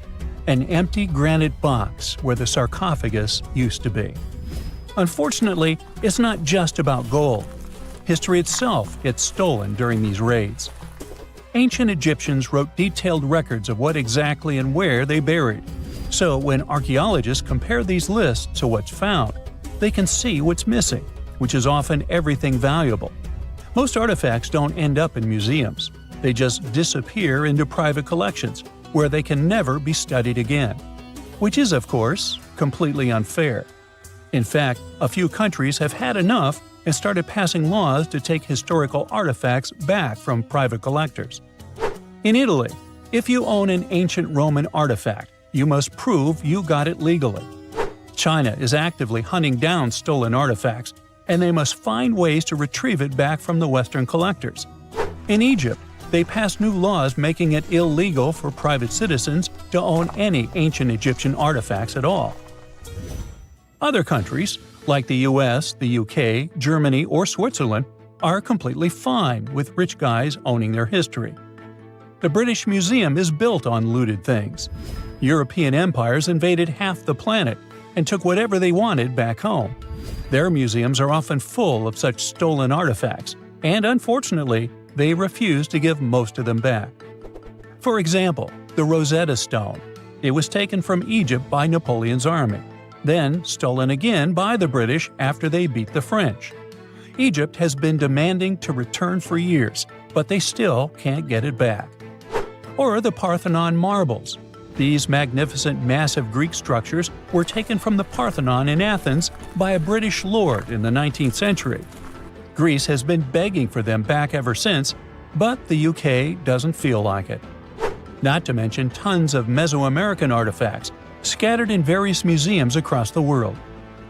An empty granite box where the sarcophagus used to be. Unfortunately, it's not just about gold. History itself gets stolen during these raids. Ancient Egyptians wrote detailed records of what exactly and where they buried. So when archaeologists compare these lists to what's found, they can see what's missing, which is often everything valuable. Most artifacts don't end up in museums. They just disappear into private collections, where they can never be studied again. Which is, of course, completely unfair. In fact, a few countries have had enough and started passing laws to take historical artifacts back from private collectors. In Italy, if you own an ancient Roman artifact, you must prove you got it legally. China is actively hunting down stolen artifacts, and they must find ways to retrieve it back from the Western collectors. In Egypt, they passed new laws making it illegal for private citizens to own any ancient Egyptian artifacts at all. Other countries, like the US, the UK, Germany, or Switzerland, are completely fine with rich guys owning their history. The British Museum is built on looted things. European empires invaded half the planet and took whatever they wanted back home. Their museums are often full of such stolen artifacts, and unfortunately, they refuse to give most of them back. For example, the Rosetta Stone. It was taken from Egypt by Napoleon's army, then stolen again by the British after they beat the French. Egypt has been demanding to return for years, but they still can't get it back. Or the Parthenon marbles. These magnificent massive Greek structures were taken from the Parthenon in Athens by a British lord in the 19th century. Greece has been begging for them back ever since, but the UK doesn't feel like it. Not to mention tons of Mesoamerican artifacts scattered in various museums across the world.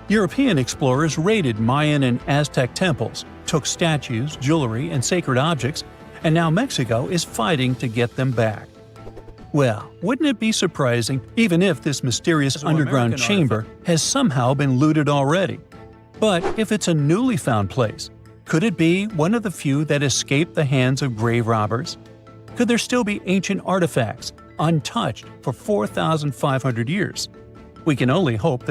European explorers raided Mayan and Aztec temples, took statues, jewelry, and sacred objects, and now Mexico is fighting to get them back. Well, wouldn't it be surprising even if this mysterious underground chamber has somehow been looted already? But if it's a newly found place, could it be one of the few that escaped the hands of grave robbers? Could there still be ancient artifacts, untouched for 4,500 years? We can only hope that